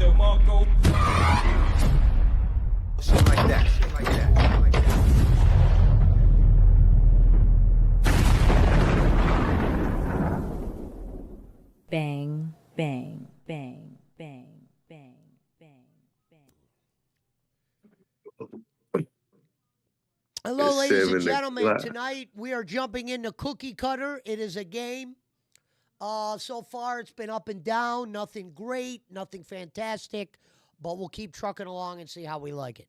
DeMarco. Shit like that. Shit like that. Shit like that. Bang, bang, bang, bang, bang, bang, bang. Hello, It's ladies and 7 gentlemen. o'clock. Tonight we are jumping into Cookie Cutter. It is a game. So far, it's been up and down. Nothing great, nothing fantastic, but we'll keep trucking along and see how we like it.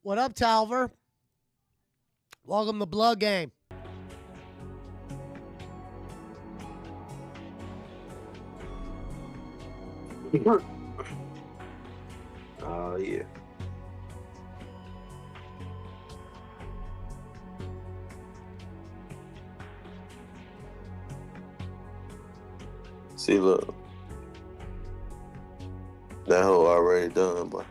What up, Talver? Welcome to Blood Game. Oh, yeah. See, look. That hoe already done, but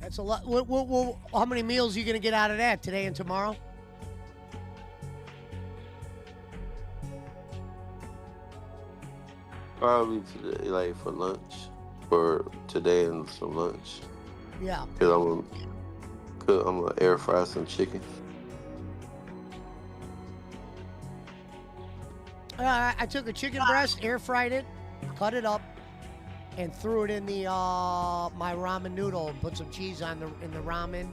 That's a lot. How many meals are you going to get out of that today and tomorrow? probably today, like for lunch, for today and some lunch. Yeah. Cause I'm gonna air fry some chicken. I took a chicken breast, air fried it, cut it up, and threw it in the my ramen noodle and put some cheese on in the ramen,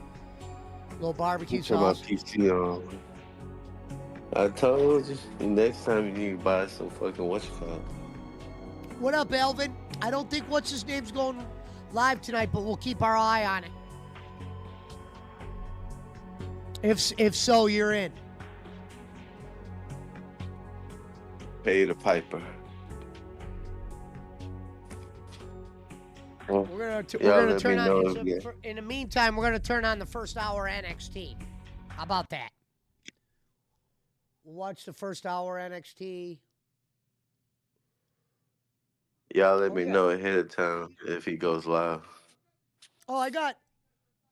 little barbecue Turn my sauce. PC on. I told you, next time you need to buy some fucking whatchamacallit. What up, Elvin? I don't think what's his name's going live tonight, but we'll keep our eye on it. If so, you're in. Pay the piper. Well, We're y'all gonna let turn me know on. if In the meantime, we're gonna turn on the first hour NXT. How about that? We'll watch the first hour NXT. y'all let Oh, me yeah. know ahead of time if he goes live. Oh, I got,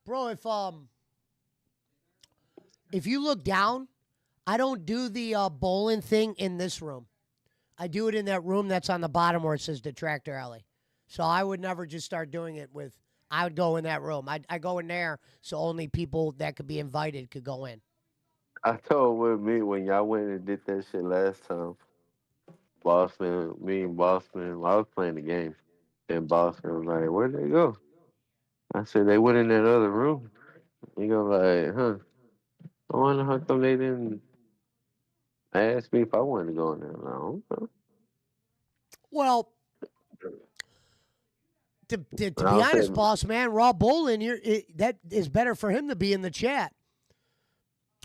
bro. If you look down, I don't do the bowling thing in this room. I do it in that room that's on the bottom where it says Detractor Alley. So I would never just start doing it with. I would go in that room. I go in there so only people that could be invited could go in. I told with me when y'all went and did that shit last time. Bossman, me and Bossman, I was playing the game. And Bossman was like, where'd they go? I said, they went in that other room. He go like, huh. I wonder how come they didn't ask me if I wanted to go in there. I'm like, I don't know. Well, to And be I honest, said, boss man, Raw Bowling, that is better for him to be in the chat.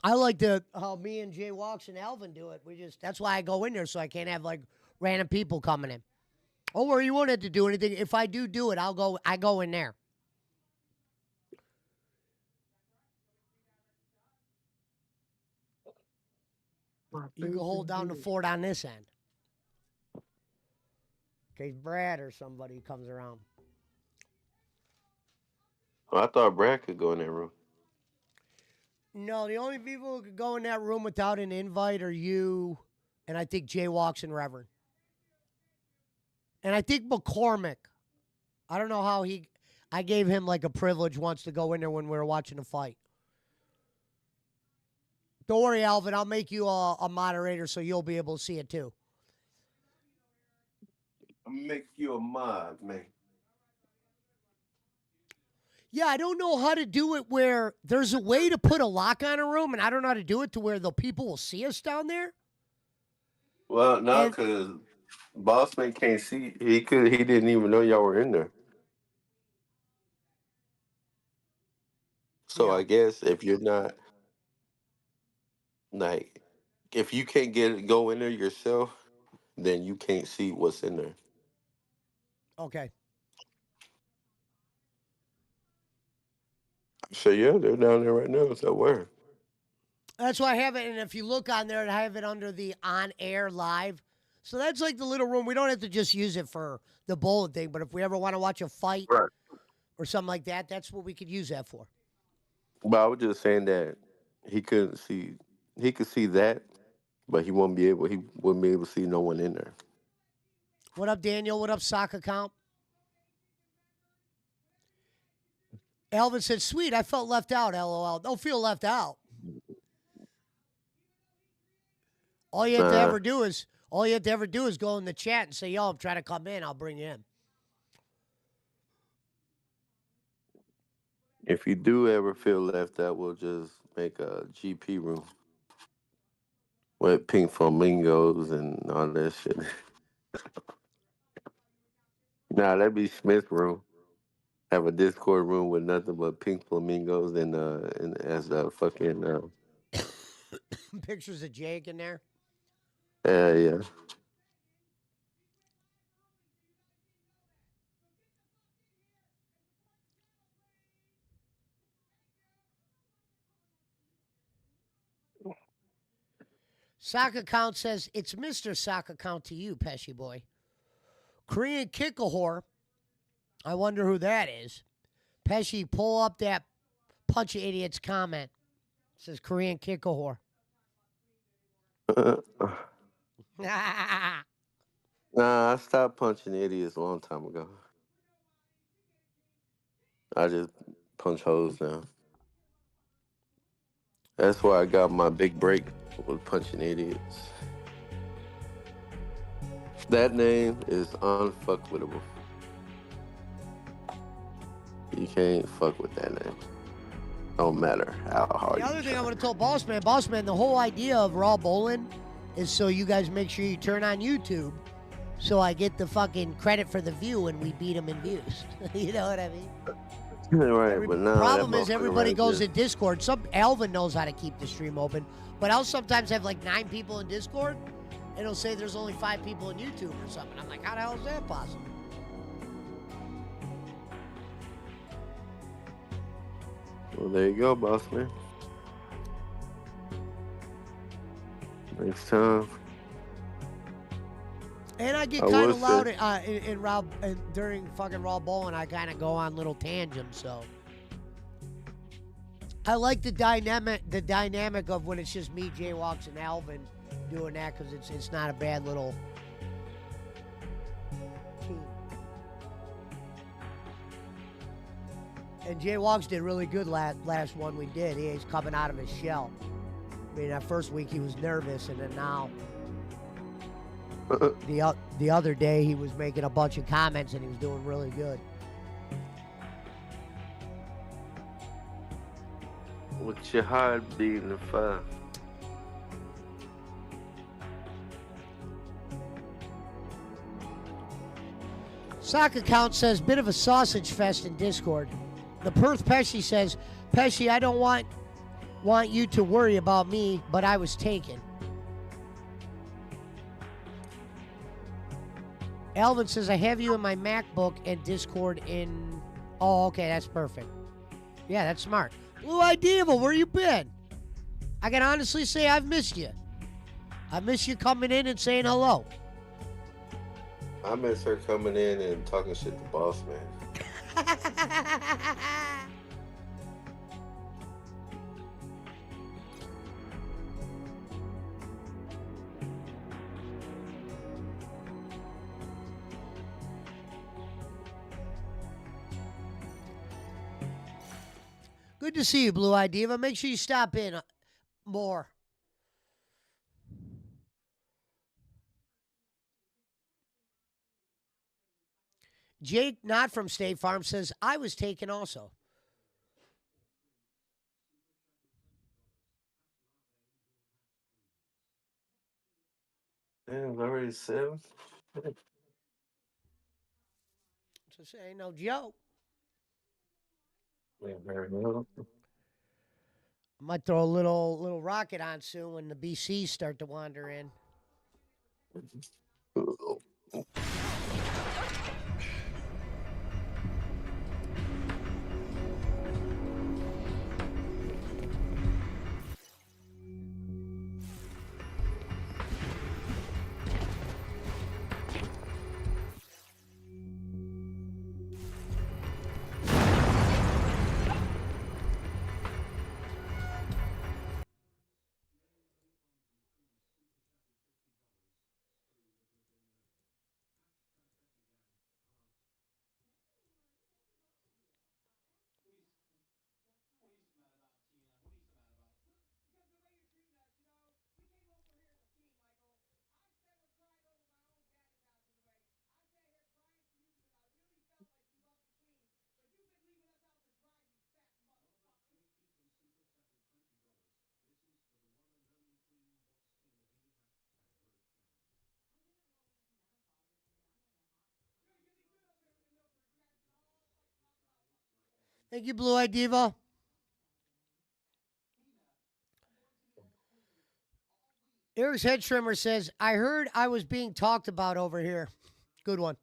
I like how me and Jay Walks and Alvin do it. That's why I go in there so I can't have like random people coming in. Oh, or you won't have to do anything. If I do it, I go in there. You can hold down the fort on this end. In case Brad or somebody comes around. I thought Brad could go in that room. No, the only people who could go in that room without an invite are you, and I think Jay Walks and Reverend. And I think McCormick. I don't know how I gave him like a privilege once to go in there when we were watching a fight. Don't worry, Alvin. I'll make you a moderator so you'll be able to see it too. I'll make you a mod, man. Yeah, I don't know how to do it where there's a way to put a lock on a room, and I don't know how to do it to where the people will see us down there. Well, no, because Bossman can't see. He didn't even know y'all were in there. So Yeah. I guess if you're not like, if you can't go in there yourself, then you can't see what's in there. Okay. So yeah, they're down there right now. So where? That's why I have it. And if you look on there, I have it under the on air live. So that's like the little room. We don't have to just use it for the bowling thing, but if we ever want to watch a fight Right. or something like that, that's what we could use that for. But I was just saying that he couldn't see. He could see that, but he wouldn't be able. He wouldn't be able to see no one in there. What up, Daniel? What up, sock account? Alvin said, sweet, I felt left out, LOL. Don't feel left out. All you have to ever do is go in the chat and say, yo, I'm trying to come in, I'll bring you in. If you do ever feel left out, we'll just make a GP room with pink flamingos and all that shit. Nah, that'd be Smith's room. Have a Discord room with nothing but pink flamingos and as a fucking Pictures of Jake in there. yeah. Sock account says, it's Mr. Sock account to you, Pesci boy. Korean Kickahor. I wonder who that is. Pesci, pull up that Punch Idiot's comment. It says Korean Kickahor. Nah, I stopped punching idiots a long time ago. I just punch hoes now. That's why I got my big break with punching idiots. That name is unfuckwittable. You can't fuck with that name. Don't matter how hard The other you thing try. I would have told Boss Man, the whole idea of Raw Bowling is so you guys make sure you turn on YouTube so I get the fucking credit for the view and we beat them in views. You know what I mean? Right, but now Problem that is motherfucker everybody right goes there- to Discord. Alvin knows how to keep the stream open, but I'll sometimes have like 9 people in Discord and it'll say there's only 5 people in YouTube or something. I'm like, how the hell is that possible? Well, there you go, boss man. Next time. And I get I kind will of loud say- during fucking Raw Bowling. I kind of go on little tangents. So I like the dynamic of when it's just me, Jay Walks, and Alvin doing that because it's not a bad little team. And Jay Walks did really good last one we did. He's coming out of his shell. I mean, that first week he was nervous, and then now. The other day he was making a bunch of comments and he was doing really good. With your heart beating fire. Sock account says bit of a sausage fest in Discord. The Perth Pesci says, Pesci, I don't want you to worry about me, but I was taken. Alvin says, I have you in my MacBook and Discord in... Oh, okay, that's perfect. Yeah, that's smart. Blue idea, but where you been? I can honestly say I've missed you. I miss you coming in and saying hello. I miss her coming in and talking shit to boss man. Good to see you, Blue Eye Diva. Make sure you stop in more. Jake, not from State Farm, says, I was taken also. Damn, already 7. So say, ain't no joke. Yeah, very well. I might throw a little rocket on soon when the BCs start to wander in. Thank you, Blue Eyed Diva. Eric's head trimmer says, I heard I was being talked about over here. Good one.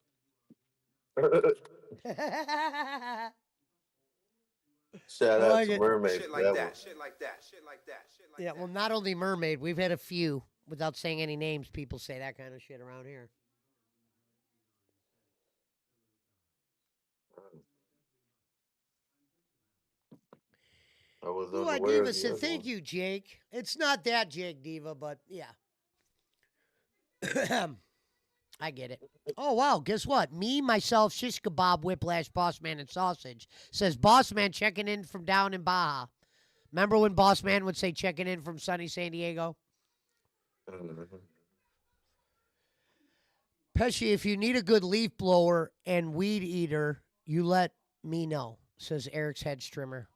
Shout I out like to it. Mermaid. Shit for like that that. one. Shit like that. Shit like that. Shit like Yeah, that. well, not only Mermaid, we've had a few, without saying any names, people say that kind of shit around here. I was Blue Eyed unaware Diva of the said, other thank one. you, Jake. It's not that Jake Diva, but yeah. I get it. Oh, wow. Guess what? Me, myself, Shish Kebab, Whiplash, Boss Man, and Sausage says Boss Man checking in from down in Baja. Remember when Boss Man would say checking in from sunny San Diego? Mhm. Pesci, if you need a good leaf blower and weed eater, you let me know, says Eric's head trimmer.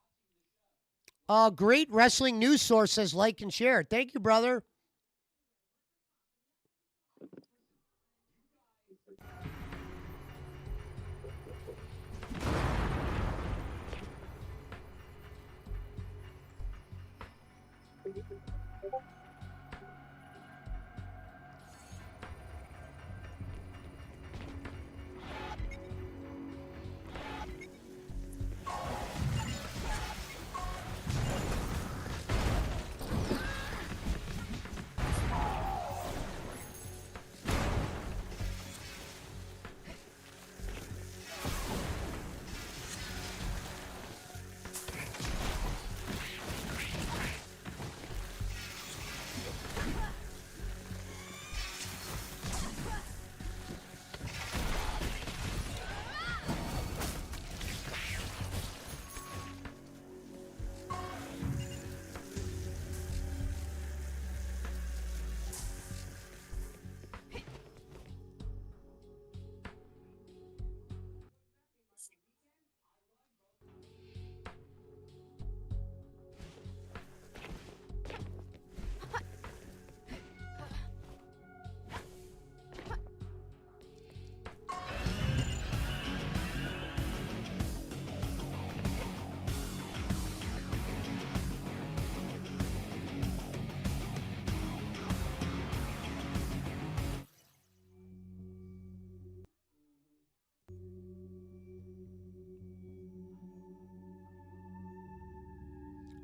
Great wrestling news source says like and share. Thank you, brother.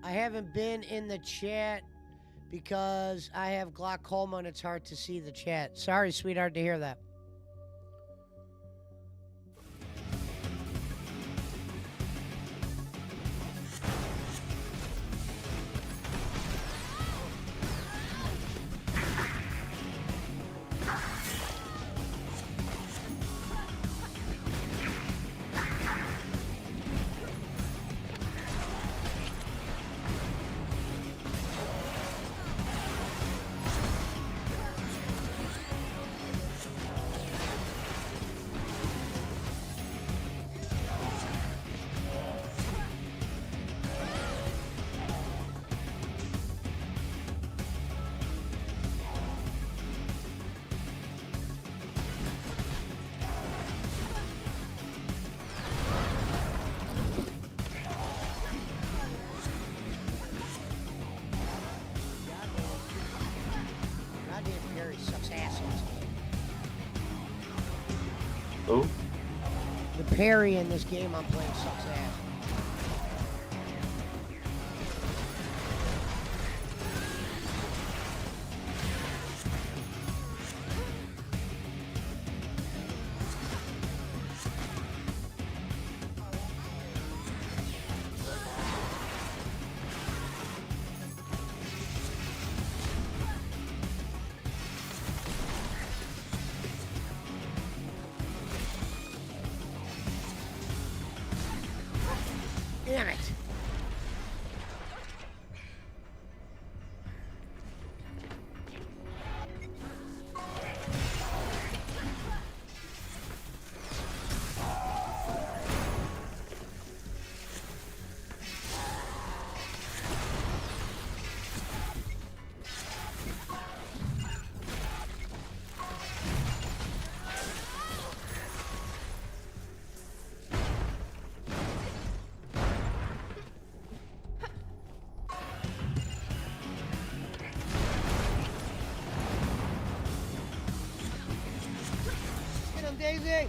I haven't been in the chat because I have glaucoma and it's hard to see the chat. Sorry, sweetheart, to hear that. Goddamn Perry sucks ass in this game. Who? The parry in this game I'm playing sucks ass. Damn it. Daisy!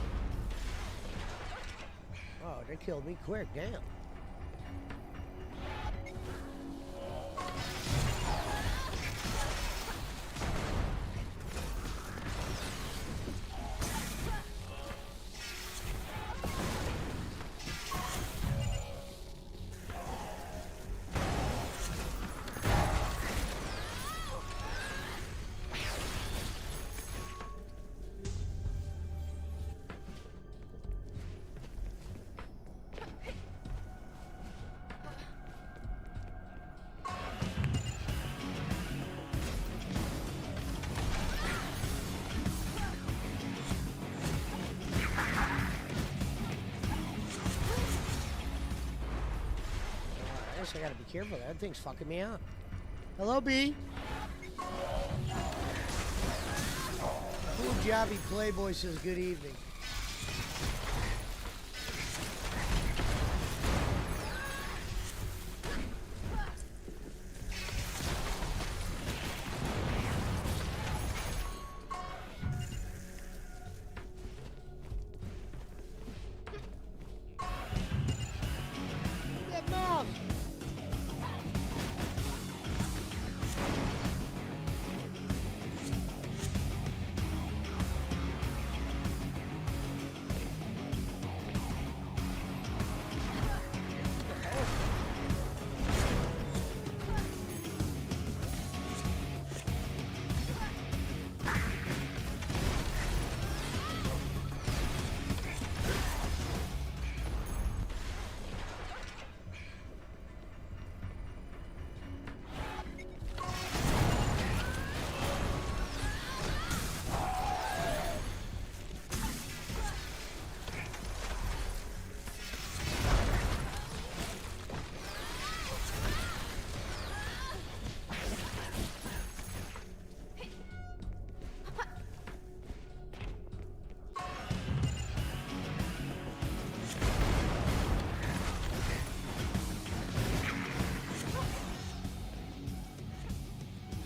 Oh, they killed me quick, damn. I guess I gotta be careful. That thing's fucking me up. Hello, B. Punjabi Playboy says good evening. That mouse!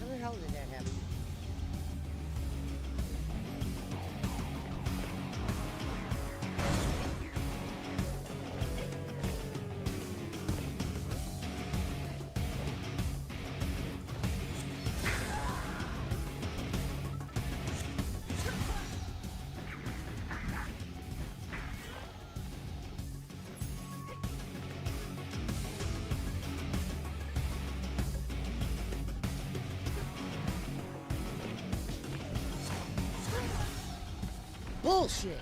How the hell did that happen? Bullshit!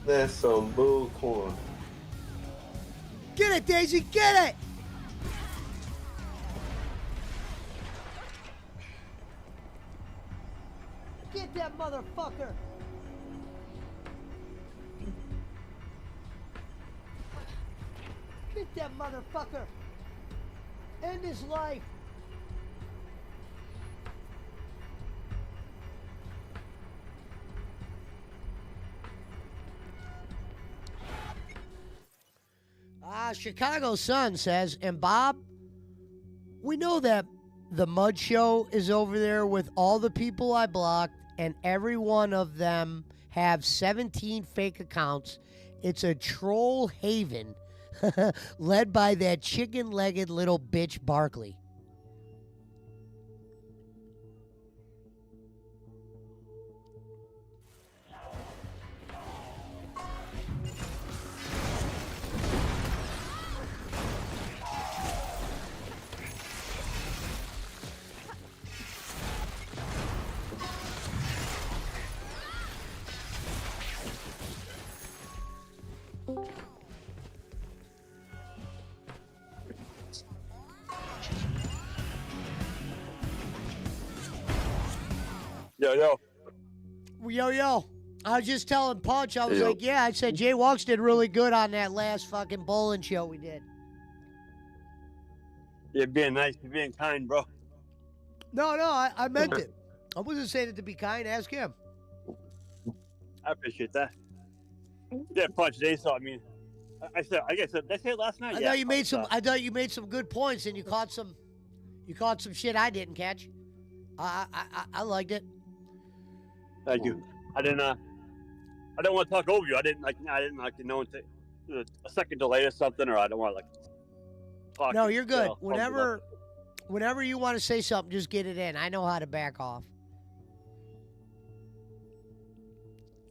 That's some bull corn. Get it, Daisy, get it! Get that motherfucker! Get that motherfucker! End his life! Chicago Sun says, and Bob, we know that the Mud Show is over there with all the people I blocked, and every one of them have 17 fake accounts. It's a troll haven led by that chicken-legged little bitch Barkley. Yo. Yo. I was just telling Punch, I was Yo. like, yeah, I said Jay Walks did really good on that last fucking bowling show we did. You're being nice. You're being kind, bro. No, I meant it. I wasn't saying it to be kind. Ask him. I appreciate that. Yeah, Punch. They saw. I mean, I said. I guess. Did I say it last night? I Yeah, thought you made Punch, some. I thought you made some good points, and you caught some shit I didn't catch. I liked it. Thank you. I didn't want to talk over you. I didn't like know until a second delay or something, or I don't want to like talk. No, you're good. I'll be like- Whenever you want to say something, just get it in. I know how to back off.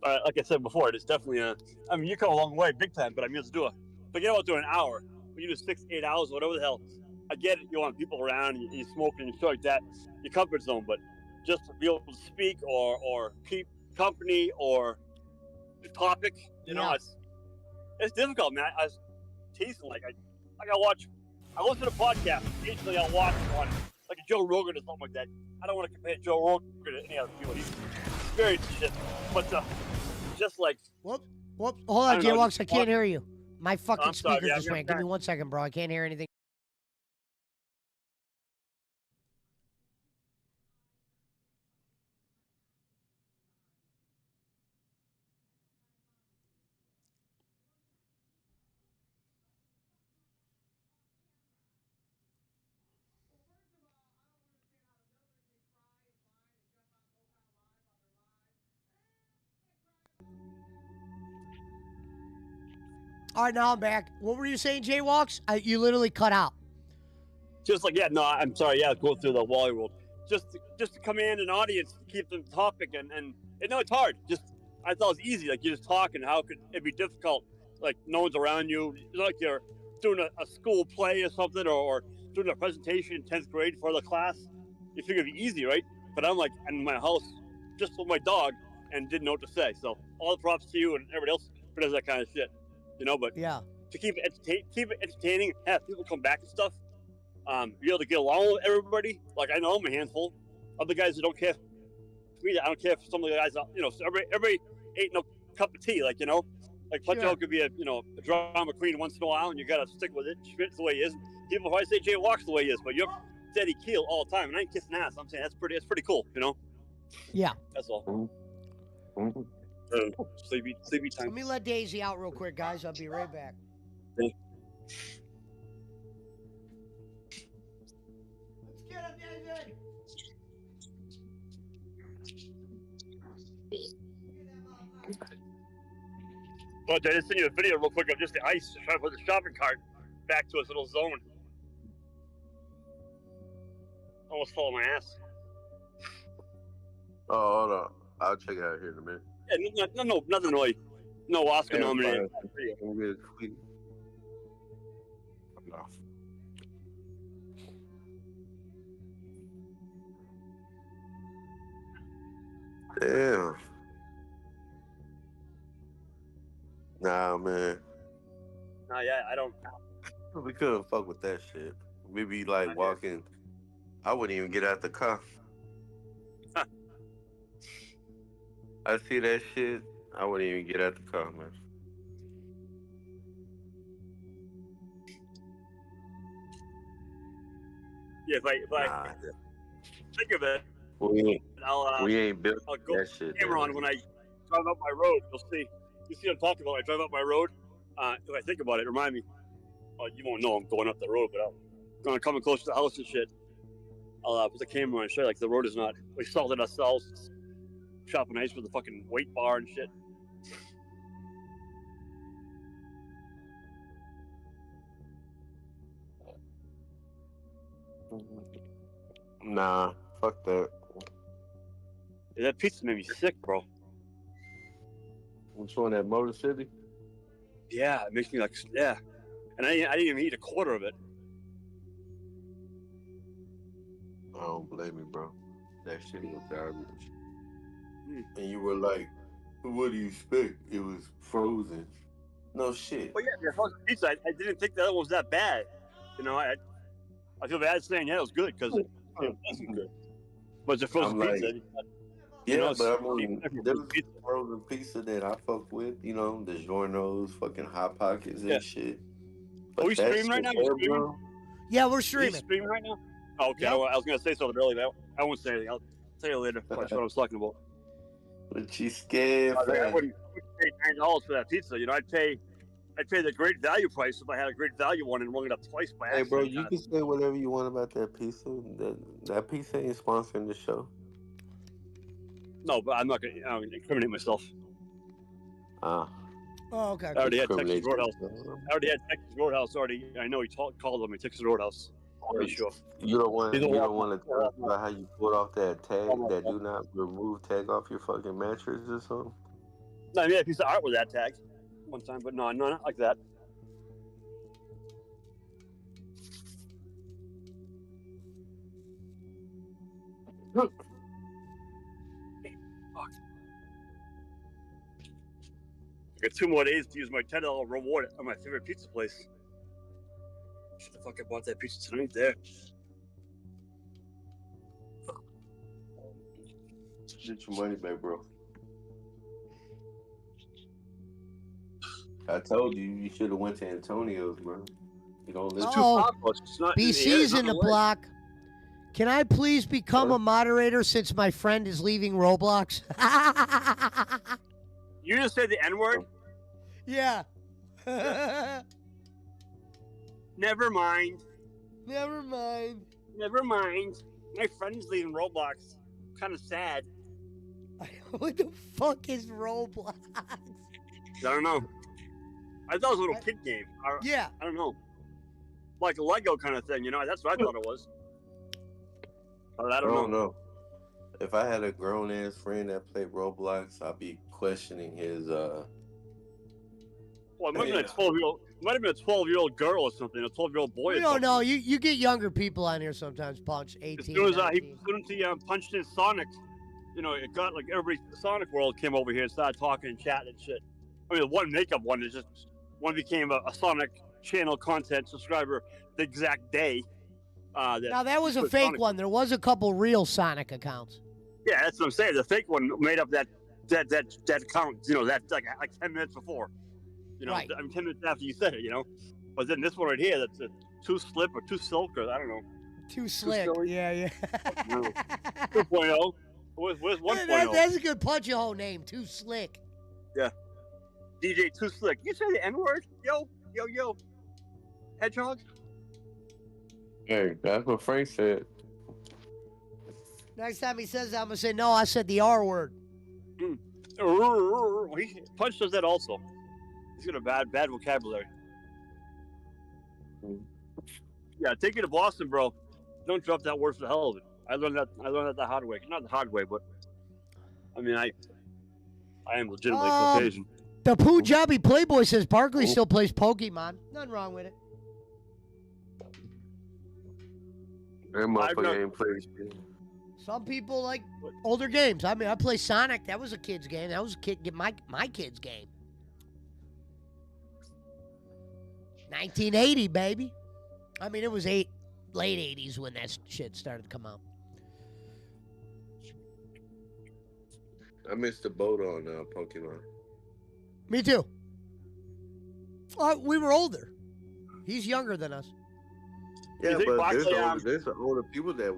Like I said before, it's definitely I mean, you come a long way, big time. But I mean, let's do forget about doing an hour. When you do 6, 8 hours, whatever the hell. I get it. You want people around, and you're smoking and shit like that. Your comfort zone, but just to be able to speak or keep company or the topic, you know, it's difficult, man. I was teasing like I listen to podcasts. Occasionally, I'll watch one like a Joe Rogan or something like that. I don't want to compare Joe Rogan to any other people. He's very shit, but just like Whoop. Hold on, don't know, J-Walks. I can't hear you. My fucking I'm sorry, speakers yeah, just went. Give me 1 second, bro. I can't hear anything. All right, now I'm back. What were you saying, J-Walks? You literally cut out. just like yeah, no, I'm sorry, yeah, go through the Wally World. Just to command an audience, to keep the topic, and no, it's hard. Just I thought it was easy, like you just talking. How could it be difficult? Like no one's around you. It's like you're doing a school play or something, or doing a presentation in 10th grade for the class. You figure it'd be easy, right? But I'm like in my house, just with my dog, and didn't know what to say. So all the props to you and everybody else who does that kind of shit, you know. But Yeah. to keep it entertaining, have people come back and stuff. Be able to get along with everybody. Like I know I'm a handful. Other guys that don't care for me, I don't care if some of the guys, you know, everybody ain't no cup of tea, like, you know. Like Punch Sure. Out could be a drama queen once in a while, and you gotta stick with it. Schmidt's the way he is. People probably say Jay Walks the way he is, but you're steady keel all the time, and I ain't kissing ass. I'm saying that's pretty cool, you know. Yeah. That's all. Sleepy time. Let me let Daisy out real quick, guys. I'll be right back. Yeah. Let's get him, Daisy. Well, I just send you a video real quick of just the ice, trying to put the shopping cart back to its little zone. Almost fall on my ass. Oh, hold on. I'll check it out here in a minute. Yeah, no, nothing really. No Oscar nominated. I'm gonna tweet. No. Damn. Nah, man. Nah, yeah, I don't. We couldn't fuck with that shit. We be like walking. I wouldn't even get out the car. I see that shit. I wouldn't even get out the car, man. Yeah, if I Nah, think of it, we I'll ain't built I'll go that shit. camera on when I drive up my road. You'll see. You see what I'm talking about? When I drive up my road. If I think about it, remind me. Oh, you won't know I'm going up the road, but I'm coming close to the house and shit. I'll put the camera on and show you, like the road is not. We salted ourselves. Shopping ice with a fucking weight bar and shit. Nah, fuck that. Yeah, that pizza made me sick, bro. Which one, that Motor City? Yeah, it makes me like yeah. And I didn't even eat a quarter of it. I don't blame you, bro. That shit was garbage. Mm. And you were like, what do you expect? It was frozen. No shit. Well, yeah, the frozen pizza. I didn't think the other one was that bad. You know, I feel bad saying yeah, it was good because it wasn't good. But it's a frozen I'm like, pizza. Yeah, know, but I mean, different there's pizza. frozen pizza that I fuck with, you know, the Giornos, fucking Hot Pockets and Yeah. shit. Are we that streaming right now? shit You there, streaming? bro, Yeah, we're Are you streaming. streaming right now? Oh, okay. Yep. I was gonna say something earlier, but I won't say anything. I'll tell you later what I was talking about. But you scared, I fam. wouldn't pay $9 for that pizza. You know, I'd pay the great value price if I had a great value one and rung it up twice by Hey, accident. bro, you can say whatever you want about that pizza. That pizza ain't sponsoring the show. No, but I'm not going to incriminate myself. Ah, Oh, okay. I already had Texas incriminate Roadhouse. yourself. I already had Texas Roadhouse already. I know he called me Texas Roadhouse. Pretty sure. You don't want He's a you don't walk- want to talk about how you pulled off that tag, Oh, my that God. do not remove tag off your fucking mattress or something. No, I made a piece of art with that tag one time, but no, not like that. I got 2 more days to use my $10 reward at my favorite pizza place. Should have fucking bought that pizza tonight there. Get your money back, bro. I told you should have went to Antonio's, bro. You don't listen. Oh, It's not, BC's in the way. block. Can I please become Huh? a moderator since my friend is leaving Roblox? You just said the N word? Yeah. Never mind. Never mind. Never mind. My friend's leaving Roblox. Kind of sad. What the fuck is Roblox? I don't know. I thought it was a little kid game. Yeah. I don't know. Like a Lego kind of thing, you know? That's what I thought it was. But I I don't know. don't know. If I had a grown ass friend that played Roblox, I'd be questioning his Well, it might have been a Yeah. 12-year-old. Might have been a 12-year-old girl or something. A 12-year-old boy. We or don't something. know. You get younger people on here sometimes, Punch. 18, As soon as 19. he punched in Sonic, you know, it got like everybody. Sonic World came over here and started talking and chatting and shit. I mean, the one makeup one is just one became a Sonic channel content subscriber the exact day. Now, that was a put fake Sonic- one. There was a couple real Sonic accounts. Yeah, that's what I'm saying. The fake one made up that account. You know, that like 10 minutes before. You know, Right. 10 minutes after you said it. You know, but then this one right here, that's a too slip or too silk or I don't know. Too slick. silly. Yeah. 2.0. Where's Yeah, 1.0? that's a good Punch a hole name. Too slick. DJ Too Slick. You say the N word? Yo. Hedgehog? Hey, that's what Frank said. Next time he says that, I'm going to say, no, I said the R word. Punch does that also. He's got a bad vocabulary. Yeah, take it to Boston, bro. Don't drop that word for the hell of it. I learned that the hard way. Not the hard way, but I mean, I am legitimately Caucasian. The Punjabi Playboy says Barkley still plays Pokemon. Nothing wrong with it. That I've motherfucker never- ain't played shit. Some people like older games. I mean, I play Sonic. That was a kid's game. That was my kid's game. 1980, baby. I mean, it was late 80s when that shit started to come out. I missed the boat on Pokemon. Me too. We were older. He's younger than us. Yeah, think but Barkley, there's older people that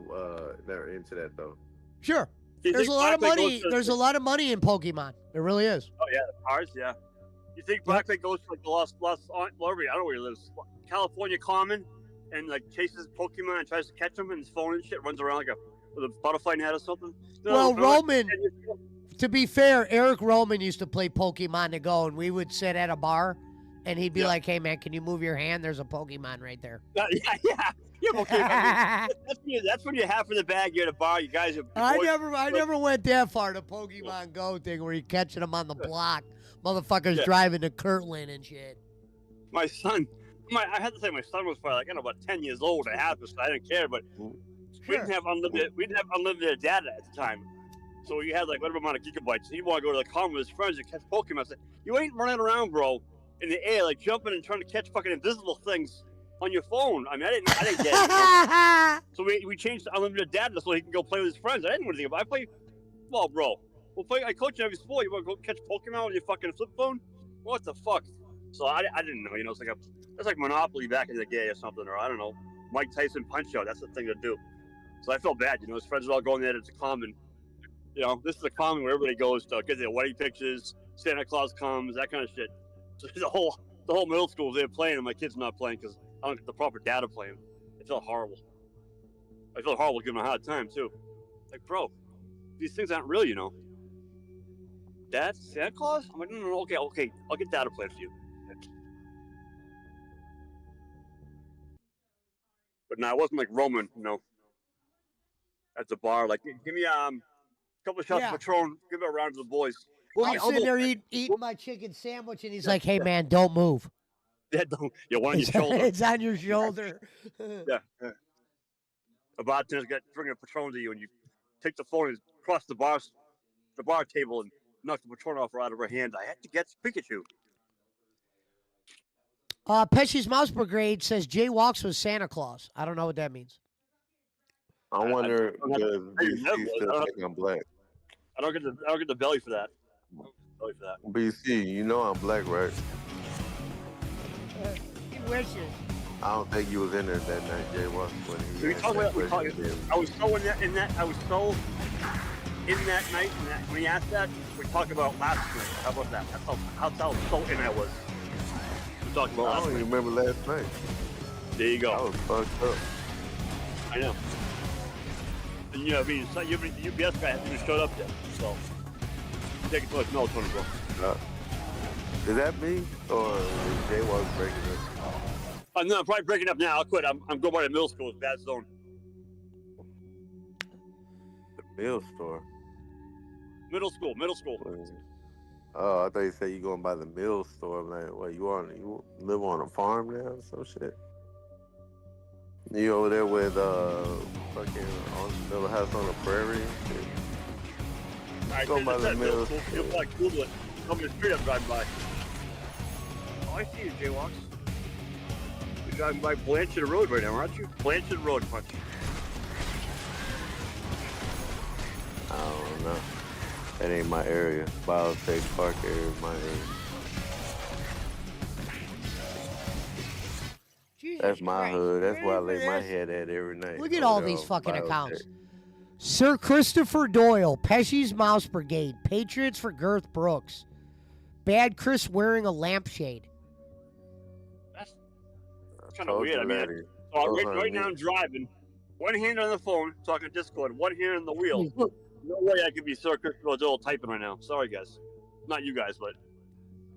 are into that though. Sure. Do you There's a think lot of Barkley money. goes to- There's a lot of money in Pokemon. There really is. Oh yeah, the cars. Yeah. You think Barkley goes to like the Lost I don't know where he lives, California Common, and like chases Pokemon and tries to catch them, and his phone and shit runs around like with a butterfly net or something. No, Well, remember, Roman, to be fair, Eric Roman used to play Pokemon Go, and we would sit at a bar, and he'd be Yeah. like, "Hey man, can you move your hand? There's a Pokemon right there." Yeah, okay. I mean, that's when you have for the bag. You're at a bar. You guys are. I boys- never went that far. The Pokemon Go thing where you're catching them on the block, motherfuckers Yeah. driving to Kirtland and shit. My son. I had to say my son was probably like I don't know about 10 years old. I had this. I didn't care, but we didn't have unlimited. We didn't have unlimited data at the time, so you had like whatever amount of gigabytes. He'd want to go to the common with his friends and catch Pokemon. I said, "You ain't running around, bro, in the air like jumping and trying to catch fucking invisible things on your phone." I mean, I didn't get it. You know? So we changed to unlimited data so he can go play with his friends. I didn't know anything about it. I play, well, bro. We'll play. I coach in every sport. You want to go catch Pokemon with your fucking flip phone? What the fuck? So I didn't know. You know, it's like Monopoly back in the day or something, or I don't know, Mike Tyson Punch Out. That's the thing to do. So I felt bad. You know, his friends are all going there. It's a common. You know, this is a common where everybody goes to get their wedding pictures. Santa Claus comes, that kind of shit. So the whole middle school they're playing, and my kid's not playing because I don't get the proper data playing. I felt horrible. I felt horrible giving him a hard time too. Like, bro, these things aren't real, you know. That's Santa Claus? I'm like, no, okay, I'll get that to play for you. But no, it wasn't like Roman, at the bar. Like, give me a couple of shots Yeah. of Patron, give it a round to the boys. I'm sitting there eating my chicken sandwich, and he's like, "Hey, man, don't move. Yeah, don't. Yeah, one on your It's, shoulder. it's on your shoulder." Yeah. The bartender's got bringing a Patron to you, and you take the phone and cross the bar table and knock the Patron off out of her hand. I had to get Pikachu. Pesci's Mouse Brigade says Jay walks with Santa Claus. I don't know what that means. I wonder I does remember. BC still think I'm black? I don't get the belly for that. Belly for that. BC, you know I'm black, right? He wishes. I don't think you was in there that night, Jay Walker, when he We asked talk that about. question. I was so in that night when he asked that. We talked about last night. How about that? That's how so in I was. We talked about I last don't night. even remember last night. There you I go. was fucked up. I know. And, I mean, it's not, the UPS guy hasn't even showed up yet. So take it to us. No, Tony, bro. Is that me or is Jay Walker breaking it? No, I'm probably breaking up now. I'll quit. I'm going by the middle school. It's bad zone. The meal store. Middle school. Oh, I thought you said you going by the mill store. I'm like, what, you live on a farm now or some shit? You over there with fucking on the middle house on the prairie and shit? All right, Go by the middle school. school. You'll probably Google it. Come the street I'm driving by. Oh, I see you, Jaywalks. You're driving by Blanchard Road right now, aren't you? Blanchard Road, punch. I don't know. That ain't my area. Biostate Park area is my area. Jesus That's my Christ. hood. That's where I Ready lay for my this? head at every night. Look at over all there these on fucking Biostate. accounts. Sir Christopher Doyle, Pesci's Mouse Brigade, Patriots for Girth Brooks, Bad Chris wearing a lampshade. That's I kind of told weird. you, I mean, Laddie. right now I'm driving. One hand on the phone, talking Discord. One hand on the wheel. No way I could be Sir Christopher Doyle typing right now. Sorry, guys. Not you guys, but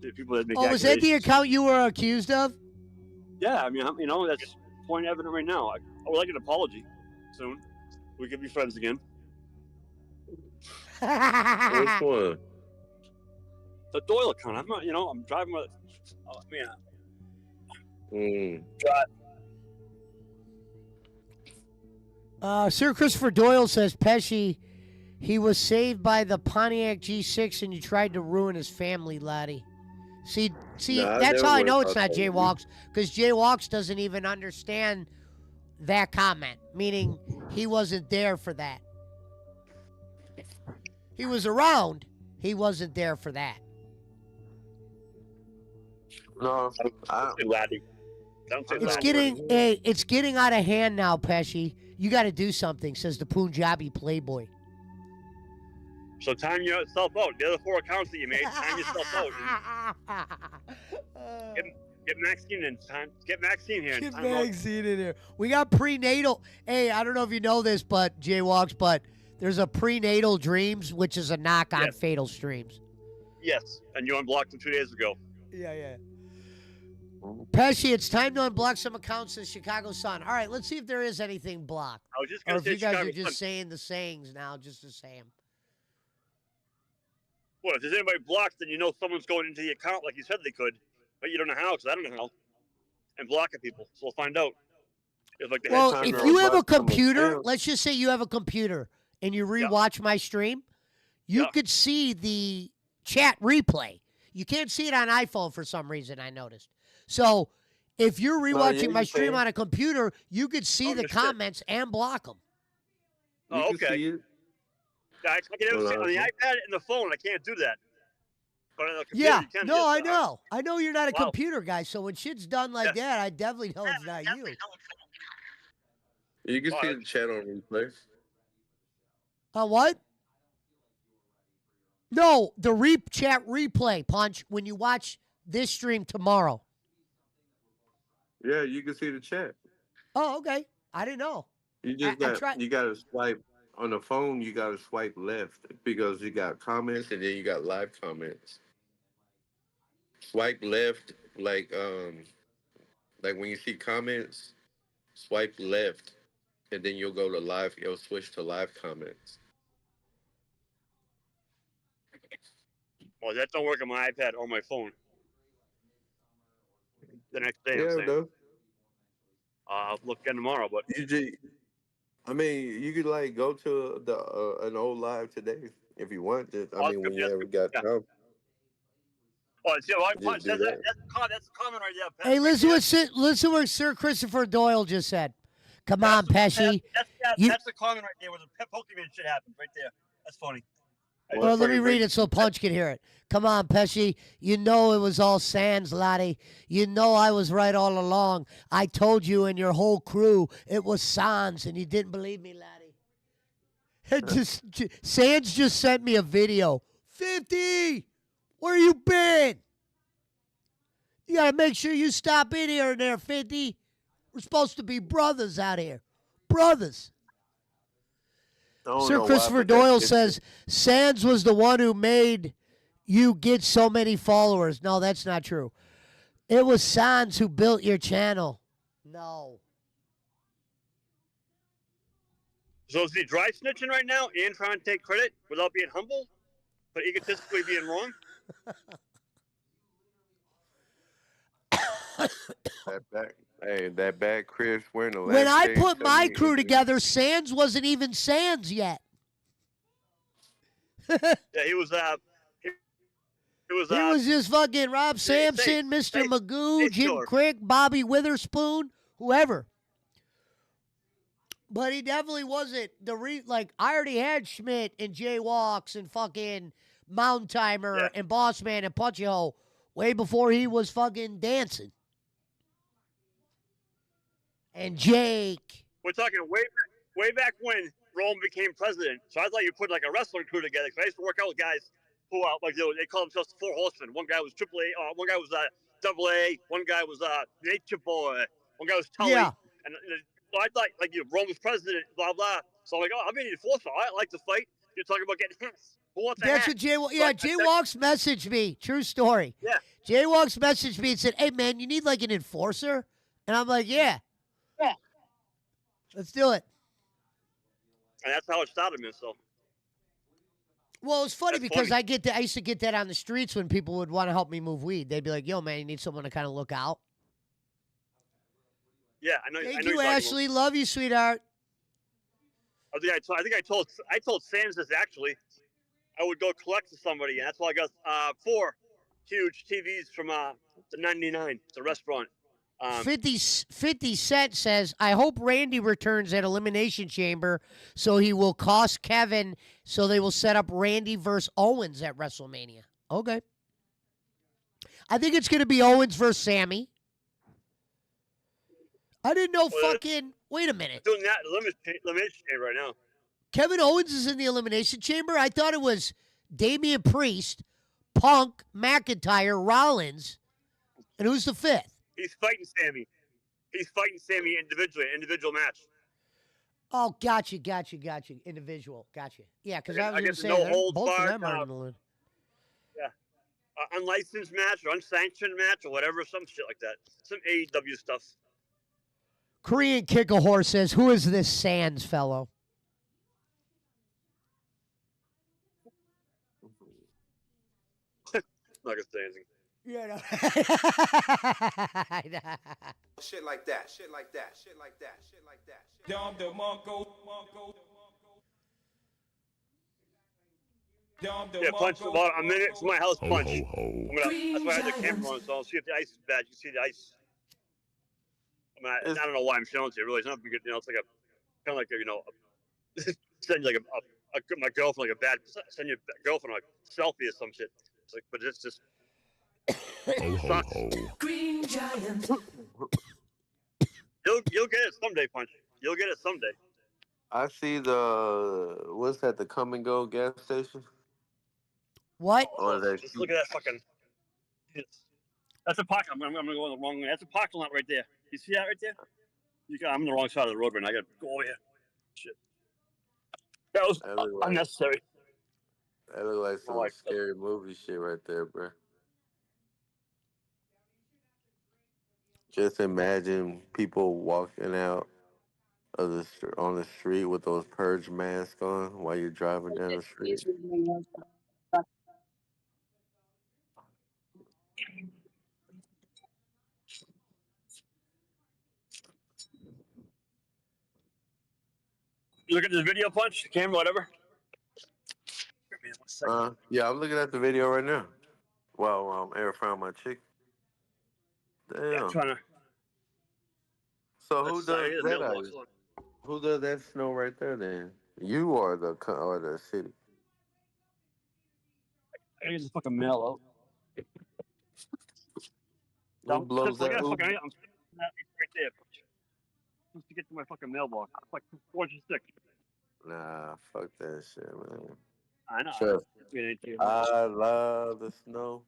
the people that make Oh, was that the accusations. account you were accused of? Yeah, I mean, that's point evident right now. I would like an apology soon. We could be friends again. Which one? The Doyle account. I'm not, I'm driving with. Oh man. Sir Christopher Doyle says, Pesci, he was saved by the Pontiac G6 and you tried to ruin his family, laddie. See, Nah, I that's never how I went know it's about not that. Jay Walks, because Jay Walks doesn't even understand that comment, meaning he wasn't there for that. He was around, he wasn't there for that. No, I, Laddie. It's getting out of hand now, Pesci. You got to do something, says the Punjabi Playboy. So time yourself out. The other 4 accounts that you made, time yourself out. Get Maxine in time. Get Maxine here. Get Time out. Maxine in here. We got prenatal. Hey, I don't know if you know this, but Jay Walks, but there's a prenatal dreams, which is a knock on Yes. fatal streams. Yes, and you unblocked them 2 days ago. Yeah. Pesci, it's time to unblock some accounts in Chicago Sun. All right, let's see if there is anything blocked. I was just Or gonna if say you guys Chicago are just Sun. saying the sayings now just to say them. Well, if there's anybody blocked, then you know someone's going into the account like you said they could, but you don't know how, because I don't know how. And blocking people, so we'll find out. If like they had Well, time if to you have a unblock some computer, accounts. let's just say you have a computer and you rewatch my stream, you Yeah. could see the chat replay. You can't see it on iPhone for some reason, I noticed. So if you're yeah, rewatching my you stream can. on a computer, you could see the Understood. comments and block them. Oh, You can okay. see it. I can never see, on the Well, iPad and the phone, I can't do that. But on the computer, Yeah, you can. no, yes, I know. I know you're not a Wow. computer guy, so when shit's done like that, I definitely know it's not you. You can Wow, see the chat on replay. What? No, the chat replay, Punch, when you watch this stream tomorrow. Yeah, you can see the chat. Oh, okay. I didn't know. You just I tried- you gotta swipe on the phone you gotta swipe left because you got comments and then you got live comments. Swipe left, like when you see comments, swipe left, and then you'll go to live. It'll switch to live comments. Well, that don't work on my iPad or my phone. The next day, I'm Yeah, saying. though. I'll look again tomorrow, but You just, I mean, you could like go to the an old live today if you want. I mean, when you ever got time, oh, see, well, just do that's that. that's a comment right there. Pat. Hey, listen what Sir Christopher Doyle just said. Come on, Pesci. That's the comment right there where the Pokemon shit happened right there. That's funny. Well, let me read it so Punch can hear it. Come on, Pesci. You know it was all Sans, laddie. You know I was right all along. I told you and your whole crew it was Sans, and you didn't believe me, laddie. Sans just sent me a video. 50! Where you been? You got to make sure you stop in here and there, 50. We're supposed to be brothers out here. Brothers. Sir Christopher Doyle says Sans was the one who made you get so many followers. No, that's not true. It was Sans who built your channel. No. So is he dry snitching right now and trying to take credit without being humble, but egotistically being wrong? That bad Chris wearing the when I put my crew together, Sans wasn't even Sans yet. Yeah, he was. He was just fucking Rob Sampson, Mr. Magoo, Jim Crick, Bobby Witherspoon, whoever. But he definitely wasn't like I already had Schmidt and Jay Walks and fucking Mountain Timer and Boss Man and Punchy Hole way before he was fucking dancing. And Jake. We're talking way back when Rome became president. So I thought you put like a wrestling crew together. Because I used to work out with guys who like they call themselves the Four Horsemen. One guy was AAA. One guy was AA. One guy was Nature Boy. One guy was Tully. Yeah. And so I thought like Rome was president. Blah blah. So I'm like, oh, I'm in the force. I like to fight. You're talking about getting hits. Who wants That's what Jay. Yeah, Jay Walks messaged me. True story. Yeah. Jay Walks messaged me and said, "Hey man, you need like an enforcer," and I'm like, "Yeah." Yeah. Let's do it. And that's how it started, man. So. Well, it's funny because I used to get that on the streets when people would want to help me move weed. They'd be like, "Yo, man, you need someone to kind of look out." Yeah, I know. Thank you, Ashley. Love you, sweetheart. I think I told Sans this actually. I would go collect to somebody, and that's why I got 4 huge TVs from the 99. It's a restaurant. 50 Cent says, I hope Randy returns at Elimination Chamber so he will cost Kevin so they will set up Randy versus Owens at WrestleMania. Okay. I think it's going to be Owens versus Sammy. I didn't know wait a minute. Doing that Elimination Chamber right now. Kevin Owens is in the Elimination Chamber? I thought it was Damian Priest, Punk, McIntyre, Rollins, and who's the 5th? He's fighting Sammy. Individual match. Oh, gotcha. Individual, gotcha. Yeah, because I was going to say both of them are in the list. Yeah. Unlicensed match or unsanctioned match or whatever, some shit like that. Some AEW stuff. Korean Kick-a-Horse says, who is this Sans fellow? I'm not going to say anything. Yeah, no. Shit like that. Yeah, Punch. About a minute to my house, Punch. That's why I had the camera on, so I'll see if the ice is bad. You see the ice. I don't know why I'm showing it to you. Really, it's not good. It's like kind of like send you like my girlfriend like a bad. Send your girlfriend like a selfie or some shit. It's like, but it's just. Green Giant. You'll get it someday, Punch. You'll get it someday. I see what's that? The Come and Go gas station. What? Just look at that fucking. That's a parking. I'm gonna go the wrong way. That's a parking lot right there. You see that right there? I'm on the wrong side of the road right now. I gotta go over here. Shit. That was That look like unnecessary. that look like I some like that. scary movie shit right there, bro. Just imagine people walking out of on the street with those purge masks on while you're driving down the street. You look at this video, punch, the camera, whatever. Give me 1 second. Yeah, I'm looking at the video right now. Wow, air frying my chick. Yeah, Damn. trying to. So who Let's does the that? mailbox. Look. Who does that snow right there? Then you or the city? I gotta get this fucking mail out. Who blows Look that? at fucking. I'm sticking that right there. Just to get to my fucking mailbox. It's like 4 inches thick. Nah, fuck that shit, man. I know. Trust. I I love the snow,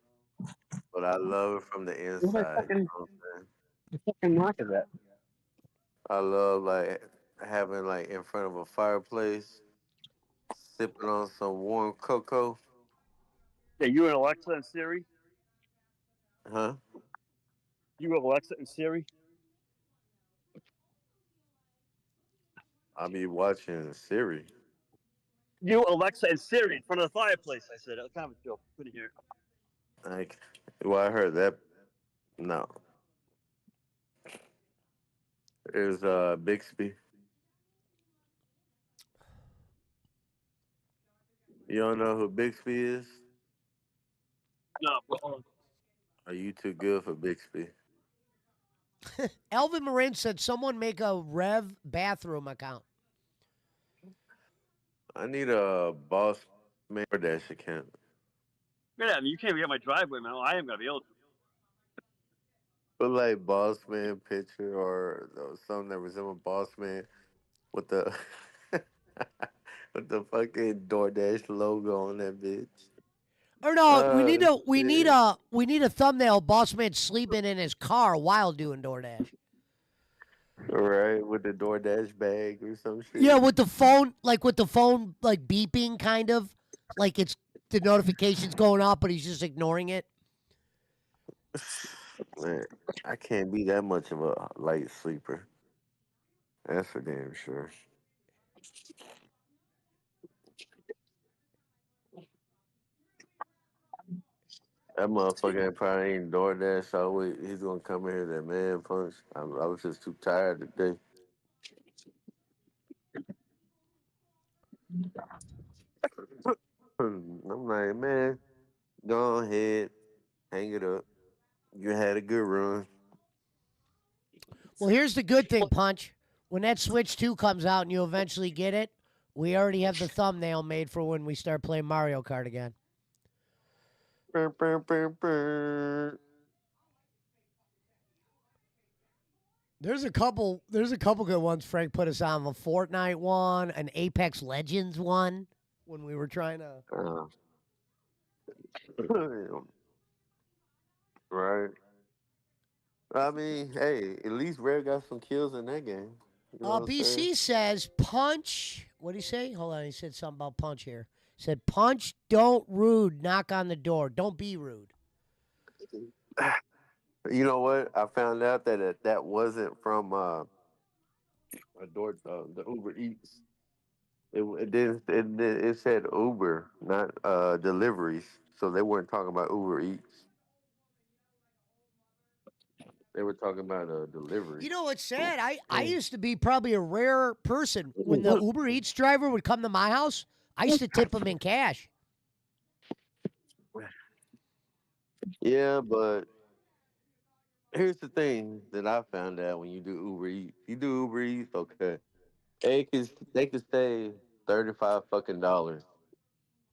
but I love it from the inside. You know what I'm saying? the fucking knock of that. I love like having like in front of a fireplace, sipping on some warm cocoa. Yeah, you and Alexa and Siri. Huh? You, Alexa, and Siri. I be watching Siri. You, Alexa, and Siri in front of the fireplace. I said, kind of a joke. Couldn't hear. Like, well, I heard that. No, there's Bixby. You don't know who Bixby is? No, bro. Are you too good for Bixby? Elvin Marin said someone make a Rev bathroom account. I need a boss man dash account. Yeah, I mean, you can't be at my driveway, man. I am gonna be able to. Put like boss man picture or something that resembles boss man with the with the fucking DoorDash logo on that bitch. Or no, Shit. we need a thumbnail. Boss man sleeping in his car while doing DoorDash. Right, with the DoorDash bag or some shit. Yeah, with the phone like beeping, kind of like it's the notifications going off, but he's just ignoring it. Man, I can't be that much of a light sleeper. That's for damn sure. That motherfucker probably ain't DoorDash, so he's gonna come in here that man punch. I was just too tired today. I'm like, man, go ahead, hang it up. You had a good run. Well, here's the good thing, Punch. When that Switch 2 comes out and you eventually get it, we already have the thumbnail made for when we start playing Mario Kart again. Brr, brr, brr, brr. There's a couple good ones Frank put us on. The Fortnite one, an Apex Legends one when we were trying to Right. I mean, hey, at least Rare got some kills in that game. You know what I'm saying? BC says punch. What did he say? Hold on, he said something about punch here. He said punch, don't rude, knock on the door. Don't be rude. You know what? I found out that that wasn't from the Uber Eats. It said Uber, not deliveries. So they weren't talking about Uber Eats. They were talking about delivery. You know what's sad? I used to be probably a rare person. When the Uber Eats driver would come to my house, I used to tip him in cash. Yeah, but here's the thing that I found out when you do Uber Eats. You do Uber Eats, okay. They could save $35 fucking.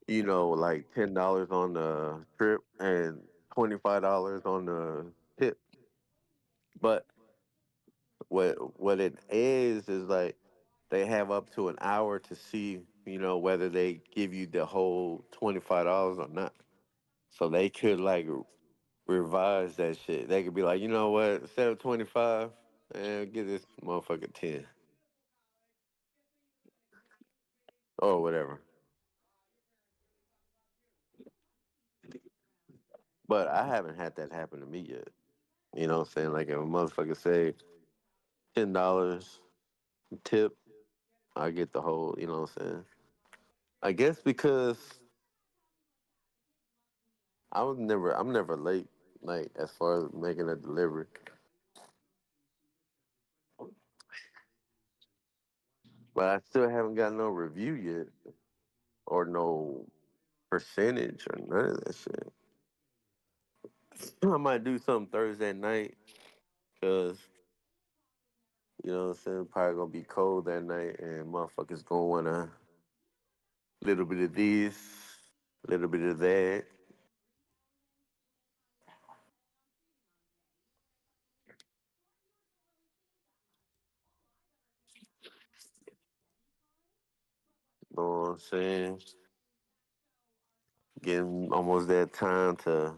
You know, like $10 on the trip and $25 on the tip. But what it is like they have up to an hour to see, whether they give you the whole $25 or not. So they could like revise that shit. They could be like, you know what, instead of 25, and give this motherfucker 10. or whatever. But I haven't had that happen to me yet. You know what I'm saying? Like if a motherfucker say $10 tip, I get the whole. You know what I'm saying? I guess because I'm never late. Like as far as making a delivery, but I still haven't got no review yet or no percentage or none of that shit. I might do something Thursday night because you know what I'm saying. Probably gonna be cold that night, and motherfuckers gonna want a little bit of this, little bit of that. You know what I'm saying? Getting almost that time to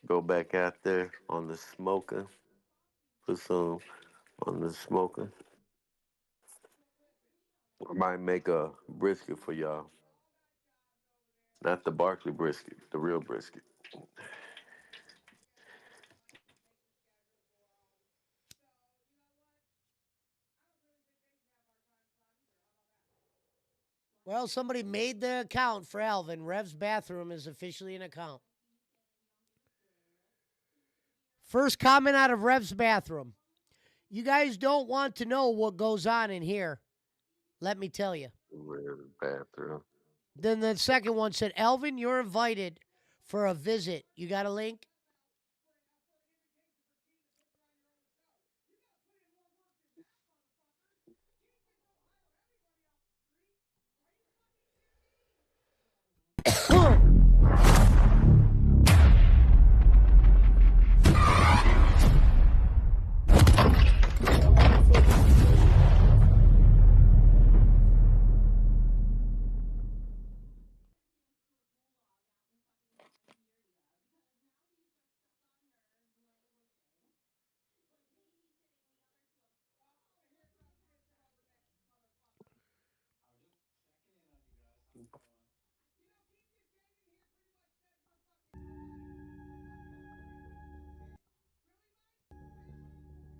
go back out there on the smoker. Put some on the smoker. I might make a brisket for y'all. Not the Barkley brisket, the real brisket. Well, somebody made the account for Alvin. Rev's bathroom is officially an account. First comment out of Rev's bathroom. You guys don't want to know what goes on in here. Let me tell you. Real bathroom. Then the second one said, Alvin, you're invited for a visit. You got a link?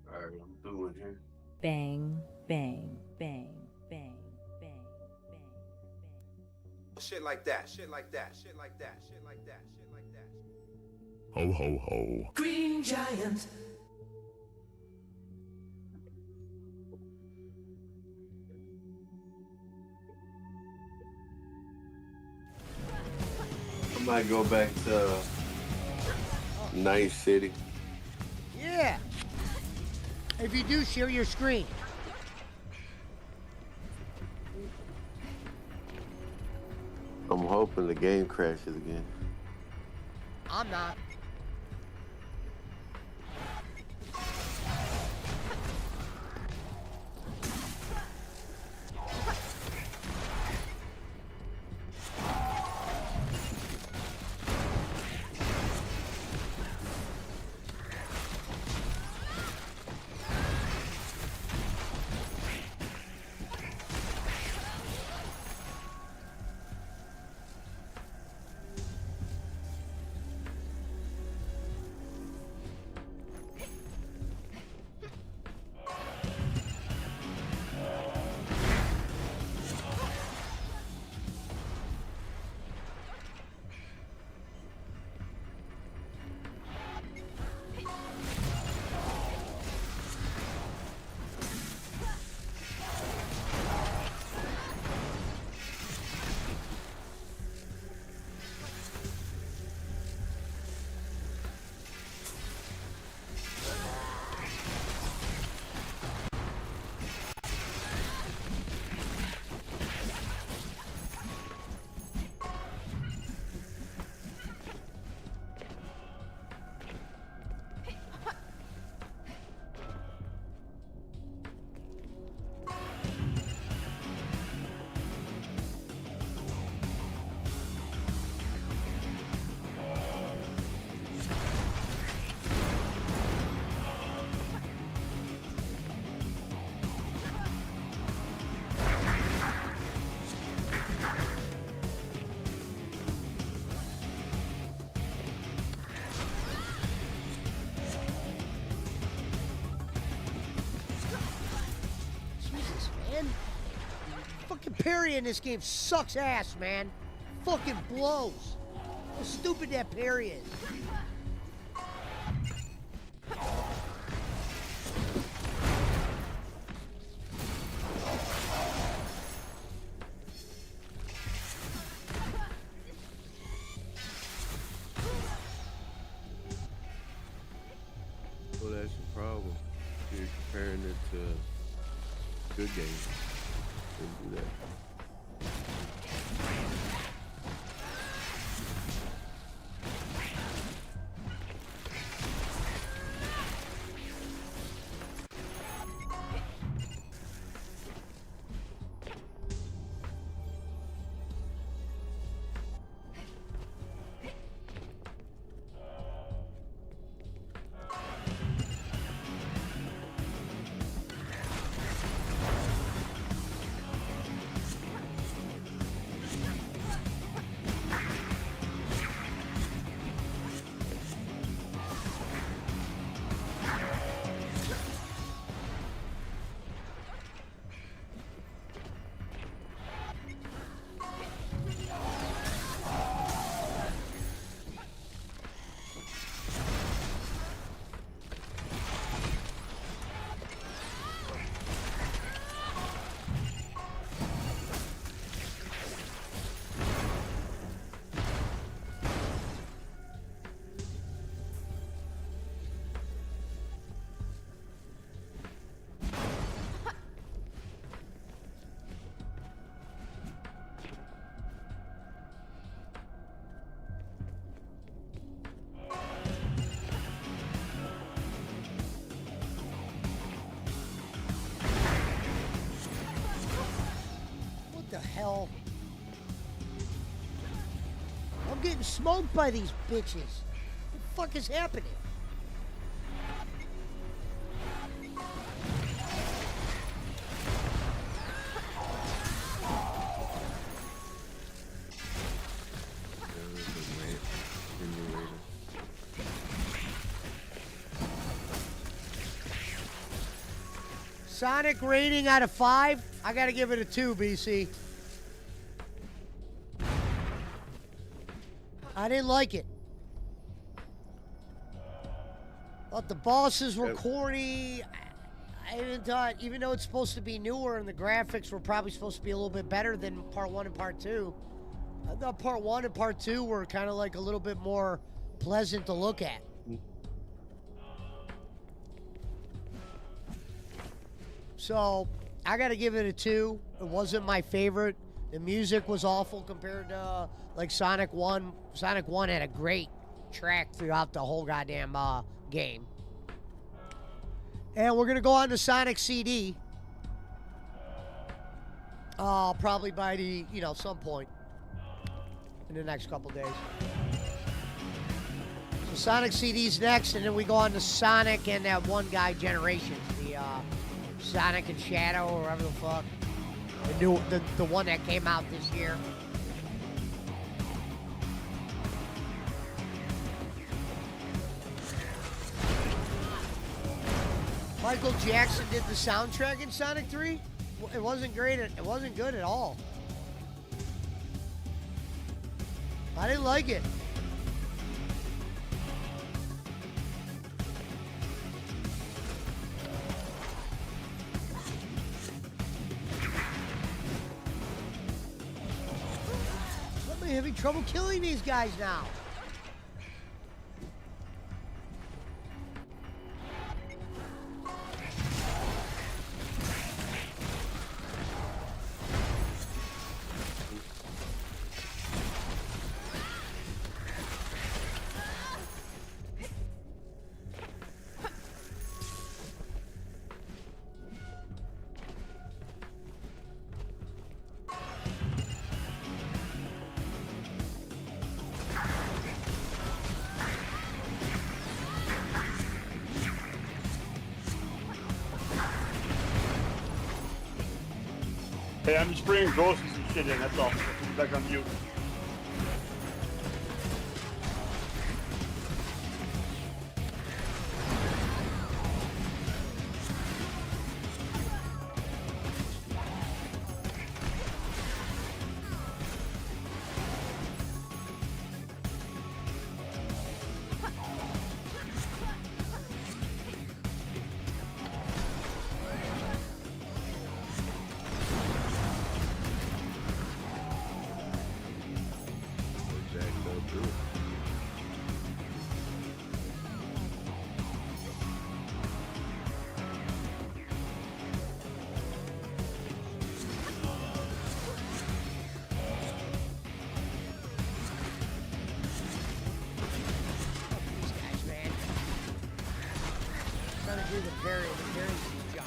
All right, I'm doing here. Bang, bang, bang, bang, bang, bang, bang. Shit like that. Shit like that. Shit like that. Shit like that. Shit like that. Ho ho ho. Green Giant. I might go back to Nice City. Yeah. If you do, share your screen. I'm hoping the game crashes again. I'm not. Fucking parry in this game sucks ass, man. Fucking blows. How stupid that parry is. Well, that's the problem. You're comparing it to good games. Shouldn't do that. What the hell? I'm getting smoked by these bitches. What the fuck is happening? Sonic rating out of 5, I gotta give it a 2, BC. I didn't like it. Thought the bosses were corny. I even thought, even though it's supposed to be newer and the graphics were probably supposed to be a little bit better than part 1 and part 2, I thought part 1 and part 2 were kind of like a little bit more pleasant to look at. So, I gotta give it a 2. It wasn't my favorite. The music was awful compared to, like, Sonic 1. Sonic 1 had a great track throughout the whole goddamn game. And we're gonna go on to Sonic CD. Probably by the, some point in the next couple days. So Sonic CD's next, and then we go on to Sonic and that one guy Generations, the Sonic and Shadow, or whatever the fuck. The one that came out this year. Michael Jackson did the soundtrack in Sonic 3. It wasn't great. It wasn't good at all. I didn't like it. I'm having trouble killing these guys now. Hey, I'm just bringing groceries and shit in, that's all. Back on mute. do the very jump. Got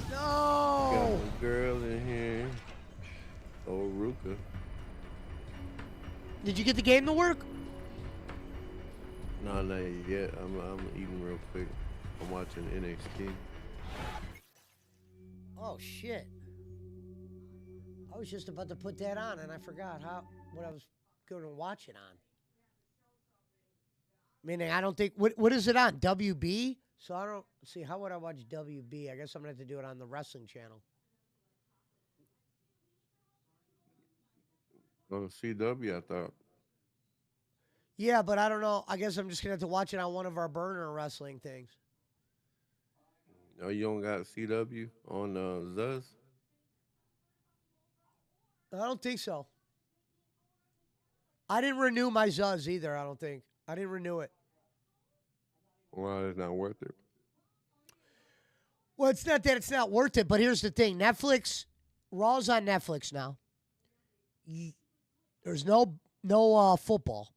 No! a girl in here. Oh, Ruka. Did you get the game to work? No, not yet. I'm eating real quick. I'm watching NXT. Oh shit. I was just about to put that on and I forgot what I was going to watch it on. Meaning I don't think what is it on? WB? So I don't see how would I watch WB? I guess I'm gonna have to do it on the wrestling channel. On CW, I thought. Yeah, but I don't know. I guess I'm just gonna have to watch it on one of our burner wrestling things. Oh, you don't got CW on Zuz? I don't think so. I didn't renew my Zuz either, I don't think. I didn't renew it. Well, it's not worth it. Well, it's not that it's not worth it, but here's the thing. Netflix, Raw's on Netflix now. There's no football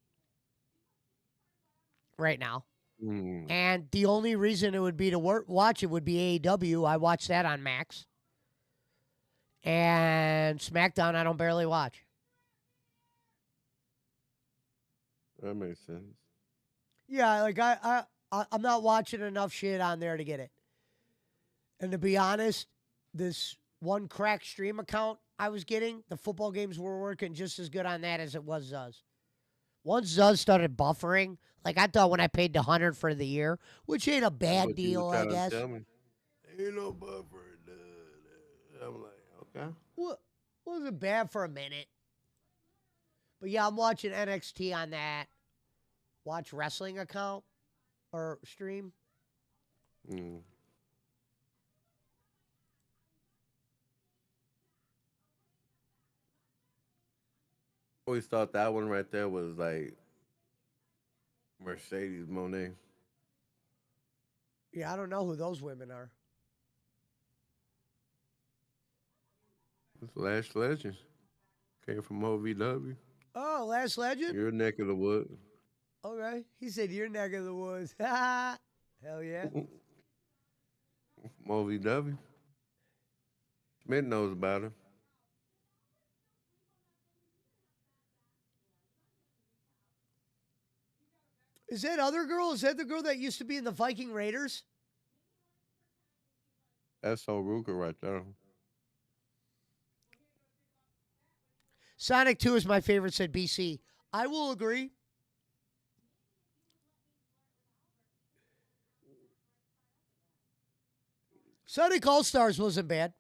right now. Mm. And the only reason it would be to watch it would be AEW. I watch that on Max. And SmackDown, I don't barely watch. That makes sense. Yeah, like I'm not watching enough shit on there to get it. And to be honest, this one crack stream account I was getting, the football games were working just as good on that as it was Zuz. Once Zuz started buffering, like I thought when I paid the $100 for the year, which ain't a bad What you deal, was I trying to guess. tell me, ain't no buffer. I'm like, okay. Well, wasn't bad for a minute. But yeah, I'm watching NXT on that Watch Wrestling account or stream. Mm. Always thought that one right there was like Mercedes Monet. Yeah, I don't know who those women are. It's Lash Legends. Came from OVW. Oh, Last Legend? Your neck of the wood. Okay. He said your neck of the woods. Hell yeah. From OVW. Smith knows about her. Is that other girl? Is that the girl that used to be in the Viking Raiders? That's so Ruka right there. Sonic 2 is my favorite, said BC. I will agree. Sonic All-Stars wasn't bad.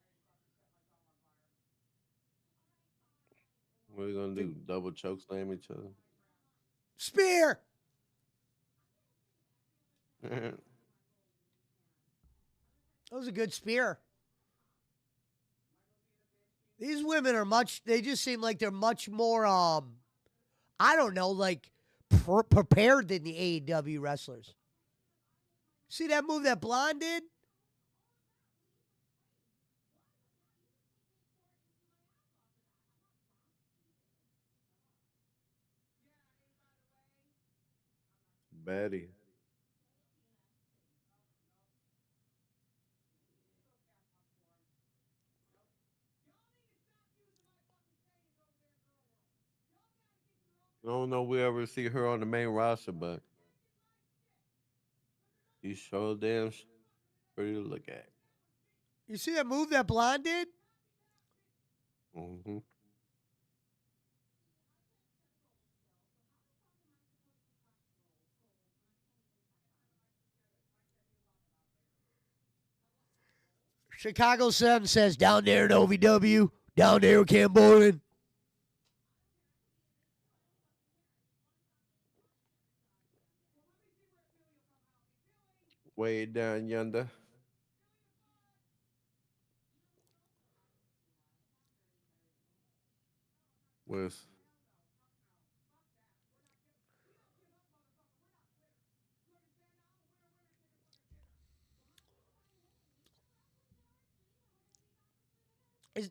What are you gonna do? Double choke slam each other? Spear! That was a good spear. These women are they just seem like they're much more, I don't know, like prepared than the AEW wrestlers. See that move that Blonde did? Baddie. I don't know if we ever see her on the main roster, but she's so damn pretty to look at. You see that move that Blonde did? Mm-hmm. Chicago Sun says down there in OVW, down there with Cam Boylan. Way down yonder. West.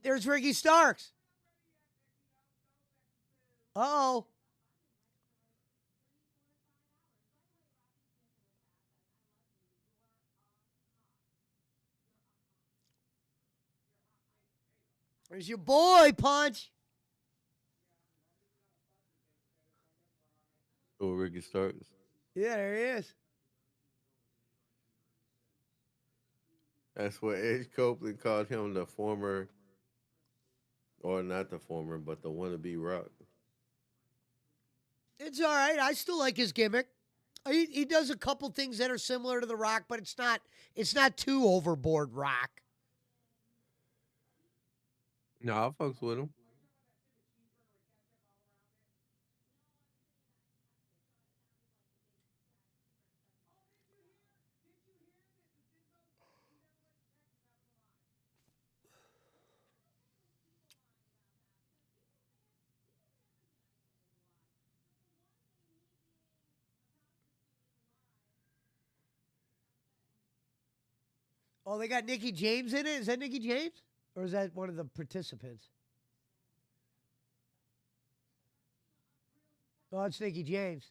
There's Ricky Starks. Uh-oh. There's your boy, Punch. Oh, Ricky Starks. Yeah, there he is. That's what Edge Copeland called him, the former, or not the former, but the wannabe Rock. It's all right. I still like his gimmick. He does a couple things that are similar to The Rock, but it's not too overboard Rock. No, I fucks with him. Oh, they got Nikki James in it? Is that Nikki James? Or is that one of the participants? Oh, it's Nikki James.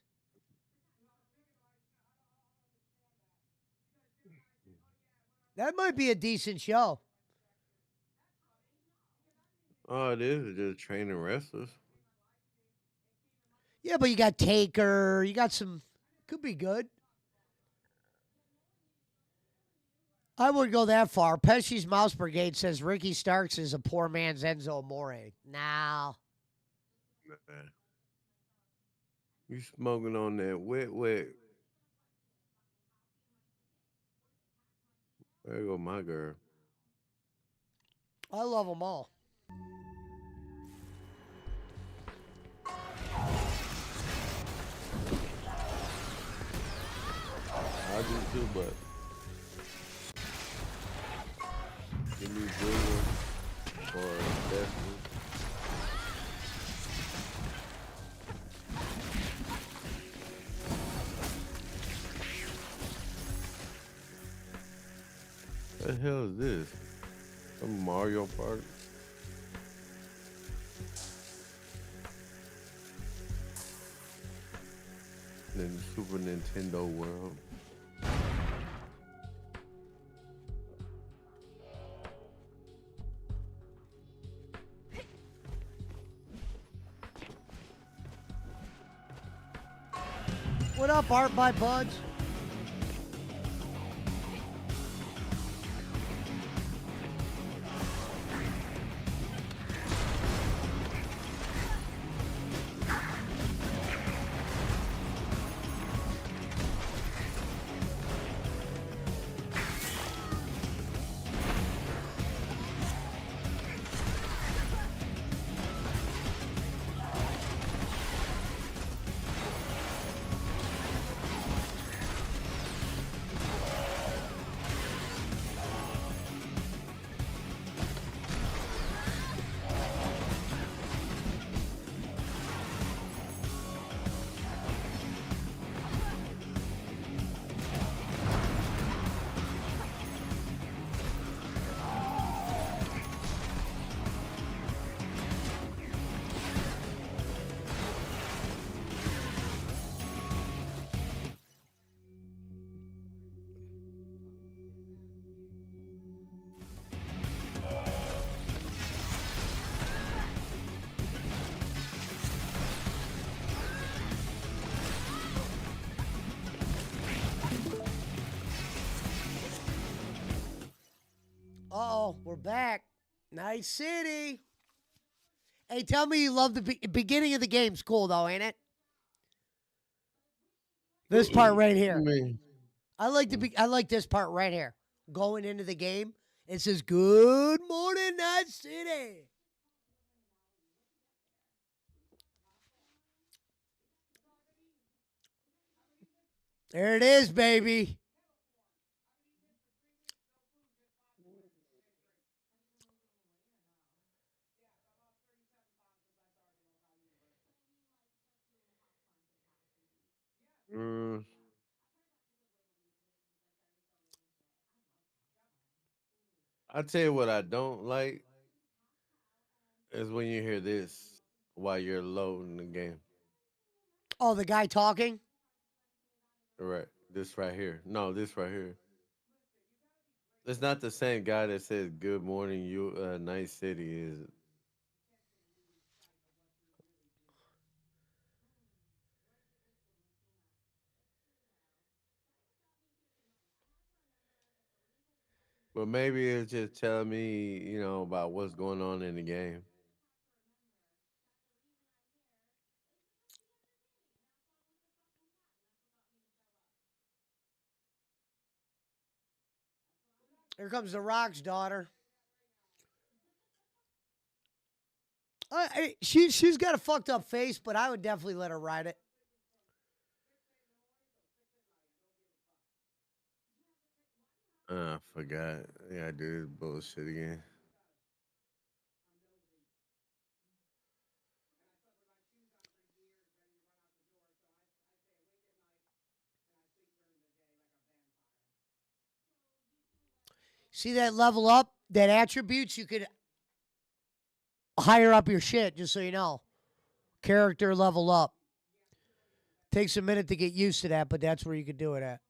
That might be a decent show. Oh, it is just training wrestlers. Yeah, but you got Taker. You got some. Could be good. I wouldn't go that far. Pesci's Mouse Brigade says Ricky Starks is a poor man's Enzo Amore. Now. You smoking on that wet. There go my girl. I love them all. I do too, but give me Junior or Destiny. What the hell is this? Some Mario Party? In the Super Nintendo world. What up, Art by Buds? Uh-oh, we're back. Nice City. Hey, tell me you love the beginning of the game's cool, though, ain't it? This part right here. I like this part right here. Going into the game, it says, "Good morning, Night City." There it is, baby. I tell you what I don't like is when you hear this while you're loading the game. Oh, the guy talking? Right. This right here. No, this right here. It's not the same guy that says "Good morning, you nice city." Is it? But maybe it's just telling me, about what's going on in the game. Here comes the Rock's daughter. She's got a fucked up face, but I would definitely let her ride it. I forgot. Yeah, I do this bullshit again. See that level up, that attributes, you could higher up your shit, just so you know. Character level up. Takes a minute to get used to that, but that's where you could do it at.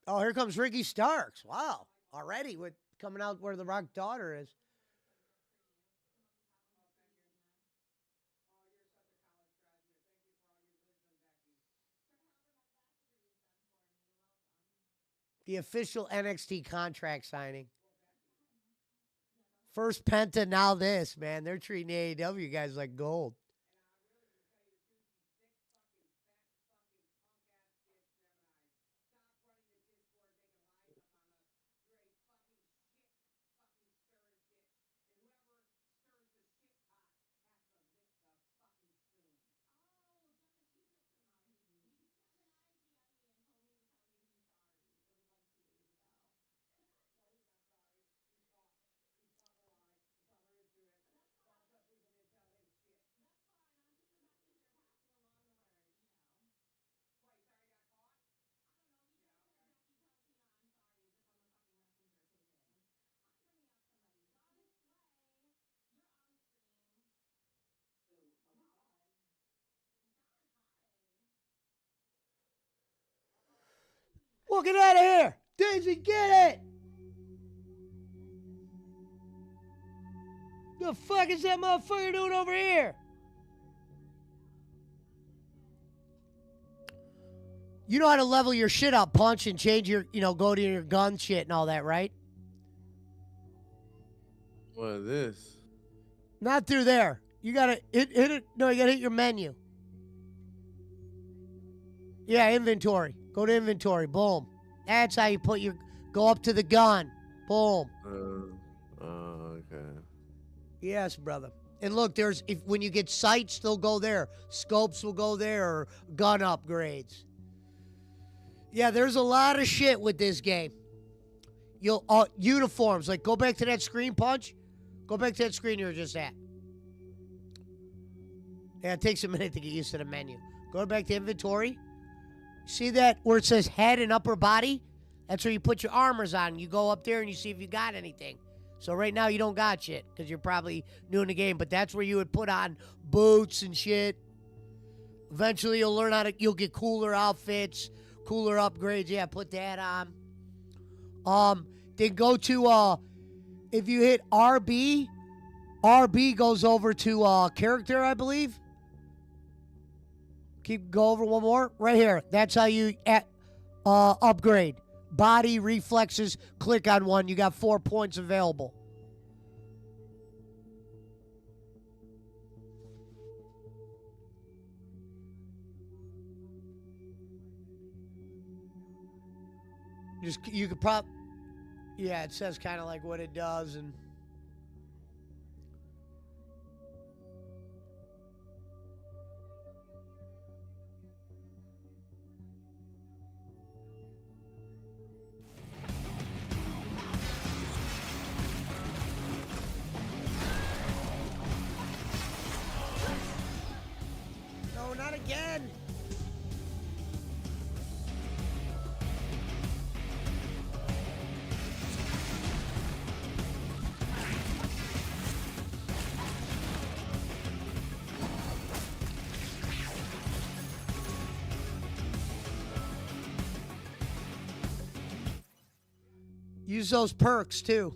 Oh, here comes Ricky Starks. Wow. Already with coming out where the Rock daughter is. The official NXT contract signing. First Penta, now this, man. They're treating the AEW guys like gold. Well, get out of here. Daisy, get it. The fuck is that motherfucker doing over here? You know how to level your shit up, punch, and change your, go to your gun shit and all that, right? What is this? Not through there. You gotta hit it. No, you gotta hit your menu. Yeah, inventory. Go to inventory. Boom. That's how you go up to the gun. Boom. Okay. Yes, brother. And look, when you get sights, they'll go there. Scopes will go there, or gun upgrades. Yeah, there's a lot of shit with this game. Uniforms, like go back to that screen, punch. Go back to that screen you were just at. Yeah, it takes a minute to get used to the menu. Go back to inventory. See that where it says head and upper body? That's where you put your armors on. You go up there and you see if you got anything. So right now you don't got shit because you're probably new in the game, but that's where you would put on boots and shit. Eventually you'll learn you'll get cooler outfits, cooler upgrades. Yeah, put that on. Then go to, if you hit RB goes over to character, I believe. Go over one more. Right here. That's how you upgrade. Body, reflexes, click on one. You got 4 points available. You could yeah, it says kind of like what it does and again. Use those perks too.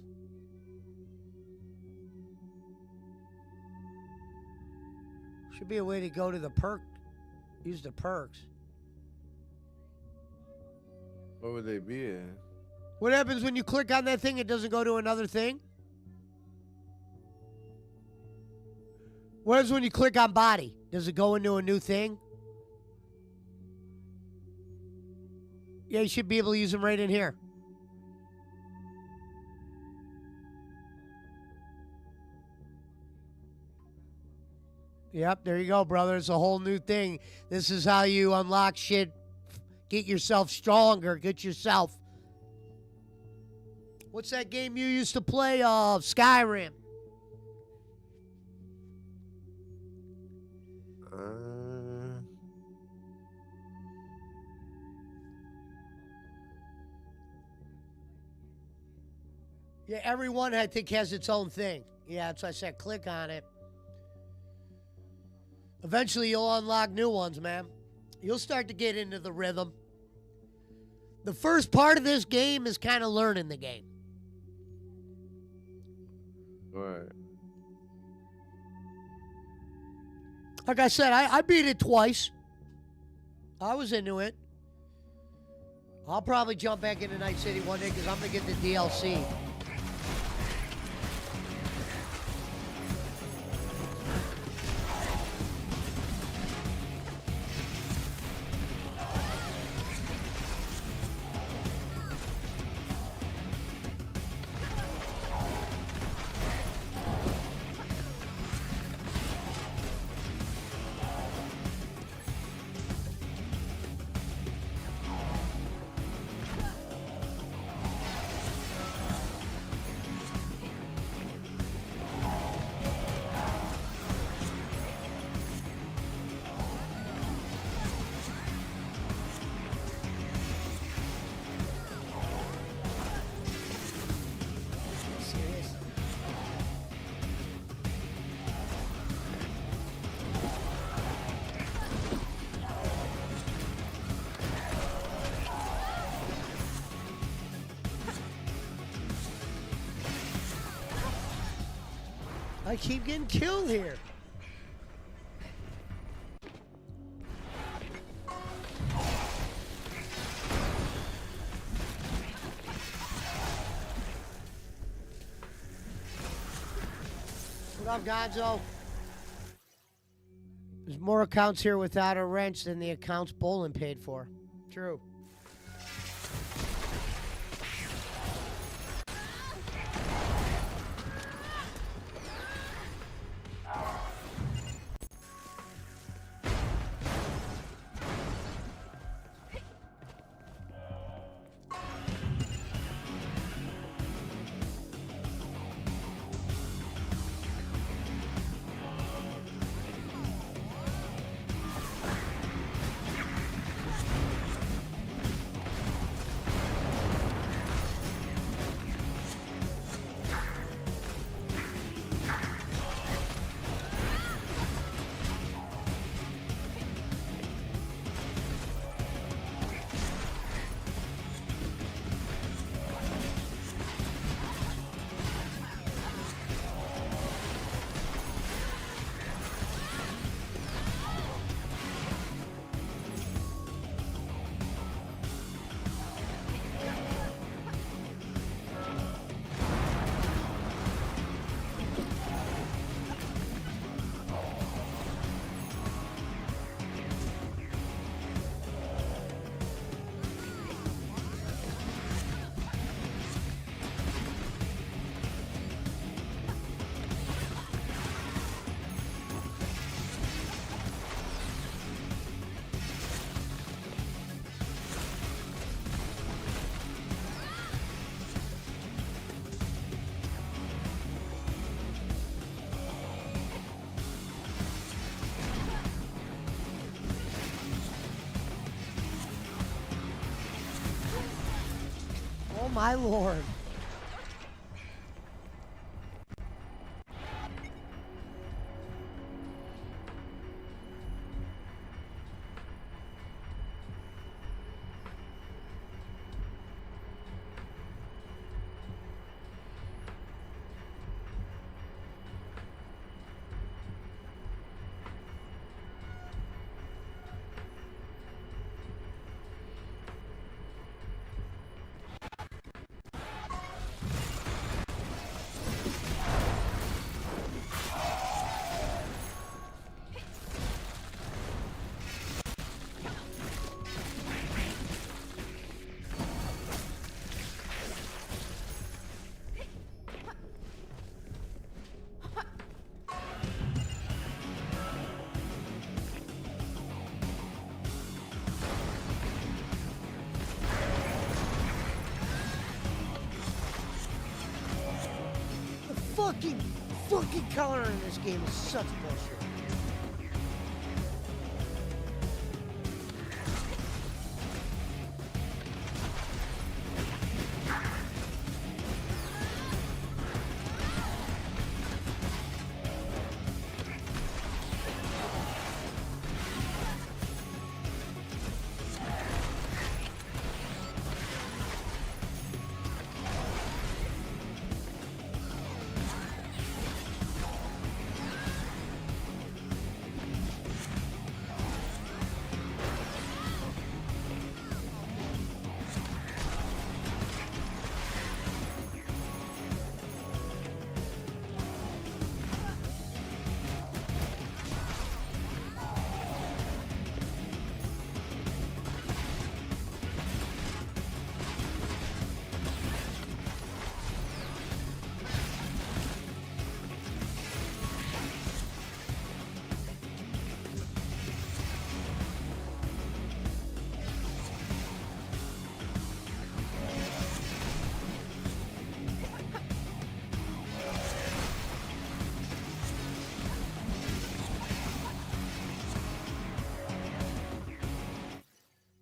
Should be a way to go to the perk. Use the perks. Where would they be at? What happens when you click on that thing? It doesn't go to another thing? What happens when you click on body? Does it go into a new thing? Yeah, you should be able to use them right in here. Yep, there you go, brother. It's a whole new thing. This is how you unlock shit. Get yourself stronger. Get yourself. What's that game you used to play? Skyrim. Yeah, everyone I think has its own thing. Yeah, that's why I said click on it. Eventually, you'll unlock new ones, man. You'll start to get into the rhythm. The first part of this game is kind of learning the game. Right. Like I said, I beat it twice. I was into it. I'll probably jump back into Night City one day because I'm going to get the DLC. I keep getting killed here. What up, Gonzo? There's more accounts here without a wrench than the accounts Bolin paid for. True. my lord. Fucking counter in this game is such bullshit.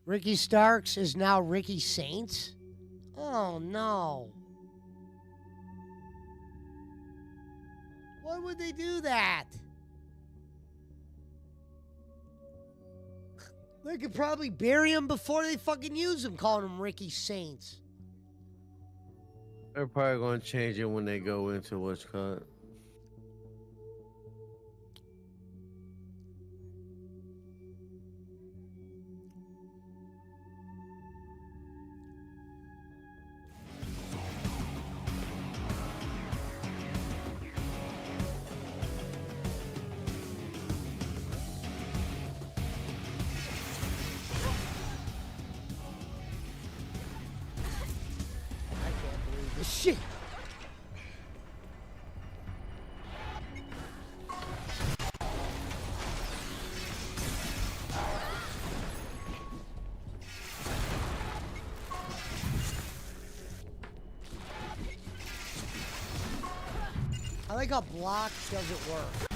Ricky Starks is now Ricky Saints? Oh no. Why would they do that? They could probably bury him before they fucking use him, calling him Ricky Saints. They're probably going to change it when they go into what's called. Shit. I like how block doesn't work.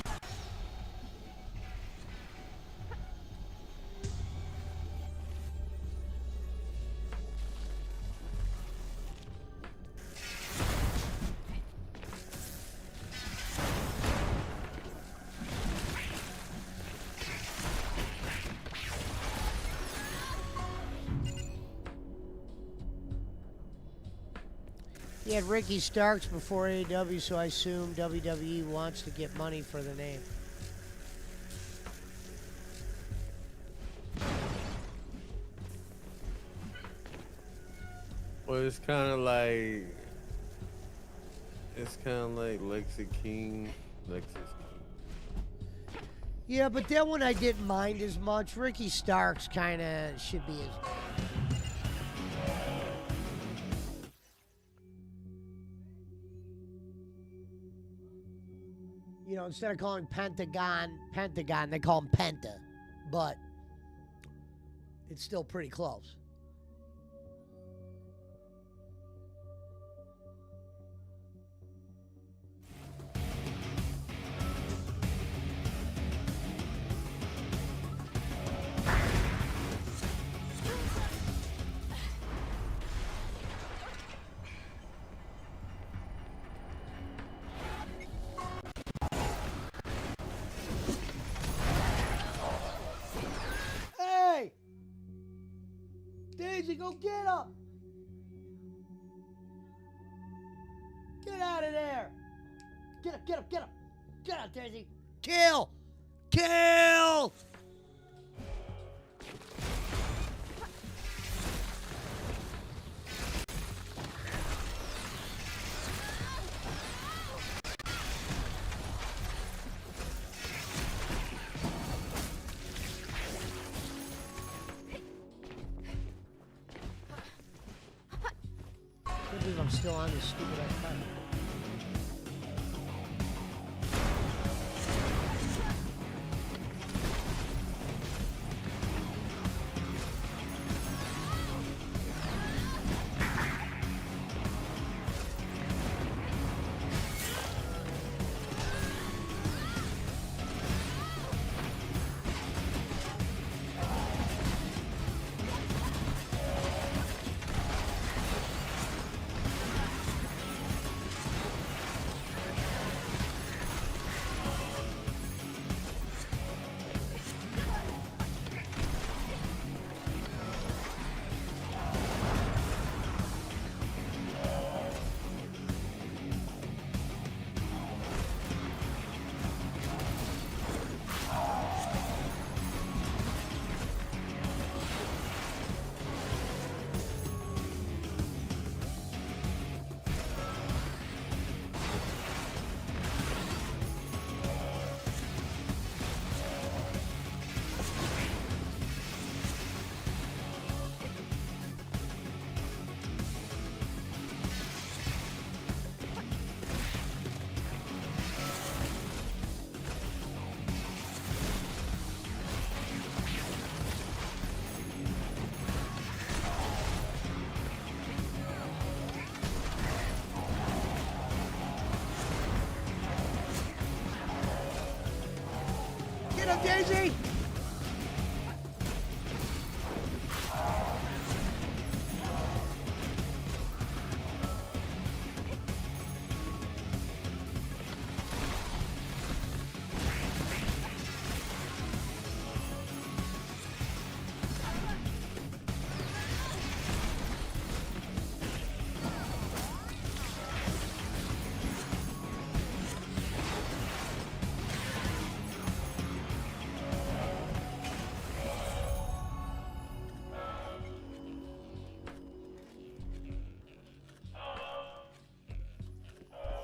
He had Ricky Starks before AEW, so I assume WWE wants to get money for the name. Well, it's kind of like Lexi King, Lexus King. Yeah, but that one I didn't mind as much. Ricky Starks kind of should be his. You know, instead of calling Pentagon, they call him Penta. But it's still pretty close. Daisy, go get him! Get out of there! Get him, get him, get him! Get out, Daisy! Kill! Kill! I can't believe I'm still on this stupid ass button. Get him, Daisy!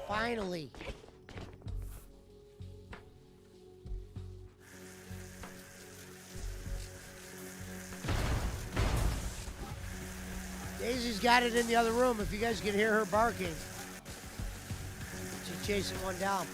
Finally. Daisy's got it in the other room if you guys can hear her barking. She's chasing one down.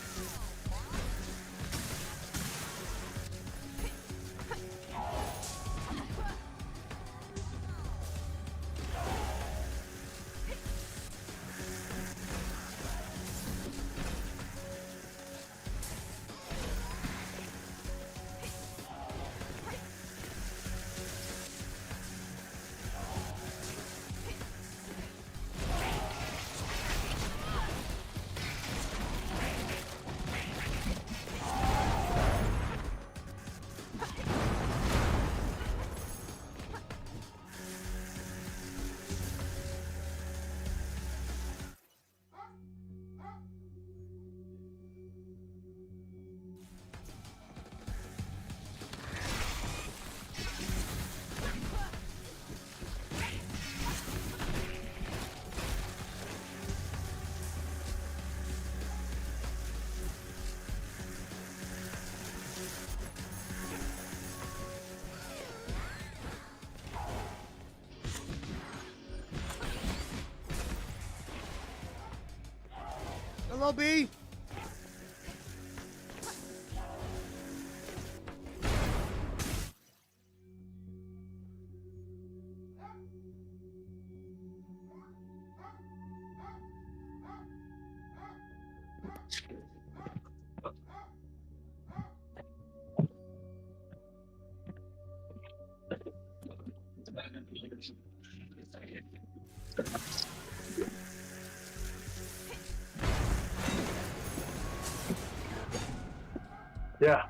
Hello, B. Yeah.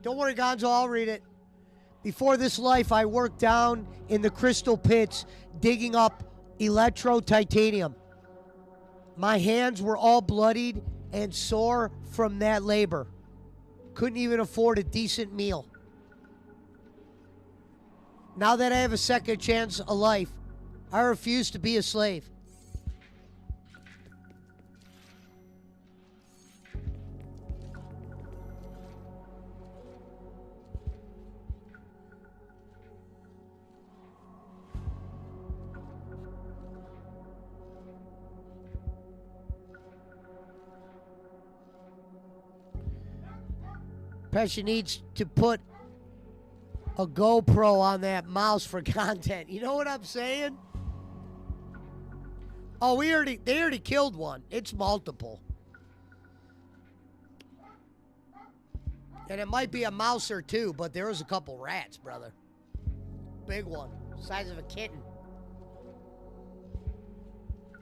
Don't worry, Gonzo, I'll read it. Before this life, I worked down in the crystal pits, digging up electro-titanium. My hands were all bloodied and sore from that labor. Couldn't even afford a decent meal. Now that I have a second chance of life, I refuse to be a slave. Pesha needs to put a GoPro on that mouse for content. You know what I'm saying? Oh, they already killed one. It's multiple. And it might be a mouse or two, but there was a couple rats, brother. Big one, size of a kitten.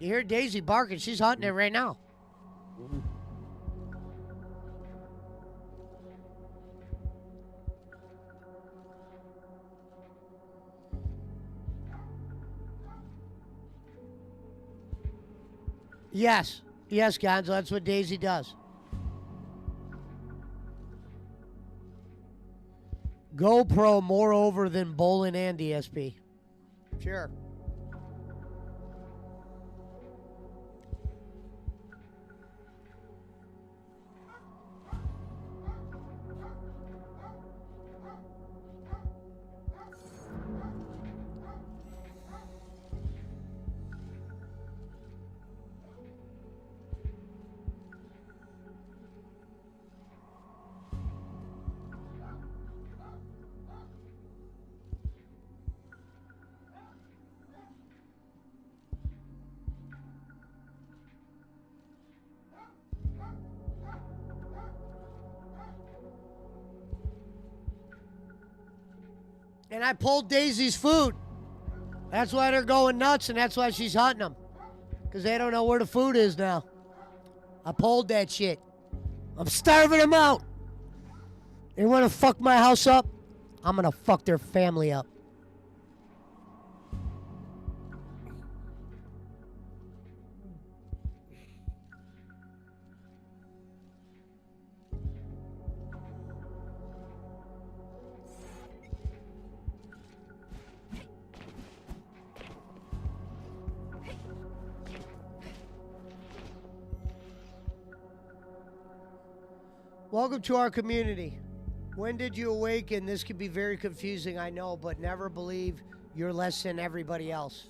You hear Daisy barking? She's hunting it right now. Yes. Yes, Gonzo, that's what Daisy does. GoPro more over than Bolin and DSP. Sure. And I pulled Daisy's food. That's why they're going nuts, and that's why she's hunting them. Because they don't know where the food is now. I pulled that shit. I'm starving them out. They want to fuck my house up? I'm going to fuck their family up. Welcome to our community. When did you awaken? This can be very confusing, I know, but never believe you're less than everybody else.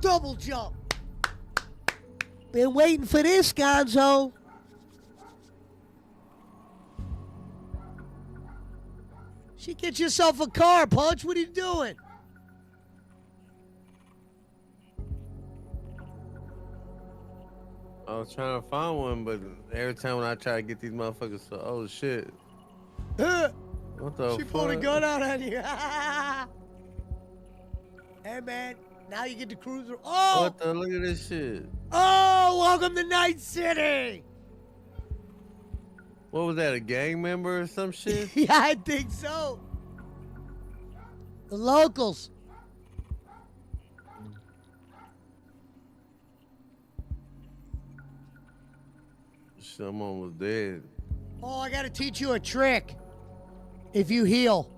Double jump. Been waiting for this, Gonzo. She get yourself a car, Punch. What are you doing? I was trying to find one, but every time when I try to get these motherfuckers to, oh shit. What the She fuck? pulled a gun out on you. Hey, man. Now you get to cruise. Oh! What the? Look at this shit. Oh, welcome to Night City. What was that, a gang member or some shit? Yeah, I think so. The locals. Someone was dead. Oh, I got to teach you a trick. If you heal,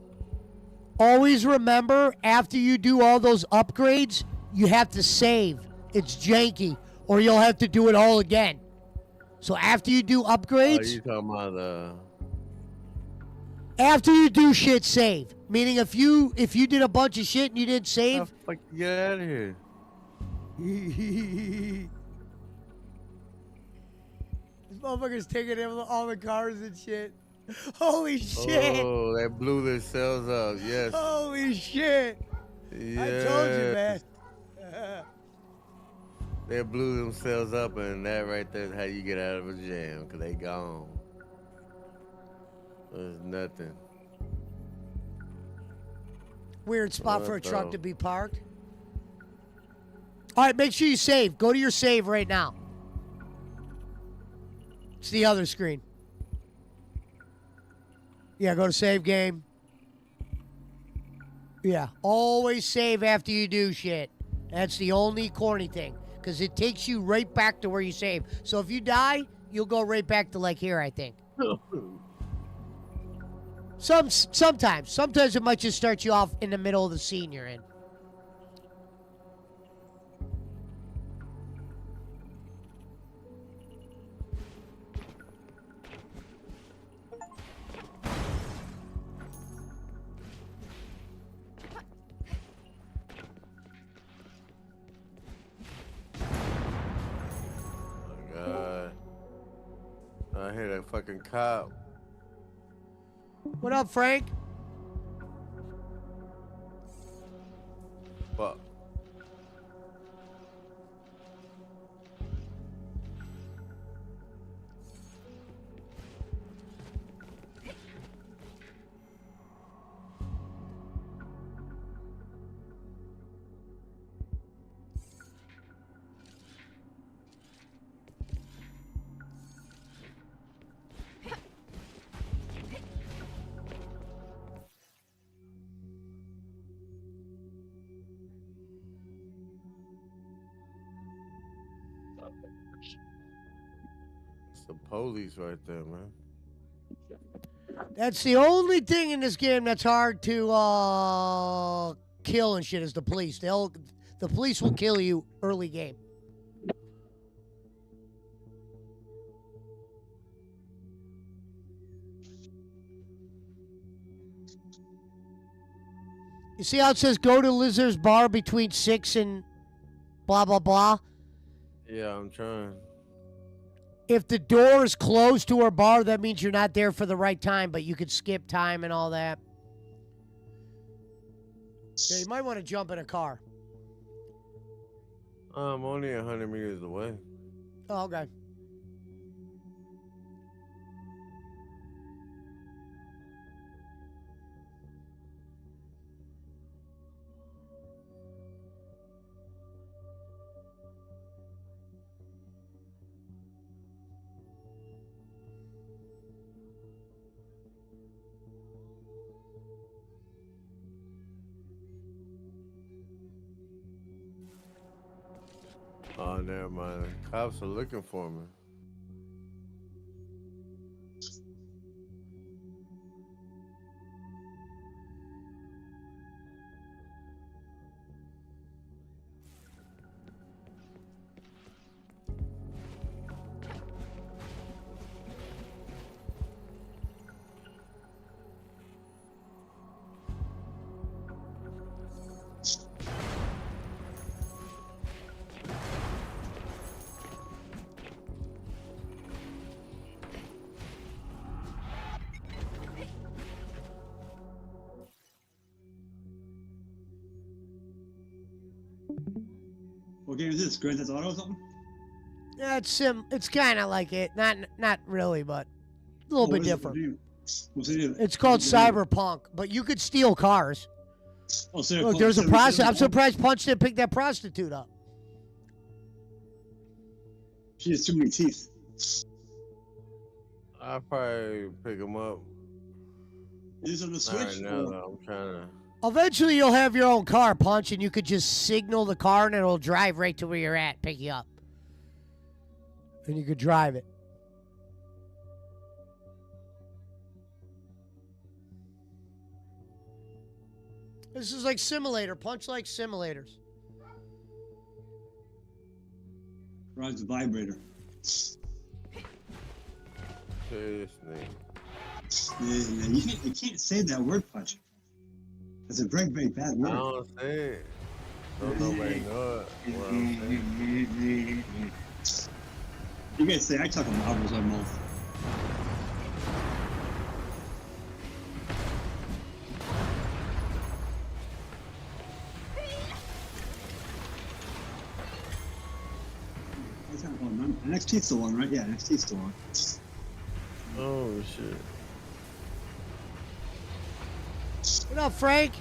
always remember after you do all those upgrades, you have to save. It's janky, or you'll have to do it all again. So after you do Oh, upgrades, you talking about After you do shit, save. Meaning if you did a bunch of shit and you didn't How save, the fuck you get out of here? this motherfucker's taking all the cars and shit. Holy shit! Oh, they blew themselves up. Yes. Holy shit! Yes. I told you, man. They blew themselves up, and that right there is how you get out of a jam, because they gone. There's nothing. Weird spot for a What truck the- to be parked. All right, make sure you save. Go to your save right now. It's the other screen. Yeah, go to save game. Yeah, always save after you do shit. That's the only corny thing, because it takes you right back to where you save. So if you die, you'll go right back to like here, I think. Sometimes it might just start you off in the middle of the scene you're in. God. I hear that fucking cop. What up, Frank? Fuck. It's the police right there, man. That's the only thing in this game that's hard to kill and shit is the police. The police will kill you early game. You see how it says go to Lizard's bar between 6 and blah blah blah? Yeah, I'm trying. If the door is closed to her bar, that means you're not there for the right time, but you could skip time and all that. Yeah, you might want to jump in a car. I'm only 100 meters away. Oh, okay. Oh, never mind. Cops are looking for me. What game is this? Grand Theft Auto or something? Yeah, it's kind of like it. Not really, but a little bit different. What's it? It's called Cyberpunk, but you could steal cars. Oh, Cyberpunk. Look, there's a prostitute. I'm surprised Punch didn't pick that prostitute up. She has too many teeth. I'll probably pick them up. Is it on the Not Switch? right now, though. I'm trying to. Eventually, you'll have your own car, Punch, and you could just signal the car, and it'll drive right to where you're at, pick you up. And you could drive it. This is like simulator. Punch like simulators. Rides the vibrator. Say this name. You can't say that word, Punch. It's a very, very bad I word. don't say it. Don't nobody know it. What I'm saying. You guys say I talk a marbles on mouth. NXT's the one, right? Yeah, NXT's the one. Oh shit. What up, Frank?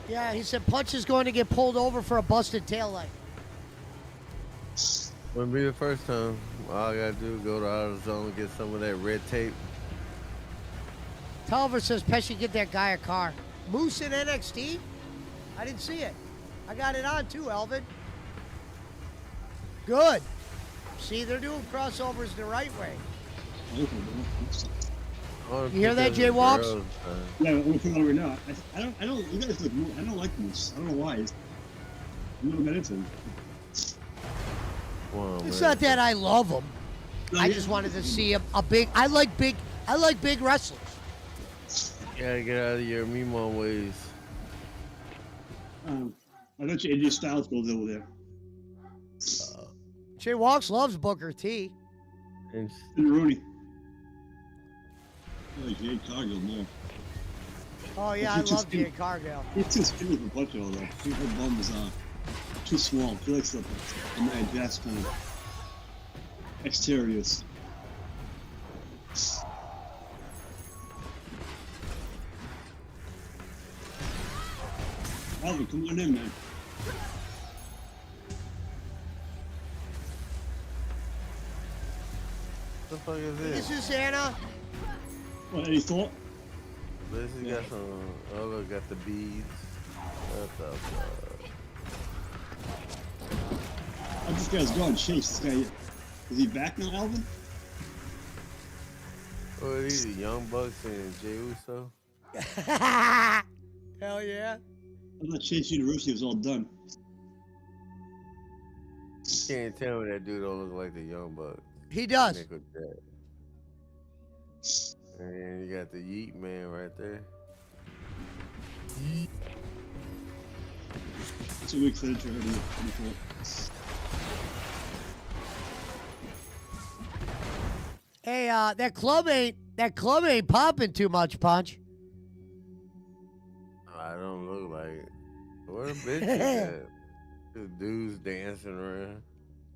Yeah, he said Punch is going to get pulled over for a busted taillight. Wouldn't be the first time. All I gotta do is go to AutoZone, get some of that red tape. Tulliver says Pesci get that guy a car. Moose in NXT? I didn't see it. I got it on too, Elvin. Good. See, they're doing crossovers the right way. You hear that, Jay Walks? Yeah, we're putting on right now. I don't. You guys look. I don't like Moose. I don't know why. I've never got into him. Wow, It's man. not that I love him. I just wanted to see a big. I like big wrestlers. You gotta get out of your Mimo ways. I bet you AJ Styles goes over there. Jay Walks loves Booker T. And And Rooney. I like Jade Cargill more. Oh yeah, I He's just love Jay Cargill. He's too skinny for Punch though. Her bum is too small. He likes the Nia Jax kind of exteriors. Alvin, come on in, man. what the fuck is This this? is Anna. What, any thought? This has got some. Oh, look, got the beads. What the fuck? Oh, this guy's gone. Chase, this guy. Is he back now, Alvin? What are these? Young Bucks and Jey Uso? Hell yeah. I thought Chase University was all done. You can't tell me that dude don't look like the Young Bucks. He does. Nickel Jack. And you got the Yeet Man right there. It's a weak literature. Hey, that club ain't popping too much, Punch. I don't look like it. Where the bitch is at? This dude's dancing around.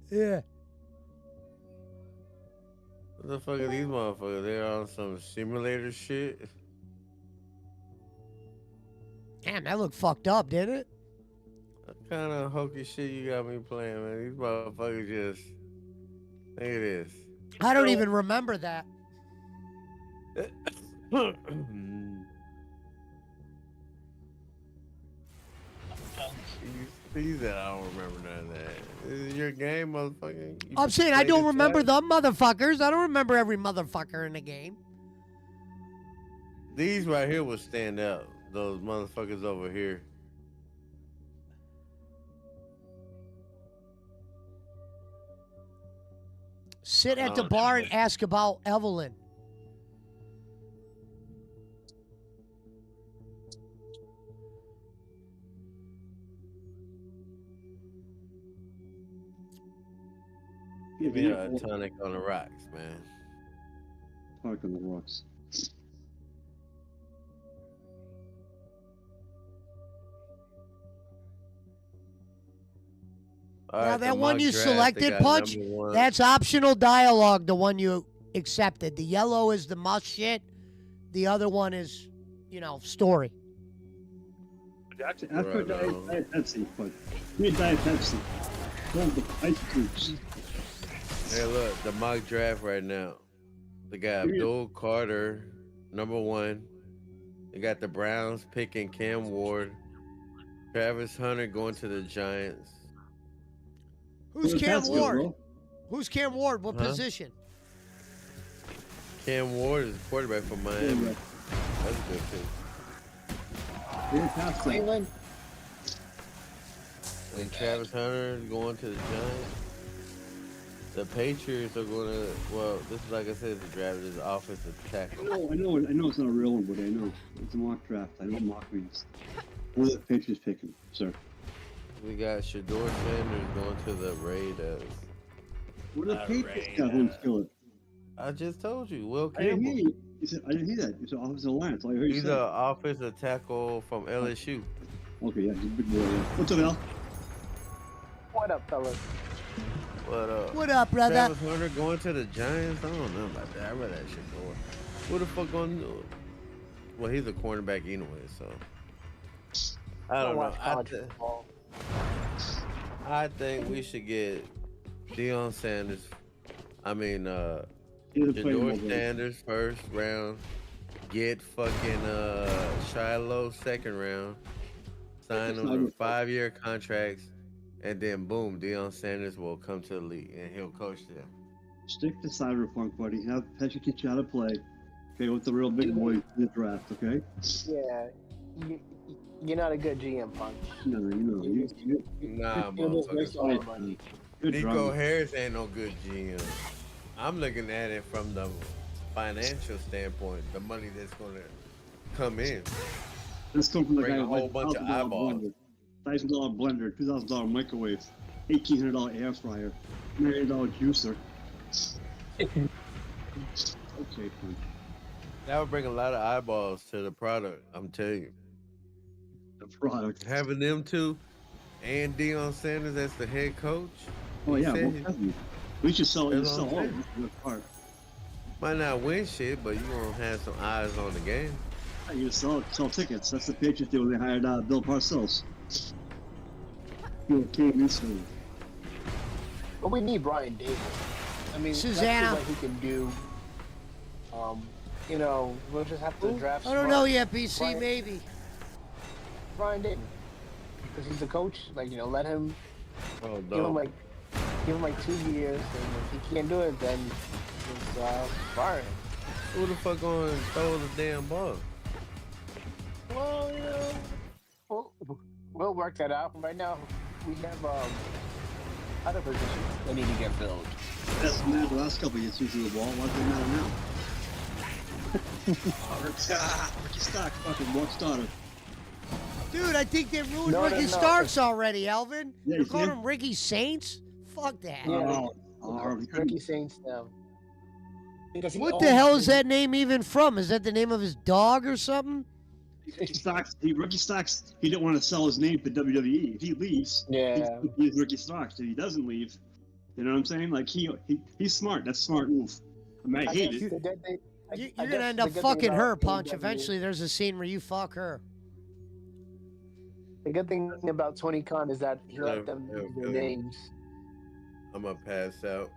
Yeah. What the fuck are these motherfuckers? They're on some simulator shit. Damn, that looked fucked up, didn't it? What kind of hokey shit you got me playing, man? These motherfuckers just. Look at this. I don't even remember that. He said, I don't remember none of that. This is your game, motherfucker. You I'm saying I played don't it remember twice. the motherfuckers. I don't remember every motherfucker in the game. These right here will stand out. Those motherfuckers over here. Sit at the bar and ask about Evelyn. Give me a tonic on the rocks, man. Park on the rocks. All Now right, the that one mock you draft, they selected, got Punch, number one. that's optional dialogue, the one you accepted. The yellow is the must shit. The other one is, story. Jackson. After Right, Diet Pepsi, but we had Diet Pepsi. Don't the ice cubes. Hey, look, the mock draft right now. They got Give me a- Abdul Carter, number one. They got the Browns picking Cam Ward. Travis Hunter going to the Giants. Who's Where'd Cam Pats go, Ward? bro? Who's Cam Ward? What Huh? position? Cam Ward is a quarterback for Miami. Yeah, That's a good pick. Where'd Pats go? Cleveland. And Travis Hunter is going to the Giants. The Patriots are gonna. Well, this is like I said, the draft is offensive tackle. I know it's not a real one, but I know it's a mock draft. I don't mock these. What are the Patriots picking, sir? We got Shador Sanders going to the Raiders. What are the Patriots got home skillet? I just told you, Will I didn't Campbell. hear you. You said I didn't hear that. You said offensive line. That's all I heard you He's say. an offensive tackle from LSU. Okay, yeah, he's a big boy. Yeah. What's up, Al? What up, fellas? What up? What up, brother? Travis Hunter going to the Giants? I don't know about that. I'd rather that shit going. Who the fuck going to? Well, he's a cornerback anyway, so. I don't know. watch college football. I think we should get Deion Sanders. I mean, He doesn't play Shador anymore, Sanders first round. Get fucking Shiloh second round. Sign That's him not to good. 5-year contracts. And then boom, Deion Sanders will come to the league and he'll coach them. Stick to Cyberpunk, buddy. Have Pesci teach you how to play. Okay, with the real big boys in the draft, okay? Yeah, you're not a good GM, Punch. No, you Nah, You're just motherfucker. wasting all the money. good Nico drama. Harris ain't no good GM. I'm looking at it from the financial standpoint, the money that's gonna come in. This comes from the Bring guy a who whole had bunch of $1,000 eyeballs. blender, $1,000 blender, $2,000 microwave, $1,800 air fryer, $1 juicer. Okay, fine. That would bring a lot of eyeballs to the product. I'm telling you, The product. having them two and Deion Sanders as the head coach. Oh he yeah, said well, he definitely. We should sell. You That's sell what I'm all. saying. That's the good part. might not win shit, but you gonna have some eyes on the game. You sell tickets. That's the Patriots did when they hired Bill Parcells. Came instantly. But we need Brian Davis. I mean, Susanna. That's what he can do. You know, we'll just have to draft. I don't smart. know yet, BC. Brian- Maybe. Brian Davis, because he's the coach. Like, you know, let him Oh give him no. give him 2 years, and if he can't do it, then just fire him. Who the fuck gonna throw the damn ball? Well, you know, we'll work that out. Right now, we have other positions that need to get filled. That's mad. The last couple of years through the ball. Why does it matter now? Ricky Stark fucking walk starter. Dude, I think they ruined No, Ricky no, no. Starks already, Alvin. Yeah, You're you calling see? him Ricky Saints? Fuck that. Yeah. Oh, Ricky Saints now. Because he What the owns hell is the- that name even from? Is that the name of his dog or something? Ricky Starks, he didn't want to sell his name to WWE. If he leaves, Yeah. he's Ricky Starks. If he doesn't leave, you know what I'm saying? Like he's smart. That's a smart move. I mean, I hate guess it. the good thing- I You're guess gonna end the up good thing fucking about her, Punch. AEW Eventually, there's a scene where you fuck her. The good thing about Tony Khan is that he let them Yeah, use their yeah. names. I'm gonna pass out.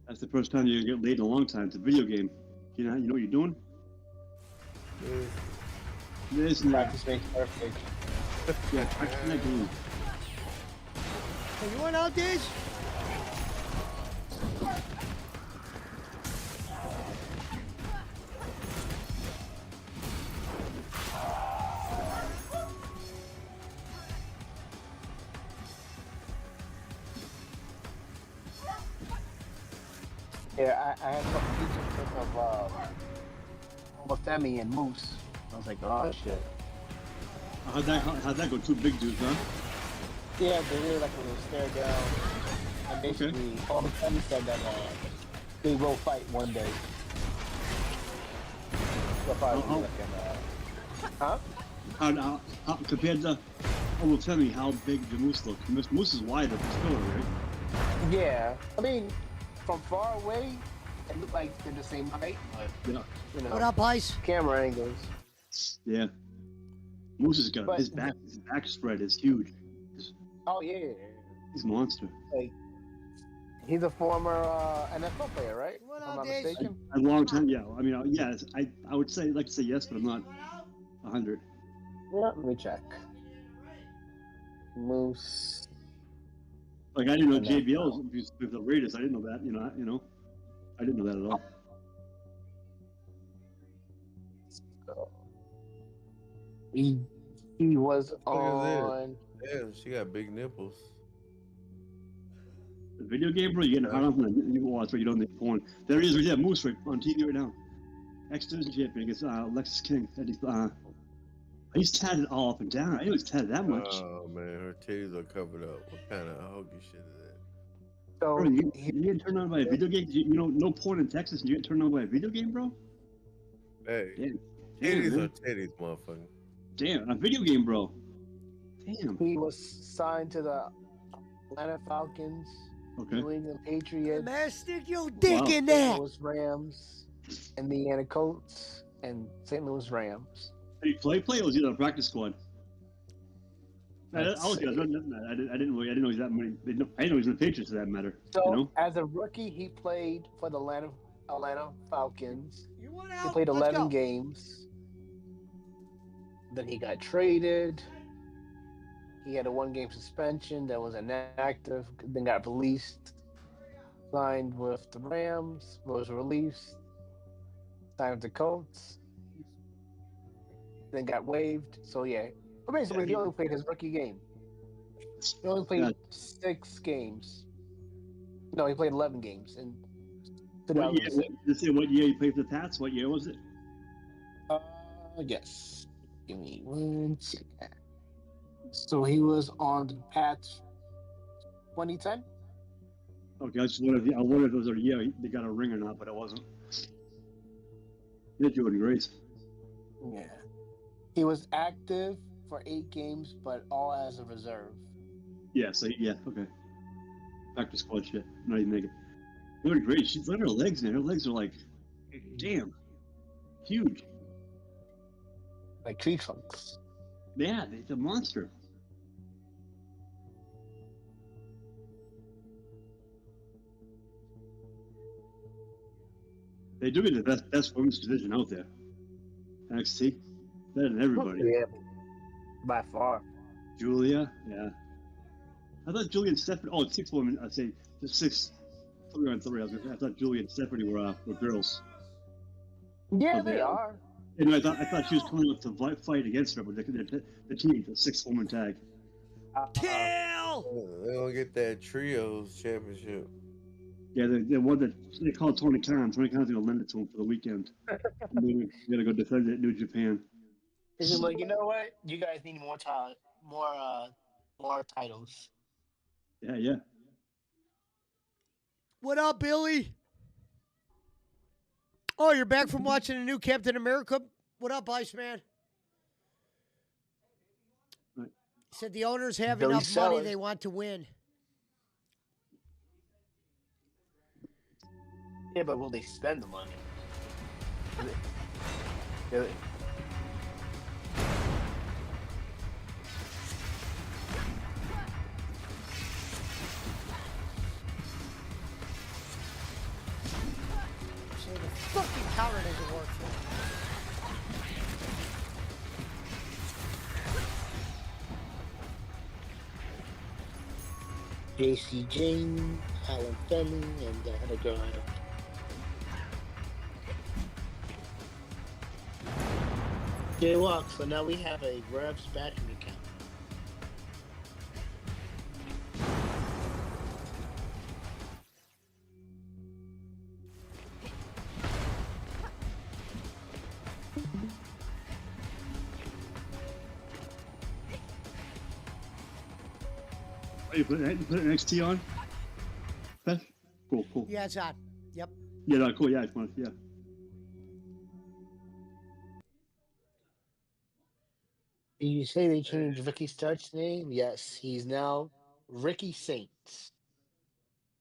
That's the first time you get laid in a long time. It's a video game. You know what you're doing? There's not. Practice makes perfect. Yeah, practice that game. Hey, you want out, Diz? Yeah, I had some pictures of Femi and Moose. I was like, oh shit. How'd that go? Two big dudes, huh? Yeah, they did like a little stare down. And basically, all the Femi said that they will fight one day. They'll probably be like huh? How compared to, well, tell me how big the moose looks. Moose is wider for sure, right? Yeah, I mean, from far away, it looked like they're the same height, but Yeah. you know, What up, Ice? camera angles. Yeah. Moose has got But- his back spread is huge. Oh yeah, He's a monster. he's a former NFL player, right? What If I'm up, not Diz? mistaken. A long time, yeah. I mean, yes, I would say like to say yes, but I'm not 100. Yeah, let me check. Moose. Like I didn't know And JBL was with the Raiders. I didn't know that. I didn't know that at all. He was Look at this. on. Yeah, she got big nipples. The video game, bro, you're getting hot off on that. You watch, you don't need porn. There he is, right there, Moose right on TV right now. Ex-division champion against Alexis King. He's tatted all up and down. I didn't know he's tatted that much. Oh man, her titties are covered up. What kind of hokey shit is that? So Bro, you get turned on by a video game? You know, no porn in Texas, and you get turned on by a video game, bro? Hey, Damn. titties Damn, are titties, motherfucker. Damn, a video game, bro. Damn. he was signed to the Atlanta Falcons, Okay. New England Patriots, Man, stick your dick Wow. in St. that. Louis Rams, Indiana Colts, and St. Louis Rams. Did he play or was he on the practice squad? I Let's didn't know he was that many. I didn't know he was in the Patriots for that matter. So You know? as a rookie, he played for the Atlanta Falcons. You want He help? played Let's 11 go. games. Then he got traded. He had a 1-game suspension that was inactive. Then got released. Signed with the Rams. Was released. Signed with the Colts. Then got waived. So yeah, but basically he only played his rookie game. He only played Yeah. 6 games. No, he played 11 games in What year? 2006. Did it say what year he played for the Pats? What year was it? Yes. Give me 1 second. So he was on the Pats 2010? Okay, I just wondered if it was a year they got a ring or not, but it wasn't. They're doing great. Yeah. He was active for 8 games, but all as a reserve. Yeah, so yeah, okay. Practice squad shit. Not even make it. They're doing great. She's look at her legs, man. Her legs are like, damn, huge. Like tree trunks. Yeah, it's a monster. They do get the best women's division out there. NXT, better than everybody. Yeah. By far. Julia, yeah. I thought Julia and Stephanie. Oh, it's 6 women. I'd say the 6, 3-on-3. I thought Julia and Stephanie were girls. Yeah, Oh, they yeah. are. And I thought she was coming up to fight against her, but the team, the 6-woman tag. Kill! They don't get that trios championship. Yeah, they won that. They called Tony Khan. Tony Khan's gonna lend it to him for the weekend. And then we're gonna go defend it at New Japan. Is it like, you know what? You guys need more titles. Yeah, yeah. What up, Billy? Oh, you're back from watching the new Captain America? What up, Iceman? Right. Said the owners have Billy enough money Sellers. they want to win. Yeah, but will they spend the money? Really? So the fucking counter doesn't work for me. JC Jane, Alan Fleming, and the other girl. Jaywalk, so now we have a Revs battery account. Oh, you put NXT on? Beth? Cool, cool. Yeah, it's on. Yep. Yeah, no, cool. Yeah, it's fun. Yeah. You say they changed Ricky Stark's name? Yes, he's now Ricky Saints.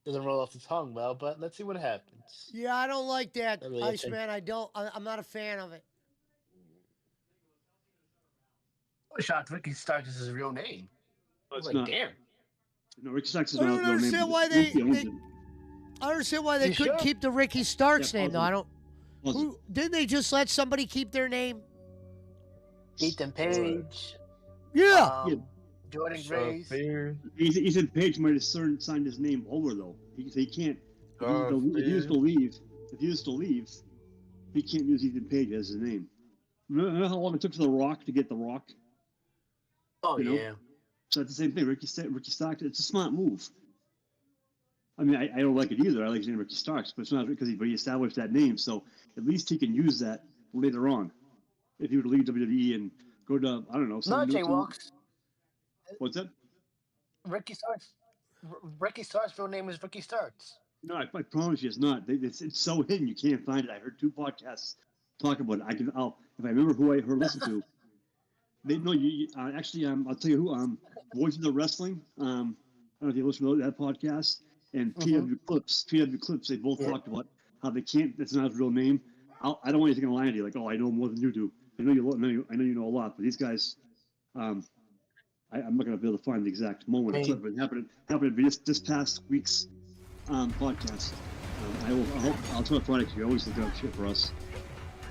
Doesn't roll off the tongue well, but let's see what happens. Yeah, I don't like that, I really think- Iceman. I'm not a fan of it. I was shocked Ricky Stark is his real name. No, I it's was not. like, damn. No, Ricky Starks is I not don't his real name. understand why Vince owns they- it. I don't understand why they You couldn't sure? keep the Ricky Starks Yeah, name, though. I don't. Awesome. Who, didn't they just let somebody keep their name? Ethan Page, Yeah. Yeah. Jordan Grace. Spears, Ethan Page might have signed his name over though. He can't. If he used to leave, he can't use Ethan Page as his name. Remember how long it took for The Rock to get The Rock? Oh You know? yeah. So it's the same thing. Ricky Stark. It's a smart move. I mean, I don't like it either. I like his name Ricky Starks, but it's not because he established that name. So at least he can use that later on. If he were to leave WWE and go to, I don't know, No, some new- Jaywalks. What's that? Ricky Starks. Ricky Starks' real name is Ricky Starks. No, I promise you, it's not. It's so hidden you can't find it. I heard 2 podcasts talk about it. If I remember who I heard listen to. They know you. Actually, I'll tell you who. Voice of the Wrestling. I don't know if you listen to that podcast. And PW Clips. They both talked about how they can't. That's not his real name. I don't want anything to lie to you. Like, oh, I know more than you do. I know you know a lot, but these guys. I'm not going to be able to find the exact moment. It happened this past week's podcast. I'll try to find it because you always look up shit for us.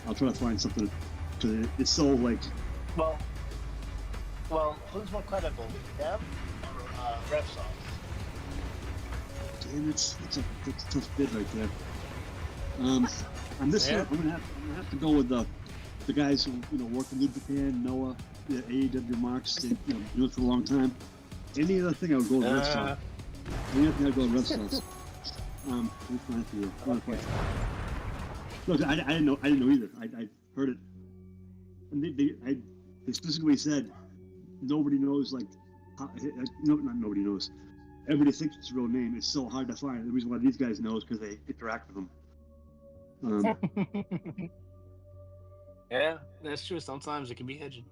I'll try to find something because it's so like. Well, who's more credible, them or Repsol? Damn, it's a tough bid right there. On this one, I'm gonna have to go with the guys who work in New Japan, Noah, the AEW Marks. They do it for a long time. Any other thing, I would go with Red Star. Any other thing, I'd go with Red Stars. Let me find it for you. Okay. Look, I didn't know either. I heard it, and they specifically said nobody knows. Like, not nobody knows. Everybody thinks it's a real name. It's so hard to find. The reason why these guys know is because they interact with them. Yeah, that's true. Sometimes it can be hedging.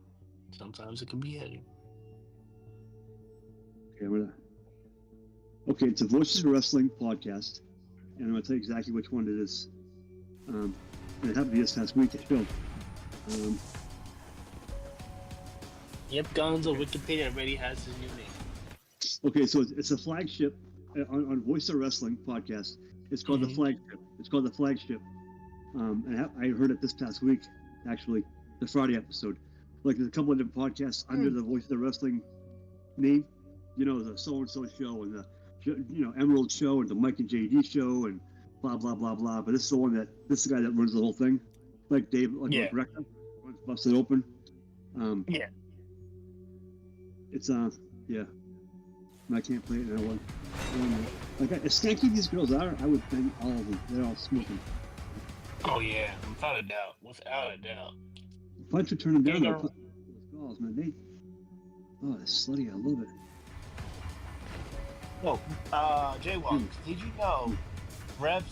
Okay, it's a Voices of Wrestling podcast, and I'm going to tell you exactly which one it is. And it happened to be this past week at show. Yep, Gonzo Wikipedia already has his new name. Okay, so it's a flagship on Voice of Wrestling podcast. It's called the Flagship. It's called the Flagship. And I heard it this past week, actually, the Friday episode. Like, there's a couple of different podcasts under the Voice of the Wrestling name. The so-and-so show and the, Emerald show and the Mike and JD show and blah, blah, blah, blah. But this is the guy that runs the whole thing. Like Dave, like Rector, busted open. It's, yeah. I can't play it now. Like, as skanky these girls are, I would think all of them. They're all smoking. Oh, yeah. Without a doubt. If I should turn them down, those girls, man, they're slutty. I love it. Oh, Jaywalk, did you know Rev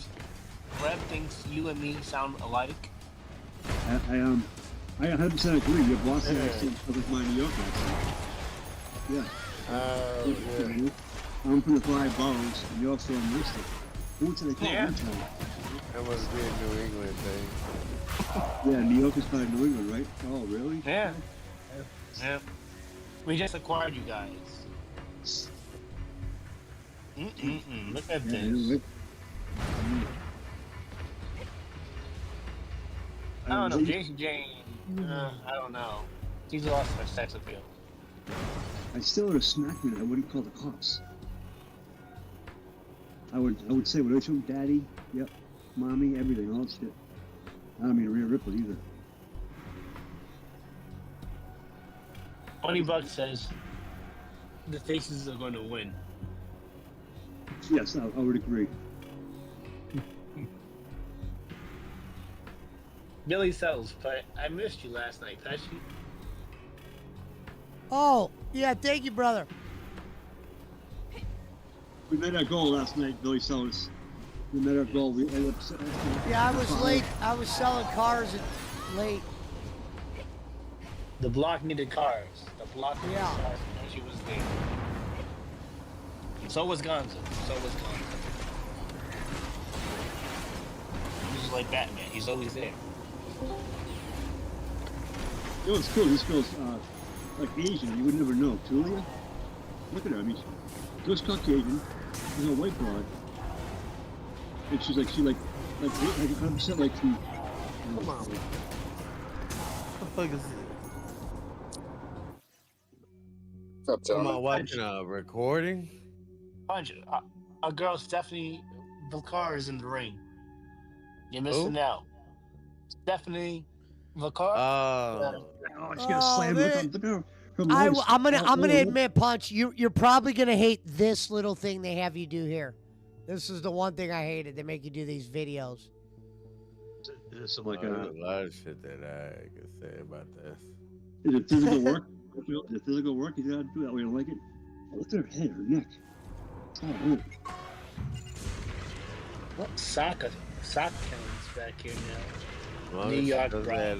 thinks you and me sound alike? I 100% agree. Your boss accent covers my New York accent. Yeah. Yeah. I'm from the 5 boroughs, and you're from Worcester. What's they call it? That must be a New England thing. Yeah, New York is part of New England, right? Oh, really? Yeah. We just acquired you guys. Look at this. I don't know, Jason Jane. I don't know. He's lost their sex appeal. I still would have smacked me. I wouldn't call the cops. I would say, what I show daddy, yep, mommy, everything, all that shit. I don't mean Rhea Ripley either. $20 says the Faces are going to win. Yes, I would agree. Billy Sells, but I missed you last night, Pesci. Oh, yeah, thank you, brother. We made our goal last night, Billy Sellers. We made our goal. We ended up. Yeah, I was late. I was selling cars late. The block needed cars. The block needed cars. And she was there. So was Gonzo. He's like Batman. He's always there. You know, it's cool. This girl's like Asian. You would never know. Tulia? Look at her. I mean, she was Caucasian. She's a white broad. And she's like 100% like she. Come on. What the fuck is this? Am I watching a recording? A girl, Stephanie Vicar, is in the ring. You're missing out. Stephanie Vicar. Oh, she's gonna slam. Look at her. I'm gonna admit, Punch, you're probably gonna hate this little thing they have you do here. This is the one thing I hated. They make you do these videos. There's some like There's a lot of shit that I can say about this. is it physical work? Is it physical work? You gotta do that way you like it. Oh, look at her head, her neck. Oh, man. What soccer counts back here now? As long New as she York does Bronx.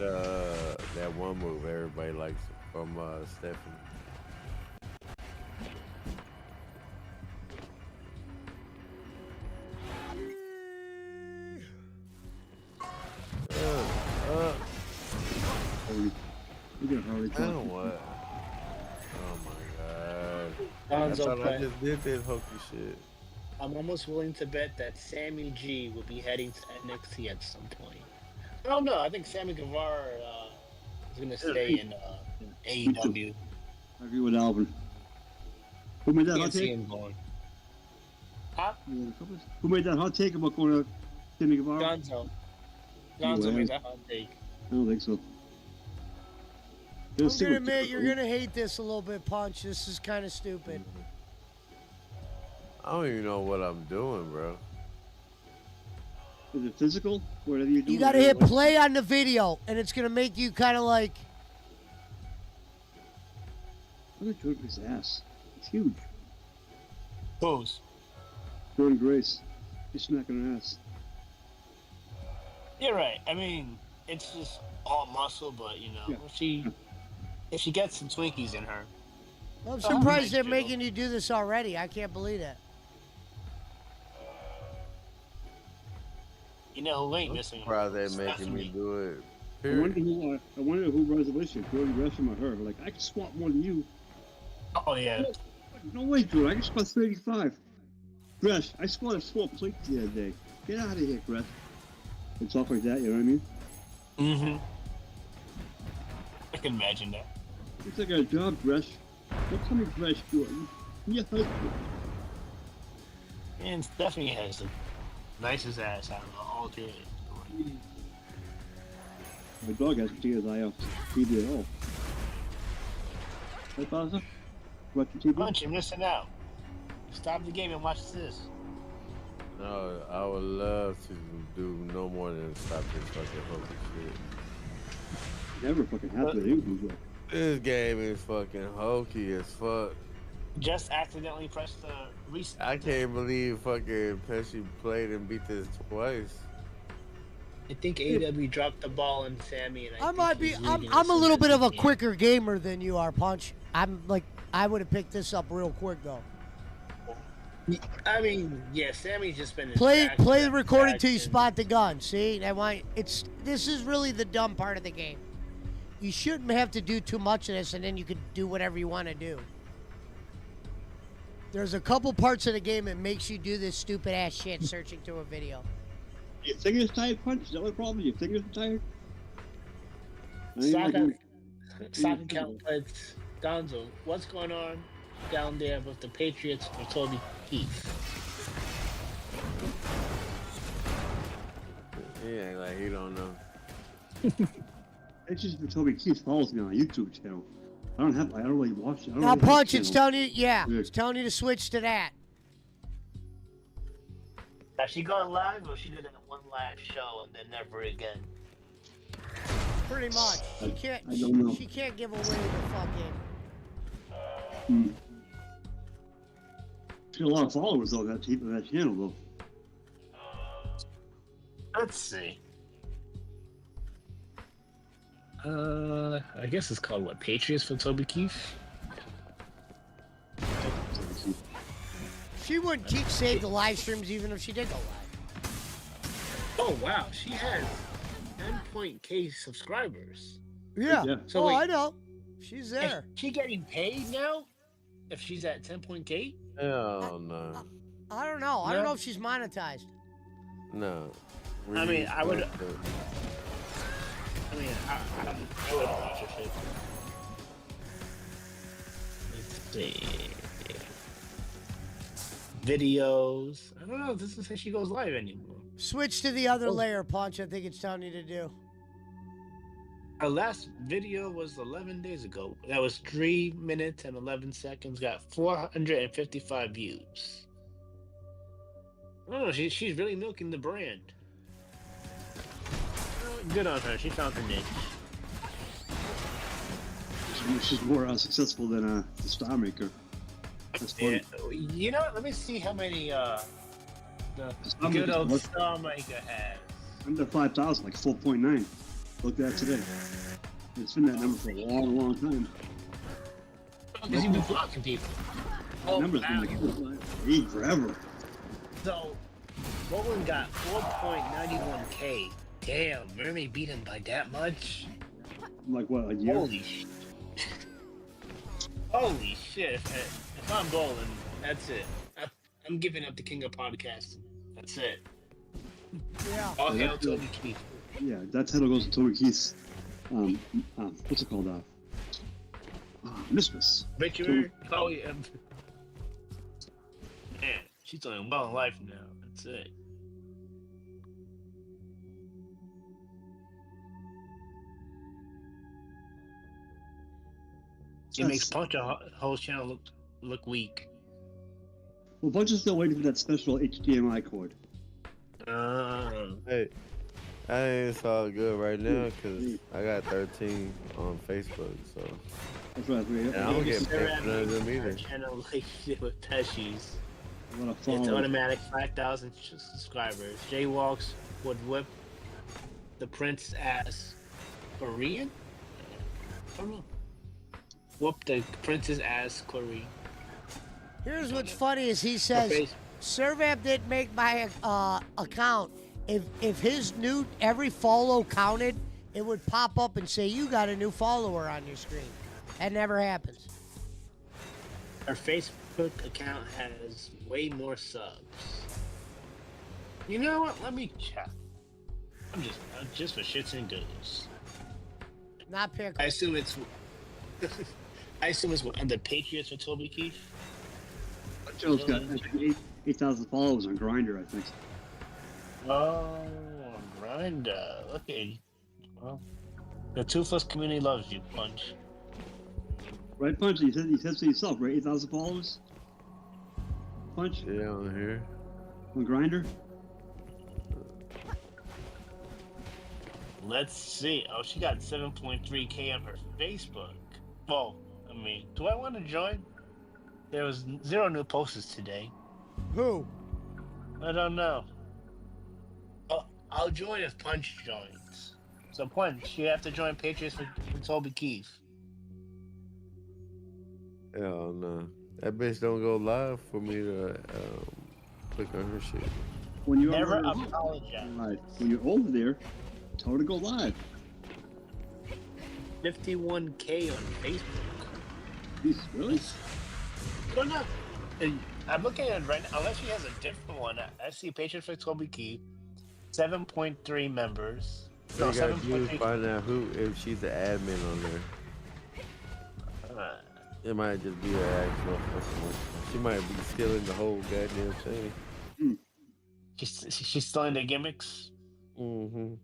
that one move everybody likes from Stephanie. Look at Harley I don't what. Oh my god. I Gonzo thought I Pet. just did this hokey shit. I'm almost willing to bet that Sammy G will be heading to NXT at some point. I don't know. I think Sammy Guevara is going to stay in AEW. I agree with Alvin. Who made that hot Can't see take? him going. Huh? Who made that hot take about going to Sammy Guevara? Gonzo. Gonzo made that hot take. I don't think so. I'm gonna admit you're gonna hate this a little bit, Punch. This is kind of stupid. I don't even know what I'm doing, bro. Is it physical? Whatever you do. You gotta hit play on the video, and it's gonna make you kind of like. Look at Jordan's ass. It's huge. Whose? Jordan Grace. She's smacking her ass. You're right. I mean, it's just all muscle, but you know, if she gets some Twinkies in her. I'm surprised they're making you do this already. I can't believe that. You know who ain't missing? Surprised they're making me do it. I wonder who runs the issue, Jordan Gresham or her. Like, I can squat more than you. Oh yeah. No way, Jordan. I can squat 35. Gresh, I squatted 4 plates the other day. Get out of here, Gresh. And stuff like that, you know what I mean? Mm-hmm. I can imagine that. It's like a job, Gresh. Don't call me Gresh, Jordan. Your husband. And Stephanie has the nicest ass out of all three. My dog has to take his eye off TV at all. Hey, Father? Watch the TV? Bunch, you're missing out. Stop the game and watch this. No, I would love to do no more than stop this fucking hokey shit. Never fucking happened to you. This game is fucking hokey as fuck. Just accidentally pressed the reset. I can't believe fucking Pesci played and beat this twice. I think AEW dropped the ball on Sammy, and I might be. I'm a little bit of a quicker gamer than you are, Punch. I'm like, I would have picked this up real quick though. I mean, yeah, Sammy's just been Play the recording till you spot the gun. See, this is really the dumb part of the game. You shouldn't have to do too much of this, and then you can do whatever you want to do. There's a couple parts of the game that makes you do this stupid ass shit, searching through a video. Your fingers tired, Punch? Is that what the problem? Your fingers are tired? Soccer count plates. Gonzo, what's going on down there with the Patriots for Toby Keith? He ain't like he don't know. It's just for Toby Keith follows me on my YouTube channel. I don't really watch it. Now, Punch, it's telling you, it's telling you to switch to that. Has she gone live, or she did one live show and then never again? Pretty much. She can't. I don't know. She can't give away the fucking. She's got a lot of followers on that channel, though. Let's see. I guess it's called what? Patriots for Toby Keith? She wouldn't save the live streams even if she did go live. Oh wow, she has 10.k subscribers. Yeah. So oh, wait, I know. She's there. Is she getting paid now? If she's at 10.k? Hell no. I don't know. I don't know if she's monetized. No. I mean, I would. I would watch her shit. Let's see. Videos. I don't know. This doesn't say she goes live anymore. Switch to the other layer, Punch. I think it's telling you to do. Our last video was 11 days ago. That was 3 minutes and 11 seconds. Got 455 views. Oh, she's really milking the brand. Good on her. She found her niche. She's more successful than the Star Maker. That's funny. Yeah. You know what? Let me see how many the Star good Maker's old worth- Star Maker has. Under 5,000, like 4.9. Looked at today. It's been that number for a long, long time. Because you've been blocking people. Oh, Numbers wow. been like 8 forever. So, Roland got 4.91K. Damn, Mermaid beat him by that much? Like what, a year? Holy shit. Holy shit. If I'm Roland, that's it. I'm giving up the king of podcasting. That's it. Yeah. All Yeah, hail that's Toby Keith. Yeah, that title goes to Toby Keith's, what's it called? Mistress. Obituary? Oh, yeah. Man, she's doing well in life now. That's it. It makes Punch a whole channel look weak. Well, Bunch is still waiting for that special HDMI cord. Hey, I ain't so good right now because I got 13 on Facebook, so. That's right. And I don't get paid Sarah for none of them made her either. channel like shit with Pesci's. What a It's follow. automatic 5,000 subscribers. Jaywalks would whip the prince ass Korean? I don't know. Whoop the prince's ass Korean. Here's what's funny is he says, Servap didn't make my account. If his new every follow counted, it would pop up and say you got a new follower on your screen. That never happens. Her Facebook account has way more subs. You know what? Let me check. I'm just for shits and giggles. Not pickle. I assume it's what, the Patriots for Toby Keith. Joe's got 8,000 followers on Grindr, I think. Oh, Grinder. Okay. Well, the Toothless community loves you, Punch. Right, Punch? He said so yourself, right? 8,000 followers? Punch? Yeah, on here. On Grindr? Let's see. Oh, she got 7.3K on her Facebook. Well, I mean, do I want to join? There was 0 new posts today. Who? I don't know. I'll join if Punch joins. So Punch, you have to join Patriots for Toby Keith. Hell no. That bitch don't go live for me to click on her shit. When you're Never on apologize. live, when you're over there, tell her to go live. 51K on Facebook. Jeez, really? Well, no. I'm looking at it right now. Unless she has a different one. I see Patriots for Toby Keith. 7.3 members. No, You gotta do is 7.3. find out if she's the admin on there. It might just be her actual fucking one. She might be stealing the whole goddamn thing. She's still in the gimmicks. Mm-hmm.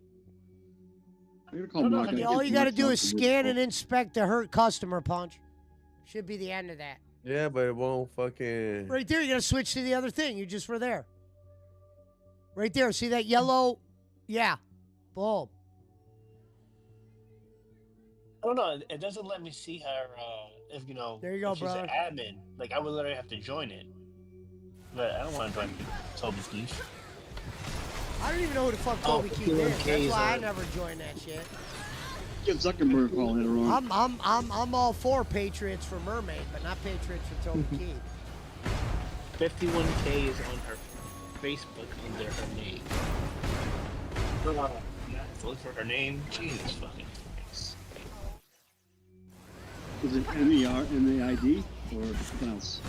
All you got to do is scan and inspect the hurt customer, Punch. Should be the end of that. Yeah, but it won't fucking. Right there, you got to switch to the other thing. You just were there. Right there. See that yellow? Yeah. Boom. I don't know. It doesn't let me see her. If you know, there you go, if she's brother. an admin. Like I would literally have to join it. But I don't want to join Toby Keith. I don't even know who the fuck Toby Keith is. That's why I never joined that shit. Give Zuckerberg a call later on. I'm all for Patriots for Mermaid, but not Patriots for Toby Keith. 51K is on her Facebook under her name. Look for her name. Jesus fucking Christ. Is it MERMAID or something else?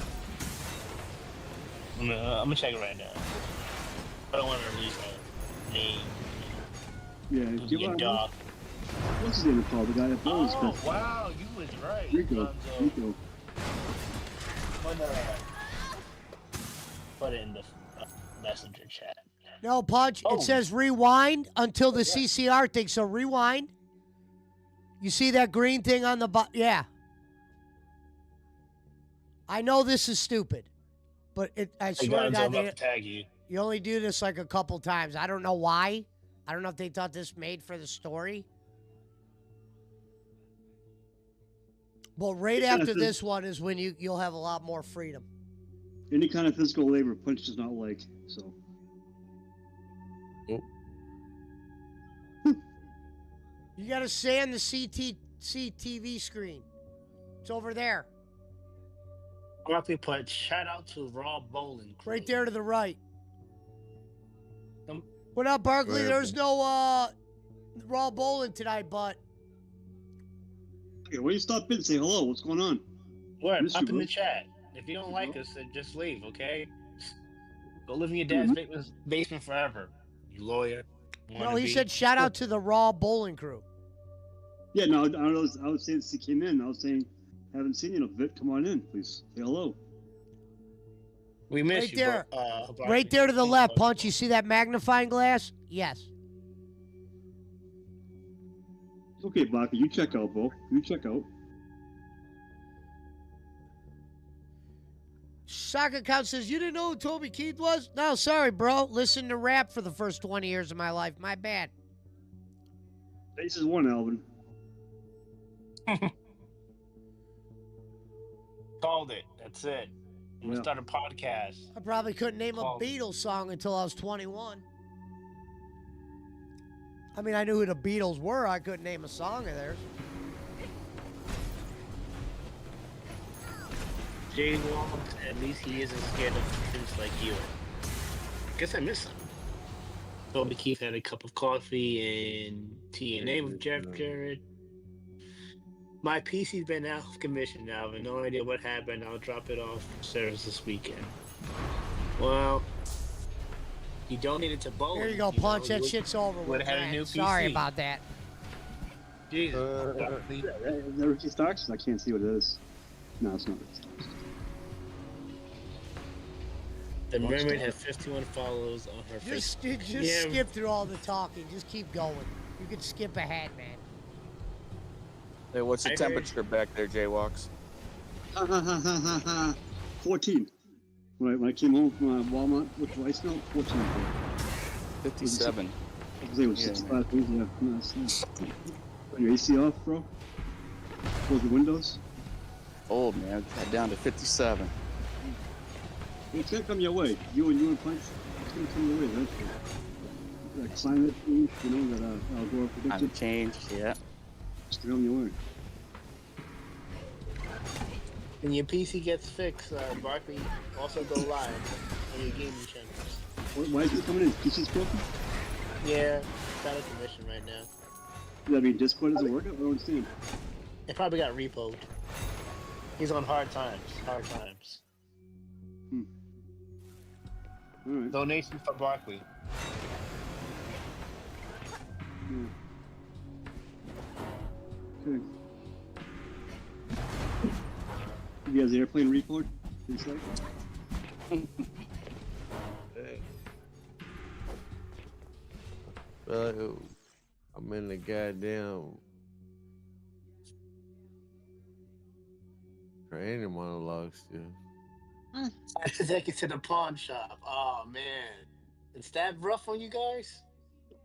I'm gonna check it right now. I don't want to release her name. Yeah, give Get her dog. what's his name called? The guy that blows Oh wow, you was right. Rico. Gonzo. Put it in the messenger chat. No, Punch. Oh. It says rewind until the CCR thing. So rewind. You see that green thing on the bottom? Yeah. I know this is stupid, but I swear to Gonzo, God, I'm about to tag you. You only do this like a couple times. I don't know why. I don't know if they thought this made for the story. But right It kinda after feels- this one is when you'll have a lot more freedom. Any kind of physical labor, Punch does not like. So You gotta stay on the CTV screen. It's over there. Barkley Punch. Shout out to Raw Bowling Crew. Right there to the right. Um, What up, Barkley? Where, There's no raw bowling tonight, but okay, why don't you stop in and say hello? What's going on? What? Miss Pop you, in the bro. chat. If you don't You like know? us, then just leave, okay? Go live in your dad's basement forever. You lawyer. no, he wannabe. said shout out to the Raw Bowling Crew. Yeah, no, I was saying since he came in, I was saying, haven't seen you in a bit. Come on in, please. Say hello. We miss Right you, there. Barkley. Right there to the Thank you, left, Barkley. Punch. You see that magnifying glass? Yes. It's okay, Baka. You check out, Bo. You check out. Soccer Count says, you didn't know who Toby Keith was? No, sorry, bro. Listen to rap for the first 20 years of my life. My bad. This is one, Alvin. Called it. That's it. I'm gonna Yeah. start a podcast. I probably couldn't name a Call it. Beatles song until I was 21. I mean, I knew who the Beatles were. I couldn't name a song of theirs. Jay Wong, at least he isn't scared of truth like you. Guess I miss him. Toby Keith had a cup of coffee and TNA with Jeff Jarrett. My PC's been out of commission now. I have no idea what happened. I'll drop it off for service this weekend. Well, you donated to bowling. Here you go, Punch. That would- shit's over with. would've had a man. new Sorry PC. about that. Jesus. Barkley. Is that Ricky Starks? I can't see what it is. No, it's not Ricky Starks. The Mermaid has 51 followers on her Just Facebook. skip through all the talking. Just keep going. You can skip ahead, man. Hey, what's the I heard- temperature back there, Jaywalks? 14. When I came home from Walmart with the ice melt, 14. 57. I think it was Yeah, 6 last week. Yeah. No, it's Turn your AC off, bro. Close the windows. Old, man. Got down to 57. It's gonna come your way. You and Punch. It's gonna come your way eventually. That climate change, you know, that Al Gore predicted. Climate change, yeah. It's gonna come your way. When your PC gets fixed, Barkley also go live on your gaming channels. Why is it coming in? PC's broken? Yeah, it's out of commission right now. Does that mean Discord doesn't work? I don't understand. It probably got repoed. He's on hard times. Hard times. All right. Donation for Barkley. Yeah. Okay. You guys airplane report? Inside? I'm in the goddamn training monologue still. Take it to the pawn shop. Oh man, is that rough on you guys?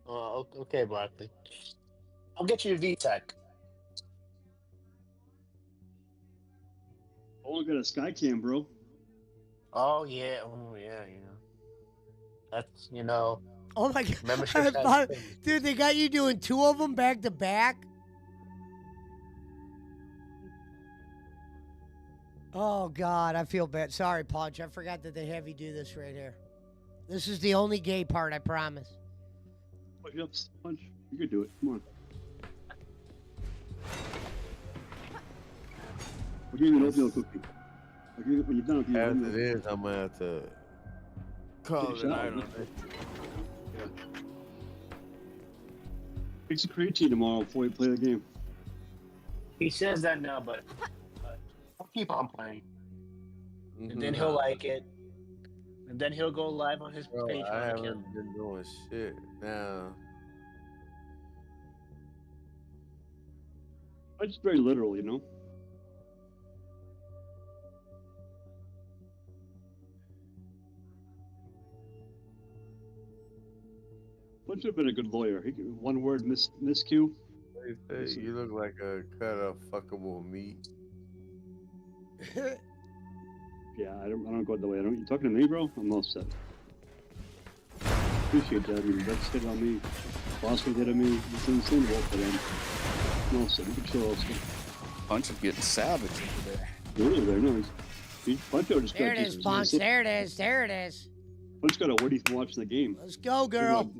Oh, okay, Barkley. I'll get you a VTech. Oh, I got a Skycam, bro. Oh yeah, you know. That's Oh my god. membership. Dude, they got you doing 2 of them back to back? Oh god, I feel bad. Sorry, Punch. I forgot that they have you do this right here. This is the only gay part, I promise. Push up, Punch. You could do it. Come on. I'll give you an oatmeal cookie. I'll give you, when you're done, I'll give you an After oatmeal. this, I'm gonna have to call Take a it shower, night on man. this. Drink some creatine tomorrow before you play the game. He says that now, but I'll keep on playing, and Mm-hmm. then he'll like it, and then he'll go live on his Bro, I Patreon account. haven't been doing shit now. It's very literal, you know? Bunch have been a good lawyer. One word miscue. They say you look like a cut of fuckable meat. Yeah, I don't go the way. You talking to me, bro? I'm all set. Appreciate that. I mean, that's hit on me. Boston hit on me. It's insane to work for them. I'm all set. You can chill also. Punch is getting savage over there. Really, there, no. Punch just There got it is, Jesus. Punch. There it is. There it is. Punch got a wordie from watching the game. Let's go, girl.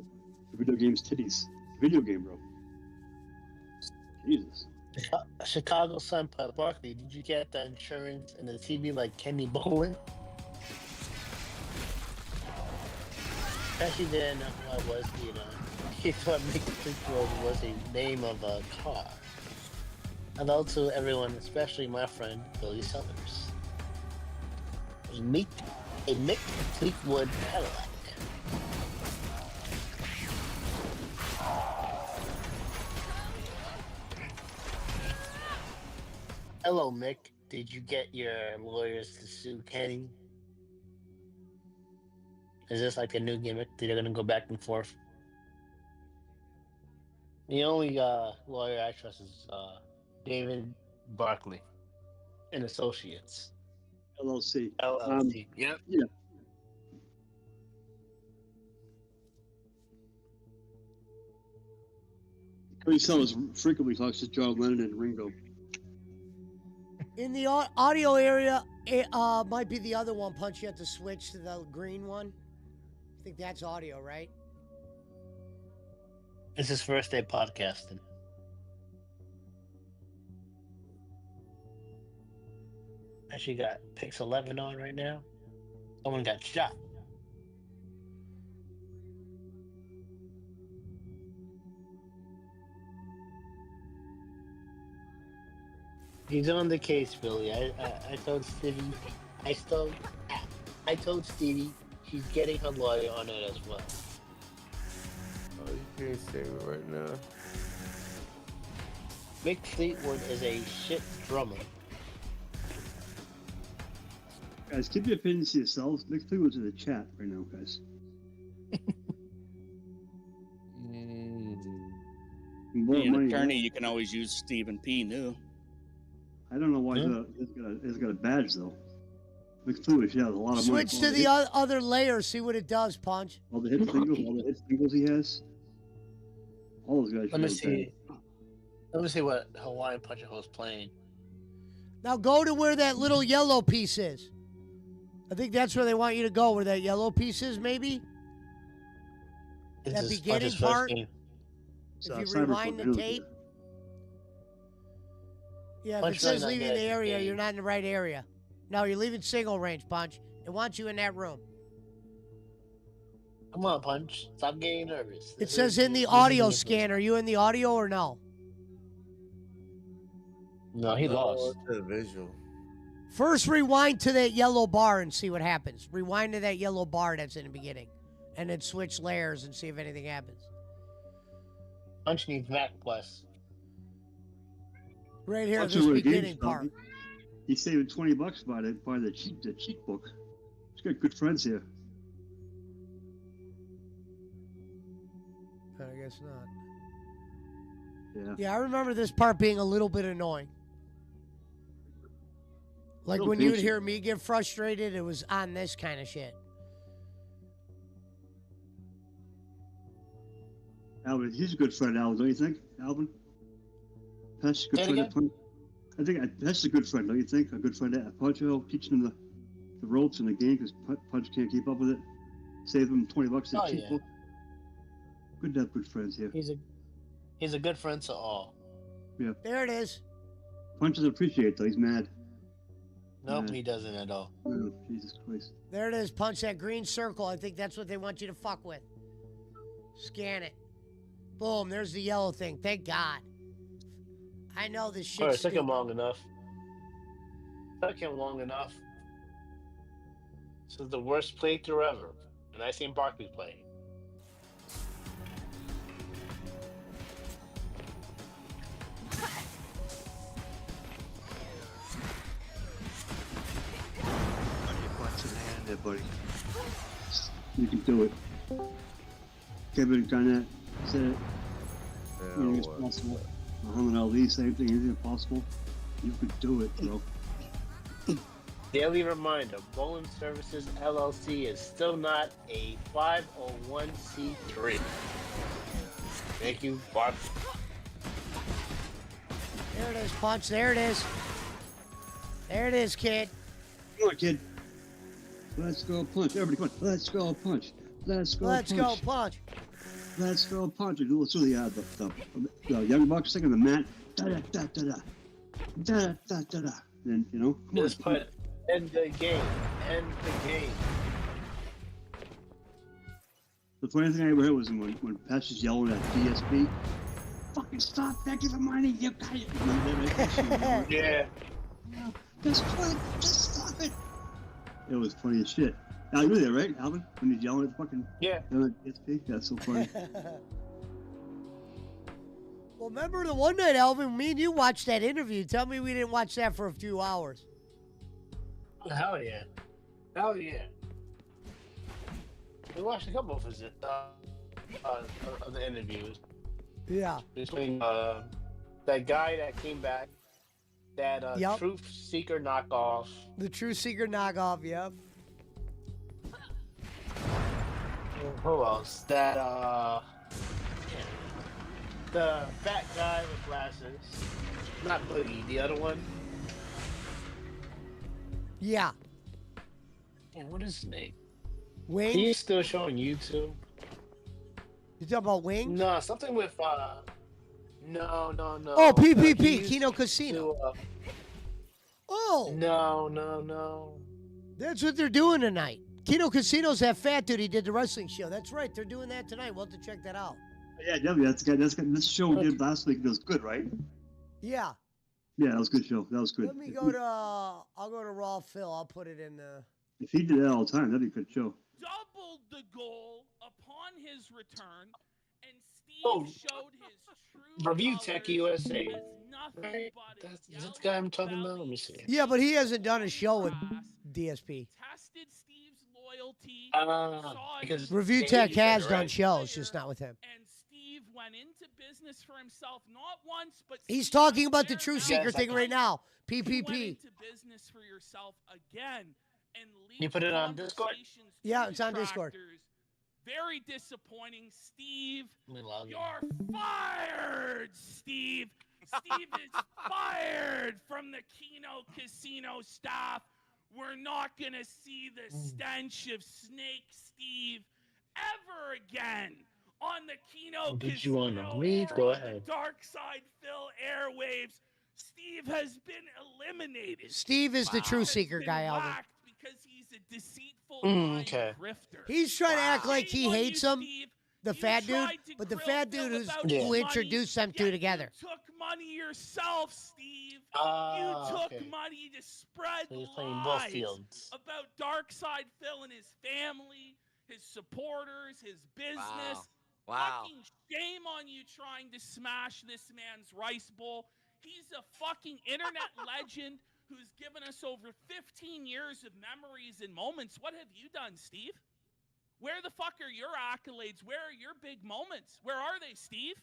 Video game's titties. Video game, bro. Jesus. Chicago Sun-Pat Barkley, did you get the insurance and the TV like Kenny Bolin? Actually didn't know who I was, you know. He thought Mick Fleetwood was a name of a car. Hello to everyone, especially my friend Billy Summers. A Mick Fleetwood Cadillac. Hello, Mick. Did you get your lawyers to sue Kenny? Is this like a new gimmick? They're gonna go back and forth. The only lawyer I trust is David Barkley and Associates. LLC. LLC. Yep. Yeah. Cody Sellers frequently talks to John Lennon and Ringo. In the audio area, it might be the other one. Punch, you have to switch to the green one. I think that's audio, right? It's his first day podcasting. Actually got Pix 11 on right now. Someone got shot. He's on the case, Billy. I told Stevie. I told Stevie she's getting her lawyer on it as well. Oh, you can't save it right now. Mick Fleetwood is a shit drummer. Guys, keep your opinions to yourselves. Mick Fleetwood's in the chat right now, guys. Being an attorney, you can always use Stephen P. New. I don't know why he's got a badge though. Mick Fleetwood should have a lot of money. Switch to the other layer. See what it does, Punch. All the hit singles he has. All those guys. Let me see. Let me see what Hawaiian Punch Hole's playing. Now go to where that little yellow piece is. I think that's where they want you to go, where that yellow piece is, maybe? That beginning part. If you rewind the tape. Yeah, if it says leaving the area, you're not in the right area. No, you're leaving single range, Punch. It wants you in that room. Come on, Punch. Stop getting nervous. It says in the audio scan. Are you in the audio or no? No, he lost. The visual. First, rewind to that yellow bar and see what happens. Rewind to that yellow bar that's in the beginning. And then switch layers and see if anything happens. Punch needs Mac Plus. Right here, this beginning part. He's saving $20 by the cheat book. He's got good friends here. I guess not. Yeah. Yeah, I remember this part being a little bit annoying. Like when you would hear me get frustrated, it was on this kind of shit. Alvin, he's a good friend, Alvin, don't you think, Alvin? That's a good friend. I think that's a good friend, don't you think? A good friend at Puncho, teaching him the ropes in the game because Punch can't keep up with it. Save him $20 in cheap book. Good to have good friends here. He's a good friend to all. Yeah. There it is. Punch doesn't appreciate it though. He's mad. Nope, he doesn't at all. Oh, Jesus Christ. There it is. Punch that green circle. I think that's what they want you to fuck with. Scan it. Boom. There's the yellow thing. Thank God. I know this shit. It took him long enough. Took him long enough. This is the worst playthrough ever. And I seen Barkley play. There, buddy. You can do it. Kevin Garnett said it. Yeah, Anything is well, possible. Muhammad Ali, same thing. Anything is possible. You could do it, bro. Daily reminder, Bowling Services LLC is still not a 501c3. Thank you, Bart. There it is, Punch. There it is. There it is, kid. Come on, kid. Let's go punch. Everybody, come on. Let's go punch. Let's go Let's punch. go, Punch. Let's go punch. Let's do the Young Bucks thing on the mat. Da da da da da. Da da da da. Then, you know, come Just on. put end the game. End the game. The funny thing I ever heard was when Patch was yelling at DSP, fucking stop begging for money, you got it. Yeah. Just quit, just stop it. It was funny as shit. Now you were there, right, Alvin? When he's yelling at fucking yelling at DSP? That's so funny. Well, remember the one night, Alvin, me and you watched that interview. Tell me we didn't watch that for a few hours. Hell yeah. Hell yeah. We watched a couple of his of the interviews. Yeah. Between that guy that came back, that Yep. Truth Seeker knockoff. The True Seeker knockoff, yep. Who else? That the fat guy with glasses. Not Boogie, the other one. Yeah. Damn, what is his name? Wing? He's still showing YouTube. You talking about Wing? No, something with no. Oh, He PPP, used Kino Casino. to, Oh, no. that's what they're doing tonight. Kino Casino's that fat dude. He did the wrestling show. That's right. They're doing that tonight. We'll have to check that out. Yeah, definitely. This show we did last week was good, right? Yeah. Yeah, that was a good show. That was good. Let me go to, I'll go to Raw Phil. I'll put it in the... If he did that all the time, that'd be a good show. Doubled the goal upon his return, and Steve showed his true Review colors Tech USA. as nothing Right? but a Is that the guy I'm talking about? Let me see. Yeah, but he hasn't done a show with DSP. tested Steve's loyalty. Because Review Dave Tech said has it, done right? shows, just not with him. And Steve went into business for himself not once, but He's talking about the True Yes, Seeker I thing can. right now. You went PPP. into business for yourself again and You put it on Discord? conversations to Yeah, it's on Discord. detractors. Very disappointing, Steve. Let me log in. You're fired, Steve. Steve is fired from the Kino Casino staff. We're not going to see the stench of Snake Steve ever again on the Kino Did Casino you want to leave? or Go on the ahead. Dark Side Phil airwaves. Steve has been eliminated. Steve is the True Has Seeker been guy, Alvin. whacked because he's a deceitful Okay. grifter. He's trying to act like he Shame on you, hates him, Steve. the You fat dude, tried to but the grill fat Phil dude who's, about Yeah. who money, introduced them two yet together. You took money yourself, Steve. Ah, You took okay. money to spread So he's playing both lies fields. about Darkside Phil and his family, his supporters, his business. Wow. Fucking shame on you trying to smash this man's rice bowl. He's a fucking internet legend who's given us over 15 years of memories and moments. What have you done, Steve? Where the fuck are your accolades? Where are your big moments? Where are they, Steve?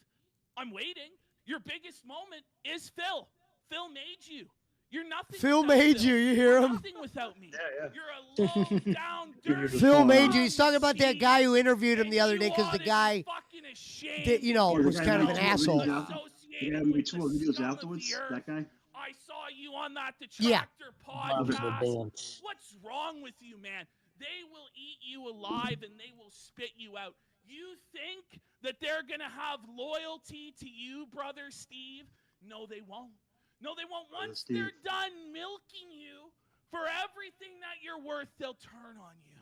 I'm waiting. Your biggest moment is Phil. Phil made you. You're nothing. Phil without made Phil. you. You hear You're him? nothing without me. Yeah. You're a low down dirty. Phil made you. bum, He's talking about that Steve. guy who interviewed him And the other you day because ought the to be guy, fucking ashamed did, you know, Oh, the was guy kind of who an made asshole. videos out? associated Yeah, we with two the videos scum of afterwards. the earth. That guy. I saw you on that Yeah. Detractor Love the podcast. dance. What's wrong with you, man? They will eat you alive and they will spit you out. You think that they're going to have loyalty to you, brother Steve? No, they won't. No, they won't. Brother Once Steve. they're done milking you for everything that you're worth, they'll turn on you.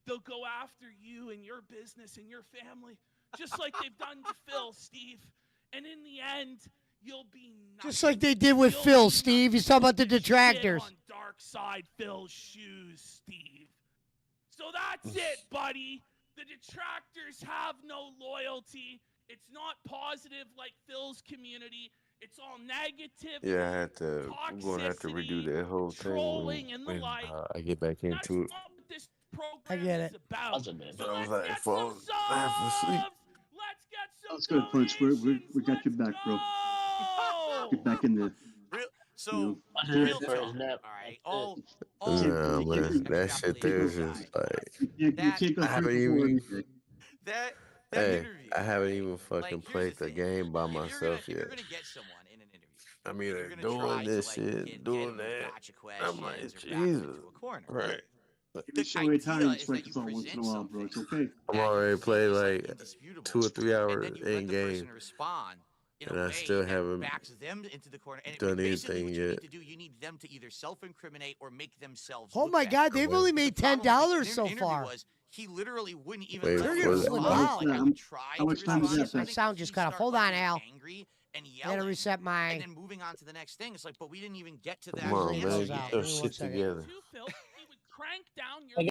They'll go after you and your business and your family, just like they've done to Phil, Steve. And in the end, you'll be nothing. Just like they did with You'll Phil, be Steve. He's nothing talking about the but shit detractors. on Dark Side Phil's shoes, Steve. So that's it, buddy. The detractors have no loyalty. It's not positive like Phil's community. It's all negative. Yeah, I had to. I'm gonna have to redo that whole thing trolling and the when like. I get back That's into it. not what this I program get is it. about. Positive. So I was let's like, get fall some half asleep. subs. Let's go, Punch. We got your back, bro. Get back in there. So, Yeah. real talk. All right. All Nah, ridiculous, man, that shit there is just like You can't go I haven't through even. that Hey, interview. I haven't even fucking Like, here's played the the thing. game by If myself you're yet. gonna get someone in an interview, I'm you're either gonna doing try this to like shit, get doing them with that. gotcha I'm like, questions or back them Jesus, into a corner. right? Give me The so many idea times, is like that you this all once in a present while, bro. It's okay. I'm that you already think played is, like indisputable, 2 or 3 and hours then you let in the game, person respond in and a I way still that haven't backs them into the corner. And done basically, anything what you yet. need to do, you need them to either self-incriminate or make themselves. Oh look my bad. God, they've only made The problem with $10 the so interview far. was he literally wouldn't even. Wait let They're me gonna for flip respond. out. Like, I would try How to much time is respond, that? My and then sound just he'd got off. start, Hold like, on, getting Al. angry and I gotta yelling, reset my. and then moving on to the next thing. It's like, but we didn't even get to that. Come on, Usually it man, goes get out. your Give me one shit second. together. Too, Phil. He would crank down your.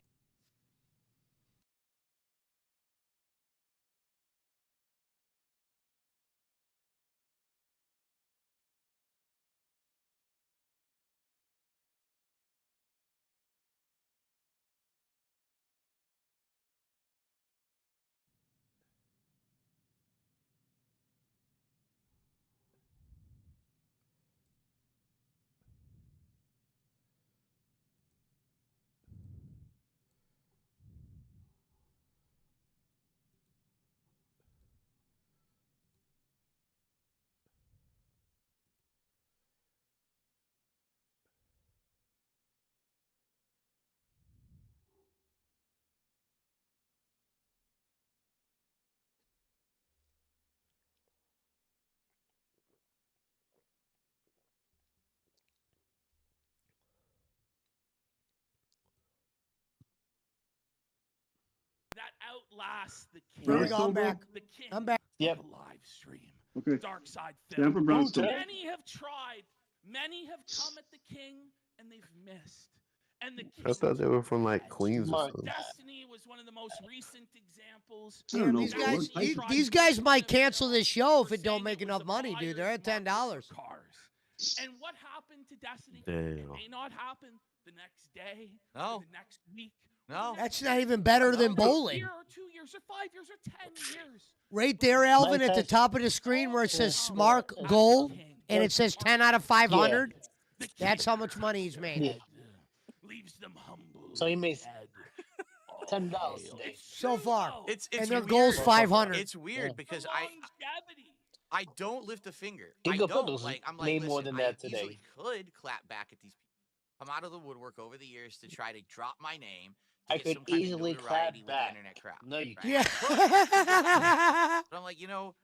That outlasts the king. Here we go. I'm back. The king. I'm back. Yep. Of the live stream. Okay. Dark Side Stand for Phil. Brownstone. Many have tried. Many have come at the king, and they've missed. And the king I thought they were from like dead. Queens or Smart. something. Destiny was one of the most recent examples. I don't Damn, know, these bro. guys, I- these, tried these to guys get might them cancel this show if for it don't saying make it was enough a money, dude. They're at buyer's market $10. for cars. And what happened to Destiny? Damn. It may not happen the next day, No. or the next week. or No. the next That's not even better than next bowling. year or 2 years or 5 years or 10 years. Right there, Alvin, at the Tyson. top of the screen where it says Oh, Smart yeah. Gold, King. and it says 10 out of 500. The That's king how much money he's made. Yeah. leaves them humble. So he made dead. $10 Oh, today. it's So true, far. though. It's And their weird. goal's 500. It's weird Yeah. because The longevity. I don't lift a finger. Diego I don't. Porto's Like, I'm like, made more listen, than that I easily today. could clap back at these people. I'm out of the woodwork over the years to try to drop my name. To I get could some kind of easily clap notoriety with the back. internet crowd. No, you right? Yeah. But I'm like,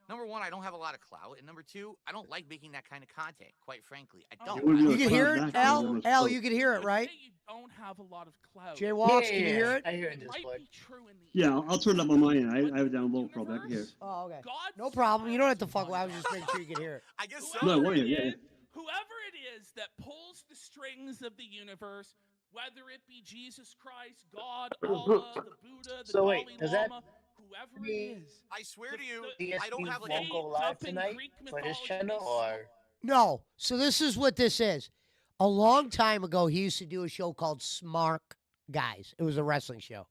number one, I don't have a lot of clout, and number two, I don't like making that kind of content. Quite frankly, I don't. wouldn't You do can a hear clown it, back Al? then, Al, almost you can hear it, You right? say you don't have a lot of clout. Jay Walks, can you Yeah, hear it? I hear it It might Discord. be true in the Yeah, I'll turn it up on my end. I have it down low, universe, probably. I can hear it. Oh, okay. God No problem. You don't have to smiles fuck with it. I was upon just making sure you could hear it. I guess so. No, I Whoever want you, it yeah, is- Whoever it is that pulls the strings of the universe, whether it be Jesus Christ, God, Allah, the Buddha, the So wait, Dalai does that Lama, whoever it mean is. I swear to you, the- I don't have like won't a. go live up in tonight Greek for his mythology, channel, they or No. So this is what this is. A long time ago, he used to do a show called Smart Guys. It was a wrestling show.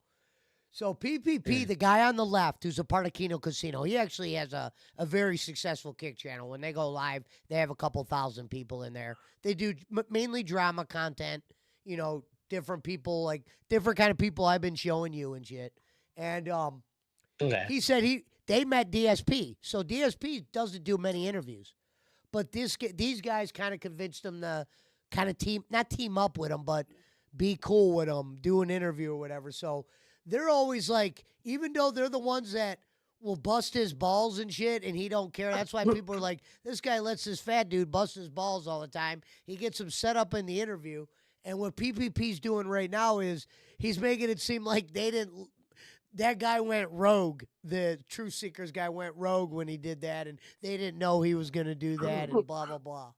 So PPP, the guy on the left, who's a part of Kino Casino, he actually has a very successful kick channel. When they go live, they have a couple thousand people in there. They do mainly drama content, different people, like different kind of people I've been showing you and shit. And okay. he said they met DSP. So DSP doesn't do many interviews. But these guys kind of convinced him to kind of not team up with him, but be cool with him, do an interview or whatever. So they're always like, even though they're the ones that will bust his balls and shit, and he don't care. That's why people are like, this guy lets this fat dude bust his balls all the time. He gets him set up in the interview. And what PPP's doing right now is he's making it seem like that guy went rogue. The Truth Seekers guy went rogue when he did that, and they didn't know he was going to do that, and blah, blah, blah.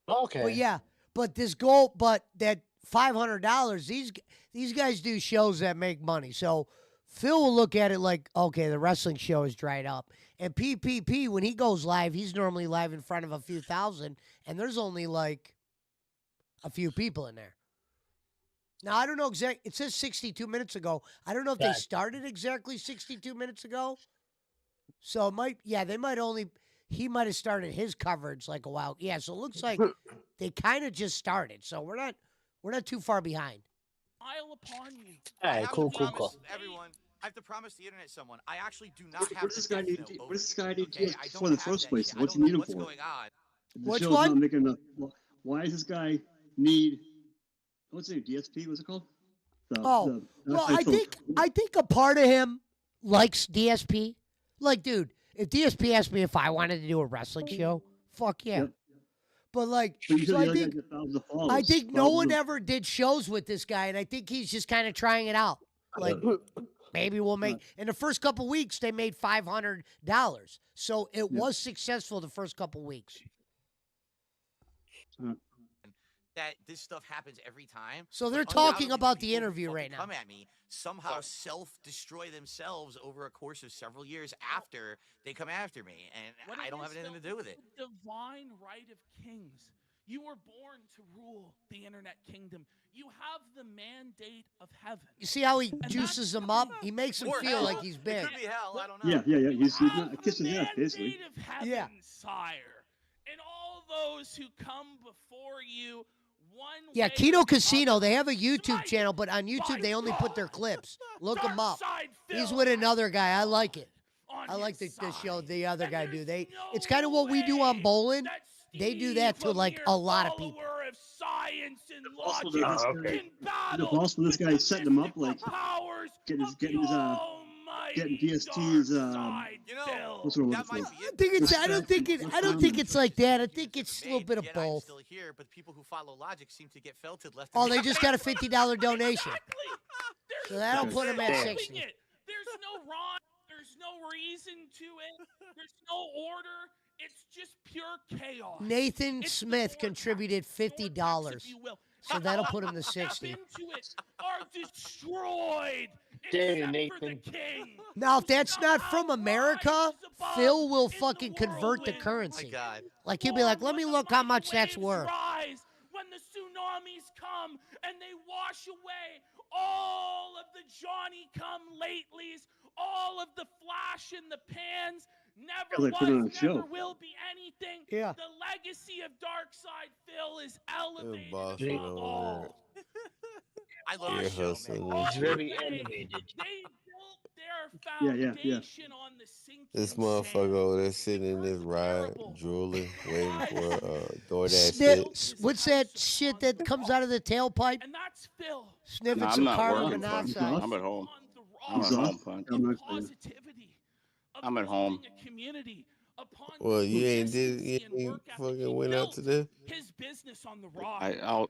Okay. But yeah, but that $500, these guys do shows that make money. So Phil will look at it like, okay, the wrestling show is dried up. And PPP, when he goes live, he's normally live in front of a few thousand, and there's only like a few people in there. Now, I don't know exactly. It says 62 minutes ago. I don't know if they Right. started exactly 62 minutes ago. So it might, yeah, they might only, he might have started his coverage like a while. Yeah, so it looks like they kind of just started. So we're not too far behind. Smile upon you. All right, cool. Everyone, I have to promise the internet someone. I actually do not have. What does this guy need? What does this guy need okay? for in the first place? What's he need him what's for? going on. The Which show's one? Not making enough. Why does this guy need? What's it? DSP? What's it called? Well, I think a part of him likes DSP. Like, dude, if DSP asked me if I wanted to do a wrestling show, fuck yeah. Yep. But like, so I think no one ever did shows with this guy, and I think he's just kind of trying it out. Like, maybe we'll make. In the first couple weeks, they made $500, so it was successful the first couple weeks. That this stuff happens every time. So they're talking about the interview right now. Come at me, somehow self-destroy themselves over a course of several years after they come after me, and I don't have anything to do with it. Divine right of kings. You were born to rule the internet kingdom. You have the mandate of heaven. You see how he juices them up? He makes him feel like he's big. It could be hell. I don't know. Yeah. He's not kissing ass, basically. Of heaven, sire, and all those who come before you. Yeah, Keto Casino, they have a YouTube channel, but on YouTube, they only put their clips. Look them up. He's with another guy. I like it. I like the show the other guy do. It's kind of what we do on Bowling. They do that to, like, a lot of people. Also, this guy setting them up, like, getting DST's, what's the word? I don't think it's like that. I think it's a little bit of both. Still here, but people who follow logic seem to get felted left. Oh, they just got a $50 donation. So that'll put them at 60. There's no rhyme. There's no reason to it. There's no order. It's just pure chaos. Nathan Smith contributed $50. So that'll put him to 60. Are destroyed. Damn, Nathan. Now, if that's not from America, Phil will fucking convert the currency. Oh my God. Like, he'll be like, let me look how much that's worth. When the tsunamis come and they wash away all of the Johnny come latelys, all of the flash in the pans, never never will be anything. Yeah. The legacy of Darkside Phil is elevated above all. I love this show, man. He's very animated. They built their foundation on the sinking This motherfucker over there sitting in this ride, drooling, waiting for DoorDash shit. What's that shit that comes out of the tailpipe? And that's Phil. Sniffing some carbon monoxide. I'm at home. I'm at home, Punch. I'm at home. Well, you ain't fucking went out today? His business on the rock.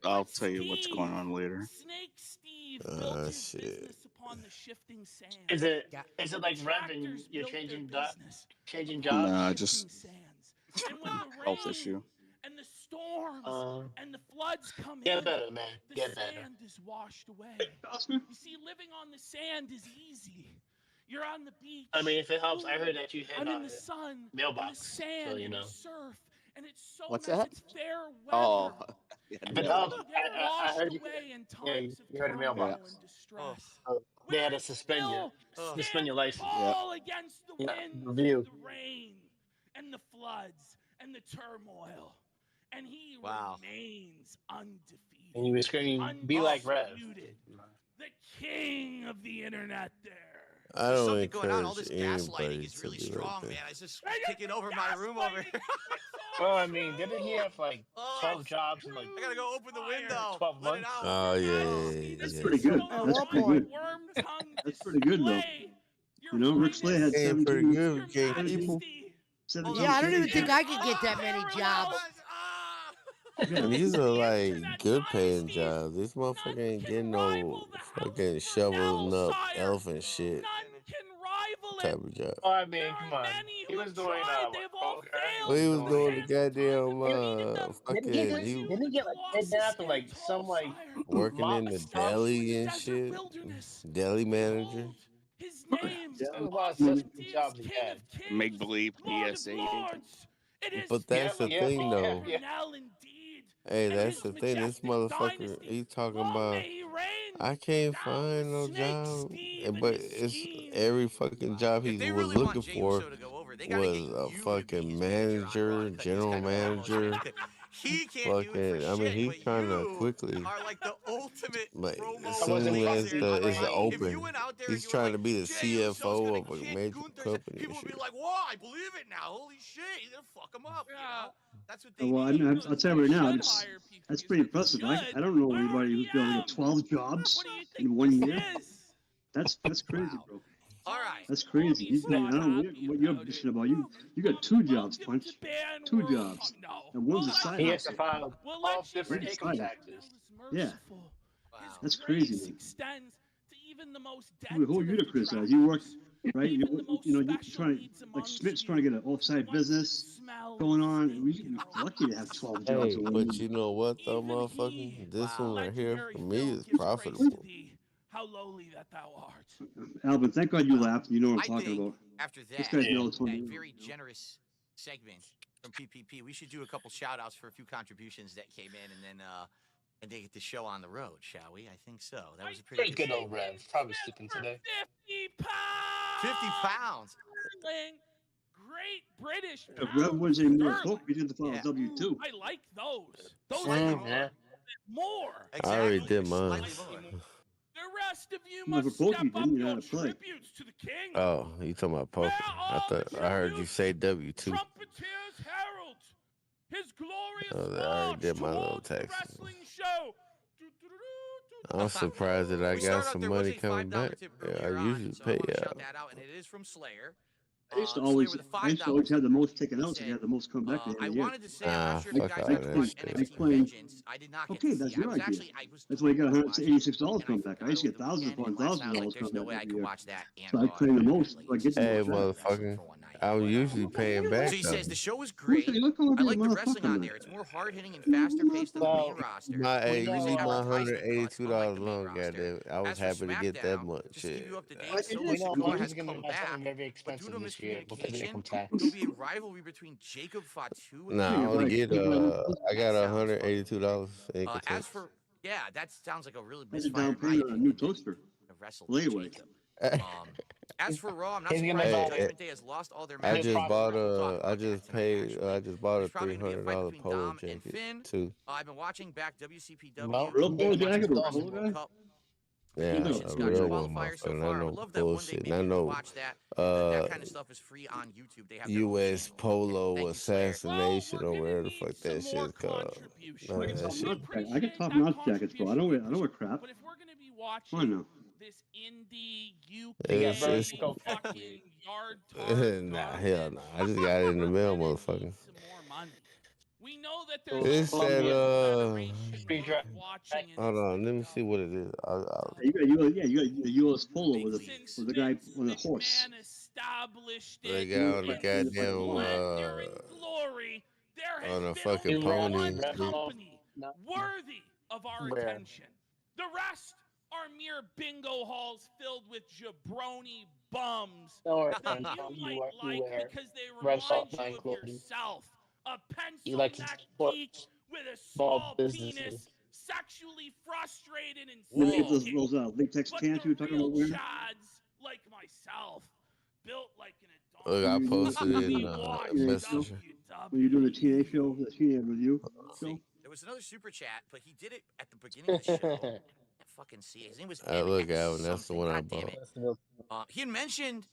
I'll tell you what's going on later. Snake Steve built his Shit. business upon the shifting sand. Is it like Revan? You're changing jobs? Nah, just And when the health rain issue. and the storms and the floods come Get in, better, man. the Get better. sand is washed away. You see, living on the sand is easy. You're on the beach. I mean, if it helps, I heard that you hit and in the sun, mailbox, in the sand, so you know. and the surf, and it's so What's nice. that? It's fair weather. Oh, If it helps, They're I washed heard you. away in Yeah, times you of heard the turmoil mailbox. and distress. They had to suspend your license. All against the Yeah, wind, review. the rain, and the floods, and the turmoil, and he Wow. remains undefeated. And you were screaming, "Be like Rev." Undisputed. The king of the internet there. I There's don't something going on. All encourage this gaslighting anybody is to really be like strong, that. man. It's just kicking over my room over here. Well, I mean, didn't he have like 12 jobs in like I gotta go open the window. 12 Let it months? out. Oh, yeah. That's pretty good. That's pretty good. That's pretty good, though. You know, Rick Slay had Ain't 17 pretty good. Can't people. 17 Yeah, I don't even shows. think I could get that many jobs. And these are like good paying jobs. This motherfucker ain't getting no fucking shoveling up elephant shit type of job. Oh, I mean, come on. He was doing Well, he was doing the goddamn fucking, Didn't he get like kidnapped or like some like working in the deli and shit. Deli manager. His name There's a lot of substitute jobs he had. Make believe PSA agent. But that's the thing, though. Yeah. Hey, that's the thing. This motherfucker, he talking about, I can't find no job. But it's every fucking job he If they was really want looking Jey for. Uso to go over, over. They gotta was get you a to be fucking his manager, cut these general kind of promos. manager. He can't do it Fucking, for I mean, shit, he's but trying to you quickly. are like the ultimate Like, promo as soon as wizard. it's Like, if you open, went out there he's and you were trying like, to be the Jey Uso's CFO gonna of a kick major Gunther's company people and would be shit. like, whoa, I believe it now. Holy shit, he's gonna fuck him up. You know? That's what they Well, I need. mean, I'll tell you right now, that's pretty impressive. I don't know anybody who's been able to get 12 jobs in 1 year. That's crazy, bro. All right. That's crazy. I don't know what you're bitching about. You got 2 jobs, Punch. 2 jobs. And one's a side He has to hustle. file 12 different income taxes. Yeah. Wow. That's crazy, man. Extends to even the most Who are you to criticize? You work, right? You're trying, like Smith's trying to get an offside business going on. We're lucky to have 12 jobs. Hey, in 1 but year. you know what though, motherfucker? This one right here, for me, is Praise profitable. thee, how lowly that thou art. Alvin, thank God you laughed. You know what I'm I talking think about. after This that, guy's knows that something. very generous segment from PPP, we should do a couple shout outs for a few contributions that came in and they get the show on the road, shall we? I think so. That was a pretty Pretty good old Rev. Probably sleeping today. 50 pounds. 50 pounds. Sterling, great British If pound Rev was any more sterling. hook, we did the file W2. I like those. Those Slightly are more. more. I already did mine. The rest of you No, must for Pokey, step up didn't you know your how to play? tributes to the king. Oh, you talking about poker? I heard you say W2. Trumpeters herald his glorious Oh, I already did my little towards the taxes. wrestling show. I'm surprised that I We got start out some there was money a coming $5 back. tip Yeah, earlier I on, usually so I pay want to shout out. that out, and it is from Slayer. I used to Slayer always, with a I used to $5 always have the most tip. taken out, so I had the most come back at the I end of the year. wanted to say, I'm not sure if you fuck guys all have that watched shit. NXT Claim- Vengeance. I did not get Okay, to that's see it. your I was idea. actually, I was That's why you got told to watch it, $186 and I come back. I used to get forgot over the thousands upon weekend, and last thousands night I was of like, dollars there's come no back way I every can year. watch that and So I Raw claim the and most. like, So I get Hey, the most track. motherfucker. I'm usually paying back. So he says though. the show is great. Look how I like the motherfucker wrestling on man. there. It's more hard hitting and faster paced than the main roster. Hey, There you is need my advertisement cuts, $182 unlike the main long, roster. goddamn. I was As for happy to get that SmackDown, much. just to keep you up to Shit. date, Solo We know Sikoa Mark has is going come to buy back, something very but due expensive to this year because of miscommunication, income tax. there'll be a rivalry between Jacob Fatu and Nah, I Yeah, only right. get I got That sounds fun. $182 in As tax. for that sounds like a really That's a down misfired payment on a new idea toaster. to wrestle with Layaway. Jacob. As for Raw, I'm not He's gonna surprised buy- that Judgment Day has lost all their I matches. just bought We'll talk I about just that tonight, paid I just bought a There's probably gonna be a fight $300 between polo Dom and jacket Finn. too. I've been watching back WCPW. Well, Real polo jacket or World polo guy? Cup. Yeah, Look, a Nations got real one, qualifiers so motherfucker. far. I Not would no love that one day bullshit. maybe Not we could no watch that. That kind of uh stuff is free on YouTube. They have their own U.S. channel. polo Thank you, Slayer. assassination Well, or we're whatever gonna the need fuck some that more shit's called. contributions. None I of get that top shit. notch jackets. I get Appreciate top that notch jackets, bro. I know contribution. crap. But if we're gonna be I watching know. this indie It's UK just fucking yard nah, hell nah. I just got it in the mail, motherfucker. some more money. We know that So, there's It said federation Free worth draft. watching in hold this on, let me see what it is. You got the U.S. polo with the guy on the horse. McMahon established the it. guy on the and goddamn splendor and glory. There has on a been fucking only pony. one and shit. company worthy of our Where? attention. The rest are mere bingo halls filled with jabroni bums Don't worry, that man. you might You like wear because they Red remind Sox you line of clothing. yourself. A You like to pencil-neck support geek with a small small businesses. penis, sexually frustrated and You know, Whoa. sick, those latex but pants the you were talking real about wearing? chads like myself, built like an Look, I You- posted you- it in you- Messenger. When you're doing the TNA show, the TNA review show. See, there was another super chat, but he did it at the beginning of the show. I can't fucking see it. His name was Look, MS Alvin, that's the something. one I God damn bought. it. He had mentioned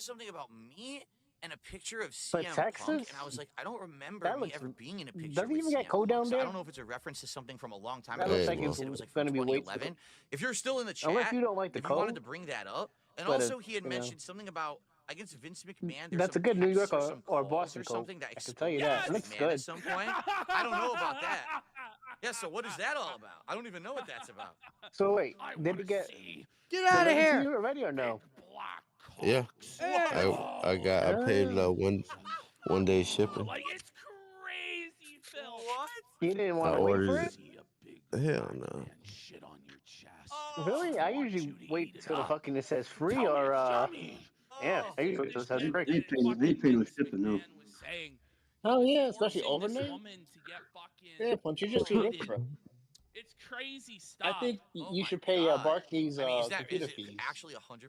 something about me and a picture of CM Punk, Texas? and I was like, I don't remember That me looks- ever being in a picture. doesn't with even get CM code Punk, down so there? I don't know if it's a reference to something from a long time That ago. looks Like like he it's said it was like gonna from be way- 2011. If you're still in the chat, Unless you don't like the if you wanted code. to bring that up, and But also it- he had you know. mentioned something about against Vince McMahon. There's That's a some good New texts York some or calls Boston or code. something that I can tell you that. It exposed looks McMahon good. at some point. I don't know about that. Yeah, so what is that all about? I don't even know what that's about. So wait, did he get out of delivered to here. you already or no? Yeah, I paid one day shipping. Like it's crazy, Phil. What? You didn't I want to wait for ordered it? it. Hell no. Shit on your chest. Really? I usually wait till the fucking it says free or yeah. I usually wait till it says free. I ain't paying no shipping, no. Oh yeah, especially overnight. Woman to get fucking Yeah, Punch, you're just too rich, bro. It's crazy stuff. I think Oh you my should pay God. Barclays I mean, is computer it fees. actually 100%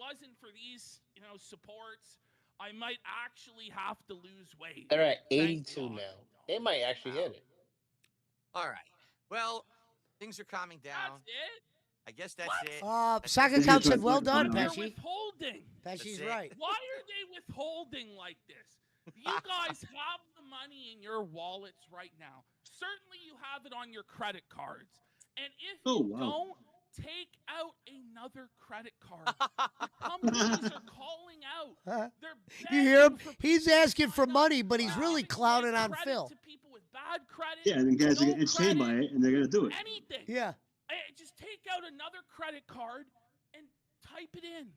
wasn't for these, supports, I might actually have to lose weight. They're at Thank 82 God. now. They might actually hit it. All right. Well, things are calming down. That's it. I guess that's it. Soccer He's Count gonna said, try well to done, find out. They're Pesci. withholding. Pesci's it. right. Why are they withholding like this? You guys have the money in your wallets right now. Certainly you have it on your credit cards. And if Oh, you wow. don't take out another credit card, the companies are calling out. They're You hear him? begging for He's asking for money, but he's people really to give clowning on credit Phil. to people with bad credit, Yeah, and then guys no are getting entertained by credit, it, and they're gonna do it. anything. Yeah. Just take out another credit card and type it in.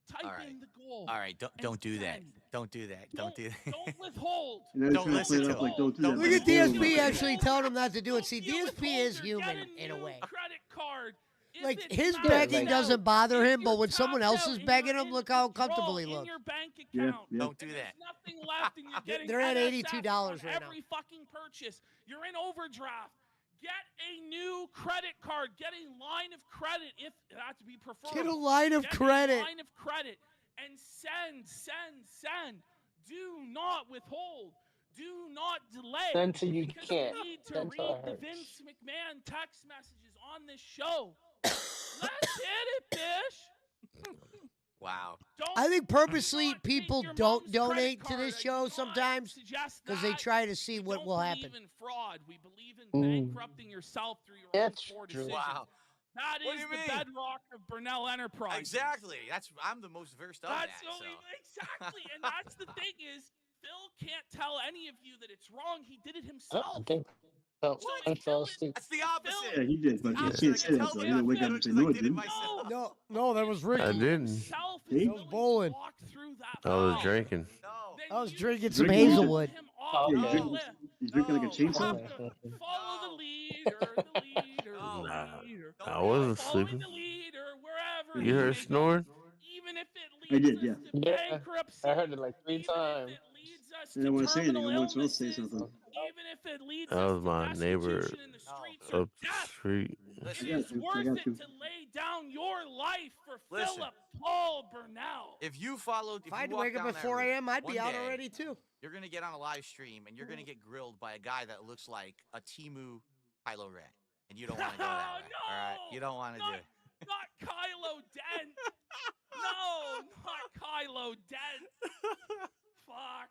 Type All right. in the goal. All right, don't and do that. send. Don't do that. Don't do that. Don't withhold. And they're Don't trying to play listen it to up like, him. don't do Don't that. Look at listen Don't to do DSP it. actually telling him not to do it. See, Don't be a DSP is withholder. human Get in a new way. Credit card. If Like, it's his tapped begging like- doesn't bother if him, but you're when someone tapped else out is and begging you're him, in look how withdrawal comfortable he in looks. your bank Yeah, account, yeah. Don't do and that. there's nothing left, and you're getting They're at NSF $82 on right now. every fucking purchase. You're in overdraft. Get a new credit card. Get a line of credit if that to be preferred. Get a line of Get credit. A line of credit and send. Do not withhold. Do not delay. Send till you because can't. we need to Send till read it the hurts. Vince McMahon text messages on this show. Let's hit it, Bish. Wow. Don't I think purposely do not take people your don't mom's credit donate to card. this I show do not sometimes suggest because they that. try to see We what don't will believe happen. in fraud. We believe in Mm. bankrupting yourself through your That's own poor true. decisions. Wow. That What is do you the mean? bedrock of Burnell Enterprises. Exactly. I'm the most versed of That's that. so So. exactly, and that's the thing is Phil can't tell any of you that it's wrong. He did it I himself. think so. So I if fell Phil is- asleep. That's the opposite. Yeah, he did, but you Opposite. can't I say can that, tell though. the You didn't wake up and opposite say, no, I because I did it didn't. myself. No, that was Ricky. I didn't. Himself is See? willing to Bowling. walk through that I was valve. drinking. No. Then I was you drinking should some Drinking water? Hazelwood. him off Yeah, the he's drinking, cliff. he's drinking like a No. You chainsaw. have to follow the leader, the leader, No. the leader. I wasn't Following sleeping. the leader, wherever You he heard may go, snoring? even if it I leads did, us yeah. to Yeah, bankruptcy, I heard it like 3 even times. if it leads us I to don't want to say anything. terminal I want someone else to say illnesses, something. even if it leads That us was to my neighbor destitution in the streets or up the death, street. it Listen, is I worth got it you. to lay down your life for Listen. Philip Paul Burnell. if you followed, If I had to wake up down at that 4 route, a.m., I'd be one out day, already too. You're gonna get on a live stream and you're gonna get grilled by a guy that looks like a Timu Kylo Ren, and you don't want to go that way. All right, you don't want to do Not, it. not Kylo Dent. No, not Kylo Dent. Fuck.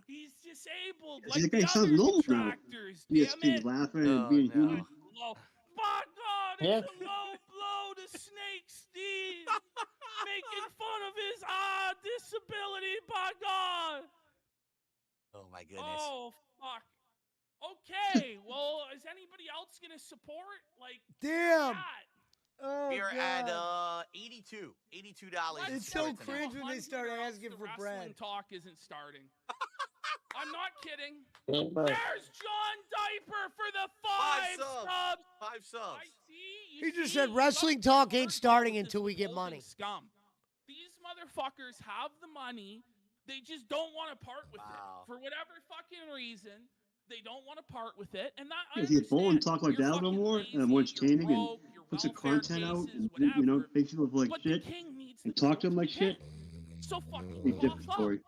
He's disabled See, like that guy the sounds other normal now. detractors. Damn ESP's it. laughing Oh, and being no. human. Low. By God, Yeah. it's a low blow to Snake Steve. Making fun of his disability, by God. Oh my goodness. Oh, fuck. Okay, well, is anybody else going to support? Like, Damn. that? Oh, We are at God. $82 Let's It's go so to cringe when they start 100 or else asking the for wrestling bread. talk isn't starting. I'm not kidding. Yeah, but There's John Diaper for the 5 5 subs. subs. 5 subs. I see. You He just see, said wrestling some talk ain't hardballs starting is until we get holding money. Scum. These motherfuckers have the money. They just don't want to part with Wow. it for whatever fucking reason. They don't want to part with it, and that I If you bowl and understand. talk like You're that a little fucking more lazy, and more you're entertaining and broke, your put some welfare content out cases, and, you know, whatever. make people look like But shit the king needs and the talk to bill them like be shit. hit. So fucking Big difference cough for up. you.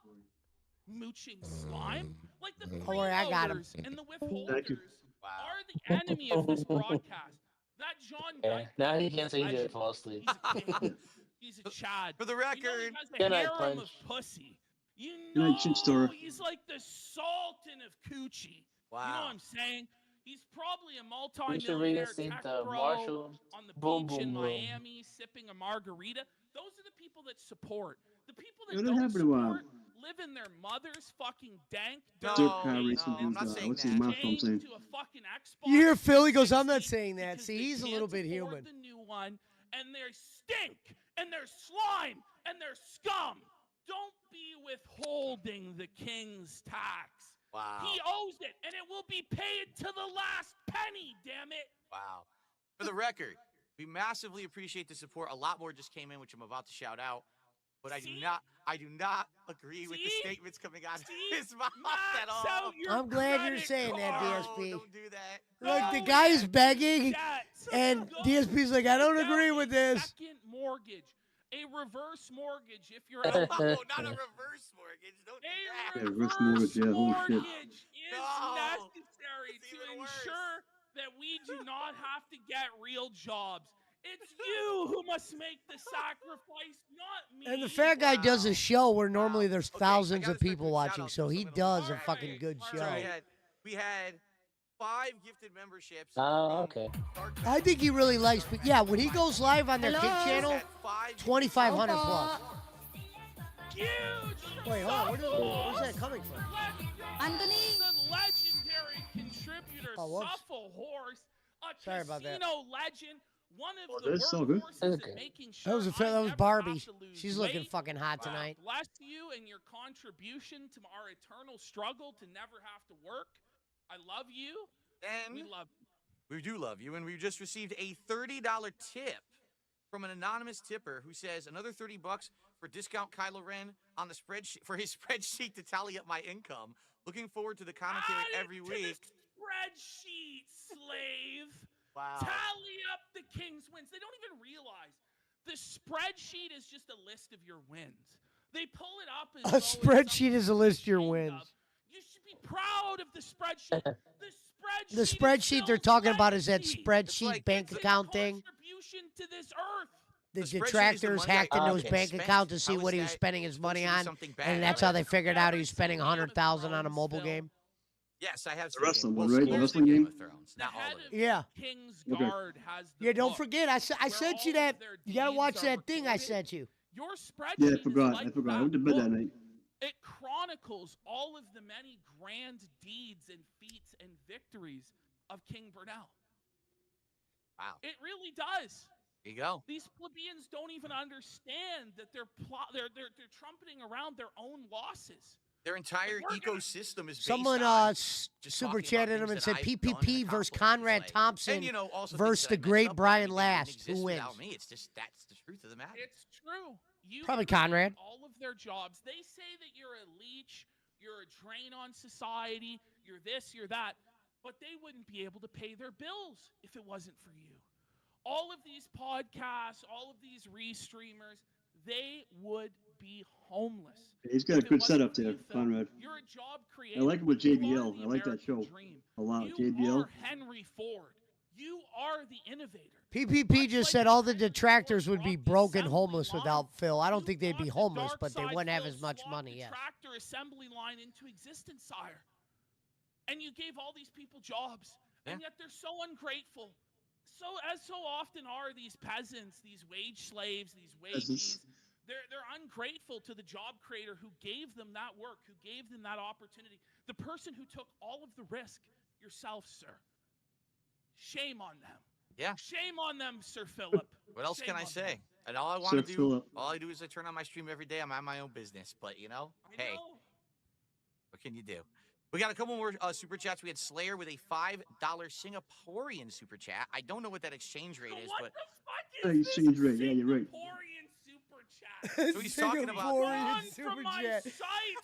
Mooching slime, like the Don't worry, I got him. freeloaders and the Thank you. withholders are the enemy of this broadcast. That John yeah. Diaper, Now he can't say he didn't legend. fall asleep. He's a king. He's a Chad. For the You know record, he has a Good night, harem of Punch. pussy. You Good know night, shit stirrer. he's like the Sultan of Coochie. wow. You know what I'm saying? He's probably a We should multi-millionaire reinstate tech the bro Marshall on the Boom beach in Boom Room. Miami sipping a margarita. Those are the people that support. The people that What don't happened to, support live in their mother's fucking dank No, Dirt dirt car no, racing I'm dudes, not saying what's his that. mouth I'm chained saying? to a fucking Xbox. You hear Phil? He goes, I'm not 360 saying that. because See, they he's a little can't bit afford human. The new one, and they stink, and they're slime, and they're scum. Don't be withholding the king's tax. Wow. He owes it, and it will be paid to the last penny, damn it. Wow. For the record, we massively appreciate the support. A lot more just came in, which I'm about to shout out. But I do See? not agree with the See? statements coming out of See? his mouth at Max all. out your I'm glad you're credit saying that, card. DSP. Don't do that. Look, the Go guy's get begging, debts. and Go DSP's like, I don't take agree out with a this. Second mortgage, a reverse mortgage if you're No, eligible. not a reverse mortgage. Don't do that. A Yeah, reverse reverse mortgage, yeah, holy shit. mortgage is No. necessary It's to even worse. ensure that we not have to get real jobs. It's you who must make the sacrifice, not me. And the fat guy does a show where normally there's thousands of people watching, so he does a fucking good show. We had 5 gifted memberships. Oh, okay. I think he really likes, but yeah, when he goes live on their Kick channel, 2,500 plus. Huge. Wait, hold on. Where's that coming from? Anthony. The legendary contributor, Suffle Horse, a Sorry about that. casino legend, one of Oh, the that's so good. workhorses in making sure That was I Barbie. never have to lose She's looking weight. fucking hot tonight. Bless you and your contribution to our eternal struggle to never have to work. I love you. And we love you. We do love you, and we just received a $30 tip from an anonymous tipper who says another $30 for discount Kylo Ren on the spreadsheet for his spreadsheet to tally up my income. Looking forward to the commentary every week. Spreadsheet, slave. Wow. Tally up the King's wins. They don't even realize the spreadsheet is just a list of your wins. They pull it up as A spreadsheet is a list of your wins. You should be proud of the spreadsheet. The spreadsheet they're talking about is that spreadsheet bank account thing. Contribution to this earth. The spreadsheet is the detractors money hacked I into his spent. bank account to see How what is he was that spending his money supposed to be on, something bad? and that's how they figured out he was spending 100,000 on a mobile game. Yes, I have The wrestling seen one, right? The wrestling game? Not all of it. Yeah. King's Okay. Guard has the Yeah, don't book forget, I sent you where all that. of their You gotta deeds watch are that thing I recorded. sent you. Your spreadsheet Yeah, I is forgot. like I went to bed that night. It chronicles all of the many grand deeds and feats and victories of King Burnell. Wow. It really does. There you go. These plebeians don't even understand that they're trumpeting around their own losses. Their entire ecosystem is based Someone on super just talking about chatted him things and that said I've done PPP and versus accomplished. Conrad It's like- Thompson and, you know, also versus things the that I messed great up on, Brian they didn't Last. Who exist wins? without me. It's just that's the truth of the matter. It's true. You Probably create Conrad. All of their jobs. They say that you're a leech, you're a drain on society, you're this, you're that, but they wouldn't be able to pay their bills if it wasn't for you. All of these podcasts, all of these restreamers, they would be homeless. He's got a good setup there, Conrad. You're a job I creator. like it with You are JBL. the I like that American show dream. a lot. You JBL. are Henry Ford. You are the innovator. PPP just said all the detractors would be broke and homeless without Phil. I don't think they'd be homeless, but they wouldn't have as much money. Yeah. Tractor assembly line into existence, sire. And you gave all these people jobs, and yet they're so ungrateful. So often are these peasants, these wage slaves, these wages. They're ungrateful to the job creator who gave them that work, who gave them that opportunity. The person who took all of the risk, yourself, sir. Shame on them. Yeah. Shame on them, Sir Philip. What else Shame can I on say? them. And all I want Sir to do, Philip. all I do is I turn on my stream every day. I'm at my own business, but you know, hey, what can you do? We got a couple more super chats. We had Slayer with a $5 Singaporean super chat. I don't know what that exchange rate is, but Exchange rate. Yeah, you're right. so he's talking about Singaporean super chat. Sight.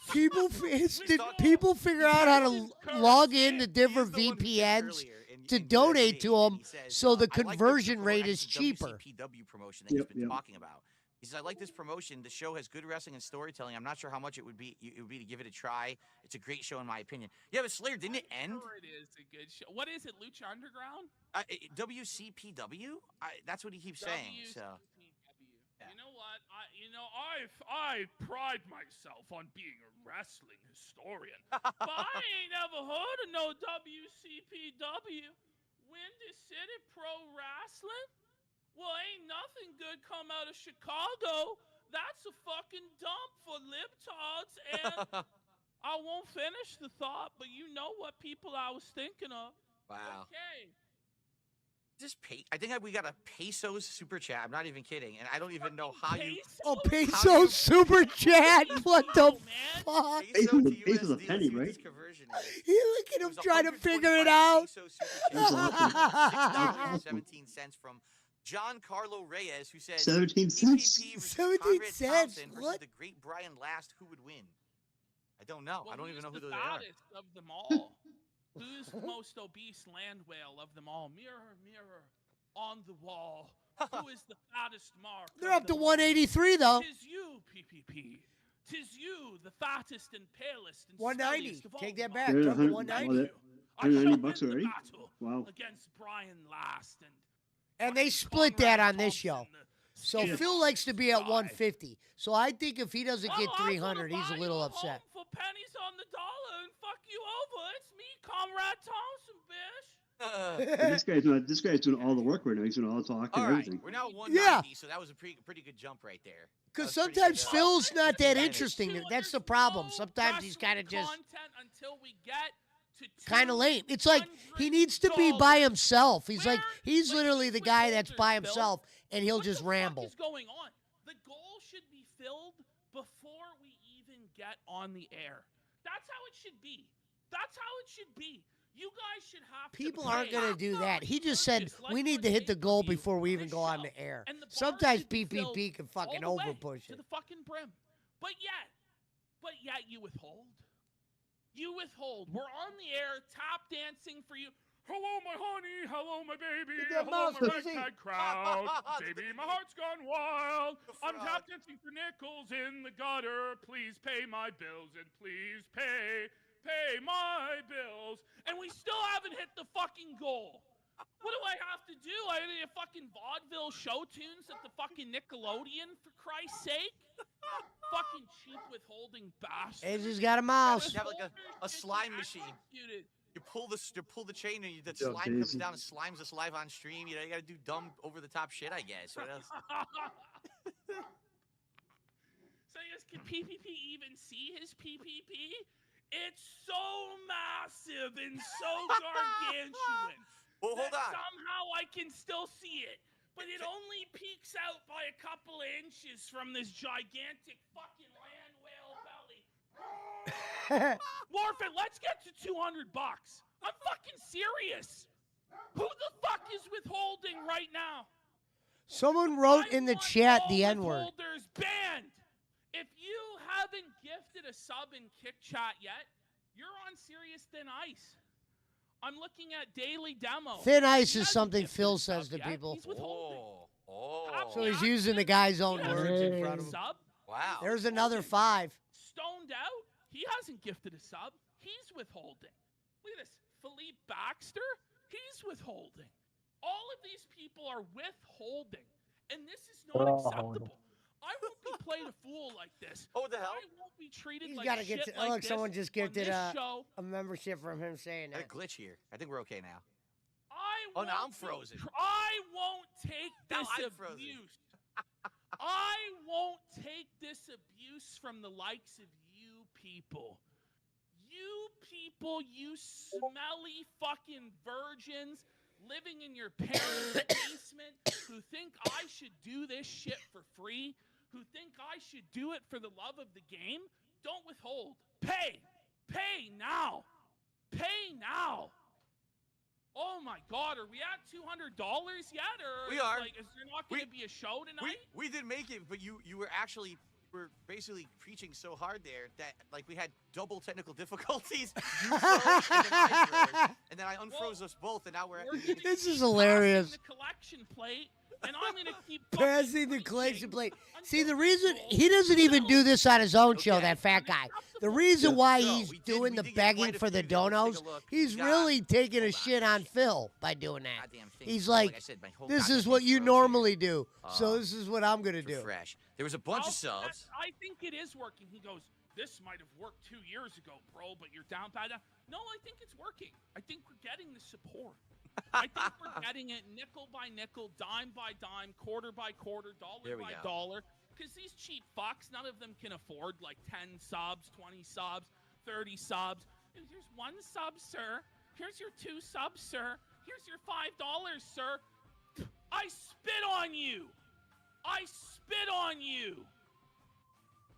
People figure out how to log in to different VPNs to donate to them, so the conversion rate is cheaper. WCPW promotion that he's been talking about. He says, I like this promotion. The show has good wrestling and storytelling. I'm not sure how much it would be to give it a try. It's a great show in my opinion. Yeah, but Slayer, didn't it end? Sure it is a good show. What is it, Lucha Underground? WCPW? That's what he keeps saying. So. You know what? I pride myself on being a wrestling historian, but I ain't never heard of no WCPW. Windy City Pro Wrestling? Well, ain't nothing good come out of Chicago. That's a fucking dump for libtards, and I won't finish the thought, but you know what people I was thinking of. Wow. Okay. I think we got a Pesos super chat. I'm not even kidding, and I don't even know how you. Oh, Peso super chat. What the fuck? Peso's a penny, right? Look at him trying to figure it out. $6.17 from John Carlo Reyes, who says 17 cents? PPP versus 17 Conrad cents? Thompson versus What? the great Brian Last. Who would win? I don't know. I don't even know who the they are. fattest of them all? Who's the most obese land whale of them all? Mirror, mirror on the wall. Who is the fattest mark? They're of up to them all? 183 though. Tis you, PPP. Tis you, the fattest and palest and 190. smelliest of all Take them that back. all. Yeah, Drop to 100. 190. I $190 shall win bucks the already? battle Wow. against Brian Last And they split that on this show. So Phil likes to be at 150. So I think if he doesn't get 300, he's a little upset. for pennies on the dollar and fuck you over. It's me, Comrade Thompson, bitch. But this guy's doing all the work right now. He's doing all the talking All and right, everything. we're now at 190, so that was a pretty good jump right there. Because That was pretty sometimes good. Phil's not that interesting. That's the problem. Sometimes he's kind of just Content until we get to kind of lame. It's like he needs to be by himself. He's like, he's literally the guy that's by himself, and he'll just ramble. What is going on? The goal should be filled before we even get on the air. That's how it should be. That's how it should be. You guys should have People to aren't pay going to do that. He just said purchase, like we need on to hit the goal pay-per-view before we on even this go on show. the air. And the bar Sometimes should be filled PPP can fucking all the way overpush to it. the fucking brim. But yet you withhold. You withhold. We're on the air, tap dancing for you. Hello, my honey. Hello, my baby. that Hello, mouse, my Susie. ragtag crowd. Baby, my heart's gone wild. I'm tap dancing for nickels in the gutter. Please pay my bills and please pay my bills. And we still haven't hit the fucking goal. What do I have to do? I need a fucking vaudeville show tunes at the fucking Nickelodeon, for Christ's sake? Fucking cheap withholding bastard. He's just got a mouse. You have like a slime machine. You pull the chain and the Good job, slime comes Daisy. down and slimes us live on stream. You know, you got to do dumb over the top shit, I guess. What else? So yes, can PPP even see his PPP? It's so massive and so gargantuan. Well, hold that on. Somehow I can still see it, but it only peeks out by a couple of inches from this gigantic fucking land whale belly. Morphin, let's get to $200. I'm fucking serious. Who the fuck is withholding right now? Someone wrote in the chat the All N-word. withholders banned. If you haven't gifted a sub in Kick Chat yet, you're on serious thin ice. I'm looking at daily demo. Thin ice He is hasn't something gifted Phil a sub says to yet. people. He's withholding. So he's using the guy's own He hasn't words in gifted front a of him. sub. Wow. There's another 5. Stoned out. He hasn't gifted a sub. He's withholding. Look at this. Philippe Baxter. He's withholding. All of these people are withholding. And this is not acceptable. I won't be played a fool like this. Oh, what the hell? I won't be treated He's like got to shit get to. like Look, this someone just on gifted this a show. membership from him saying Got a that. glitch here. I think we're okay now. I Oh, now I'm won't be frozen. I won't take Now this I'm frozen. abuse. I won't take this abuse from the likes of you people. You people, you smelly fucking virgins living in your parents' basement who think I should do this shit for free, who think I should do it for the love of the game, don't withhold. Pay. Pay now. Pay now. Oh my God, are we at $200 yet? Or We are. Like, is there not going to be a show tonight? We did make it, but you were actually basically preaching so hard there that like we had double technical difficulties. You froze and then I froze, and then I unfroze us both, and now we're at This is hilarious. The collection plate, and I'm going to keep Passing the collection plate. See, the reason he doesn't even do this on his own show, that fat guy. The reason why he's doing the begging for the donos, he's really taking a shit on Phil by doing that. He's like, this is what you normally do, so this is what I'm going to do. fresh. There was a bunch of subs. I think it is working. He goes, this might have worked 2 years ago, bro, but you're down bad. No, I think it's working. I think we're getting the support. I think we're getting it nickel by nickel, dime by dime, quarter by quarter, dollar by dollar. Because these cheap fucks, none of them can afford like 10 subs, 20 subs, 30 subs. Here's 1 sub, sir. Here's your 2 subs, sir. Here's your $5, sir. I spit on you. I spit on you.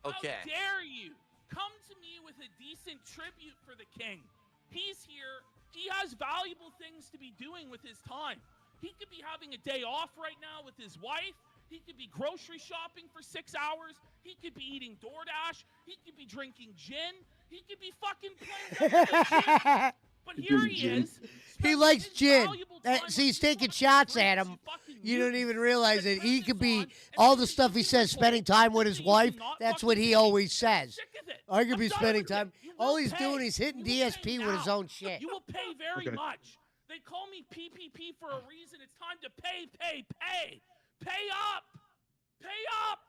Okay. How dare you? Come to me with a decent tribute for the king. He's here. He has valuable things to be doing with his time. He could be having a day off right now with his wife. He could be grocery shopping for 6 hours. He could be eating DoorDash. He could be drinking gin. He could be fucking playing. But here he is. He likes gin. See, he's taking shots at him. You don't even realize it. He could be all the stuff he says, spending time with his wife. That's what he always says. I could be spending time. All he's doing is hitting DSP with his own shit. You will pay very much. They call me PPP for a reason. It's time to pay. Pay up. Pay up.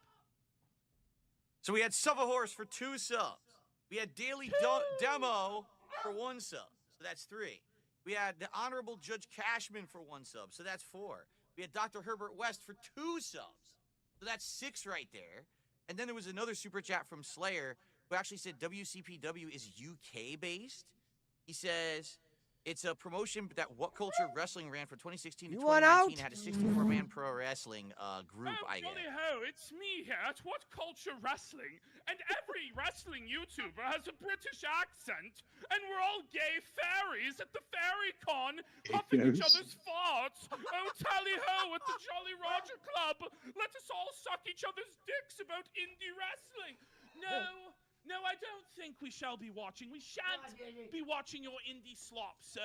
So we had Sub a Horse for 2 subs. We had Daily Demo for 1 sub. So that's 3. We had the Honorable Judge Cashman for 1 sub. So that's 4. We had Dr. Herbert West for 2 subs. So that's 6 right there. And then there was another super chat from Slayer who actually said WCPW is UK based. He says it's a promotion that What Culture Wrestling ran from 2016 to 2019. Had a 64-man pro wrestling group, I guess. Jolly ho, it's me here at What Culture Wrestling, and every wrestling YouTuber has a British accent, and we're all gay fairies at the Fairy Con, puffing each other's farts. Oh, tally ho at the Jolly Roger Club. Let us all suck each other's dicks about indie wrestling. No, I don't think we shall be watching. We shan't be watching your indie slop, sir.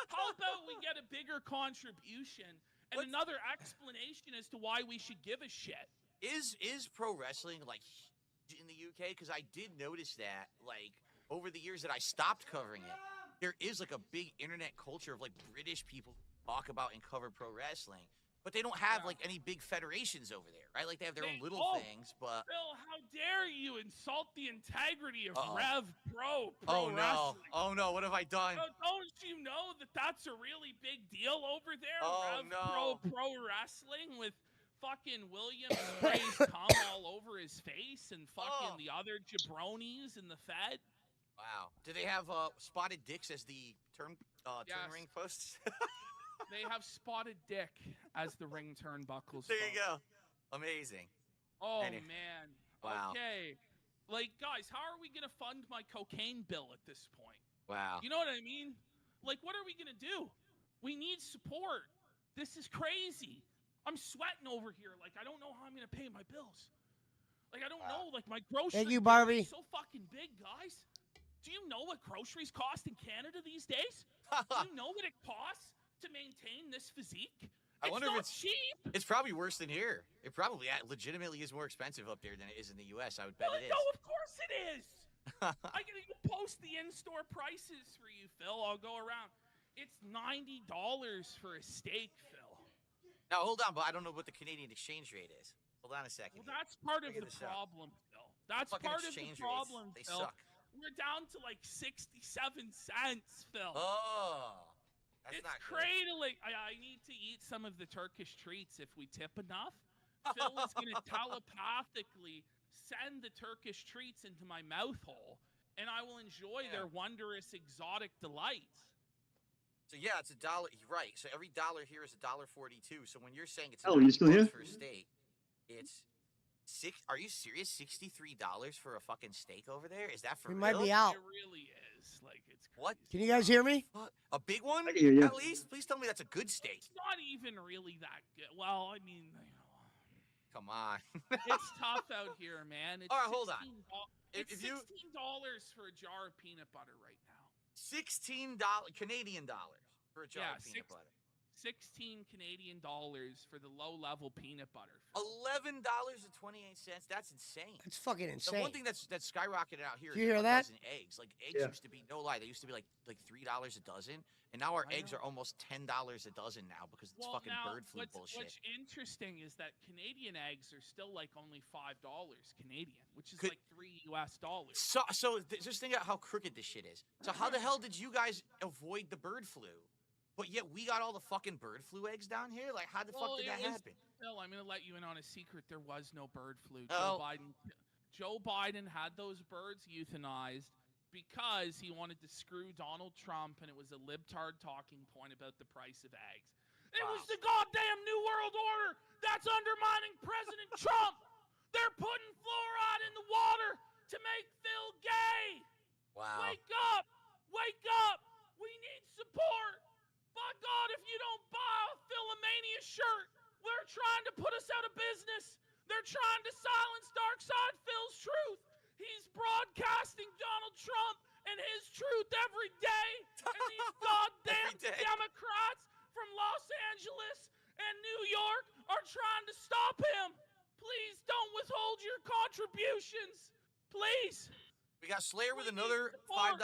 How about we get a bigger contribution and another explanation as to why we should give a shit? Is pro wrestling like in the UK? Because I did notice that like over the years that I stopped covering it, there is like a big internet culture of like British people talk about and cover pro wrestling. But they don't have like any big federations over there, right? Like they have their own little things, but Phil, how dare you insult the integrity of Rev Pro Wrestling? Oh no, what have I done? Don't you know that that's a really big deal over there? Oh, Rev Pro Wrestling with fucking William sprays cum all over his face and fucking the other jabronis in the Fed. Wow. Do they have spotted dicks as the turn ring posts? They have spotted dick as the ring turnbuckles. There you go. Amazing. Oh, man. Wow. Okay. Like, guys, how are we going to fund my cocaine bill at this point? Wow. You know what I mean? Like, what are we going to do? We need support. This is crazy. I'm sweating over here. Like, I don't know how I'm going to pay my bills. Like, I don't know. Like, my grocery Thank you, bill Barbie. is so fucking big, guys. Do you know what groceries cost in Canada these days? Do you know what it costs to maintain this physique? I wonder if it's cheap. It's probably worse than here. It probably legitimately is more expensive up there than it is in the U.S. I would bet it is. No, of course it is. I can even post the in-store prices for you, Phil. I'll go around. It's $90 for a steak, Phil. Now, hold on, but I don't know what the Canadian exchange rate is. Hold on a second. Well, that's part of the problem, Phil. That's part of the problem, They Phil. suck. We're down to like 67 cents, Phil. Oh. That's it's not good. cradling. I need to eat some of the Turkish treats if we tip enough. Phil is going to telepathically send the Turkish treats into my mouth hole, and I will enjoy their wondrous exotic delights. So yeah, it's $1. Right. So every dollar here is $1.42. So when you're saying it's you still here? for a steak, it's Are you serious? $63 for a fucking steak over there? Is that for We real? might be out. It really is. Like, it's crazy. What? Can you guys hear me? A big one? I can hear you. At least? Please tell me that's a good steak. It's not even really that good. Well, I mean, Come on. it's tough out here, man. It's All right, hold on. It's If you- $16 for a jar of peanut butter right now. $16 Canadian dollars for a jar of peanut butter. 16 Canadian dollars for the low-level peanut butter. $11.28. That's insane. That's fucking The insane. one thing that's skyrocketed out here Did is you hear a that? dozen eggs. Like eggs used to be, no lie, they used to be like $3 a dozen, and now our eggs are almost $10 a dozen now because it's fucking bird flu bullshit. What's interesting is that Canadian eggs are still like only $5 Canadian, which is like $3 US. So just think about how crooked this shit is. So how the hell did you guys avoid the bird flu? But yet we got all the fucking bird flu eggs down here? Like, how the fuck did that happen? Phil, I'm going to let you in on a secret. There was no bird flu. Oh. Joe Biden had those birds euthanized because he wanted to screw Donald Trump, and it was a libtard talking point about the price of eggs. It was the goddamn New World Order that's undermining President Trump. They're putting fluoride in the water to make Phil gay. Wow. Wake up. Wake up. We need support. By God, if you don't buy a Philomania shirt, they're trying to put us out of business. They're trying to silence Darkside Phil's truth. He's broadcasting Donald Trump and his truth every day. And these goddamn Democrats from Los Angeles and New York are trying to stop him. Please don't withhold your contributions. Please. We got Slayer with another $5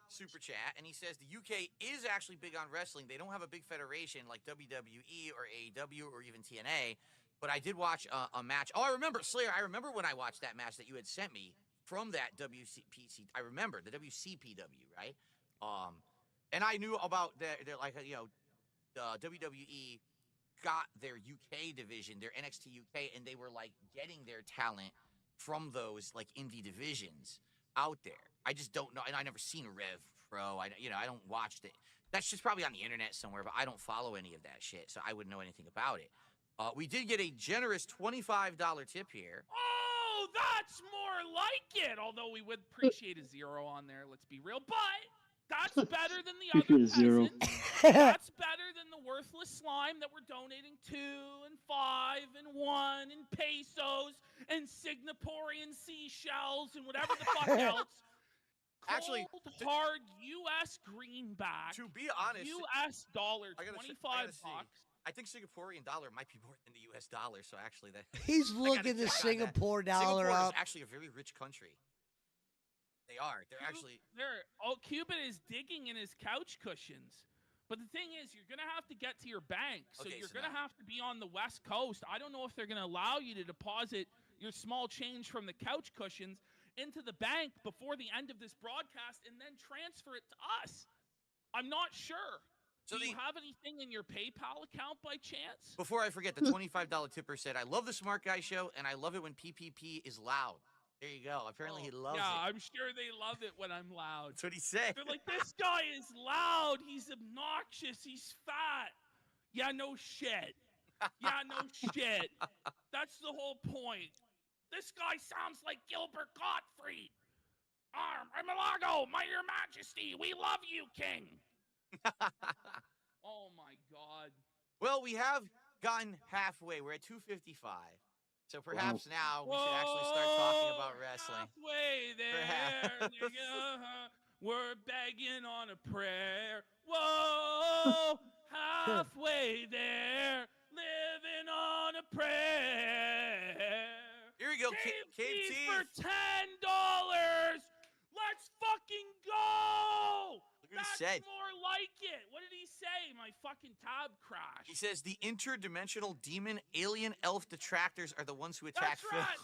super chat, and he says the UK is actually big on wrestling. They don't have a big federation like WWE or AEW or even TNA, but I did watch a match. Oh, I remember, Slayer, I remember when I watched that match that you had sent me from that WCPC. I remember the WCPW, right? And I knew about their like, you know, WWE got their UK division, their NXT UK, and they were like getting their talent from those like indie divisions out there. I just don't know, and I never seen a Rev Pro. I don't watch it. That's just probably on the internet somewhere, but I don't follow any of that shit, so I wouldn't know anything about it. We did get a generous $25 tip here. Oh, that's more like it. Although we would appreciate a 0 on there, let's be real. But that's better than the other Zero. That's better than the worthless slime that we're donating 2 and 5 and 1 and pesos and Singaporean seashells and whatever the fuck else. Actually, Cold, hard U.S. greenback. To be honest, U.S. dollar, $25. I think Singaporean dollar might be more than the U.S. dollar, so actually that He's looking the Singapore dollar Singapore up. is actually a very rich country. They are. They're actually. Cuban is digging in his couch cushions. But the thing is, you're going to have to get to your bank. So you're going to have to be on the West Coast. I don't know if they're going to allow you to deposit your small change from the couch cushions into the bank before the end of this broadcast and then transfer it to us. I'm not sure. So do you have anything in your PayPal account by chance? Before I forget, the $25 tipper said, I love the Smart Guy show, and I love it when PPP is loud. There you go. Apparently he loves it. Yeah, I'm sure they love it when I'm loud. That's what he said. They're like, this guy is loud. He's obnoxious. He's fat. Yeah, no shit. Yeah, no shit. That's the whole point. This guy sounds like Gilbert Gottfried. Malago, my Your Majesty, we love you, King. Oh, my God. Well, we have gotten halfway. We're at 2:55. So perhaps now we should actually start talking about wrestling. Halfway there, we're begging on a prayer. Whoa, halfway there, living on a prayer. Here we go, Cave Teeth for $10. Let's fucking go. Look what he said. More like it. What did he say? My fucking tab crashed. He says the interdimensional demon alien elf detractors are the ones who attack Phil. Right.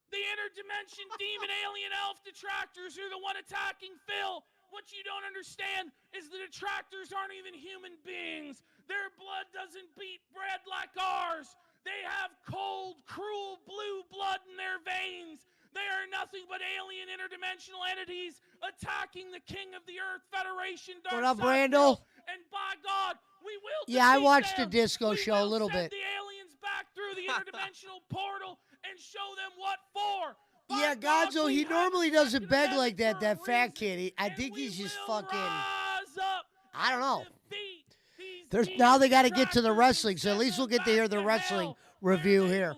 The interdimension demon alien elf detractors are the one attacking Phil. What you don't understand is the detractors aren't even human beings. Their blood doesn't beat bread like ours. They have cold, cruel blue blood in their veins. They are nothing but alien interdimensional entities attacking the King of the Earth Federation. What up, Randall? And by God, we will. Yeah, I watched them. the disco show a little bit. The aliens back through the interdimensional portal and show them what for. Yeah, Gonzo, he normally doesn't beg like that. That fat kid. I think he's just fucking. I don't know. Now they got to get to the wrestling, so at least we'll get to hear the wrestling review here.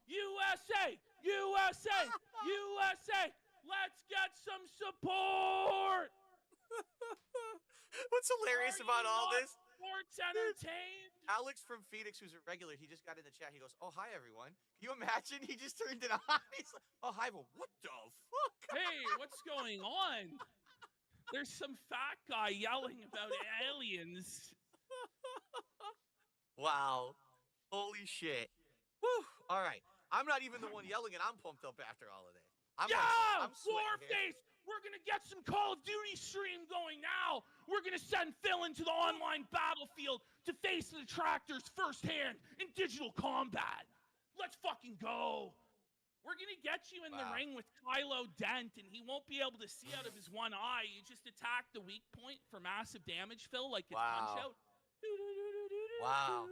USA, USA, USA. Let's get some support. What's hilarious about all this? Sports entertained. Alex from Phoenix, who's a regular, he just got in the chat. He goes, "Oh, hi, everyone." Can you imagine? He just turned it on. He's like, "Oh, hi, well, what the fuck?" Hey, what's going on? There's some fat guy yelling about aliens. Wow. Holy shit. Woo. All right. I'm not even the one yelling, and I'm pumped up after all of this. I'm Warface! We're going to get some Call of Duty stream going now. We're going to send Phil into the online battlefield to face the detractors firsthand in digital combat. Let's fucking go. We're going to get you in the ring with Kylo Dent, and he won't be able to see out of his one eye. You just attack the weak point for massive damage, Phil, like it's Punch-Out. Wow.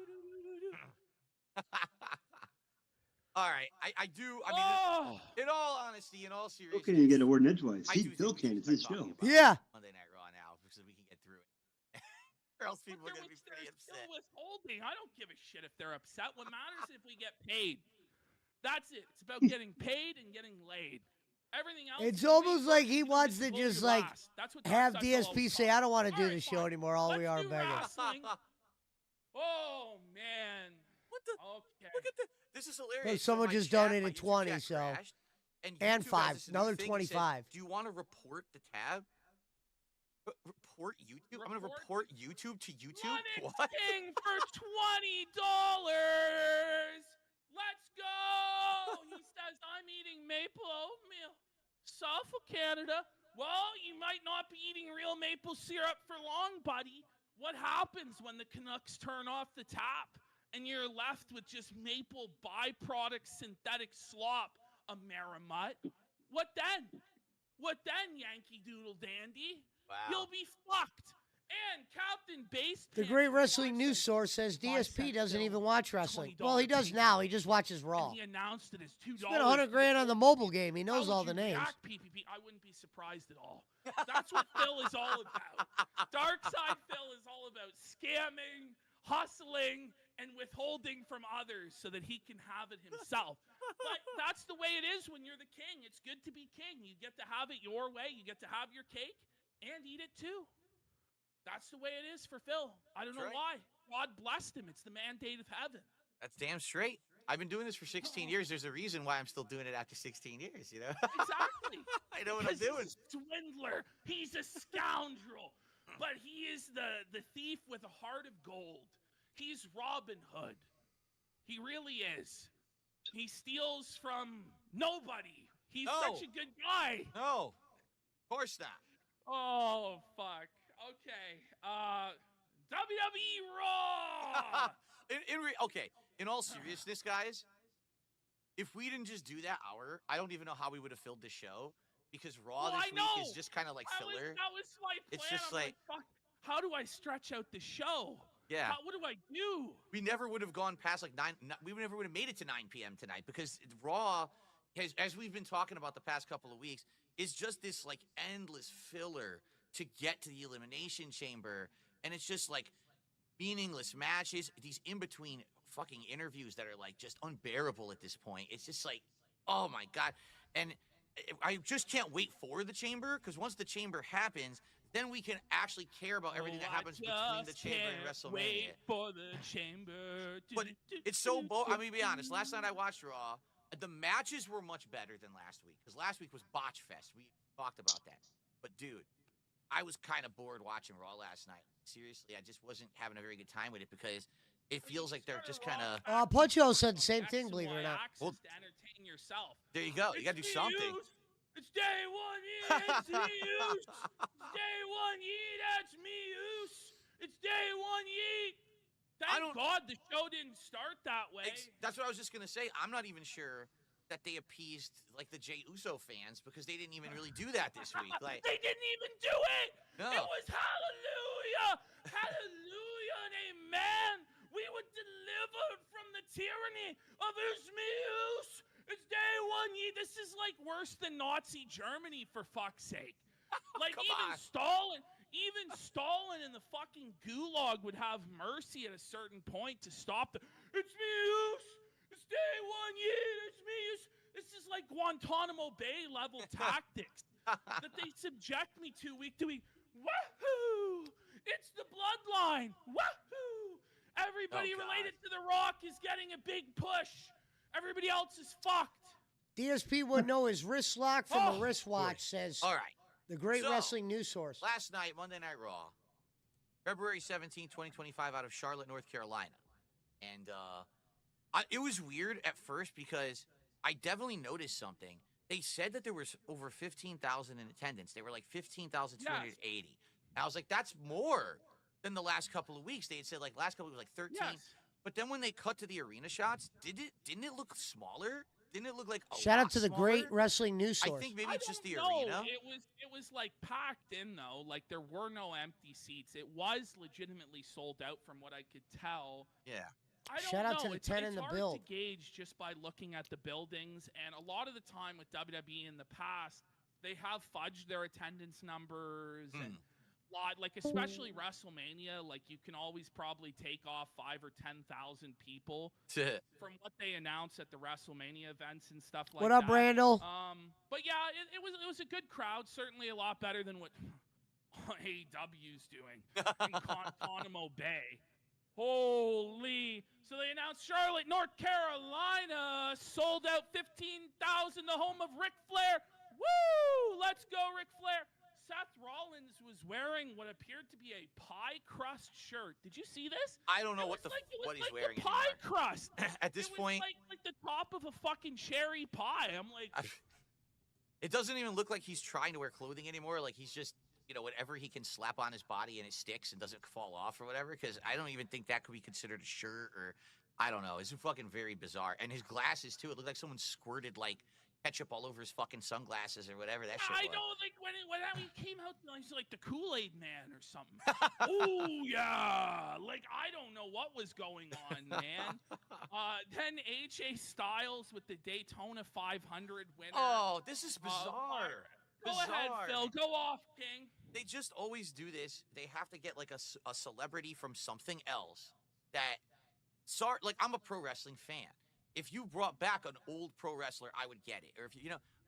All right, I mean, in all honesty, in all seriousness. Okay, you get a word in edgewise. Bill can. It's his show. Yeah. Monday Night Raw now, because we can get through it. Or else people are going to be pretty upset. Still withholding. I don't give a shit if they're upset. What matters is if we get paid. That's it. It's about getting paid and getting laid. Everything else. It's almost like he wants to just like have DSP say, "I don't want to do the show anymore. All we are beggars." Oh man. Look at this is hilarious. someone my just chat- my donated YouTube 20, chat so. crashed, and And YouTube has 5, this new another thing that says, 25. do you want to report the tab? Report YouTube? I'm gonna report YouTube to YouTube. What? King for $20. Let's go. He says, I'm eating maple oatmeal. Suffolk, Canada. Well, you might not be eating real maple syrup for long, buddy. What happens when the Canucks turn off the tap and you're left with just maple byproduct synthetic slop, a Maramut? What then? What then, Yankee Doodle Dandy? Wow. You'll be fucked. And Captain Base The Great Wrestling News Source says DSP doesn't even watch wrestling. Well, he does now. He just watches Raw. He announced it as $2. Spent $100,000 on the mobile game. He knows all How the would you names. react, PPP? I wouldn't be surprised at all. That's what Phil is all about. Dark Side Phil is all about scamming, hustling, and withholding from others so that he can have it himself. But that's the way it is when you're the king. It's good to be king. You get to have it your way. You get to have your cake and eat it too. That's the way it is for Phil. I don't know why. God blessed him. It's the mandate of heaven. That's damn straight. I've been doing this for 16 years. There's a reason why I'm still doing it after 16 years, you know? Exactly. I know what I'm doing. He's a swindler. He's a scoundrel. But he is the thief with a heart of gold. He's Robin Hood. He really is. He steals from nobody. He's such a good guy. No, of course not. Oh, fuck. Okay. WWE Raw. Okay. In all seriousness, guys, if we didn't just do that hour, I don't even know how we would have filled the show because Raw this week is just kind of like filler. That was my plan. It's just I'm like, fuck, how do I stretch out the show? yeah. What do I do? We never would have gone past like 9. We never would have made it to 9 p.m. tonight because Raw, as we've been talking about the past couple of weeks, is just this like endless filler to get to the Elimination Chamber. And it's just like meaningless matches, these in-between fucking interviews that are like just unbearable at this point. It's just like, oh my God. And I just can't wait for the Chamber because once the Chamber happens, then we can actually care about everything that happens between the Chamber and WrestleMania. Wait for the Chamber. But it's so I mean, to be honest, last night I watched Raw. The matches were much better than last week because last week was Botch Fest. We talked about that. But dude, I was kind of bored watching Raw last night. Seriously, I just wasn't having a very good time with it because it feels like they're just kind of. Puncho said the same thing, believe it or not. Well, to entertain yourself. there you go. You got to do something. It's day one, yeah, it's me, Oos. It's day one, yeah, that's me, Oos. It's day one, yeah. Thank God the show didn't start that way. That's what I was just gonna say. I'm not even sure that they appeased like the Jey Uso fans because they didn't even really do that this week. Like they didn't even do it. No. It was hallelujah, hallelujah, and amen. We were delivered from the tyranny of Usmius. It's day one. This is like worse than Nazi Germany, for fuck's sake. Like even Stalin in the fucking gulag would have mercy at a certain point to stop the. It's me, it's day one. Yeah, it's me. This is like Guantanamo Bay level tactics that they subject me to week to week. Woohoo! It's the bloodline. Woohoo! Everybody related to The Rock is getting a big push. Everybody else is fucked. DSP would know his wrist lock from a wristwatch, says all right. The Great So, Wrestling News Source. Last night, Monday Night Raw, February 17, 2025, out of Charlotte, North Carolina. And it was weird at first because I definitely noticed something. They said that there was over 15,000 in attendance. They were like 15,280. And I was like, that's more than the last couple of weeks. They had said like last couple of weeks, like 13. Yes. But then when they cut to the arena shots, didn't it look smaller? Didn't it look like a Shout lot out to the smaller? Great Wrestling News Source. I think maybe it's just the No, arena. it was like packed in though. Like there were no empty seats. It was legitimately sold out from what I could tell. Yeah. I don't Shout out know. to the It's 10 in the hard build. to gauge just by looking at the buildings. And a lot of the time with WWE in the past, they have fudged their attendance numbers and like especially WrestleMania. Like you can always probably take off 5,000 or 10,000 people from what they announce at the WrestleMania events and stuff like that. What up, Randall? But yeah, it was a good crowd. Certainly a lot better than what AEW's doing in Guantanamo Bay. Holy. So they announced Charlotte, North Carolina, sold out 15,000, the home of Ric Flair. Woo! Let's go, Ric Flair. Seth Rollins was wearing what appeared to be a pie crust shirt. Did you see this? I don't know what he's wearing. Pie crust. At this point, like the top of a fucking cherry pie. I'm like, it doesn't even look like he's trying to wear clothing anymore. Like he's just, whatever he can slap on his body and it sticks and doesn't fall off or whatever. Because I don't even think that could be considered a shirt or, I don't know. It's fucking very bizarre. And his glasses too. It looked like someone squirted like ketchup all over his fucking sunglasses or whatever that shit was. I know, like when he came out, he's like the Kool-Aid Man or something. Ooh, yeah. Like, I don't know what was going on, man. Then AJ Styles with the Daytona 500 winner. Oh, this is bizarre. Go ahead, Phil. Go off, King. They just always do this. They have to get like a celebrity from something else that, like I'm a pro wrestling fan. If you brought back an old pro wrestler, I would get it. Or if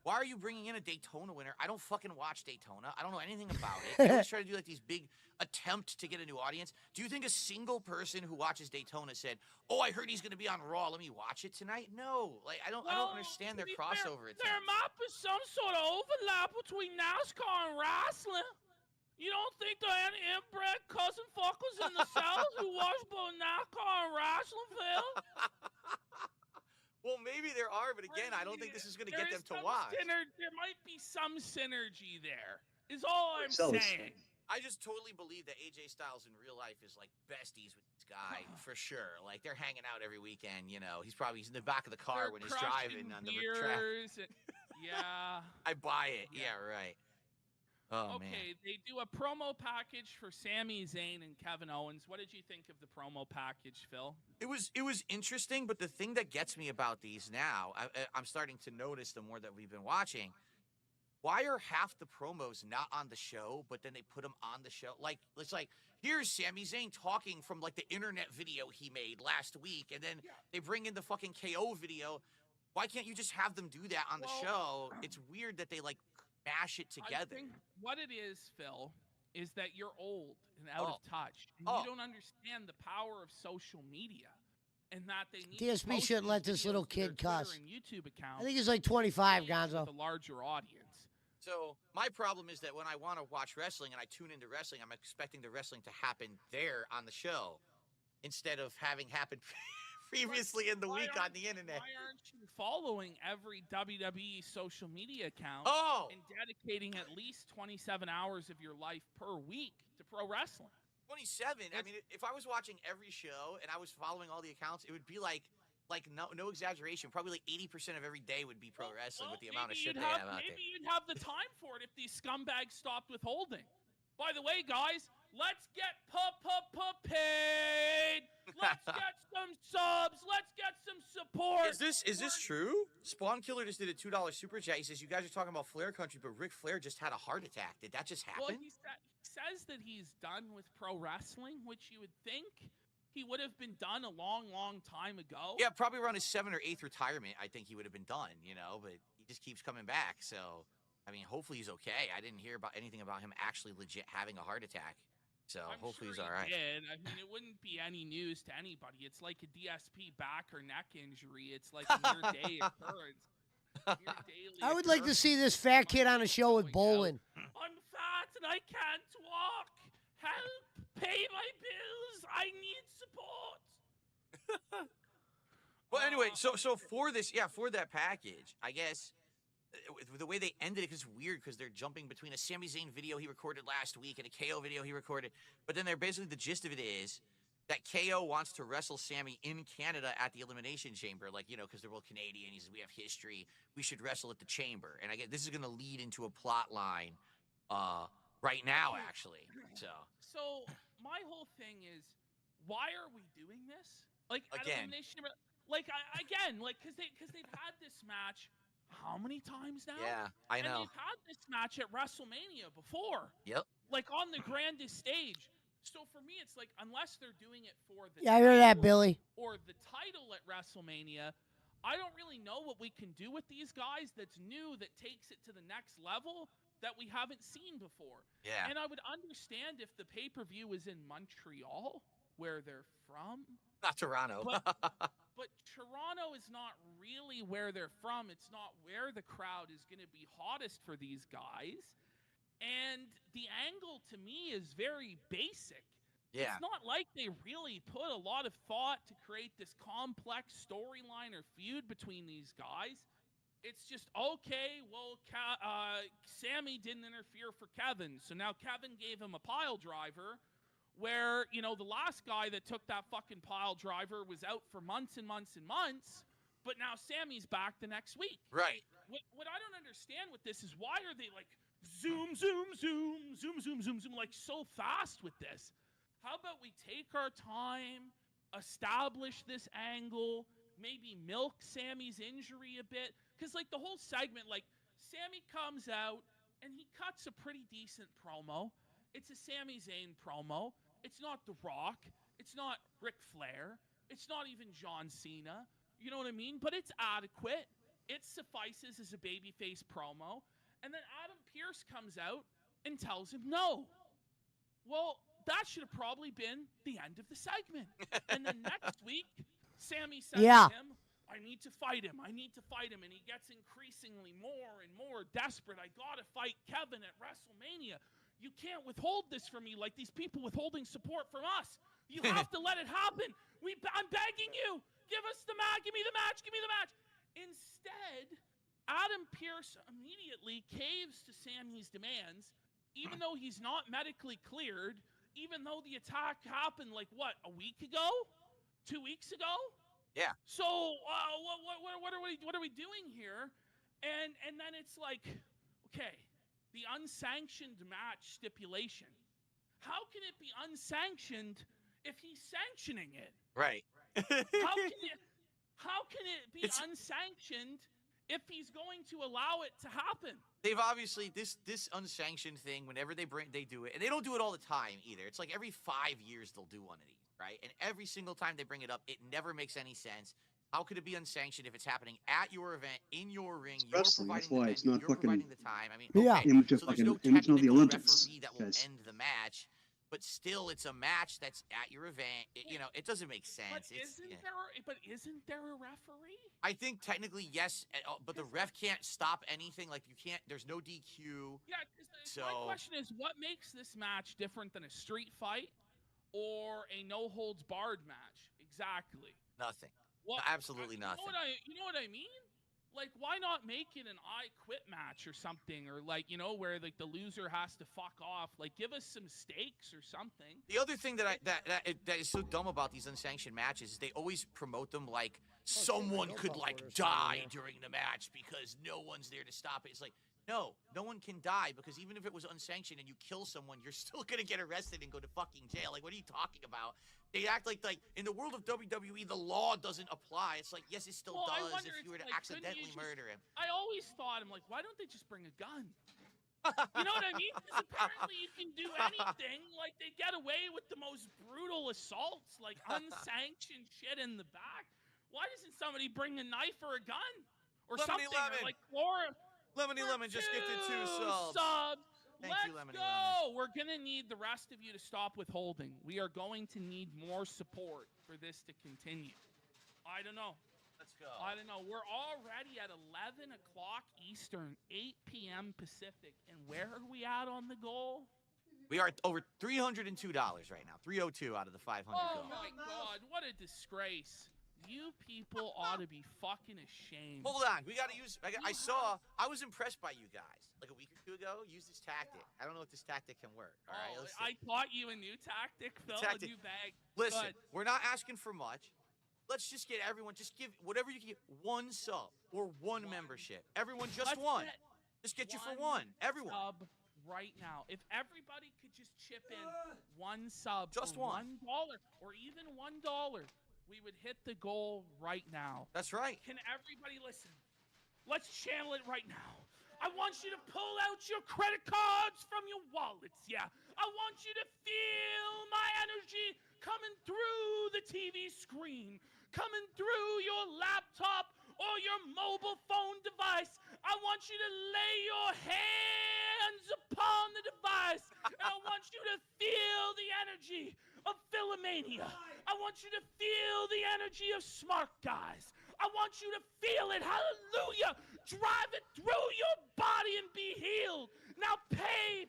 why are you bringing in a Daytona winner? I don't fucking watch Daytona. I don't know anything about it. They always try to do like these big attempt to get a new audience. Do you think a single person who watches Daytona said, "Oh, I heard he's going to be on Raw. Let me watch it tonight"? No, like I don't understand their crossover. There might be some sort of overlap between NASCAR and wrestling. You don't think there are any inbred cousin fuckers in the South who watch both NASCAR and wrestling, Phil? Well, maybe there are, but again, I don't think this is going to get them to watch. There might be some synergy there, is all I'm saying. I just totally believe that AJ Styles in real life is like besties with this guy for sure. Like they're hanging out every weekend, He's in the back of the car when he's driving on the track. Yeah. I buy it. Yeah, right. Oh, okay, man. They do a promo package for Sami Zayn and Kevin Owens. What did you think of the promo package, Phil? It was interesting, but the thing that gets me about these now, I'm starting to notice the more that we've been watching, why are half the promos not on the show, but then they put them on the show? Like, it's like, here's Sami Zayn talking from, like, the internet video he made last week, and then they bring in the fucking KO video. Why can't you just have them do that on the show? It's weird that they, like, mash it together. I think what it is, Phil, is that you're old and out of touch. And you don't understand the power of social media. And that they need DSP shouldn't let this little kid cuss. And YouTube account. I think he's like 25, Gonzo. The larger audience. So my problem is that when I want to watch wrestling and I tune into wrestling, I'm expecting the wrestling to happen there on the show instead of having happened previously in the week on the internet. Why aren't you following every WWE social media account and dedicating at least 27 hours of your life per week to pro wrestling? 27? I mean, if I was watching every show and I was following all the accounts, it would be like no exaggeration, probably like 80% of every day would be pro wrestling with the amount of shit they have out there. Maybe you'd have the time for it if these scumbags stopped withholding. By the way, guys, let's get paid. Let's get some subs. Let's get some support. Is this true? Spawn Killer just did a $2 super chat. He says, you guys are talking about Flair Country, but Ric Flair just had a heart attack. Did that just happen? Well, he says that he's done with pro wrestling, which you would think he would have been done a long, long time ago. Yeah, probably around his 7th or 8th retirement, I think he would have been done, but he just keeps coming back. So, I mean, hopefully he's okay. I didn't hear about anything about him actually legit having a heart attack. So hopefully he's all right. Did. I mean, it wouldn't be any news to anybody. It's like a DSP back or neck injury. It's like a near-day occurrence. I would like to see this fat kid on a show with Bolin. I'm fat and I can't walk. Help! Pay my bills. I need support. Well, anyway, so for this, for that package, I guess the way they ended it is weird because they're jumping between a Sami Zayn video he recorded last week and a KO video he recorded. But then they're basically, the gist of it is that KO wants to wrestle Sami in Canada at the Elimination Chamber, like, because they're both Canadian. He says, we have history. We should wrestle at the Chamber. And I guess this is going to lead into a plot line right now, actually. So my whole thing is, why are we doing this? Like, again, because they've had this match how many times now? Yeah, I know. And they've had this match at WrestleMania before. Yep. Like on the grandest stage. So for me, it's like, unless they're doing it for the I heard that, Billy. Or the title at WrestleMania, I don't really know what we can do with these guys that's new, that takes it to the next level that we haven't seen before. Yeah. And I would understand if the pay-per-view was in Montreal, where they're from. Not Toronto. But Toronto is not really where they're from. It's not where the crowd is going to be hottest for these guys. And the angle to me is very basic. Yeah. It's not like they really put a lot of thought to create this complex storyline or feud between these guys. It's just, okay, well, Sammy didn't interfere for Kevin, so now Kevin gave him a pile driver where, you know, the last guy that took that fucking pile driver was out for months and months and months, but now Sammy's back the next week. Right. What I don't understand with this is why are they like zoom, zoom, zoom, zoom, zoom, zoom, zoom, like so fast with this? How about we take our time, establish this angle, maybe milk Sammy's injury a bit? Because, like, the whole segment, like, Sammy comes out and he cuts a pretty decent promo. It's a Sami Zayn promo. It's not The Rock. It's not Ric Flair. It's not even John Cena. You know what I mean? But it's adequate. It suffices as a babyface promo. And then Adam Pearce comes out and tells him no. Well, that should have probably been the end of the segment. And then next week, Sammy says to him, I need to fight him. I need to fight him. And he gets increasingly more and more desperate. I got to fight Kevin at WrestleMania. You can't withhold this from me like these people withholding support from us. You have to let it happen. I'm begging you. Give us the match. Give me the match. Give me the match. Instead, Adam Pearce immediately caves to Sammy's demands, even though he's not medically cleared, even though the attack happened like, what, a week ago? 2 weeks ago? Yeah. So what are we doing here? And then it's like, okay, the unsanctioned match stipulation. How can it be unsanctioned if he's sanctioning it? Right. How can it be unsanctioned if he's going to allow it to happen? They've obviously this unsanctioned thing. Whenever they do it, and they don't do it all the time either. It's like every 5 years they'll do one of these, right? And every single time they bring it up, it never makes any sense. How could it be unsanctioned if it's happening at your event, in your ring? You're Wrestling, that's providing why the it's venue, not you're fucking. providing the time. I mean, Yeah. okay, Image of so there's fucking no image of the technical Olympics, referee that will guys. end the match, but still, it's a match that's at your event. It doesn't make sense. But isn't there a referee? I think technically yes, but the ref can't stop anything. Like you can't. There's no DQ. Yeah. My question is, what makes this match different than a street fight or a no holds barred match? Exactly. Nothing. Absolutely nothing. You know what I mean? Like, why not make it an I Quit match or something, or like, where like the loser has to fuck off? Like, give us some stakes or something. The other thing that is so dumb about these unsanctioned matches is they always promote them like someone could like die during the match because no one's there to stop it. It's like, no one can die because even if it was unsanctioned and you kill someone, you're still gonna get arrested and go to fucking jail. Like, what are you talking about? They act like in the world of WWE, the law doesn't apply. It's like, yes, it still does if you were to accidentally murder him. I always thought, I'm like, why don't they just bring a gun? You know what I mean? Because apparently you can do anything. Like, they get away with the most brutal assaults, like unsanctioned shit in the back. Why doesn't somebody bring a knife or a gun or Lemony something? Lemon. Or like Laura. Lemon just gifted 2 subs. Thank you, Lemony Let's go. Lemon. We're going to need the rest of you to stop withholding. We are going to need more support for this to continue. I don't know. Let's go. I don't know. We're already at 11 o'clock Eastern, 8 p.m. Pacific. And where are we at on the goal? We are over $302 right now. 302 out of the 500 Oh, goal. my God. What a disgrace. You people ought to be fucking ashamed. Hold on, we got to use. I was impressed by you guys like a week or 2 ago. Use this tactic. I don't know if this tactic can work. All right, let's see. I taught you a new tactic, Phil. A new bag. Listen, But we're not asking for much. Let's just get everyone. Just give whatever you can get. 1 sub or 1 membership. Everyone, just let's 1. get Just get you for 1. Everyone. Sub right now. If everybody could just chip in 1 sub, Just for one. $1 or even $1, we would hit the goal right now. That's right. Can everybody listen? Let's channel it right now. I want you to pull out your credit cards from your wallets. Yeah. I want you to feel my energy coming through the TV screen, coming through your laptop or your mobile phone device. I want you to lay your hands upon the device, and I want you to feel the energy of Philomania. I want you to feel the energy of smart guys. I want you to feel it. Hallelujah. Drive it through your body and be healed. Now pay.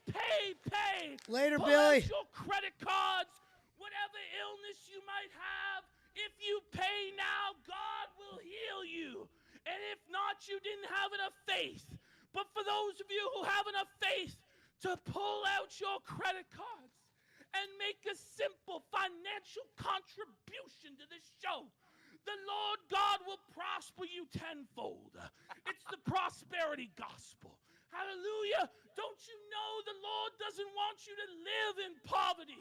Later, Pull Billy. out your credit cards, whatever illness you might have. If you pay now, God will heal you. And if not, you didn't have enough faith. But for those of you who have enough faith to pull out your credit cards and make a simple financial contribution to this show, the Lord God will prosper you tenfold. It's the prosperity gospel. Hallelujah. Don't you know the Lord doesn't want you to live in poverty?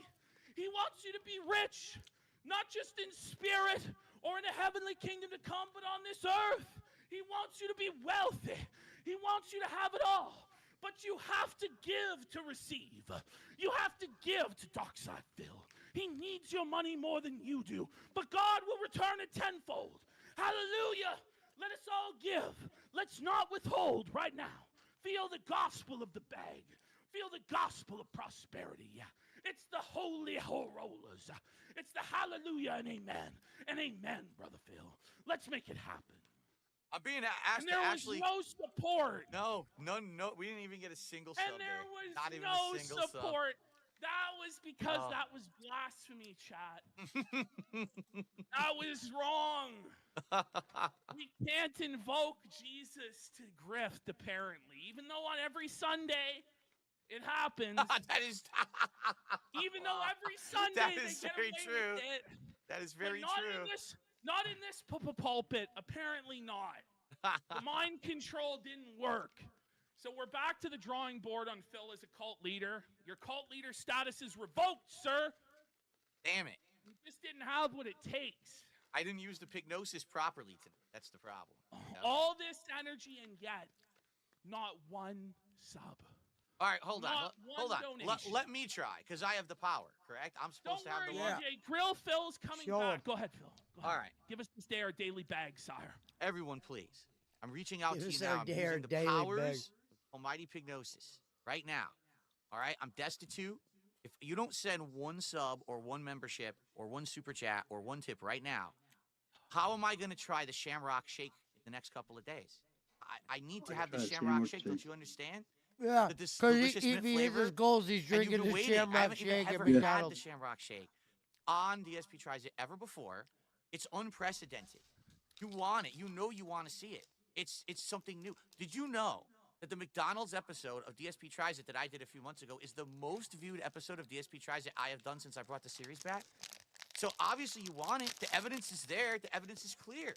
He wants you to be rich, not just in spirit or in a heavenly kingdom to come, but on this earth. He wants you to be wealthy. He wants you to have it all. But you have to give to receive. You have to give to Darkside Phil. He needs your money more than you do. But God will return it tenfold. Hallelujah. Let us all give. Let's not withhold right now. Feel the gospel of the bag. Feel the gospel of prosperity. It's the holy rollers. It's the hallelujah and amen. And amen, Brother Phil. Let's make it happen. I'm being asked and there to actually. was no support. No. We didn't even get a single sub And there was Not even no a single support. That was because Oh. that was blasphemy, chat. That was wrong. We can't invoke Jesus to grift, apparently. Even though on every Sunday it happens. That is. Even though every Sunday That they is get very away true. with it. That is But very true. Not in this pulpit. Apparently not. The mind control didn't work. So we're back to the drawing board on Phil as a cult leader. Your cult leader status is revoked, sir. Damn it. You just didn't have what it takes. I didn't use the Pignosis properly today. That's the problem. All this energy and yet not one sub. All right, hold on. Not Hold one on. donation. Let me try, because I have the power, correct? I'm supposed Don't to have worry, the one. EJ. Grill Phil's coming Show back. him. Go ahead, Phil. Go ahead. All right. Give us this day our daily bag, sire. Everyone, please. I'm reaching out Give to us you our now. I'm daily using the bag. powers of Almighty Pignosis right now. All right? I'm destitute. If you don't send one sub or one membership or one super chat or one tip right now, how am I going to try the Shamrock Shake in the next couple of days? I need to have the Shamrock Shake. Don't you understand? Yeah, This because delicious if mint he hits flavor, his goals, he's and you've drinking been the waiting. I Shamrock haven't even Shake at ever had the McDonald's. Shamrock Shake on DSP Tries It ever before. It's unprecedented. You want it. You know you want to see it. It's something new. Did you know that the McDonald's episode of DSP Tries It that I did a few months ago is the most viewed episode of DSP Tries It I have done since I brought the series back? So obviously you want it. The evidence is there. The evidence is clear.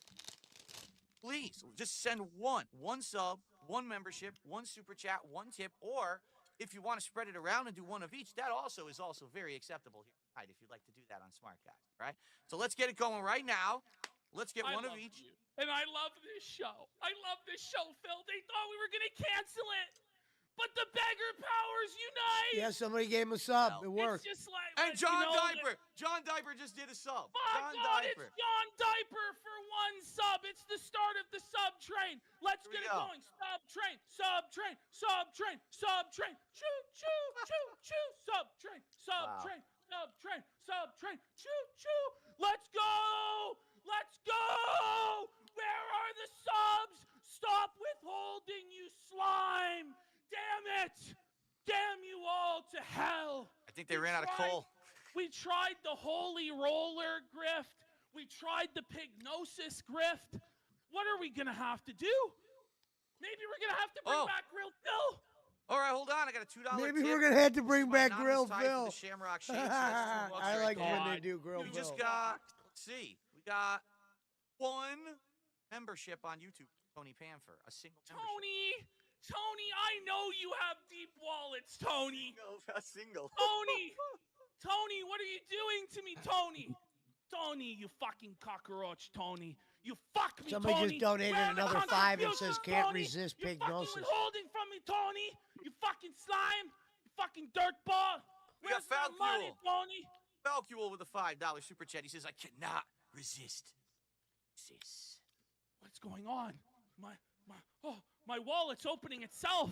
Please, just send one sub, one membership, one super chat, one tip, or if you want to spread it around and do one of each, that also is also very acceptable here tonight if you'd like to do that on Smart Guys, right? So let's get it going right now. Let's get one of love each. you. And I love this show. I love this show, Phil. They thought we were going to cancel it. But the beggar powers unite. Yeah, somebody gave him a sub. It worked. It's just like And you John know, Diaper. John Diaper just did a sub. My John God, Diaper. it's John Diaper for one sub. It's the start of the sub train. Let's Here we get it go. going. Sub train, sub train, sub train, sub train. Choo, choo, choo, choo. Sub train, sub Wow. train, sub train, sub train. Choo, choo. Let's go. Let's go. Where are the subs? Stop withholding, you slime. Damn it. Damn you all to hell. I think they ran out of coal. We tried the holy roller grift. We tried the Pignosis grift. What are we going to have to do? Maybe we're going to have to bring back Grill Phil. All right, hold on. I got a $2 Maybe tip. we're gonna have to bring This is my back Grill anonymous tie for Phil. the Shamrock Shake. So that's $2 I right like there. when they do Grill We Phil. just got, let's see, we got one membership on YouTube. Tony Pamfer, a single membership. Tony, I know you have deep wallets, Tony. No, a single. Tony, what are you doing to me, Tony? Tony, you fucking cockroach, Tony. You fuck me, Somebody Tony. just donated Where are the another 5 and says contributions, can't Tony? resist You fucking Pignosis. withholding from me, Tony. You fucking slime. You fucking dirtball. We got Where's my money, Falcuel. Tony? Falcuel with a $5 super chat. He says, I cannot resist. What's going on? My wallet's opening itself.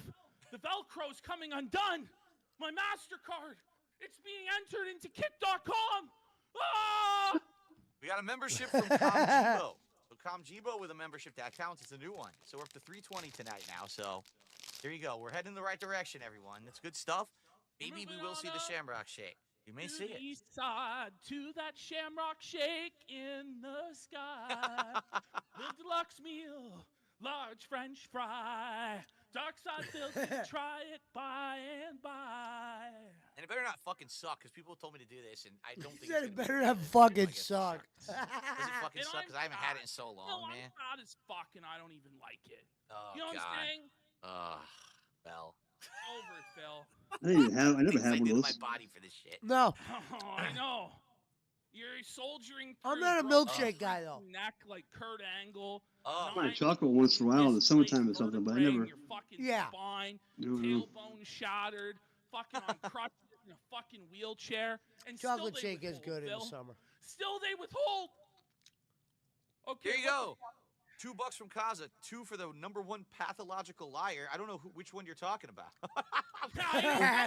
The Velcro's coming undone. My MasterCard. It's being entered into Kick.com. Ah! We got a membership from ComGibo. So ComGibo with a membership that counts. It's a new one. So we're up to 320 tonight now. So here you go. We're heading in the right direction, everyone. That's good stuff. Maybe we will see the Shamrock Shake. You may see it. East side to that Shamrock Shake in the sky. The deluxe meal, large French fry. Dark side filthy, try it by and by. And it better not fucking suck, because people told me to do this, and I don't think Said it's it gonna better not fucking suck. Does it fucking suck? Because I haven't had it in so long, No, man. I'm proud as fuck, and I don't even like it. Oh, You know what God. I'm saying? Well. Over it, Phil. I never had I one did of my those. body for this shit. No. Oh, I know. You're soldiering through. I'm not a broke milkshake guy, though. Neck like Kurt Angle. Oh. I might chocolate once in a while in the summertime or something, but I never. Your fucking Yeah. spine, No. tailbone shattered, fucking on crutches in a fucking wheelchair, and Chocolate still they shake is withhold, good in the Phil. summer. Still they withhold. Okay. Here you go. $2 from Kaza. 2 for the #1 pathological liar. I don't know which one you're talking about.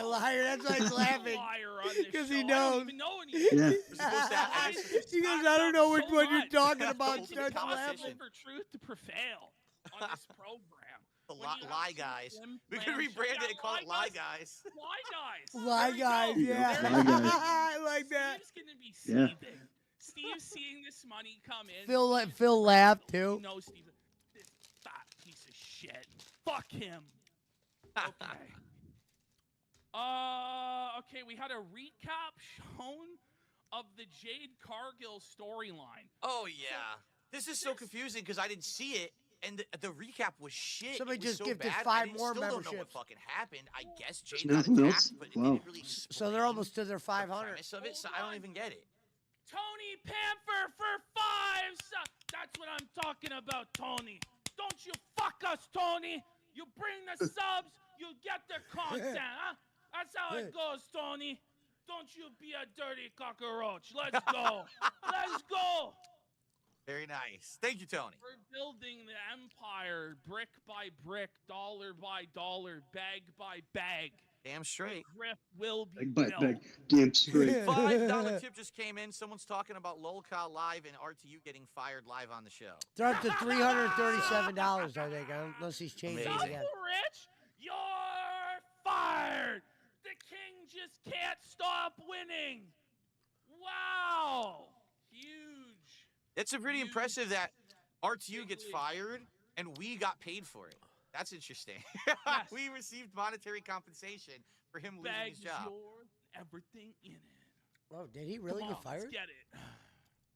Liar, that's why he's laughing. Because he knows. Yeah. He goes, I don't know which one you're talking about. It's Starts laughing. for truth to prevail on this program. The When you have lie some guys. slim We could plan rebrand shit. it and call it Lie Guys. Lie guys. Lie There you guys, go. yeah. There Lie you go. guys. I like that. Steve's gonna be Yeah. seething. Steve's seeing this money come in. Phil laughed too. You know, Steve, this fat piece of shit. Fuck him. Okay. Okay, we had a recap shown of the Jade Cargill storyline. Oh, yeah. This is so confusing because I didn't see it, and the recap was shit. Somebody It was just so gifted bad. 5 I more still don't know what memberships. fucking happened. I guess Jade There's got nothing attacked, else? but it Wow. didn't really So they're almost to their the 500. premise of it, so I don't even get it. Tony Panther for 5 subs. That's what I'm talking about, Tony. Don't you fuck us, Tony. You bring the subs, you get the content, huh? That's how it goes, Tony. Don't you be a dirty cockroach. Let's go. Let's go. Very nice. Thank you, Tony. We're building the empire brick by brick, dollar by dollar, bag by bag. Damn straight. Griff will be Big bite, built. big. Damn straight. $5 tip just came in. Someone's talking about LOLCOW Live and RTU getting fired live on the show. They're up to $337, I think, unless he's changed it Amazing. again. Rich, you're fired. The king just can't stop winning. Wow. Huge. It's a pretty impressive that RTU gets fired and we got paid for it. That's interesting. We received monetary compensation for him losing his Bags job. yours, everything in it. Oh, did he really Come get on, fired? Let's get it.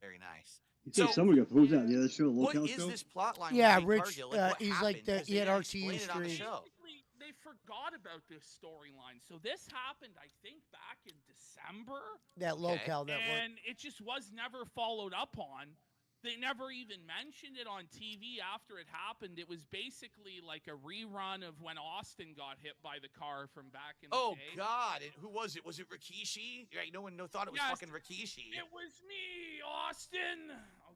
Very nice. You said someone got who's that? The other show, What local is show. this plot line? Yeah, with Jade Rich, Cargill? What he's like happened? the- 'Cause he they had didn't RTU explain it on the stream. show. Basically, they forgot about this storyline. So this happened, I think, back in December. That local network. And it just was never followed up on. They never even mentioned it on TV after it happened. It was basically like a rerun of when Austin got hit by the car from back in the Oh day. God! And who was it? Was it Rikishi? Right? No one thought it was Yes. fucking Rikishi. It was me, Austin.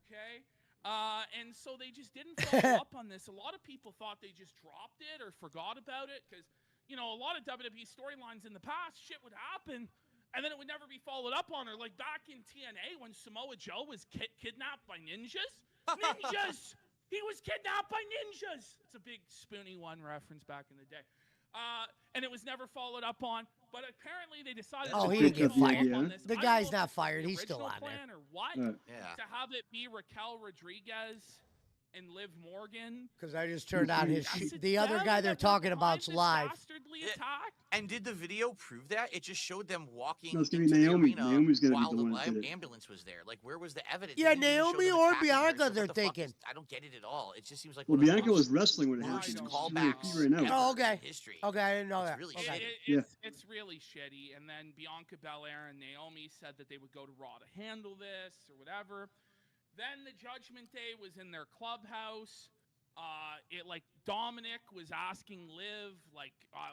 Okay. And so they just didn't follow up on this. A lot of people thought they just dropped it or forgot about it because, you know, a lot of WWE storylines in the past, shit would happen and then it would never be followed up on. Or like back in TNA when Samoa Joe was kidnapped by ninjas. Ninjas! He was kidnapped by ninjas. It's a big Spoonie One reference back in the day. And it was never followed up on. But apparently they decided Oh, to he didn't get follow up fired. on this. The I don't guy's know if not this was fired. the He's still original on there. plan or what? Right. Yeah. To have it be Raquel Rodriguez and Liv Morgan. Because I just turned on his. Yes, it's The other them guy they're that were talking behind about's this live. dastardly Yeah. attack. And did the video prove that? It just showed them walking No, it's gonna into be the Naomi. arena Naomi's gonna be while the one that the did it. ambulance was there. Like, where was the evidence? Yeah, They didn't even show Naomi them or attacking her, Bianca, so what they're the fuck thinking. is- I don't get it at all. It just seems like Well, one of the Bianca was most wrestling when it worst happened. callbacks She's right now. ever Oh, in okay. history. Okay, I didn't know It's that. really Okay. shitty. It's really shitty. And then Bianca Belair and Naomi said that they would go to Raw to handle this or whatever. Then the Judgment Day was in their clubhouse. Dominic was asking Liv,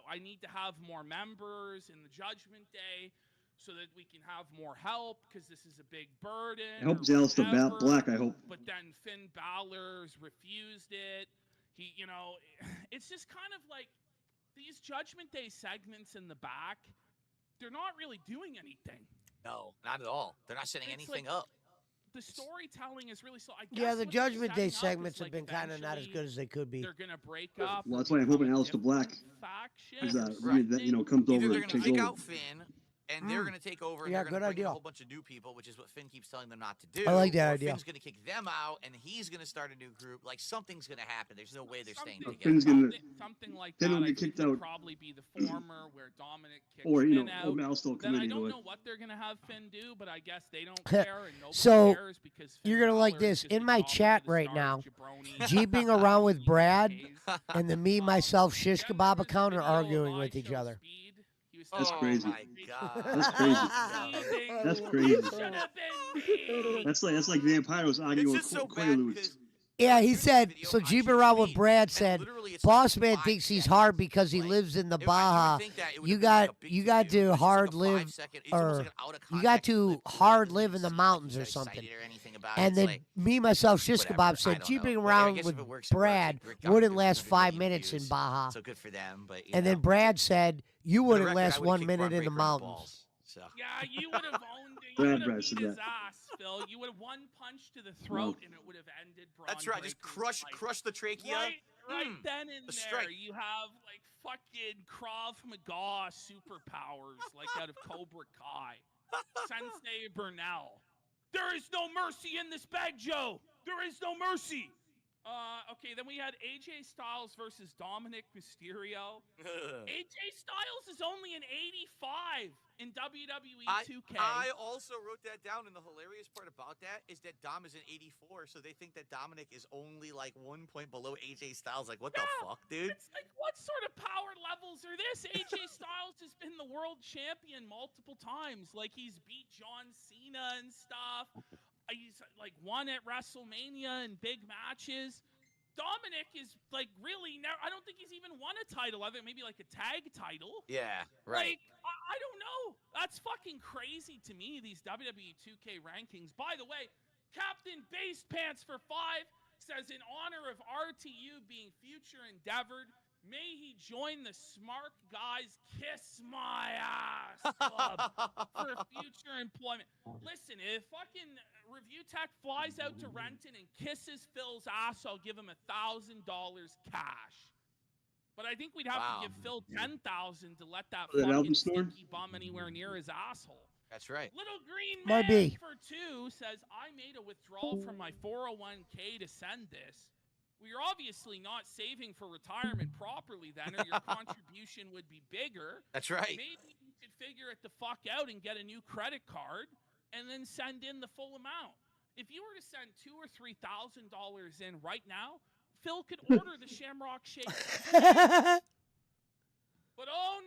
I need to have more members in the Judgment Day so that we can have more help because this is a big burden. I hope or Zell's the whatever. black. I hope. But then Finn Balor's refused it. He, it's just kind of like these Judgment Day segments in the back. they're not really doing anything. No, not at all. They're not setting It's anything like- up. The storytelling is really slow. I guess Yeah, the what they're Judgment Day setting up is, segments have like, been kind of not as eventually good as they could be. They're gonna break up. Well, that's or why I'm hoping become a Aleister Black different faction is or that something. comes Either over they're and going to takes kick over. out Finn, and they're going to take over, and Yeah, they're going good to bring in idea. a whole bunch of new people, which is what Finn keeps telling them not to do. I like that or idea. Finn's going to kick them out, and he's going to start a new group. Like, something's going to happen. There's no way they're staying Something- together. Finn's gonna- something like Finn that. will I get think kicked would out. probably be the former, where Dominic kicks Or, Finn or out. Mal still Then come I in don't either know way. what they're gonna have Finn do, but I guess they don't care, and nobody So cares because Finn you're gonna like Balor is this just in a my dominant chat to the right star now. jabroni. Jeeping around with Brad and the me myself shish kebab account are arguing with each other. That's Oh crazy. my God. That's crazy. That's crazy. That's like Vampiros arguing with just so bad Quaaludes. Yeah, he said, so jeeping around with Brad said, Boss Man thinks he's hard because he lives in the Baja. You got to hard live, or you got to hard live in the mountains or something. And then me, myself, shish kebab said, jeeping around with Brad wouldn't last 5 minutes in Baja. So good for them, but And then Brad said, you wouldn't last 1 minute in the mountains. So. Yeah, you would have owned it. You Brad would have Brad beat said his that. ass, Phil. You would have one punch to the throat, and it would have ended. Braun That's right. Just Breaker's crush the trachea. Right then and the there, strike. you have like fucking Krav Maga superpowers, like out of Cobra Kai. Sensei Burnell. There is no mercy in this bag, Joe. There is no mercy. Okay, then we had AJ Styles versus Dominic Mysterio. AJ Styles is only an 85 in WWE 2K. I also wrote that down, and the hilarious part about that is that Dom is an 84, so they think that Dominic is only like 1 point below AJ Styles. Like, what the fuck, dude? It's like, what sort of power levels are this? AJ Styles has been the world champion multiple times. Like, he's beat John Cena and stuff. He's like won at WrestleMania in big matches. Dominic is like really never. I don't think he's even won a title. I think maybe like a tag title. Yeah, right. Like, I don't know. That's fucking crazy to me, these WWE 2K rankings. By the way, Captain Base Pants for 5 says, in honor of RTU being future endeavored, may he join the Smart Guys Kiss My Ass Club for future employment. Listen, if fucking Review Tech flies out to Renton and kisses Phil's ass, I'll give him $1,000 cash. But I think we'd have to give Phil $10,000 to let that That album fucking store? stinky bum anywhere near his asshole. That's right. Little Green Might Man be. for 2 says, I made a withdrawal from my 401k to send this. Well, you're obviously not saving for retirement properly then, or your contribution would be bigger. That's right. Maybe you could figure it the fuck out and get a new credit card and then send in the full amount. If you were to send $2,000 or $3,000 in right now, Phil could order the Shamrock Shake. But oh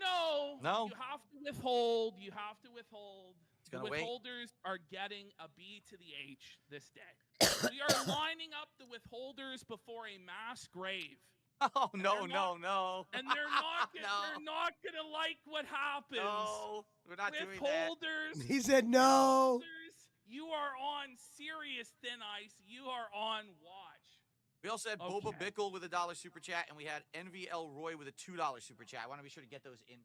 no, you have to withhold. You have to withhold. The gonna wait. withholders are getting a B to the H this day. We are lining up the withholders before a mass grave. Oh And no, they're no, not- no. And they're not gonna, No. they're not gonna like what happens. No, we're not doing that. Withholders. He said no. You are on serious thin ice. You are on watch. We also had Boba Bickle with a $1 super chat, and we had NVL Roy with a $2 super chat. I want to be sure to get those in.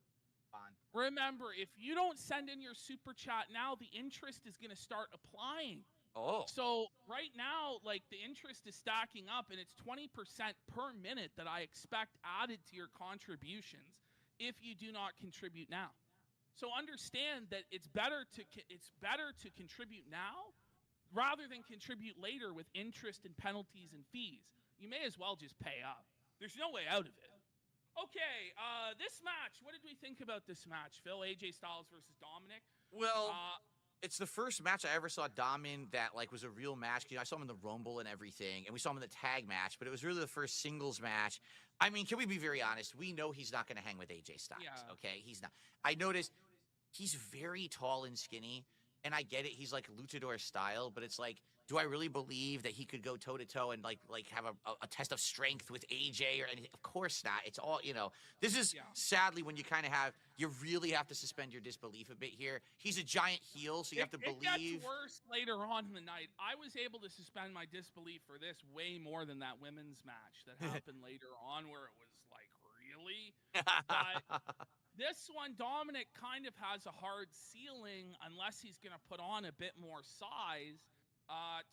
Remember, if you don't send in your super chat now, the interest is going to start applying. Oh. So right now, like, the interest is stacking up, and it's 20% per minute that I expect added to your contributions if you do not contribute now. So understand that it's better to contribute now rather than contribute later with interest and penalties and fees. You may as well just pay up. There's no way out of it. Okay, this match. What did we think about this match, Phil? AJ Styles versus Dominic. Well, it's the first match I ever saw Dom in that like was a real match. You know, I saw him in the Rumble and everything, and we saw him in the tag match, but it was really the first singles match. I mean, can we be very honest? We know he's not going to hang with AJ Styles. Yeah. Okay, he's not. I noticed he's very tall and skinny, and I get it. He's like luchador style, but it's like, do I really believe that he could go toe to toe and like have a test of strength with AJ or anything? Of course not. It's all, you know. This is sadly when you kind of you really have to suspend your disbelief a bit here. He's a giant heel, so you have to It believe. gets worse later on in the night. I was able to suspend my disbelief for this way more than that women's match that happened later on, where it was like really. But this one, Dominic kind of has a hard ceiling unless he's going to put on a bit more size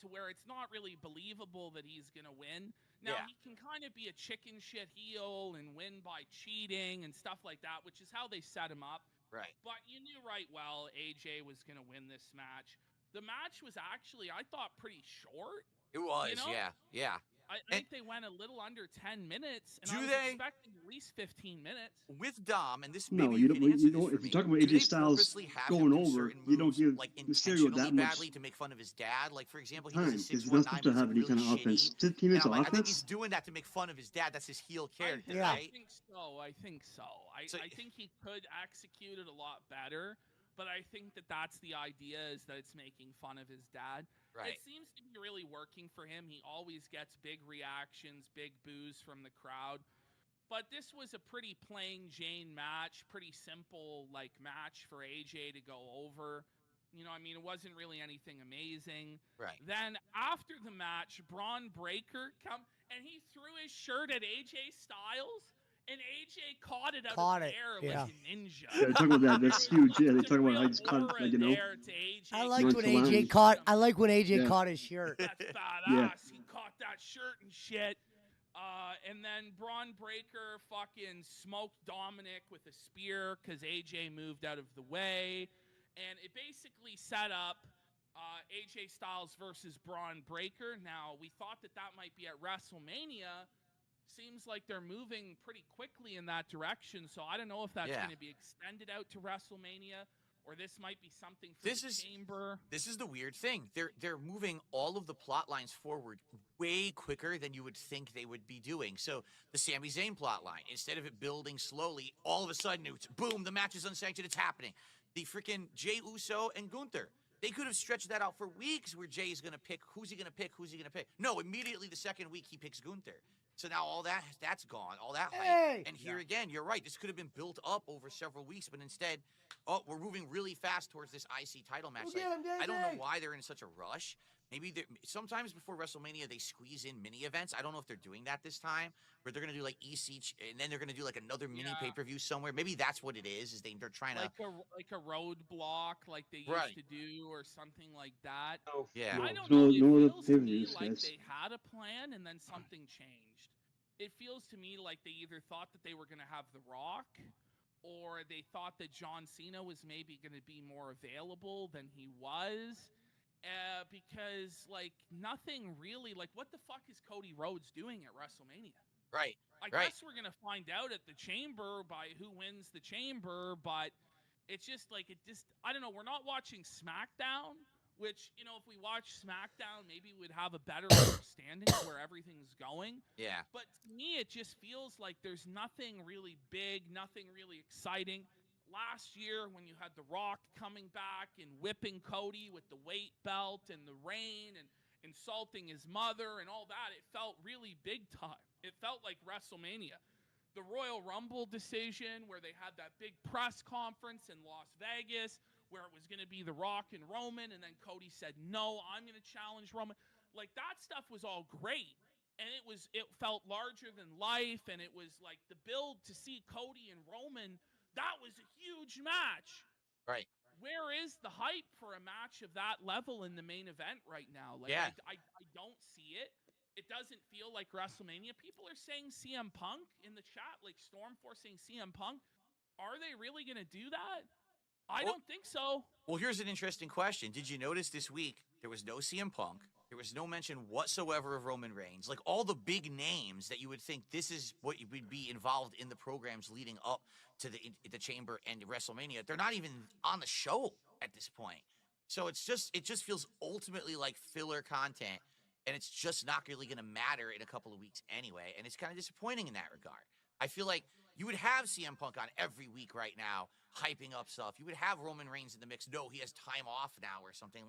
to where it's not really believable that he's going to win. Now, he can kind of be a chicken shit heel and win by cheating and stuff like that, which is how they set him up. Right. But you knew right well AJ was going to win this match. The match was actually, I thought, pretty short. It was, you know? yeah. I think they went a little under 10 minutes, and Do I was they? expecting at least 15 minutes. With Dom, and this No, maybe you can don't. answer You this don't. for If me. you're talking about Do AJ they Styles purposely have going him do over, certain you don't moves, give like Mysterio intentionally that much badly to make fun of his dad. Like, for example, he time does a because you're not 619 supposed to have any really kind of offense. shitty. 15 minutes And of I'm like, I think offense. he's doing that to make fun of his dad. That's his heel character, Yeah. right? I think so. I think he could execute it a lot better, but I think that's the idea, is that it's making fun of his dad. Right. It seems to be really working for him. He always gets big reactions, big boos from the crowd. But this was a pretty plain Jane match, pretty simple match for AJ to go over. You know, I mean, it wasn't really anything amazing. Right. Then after the match, Braun Breaker and he threw his shirt at AJ Styles, and AJ caught it out of the air like a ninja. Yeah, they talk about that. That's huge. Yeah, they talk about how he's caught, like, you know. I liked when AJ caught. I like when AJ caught his shirt. That's badass. Yeah. He caught that shirt and shit. And then Braun Breaker fucking smoked Dominic with a spear because AJ moved out of the way. And it basically set up AJ Styles versus Braun Breaker. Now, we thought that might be at WrestleMania. Seems like they're moving pretty quickly in that direction. So I don't know if that's going to be extended out to WrestleMania, or this might be something for the Chamber. This is the weird thing. They're moving all of the plot lines forward way quicker than you would think they would be doing. So the Sami Zayn plot line, instead of it building slowly, all of a sudden it's boom, the match is unsanctioned, it's happening. The freaking Jey Uso and Gunther. They could have stretched that out for weeks where Jay is going to pick. Who's he going to pick? No, immediately the second week he picks Gunther. So now all that's gone, all that hype. And here again, you're right. This could have been built up over several weeks, but instead, we're moving really fast towards this IC title match. I don't know why they're in such a rush. Maybe sometimes before WrestleMania they squeeze in mini events. I don't know if they're doing that this time, where they're going to do like EC, and then they're going to do like another mini pay-per-view somewhere. Maybe that's what it is they're trying to like a roadblock, like they used to do, or something like that. Yeah, I don't know. It feels to me like guys. they had a plan and then something changed. It feels to me like they either thought that they were going to have The Rock, or they thought that John Cena was maybe going to be more available than he was. Because nothing really, what the fuck is Cody Rhodes doing at WrestleMania? Right. I guess we're gonna find out at the Chamber by who wins the Chamber, but it's just I don't know. We're not watching SmackDown, which, you know, if we watch SmackDown, maybe we'd have a better understanding of where everything's going. Yeah. But to me, it just feels like there's nothing really big, nothing really exciting. Last year, when you had The Rock coming back and whipping Cody with the weight belt and the rain and insulting his mother and all that, it felt really big time. It felt like WrestleMania. The Royal Rumble decision, where they had that big press conference in Las Vegas, where it was going to be The Rock and Roman, and then Cody said, no, I'm going to challenge Roman. That stuff was all great. And it felt larger than life, and it was like the build to see Cody and Roman. That was a huge match. Right. Where is the hype for a match of that level in the main event right now? I don't see it. It doesn't feel like WrestleMania. People are saying CM Punk in the chat, like Stormforce saying CM Punk. Are they really going to do that? I don't think so. Well, here's an interesting question. Did you notice this week there was no CM Punk? There was no mention whatsoever of Roman Reigns. Like, all the big names that you would think this is what would be involved in the programs leading up to the Chamber and WrestleMania, they're not even on the show at this point. So it just feels ultimately like filler content, and it's just not really going to matter in a couple of weeks anyway. And it's kind of disappointing in that regard. I feel like you would have CM Punk on every week right now, hyping up stuff. You would have Roman Reigns in the mix. No, he has time off now or something.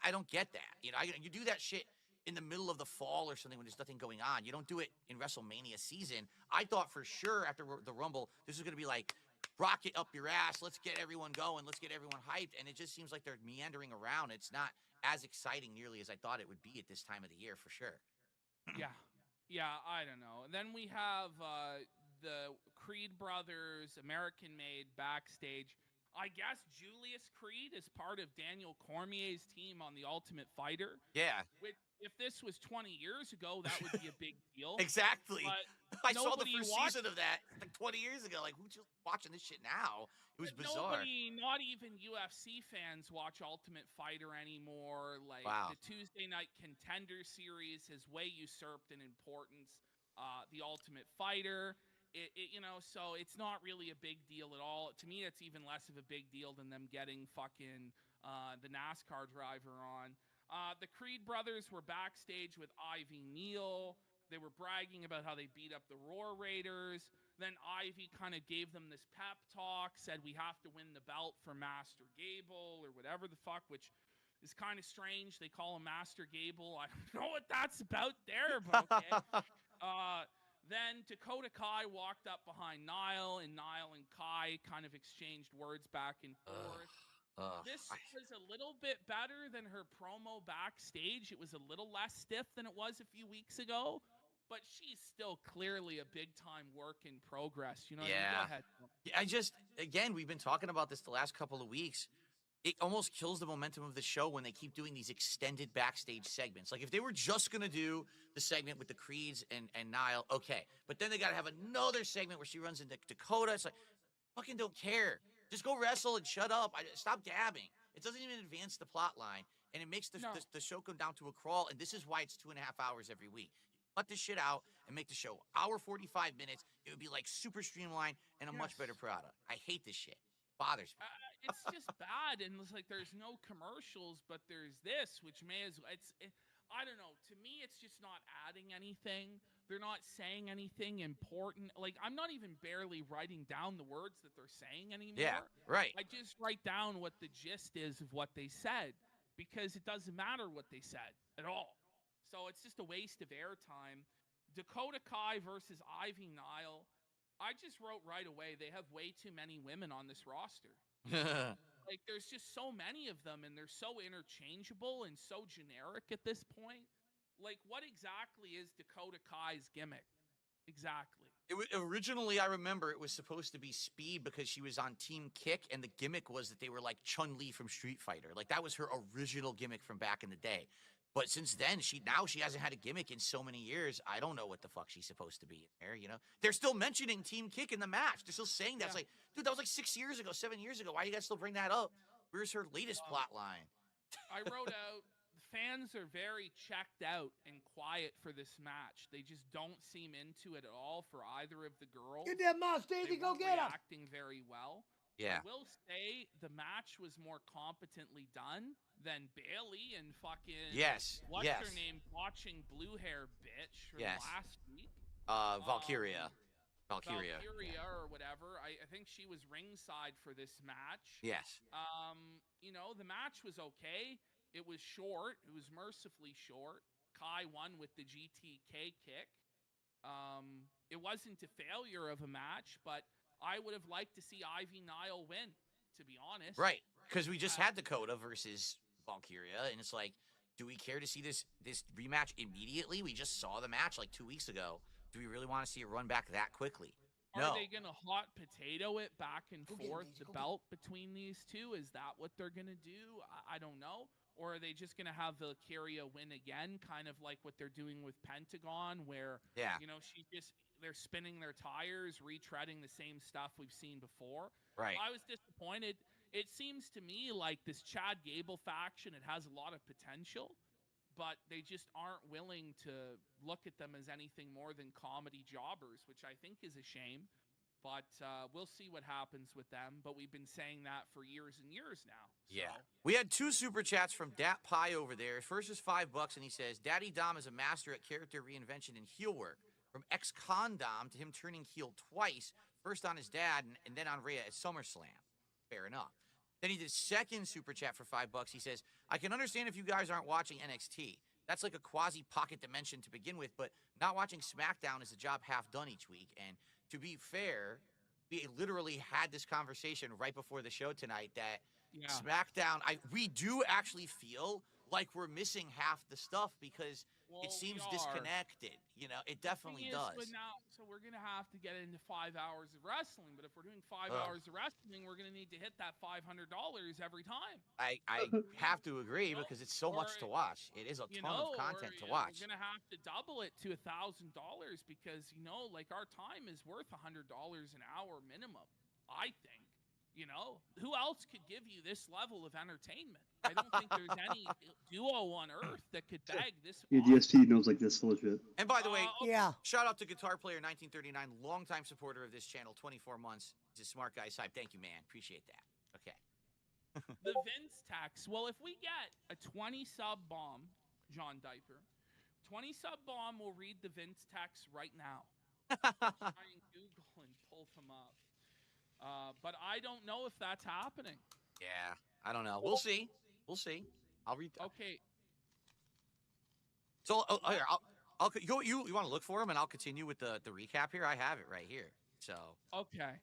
I don't get that. You know, you do that shit in the middle of the fall or something when there's nothing going on. You don't do it in WrestleMania season. I thought for sure after the Rumble, this was going to be like, rocket up your ass. Let's get everyone going. Let's get everyone hyped. And it just seems like they're meandering around. It's not as exciting nearly as I thought it would be at this time of the year, for sure. Yeah, I don't know. And then we have the Creed brothers, American Made, backstage. I guess Julius Creed is part of Daniel Cormier's team on The Ultimate Fighter. Yeah. Which, if this was 20 years ago, that would be a big deal. Exactly. But I saw the nobody first season of that like 20 years ago. Like, who's just watching this shit now? It was bizarre. Nobody, not even UFC fans, watch Ultimate Fighter anymore. Like, Wow. the Tuesday Night Contender Series has way usurped in importance the Ultimate Fighter. So it's not really a big deal at all. To me, it's even less of a big deal than them getting fucking the NASCAR driver on. The Creed brothers were backstage with Ivy Neal. They were bragging about how they beat up the Roar Raiders. Then Ivy kind of gave them this pep talk, said we have to win the belt for Master Gable or whatever the fuck, which is kind of strange. They call him Master Gable. I don't know what that's about there, but okay. Then Dakota Kai walked up behind Niall, and Niall and Kai kind of exchanged words back and forth. This was a little bit better than her promo backstage. It was a little less stiff than it was a few weeks ago, but she's still clearly a big-time work in progress. You know what I mean? Go ahead. Yeah, again, we've been talking about this the last couple of weeks. It almost kills the momentum of the show when they keep doing these extended backstage segments. Like, if they were just going to do the segment with the Creeds and Niall, okay. But then they got to have another segment where she runs into Dakota. It's like, fucking don't care. Just go wrestle and shut up. Stop dabbing. It doesn't even advance the plot line, and it makes the show come down to a crawl, and this is why it's 2.5 hours every week. Cut this shit out and make the show hour 45 minutes. It would be like super streamlined and a much better product. I hate this shit. Bothers me. It's just bad, and it's like there's no commercials, but there's this, which I don't know. To me, it's just not adding anything. They're not saying anything important. Like, I'm not even barely writing down the words that they're saying anymore. Yeah, right. I just write down what the gist is of what they said, because it doesn't matter what they said at all. So it's just a waste of airtime. Dakota Kai versus Ivy Nile. I just wrote right away, they have way too many women on this roster. Like, there's just so many of them, and they're so interchangeable and so generic at this point. Like, what exactly is Dakota Kai's gimmick? Exactly. Originally, I remember it was supposed to be Speed because she was on Team Kick, and the gimmick was that they were like Chun-Li from Street Fighter. Like, that was her original gimmick from back in the day. But since then, she hasn't had a gimmick in so many years. I don't know what the fuck she's supposed to be in there, you know? They're still mentioning Team Kick in the match. They're still saying that. It's like, dude, that was like 6 years ago, 7 years ago. Why do you guys still bring that up? Where's her latest plot line? I wrote out, fans are very checked out and quiet for this match. They just don't seem into it at all for either of the girls. Get that mouse, Daisy, go get her. Acting very well. Yeah. I will say the match was more competently done than Bailey and fucking what's her name watching blue hair bitch from last week. Valkyria. Valkyria or whatever. I think she was ringside for this match. Yes. The match was okay. It was short. It was mercifully short. Kai won with the GTK kick. It wasn't a failure of a match, but I would have liked to see Ivy Nile win, to be honest. Right, because we just had Dakota versus Valkyria, and it's like, do we care to see this rematch immediately? We just saw the match like 2 weeks ago. Do we really want to see it run back that quickly? No. Are they going to hot potato it back and forth, the belt between these two? Is that what they're going to do? I don't know. Or are they just going to have Valkyria win again, kind of like what they're doing with Pentagon, where, they're spinning their tires, retreading the same stuff we've seen before? Right. I was disappointed. It seems to me like this Chad Gable faction, it has a lot of potential, but they just aren't willing to look at them as anything more than comedy jobbers, which I think is a shame. But we'll see what happens with them. But we've been saying that for years and years now. Yeah. We had 2 super chats from Dat Pie over there. First is $5, and he says, Daddy Dom is a master at character reinvention and heel work. From ex-Condom to him turning heel twice, first on his dad and then on Rhea at SummerSlam. Fair enough. Then he did second super chat for $5. He says, I can understand if you guys aren't watching NXT. That's like a quasi-pocket dimension to begin with, but not watching SmackDown is a job half done each week. And to be fair, we literally had this conversation right before the show tonight that SmackDown, we do actually feel like we're missing half the stuff because it seems disconnected. You know, it Thing definitely is, does. But now, so we're gonna have to get into 5 hours of wrestling. But if we're doing 5 Ugh. hours of wrestling, we're gonna need to hit that $500 every time. I have to agree because it's so much to watch. It is a ton of content to watch. We're gonna have to double it to $1,000 because like our time is worth $100 an hour minimum. I think. Who else could give you this level of entertainment? I don't think there's any duo on earth that could bag this. Yeah, DSP knows like this full of shit. And by the way, yeah, shout out to Guitar Player 1939, longtime supporter of this channel, 24 months. He's a smart guy. Hype. Thank you, man. Appreciate that. Okay. The Vince tax. Well, if we get a 20 sub bomb, John Diaper, 20 sub bomb will read the Vince tax right now. Try and Google and pull them up. But I don't know if that's happening. Yeah, I don't know. We'll see. We'll see. I'll read. Okay. So here, you want to look for him, and I'll continue with the recap here. I have it right here. So. Okay.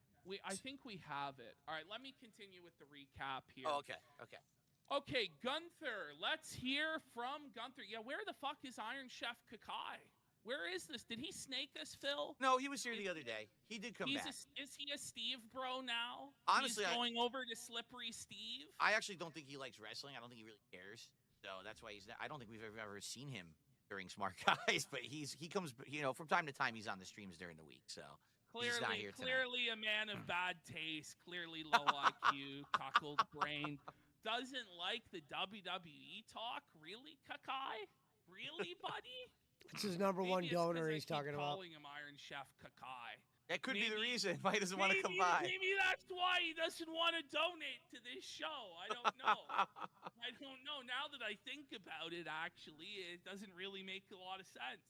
I think we have it. All right. Let me continue with the recap here. Oh, okay. Okay. Okay, Gunther. Let's hear from Gunther. Yeah, where the fuck is Iron Chef Kakai? Where is this? Did he snake us, Phil? No, he was here the other day. He did come back. Is he a Steve bro now? Honestly, he's going over to Slippery Steve. I actually don't think he likes wrestling. I don't think he really cares. So that's why I don't think we've ever seen him during Smart Guys. But he comes, from time to time. He's on the streams during the week. So he's not here tonight. Clearly a man of bad taste. Clearly low IQ, cuckold brain. Doesn't like the WWE talk. Really, Kakai? Really, buddy? It's his number one donor he's talking about. Calling him Iron Chef Kakai. That could be the reason why he doesn't want to come by. Maybe that's why he doesn't want to donate to this show. I don't know. I don't know. Now that I think about it, actually, it doesn't really make a lot of sense.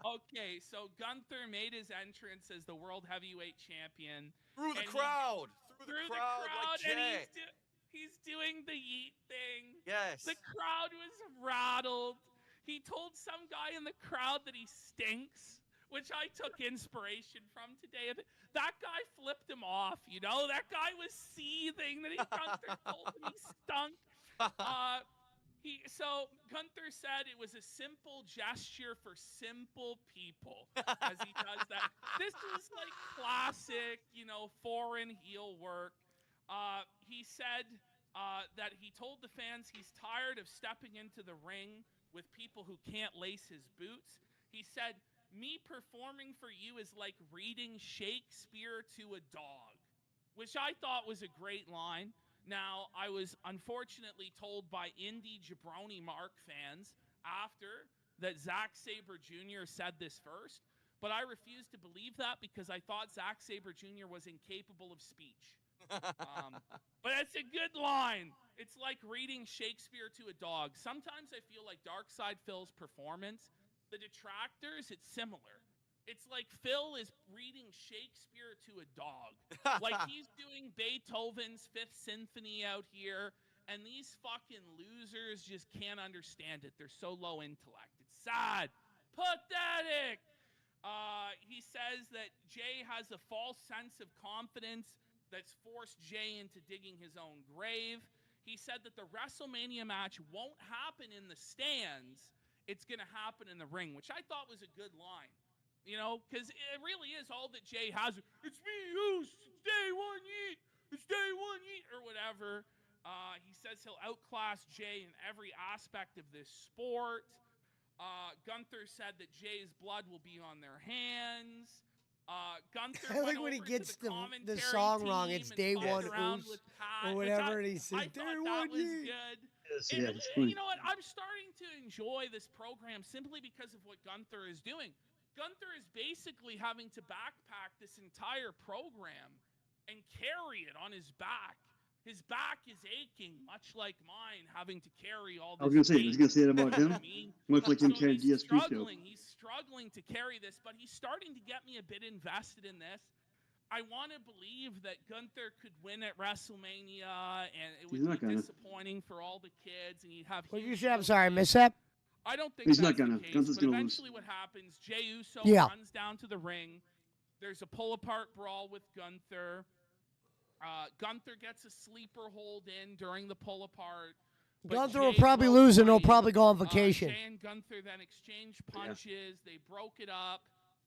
Okay, so Gunther made his entrance as the World Heavyweight Champion. Through the crowd. Through the crowd like and he's doing the yeet thing. Yes. The crowd was rattled. He told some guy in the crowd that he stinks, which I took inspiration from today. That guy flipped him off, That guy was seething that Gunther told him he stunk. So Gunther said it was a simple gesture for simple people as he does that. This is like classic, foreign heel work. He said that he told the fans he's tired of stepping into the ring with people who can't lace his boots. He said, me performing for you is like reading Shakespeare to a dog, which I thought was a great line. Now, I was unfortunately told by indie Jabroni Mark fans after that Zack Sabre Jr. said this first, but I refused to believe that because I thought Zack Sabre Jr. was incapable of speech. But it's a good line. It's like reading Shakespeare to a dog. Sometimes I feel like Darkside Phil's performance, the detractors, it's similar. It's like Phil is reading Shakespeare to a dog. Like he's doing Beethoven's Fifth Symphony out here, and these fucking losers just can't understand it. They're so low intellect. It's sad. Pathetic. He says that Jay has a false sense of confidence that's forced Jay into digging his own grave. He said that the WrestleMania match won't happen in the stands. It's going to happen in the ring, which I thought was a good line. Because it really is all that Jay has. It's me, it's day one yeet. It's day one yeet, or whatever. He says he'll outclass Jay in every aspect of this sport. Gunther said that Jay's blood will be on their hands. Gunther I like when he gets the song wrong. It's day one ooze or whatever, and he says day one yeet. You know what? I'm starting to enjoy this program simply because of what Gunther is doing. Gunther is basically having to backpack this entire program and carry it on his back. His back is aching, much like mine, having to carry all this. I was gonna say that about him. Much like him carrying DSP show. He's struggling to carry this, but he's starting to get me a bit invested in this. I want to believe that Gunther could win at WrestleMania, and it would be disappointing for all the kids, and he'd have. What did you say? I'm sorry, I missed that. I don't think he's that's not gonna. the case, Gunther's but gonna eventually lose. what happens, Jey Uso runs down to the ring. There's a pull-apart brawl with Gunther. Gunther gets a sleeper hold in during the pull-apart. But Gunther will Jay probably broke lose, and he'll free. probably go on vacation. Jay and Gunther then exchanged punches. They broke it up.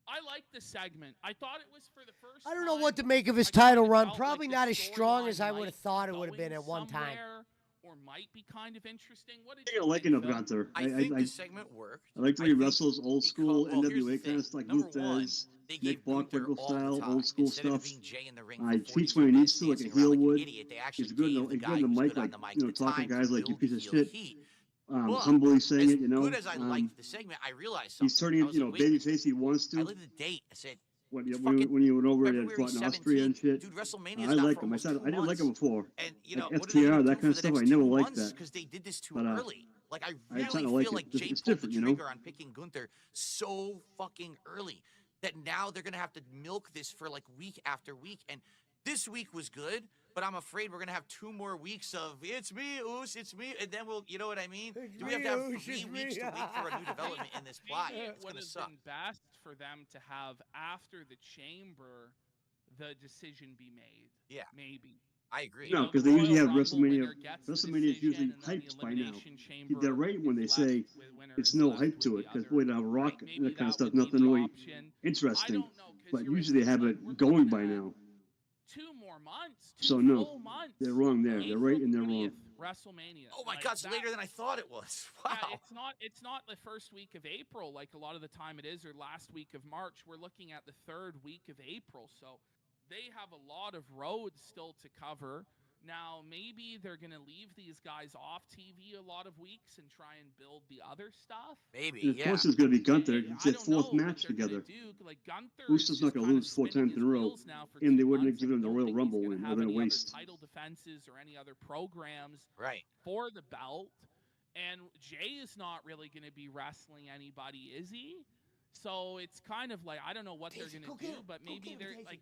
I like the segment. I thought it was for the first I don't know time. what to make of his I kinda title run. felt Probably like not the as strong as storyline I would have might thought be it would have been going at one time. somewhere, or might be kind of interesting. What did I you think I like think, it of Phil? Gunther. I think the segment worked. I like the way he wrestles old school well, here's the NWA kind of stuff, like Number Lou one, Thesz, they Nick gave Gunther Bockwinkel all the style, time. old school Instead of it stuff. being Jay in the ring He for cheats 42 when he needs minutes to, like a dancing heel around like would. an idiot. They actually He's good, gave though. the He's guy good in the who's mic, good on like, the mic you know, the talking time to guys to like you build piece the of heel shit. heat. But Humbly saying as it, you know. good as I liked the segment, I realized something. He's turning I it, was you know, like, wait, babyface he wants I to. looked at the date. I said, When it's you fucking when you went over and February fought in Austria and 17th. shit. Dude, WrestleMania I is not like for him. I almost said 2 I didn't like him months. before. And, you Like know, what are they FTR, gonna that do kind of for the stuff, I next never 2 liked months? that. Because they did this too But, early. Like, I I really kinda like feel it. like It's- Jay it's pulled different, the you know? trigger on picking Gunther so fucking early that now they're going to have to milk this for like week after week. And this week was good, but I'm afraid we're going to have 2 more weeks of it's me, Oos, it's me. And then we'll, you know what I mean? Do we have to have 3 weeks to wait for a new development in this plot? Maybe it It's would going to have suck. been best for them to have after the chamber the decision be made. Yeah. Maybe. I agree. No, know, because the they usually Royal have Rumble WrestleMania. winner gets the WrestleMania is usually decision, and then the hyped by now. Elimination Chamber They're right when they is say left with winner it's is no left hype with to the it because other. boy, to have a rock Right, and that kind of that stuff, would be nothing the really option. I interesting. don't know, 'cause But you're usually they have like, it we're going looking by at now. 2 more months. 2 So full no, months. they're wrong there. They're right and they're wrong. 20th, WrestleMania. Oh my Like, God, it's that- later than I thought it was. Wow. Yeah, it's not the first week of April like a lot of the time it is, or last week of March. We're looking at the 3rd week of April, so they have a lot of roads still to cover. Now, maybe they're going to leave these guys off TV a lot of weeks and try and build the other stuff. Maybe, And of yeah. course, it's going to be Gunther. I It's their don't 4th know what match they're gonna together. do. Like, Gunther is Uso's not just going to kind of lose 4 spinning times in a his row, wheels now for and 2 they wouldn't have months. I given him the don't Royal think he's Rumble gonna win. It have would have been a any other waste. title defenses or any other programs Right. for the belt. And Jay is not really going to be wrestling anybody, is he? So it's kind of like, I don't know what they're going to do, but maybe they're like,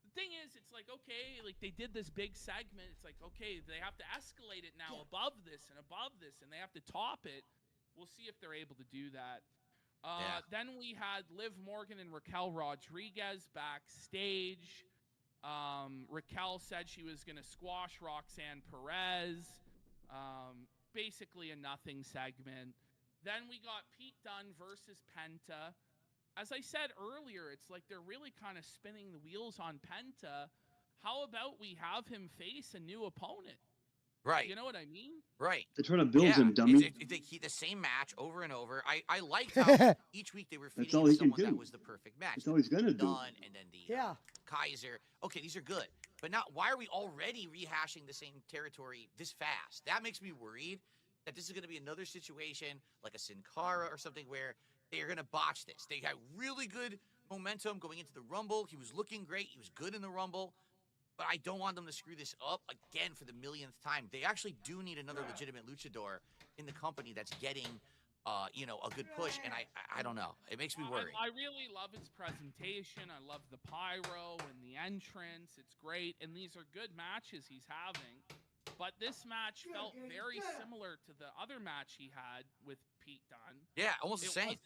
the thing is, it's like, okay, like they did this big segment. It's like, okay, they have to escalate it now above this, and they have to top it. We'll see if they're able to do that. Then we had Liv Morgan and Raquel Rodriguez backstage. Raquel said she was going to squash Roxanne Perez. Basically a nothing segment. Then we got Pete Dunne versus Penta. As I said earlier, it's like they're really kind of spinning the wheels on Penta. How about we have him face a new opponent? Right. You know what I mean? Right. They're trying to build Yeah, him, dummy. It's the same match over and over. I liked how each week they were That's feeding all in he can someone that do. was the perfect match. That's all he's gonna do. Dunn and then the Kaiser. Okay, these are good. But now, why are we already rehashing the same territory this fast? That makes me worried that this is going to be another situation like a Sin Cara or something where they're going to botch this. They had really good momentum going into the Rumble. He was looking great. He was good in the Rumble. But I don't want them to screw this up again for the millionth time. They actually do need another legitimate luchador in the company that's getting, a good push. And I don't know. It makes me worry. I really love his presentation. I love the pyro and the entrance. It's great. And these are good matches he's having. But this match felt very similar to the other match he had with Pete Dunne. Yeah, almost the same.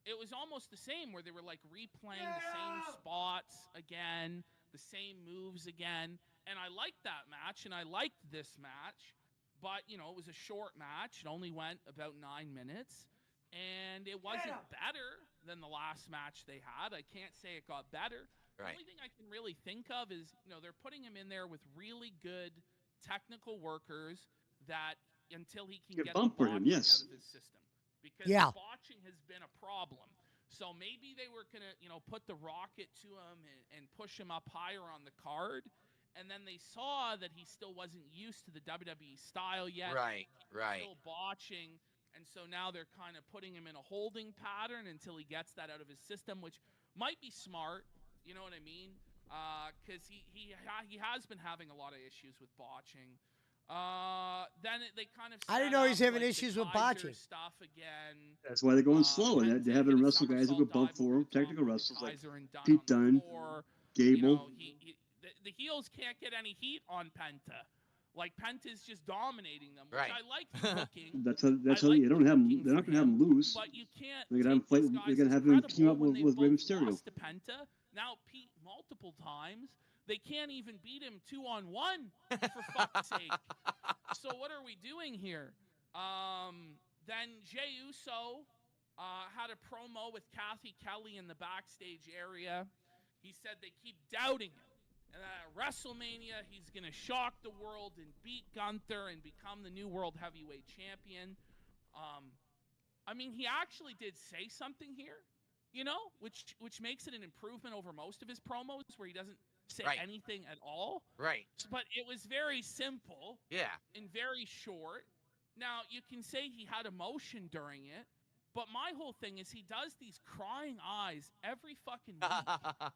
It was almost the same, where they were like replaying the same spots again, the same moves again. And I liked that match, and I liked this match. But, it was a short match. It only went about 9 minutes. And it wasn't better than the last match they had. I can't say it got better. Right. The only thing I can really think of is, they're putting him in there with really good technical workers that until he can get the bump for him, botching yes. out of his system. Because Yeah. botching has been a problem. So maybe they were going to, put the rocket to him and push him up higher on the card. And then they saw that he still wasn't used to the WWE style yet. Right. Still botching. And so now they're kind of putting him in a holding pattern until he gets that out of his system, which might be smart. You know what I mean? Because he has been having a lot of issues with botching. Then they kind of I didn't set know he's up, having like, issues the with Kaiser botching. stuff again. That's why they're going slow. And Penta they're having did a wrestle guys who somersault could bump dive for over him. the top Technical of wrestlers like Kaiser and Dunne Pete on the Dunne, floor. Gable. The heels can't get any heat on Penta. Like, Penta's just dominating them, which Right. I like the booking. That's how I you like don't the have him. booking They're not for going to have him lose. But you can't They're going to have him take fight. these guys They're going to as have him team credible up when with they've Rey both Mysterio. lost to Penta. Now Pete multiple times. They can't even beat him 2-on-1, for fuck's sake. So what are we doing here? Then Jey Uso had a promo with Kathy Kelly in the backstage area. He said they keep doubting him. And at WrestleMania, he's going to shock the world and beat Gunther and become the new World Heavyweight Champion. I mean, he actually did say something here, you know, which makes it an improvement over most of his promos where he doesn't say anything at all. Right. But it was very simple. Yeah. And very short. Now, you can say he had emotion during it, but my whole thing is he does these crying eyes every fucking week.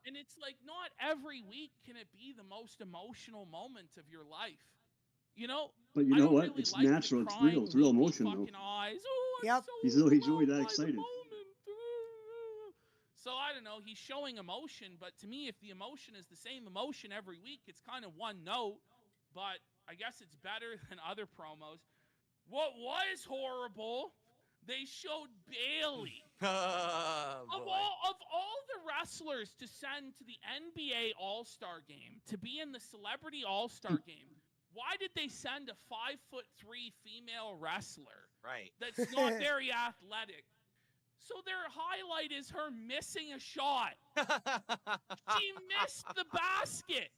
And it's like, not every week can it be the most emotional moment of your life. You know? But you know what? Really it's natural. It's real. It's real emotion, though. Eyes. Oh, yep. So he's really that excited. So I don't know. He's showing emotion, but to me, if the emotion is the same emotion every week, it's kind of one note. But I guess it's better than other promos. What was horrible? They showed Bayley. Of all the wrestlers to send to the NBA All-Star Game, to be in the Celebrity All-Star Game, why did they send a 5'3" female wrestler? Right. That's not very athletic. So their highlight is her missing a shot. She missed the basket,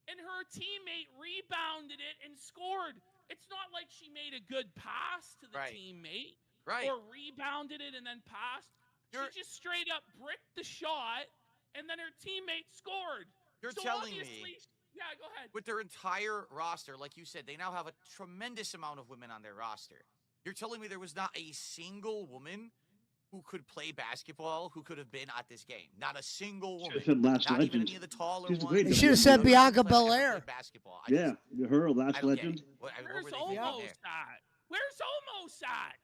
and her teammate rebounded it and scored. It's not like she made a good pass to the teammate. Right. Or rebounded it and then passed. She just straight up bricked the shot, and then her teammate scored. You're so telling me, yeah, go ahead. With their entire roster, like you said, they now have a tremendous amount of women on their roster. You're telling me there was not a single woman who could play basketball who could have been at this game? Not a single woman. Not even any of the taller ones. They should have said Bianca Belair. Basketball. Yeah, her last legend. Where's Omos at? Where's Omos at?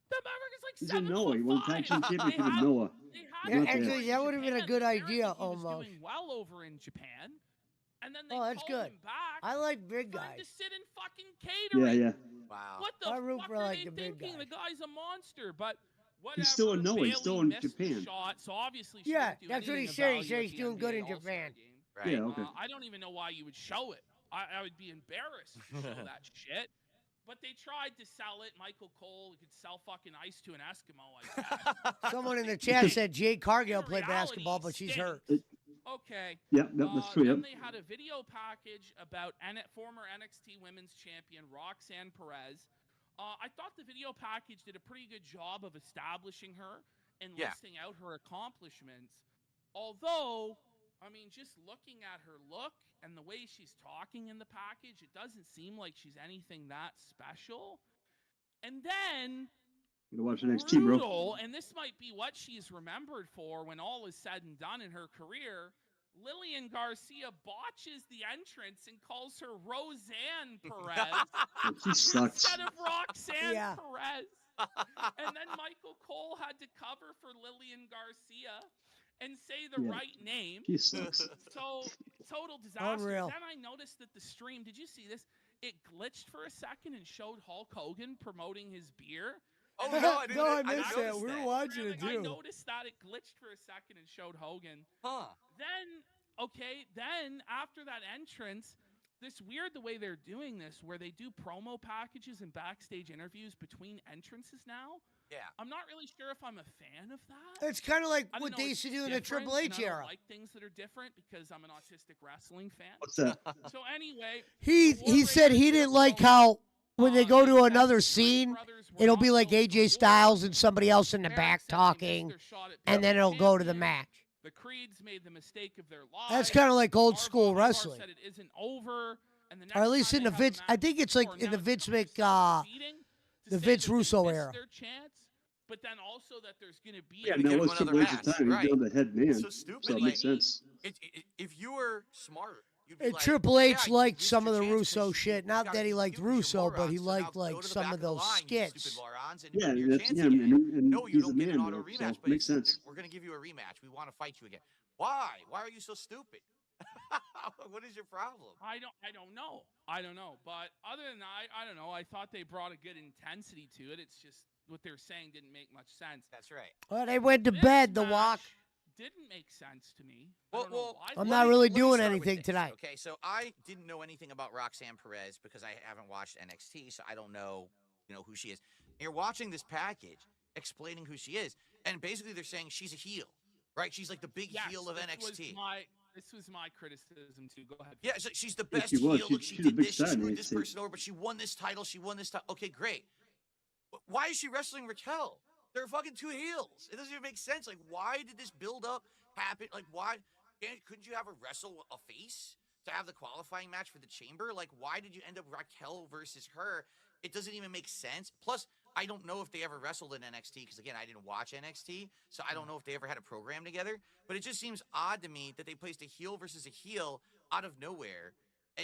The America's like He's in Noah. He won tag team championship with Noah. Yeah, actually, that would have been a good idea, He was almost. doing well over in Japan. And then they that's called good. him back. I like big for him guys. to sit in fucking catering. Yeah, yeah. Wow. What the I root fuck for, are like, they the big thinking? guys. The guy's a monster, but whatever. He's still in Noah. He's Bayley still in missed the Japan. Shot, so obviously she Yeah, didn't do that's what he anything of said. He value said at he's the doing good NBA in All-Star Japan. Game. Right. Yeah, okay. I don't even know why you would show it. I would be embarrassed to show that shit. But they tried to sell it. Michael Cole could sell fucking ice to an Eskimo, I guess. Someone in the chat said Jade Cargill In played reality, basketball, but she's hurt. Okay. Yeah, that's true. Then Yep. they had a video package about former NXT Women's Champion Roxanne Perez. I thought the video package did a pretty good job of establishing her and listing out her accomplishments. Although, I mean, just looking at her look and the way she's talking in the package, it doesn't seem like she's anything that special. And then You watch NXT, bro. brutal, and this might be what she's remembered for when all is said and done in her career. Lillian Garcia botches the entrance and calls her Roseanne Perez She sucks. instead of Roxanne Yeah. Perez. And then Michael Cole had to cover for Lillian Garcia and say the Yeah. right name. She sucks. So, total disaster. Unreal. Then I noticed that the stream, did you see this? It glitched for a second and showed Hulk Hogan promoting his beer. Oh, no, I didn't. No, I I missed that. noticed We were that. watching it, I too. noticed that it glitched for a second and showed Hogan. Huh. Then after that entrance, this weird the way they're doing this, where they do promo packages and backstage interviews between entrances now. Yeah. I'm not really sure if I'm a fan of that. It's kind of like I don't what know, they it's used to do in the different, Triple H and I don't era. like things that are different because I'm an autistic wrestling fan. What's that? So anyway, He said he didn't like how when they go to another scene, it'll be like AJ Styles and somebody else in the back talking, and then it'll go to the match. The Creeds made the mistake of their lives. That's kind of like old Our school Bar wrestling. said it isn't over, and the Or at next least time in the they have a Vince, I match think it's like before in the now, Vince they're Mc, self-defeating to the say Vince that they Russo missed era. their chance, but then also that there's going to be Yeah, a and that give was him Triple another H's match, time. He's right. still the head man. So stupid. So it Like, makes sense. If you were smart, you'd be And like, Triple H yeah, you liked missed some your of the chance Russo 'cause shit. you Not got that he liked confused, you Russo, but he morons, so now liked go like to the some back of the those line, you skits. stupid morons, and Yeah, you your that's chance him, again. and No, you he's don't a get an man auto now, rematch, so but makes sense. we're going to give you a rematch. We want to fight you again. Why? Why are you so stupid? What is your problem? I don't know. But other than that, I don't know. I thought they brought a good intensity to it. It's just what they're saying didn't make much sense. That's right. Well, they went to This bed, The match Walk. didn't make sense to me. Well, I don't know why. I'm let not me- really let me doing start with anything this, tonight. Okay, so I didn't know anything about Roxanne Perez because I haven't watched NXT, so I don't know who she is. And you're watching this package explaining who she is, and basically they're saying she's a heel, right? She's like the big heel of NXT. This was my criticism too. Go ahead. Yeah, so she's the best she was. heel. Look, she She's a did big this. She star in screwed this NXT. person over, but she won this title. She won this title. Okay, great. Why is she wrestling Raquel? There are fucking two heels. It doesn't even make sense. Like, why did this build-up happen? Like, why? Couldn't you have her wrestle a face to have the qualifying match for the chamber? Like, why did you end up Raquel versus her? It doesn't even make sense. Plus, I don't know if they ever wrestled in NXT because, again, I didn't watch NXT, so I don't know if they ever had a program together. But it just seems odd to me that they placed a heel versus a heel out of nowhere.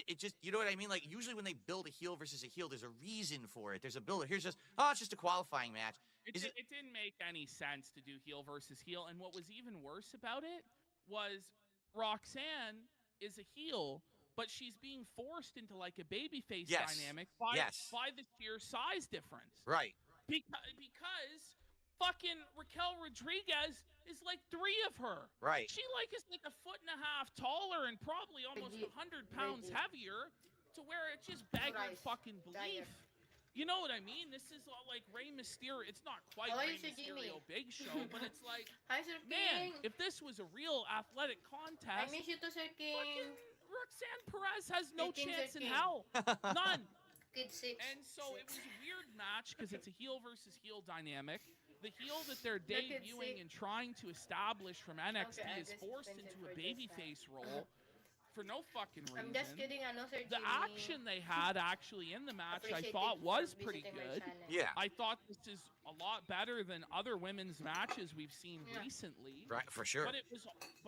It just, you know what I mean? Like, usually when they build a heel versus a heel, there's a reason for it. There's a build. Here's just, it's just a qualifying match. It didn't make any sense to do heel versus heel. And what was even worse about it was Roxanne is a heel, but she's being forced into like a babyface dynamic by the sheer size difference. Right. Because fucking Raquel Rodriguez is like 3 of her. Right. She like is like 1.5 feet taller and probably almost 100 pounds heavier, to where it just beggars fucking belief. You know what I mean? This is like Rey Mysterio. It's not quite Rey Mysterio Big Show, but it's like, man, if this was a real athletic contest, fucking Roxanne Perez has no chance in hell. None. And so it was a weird match because it's a heel versus heel dynamic. The heel that they're debuting and trying to establish from NXT is forced into a babyface role for no fucking reason. I'm just kidding. I know The action they had actually in the match I thought was pretty good. Yeah. I thought this is a lot better than other women's matches we've seen recently. Right, for sure. But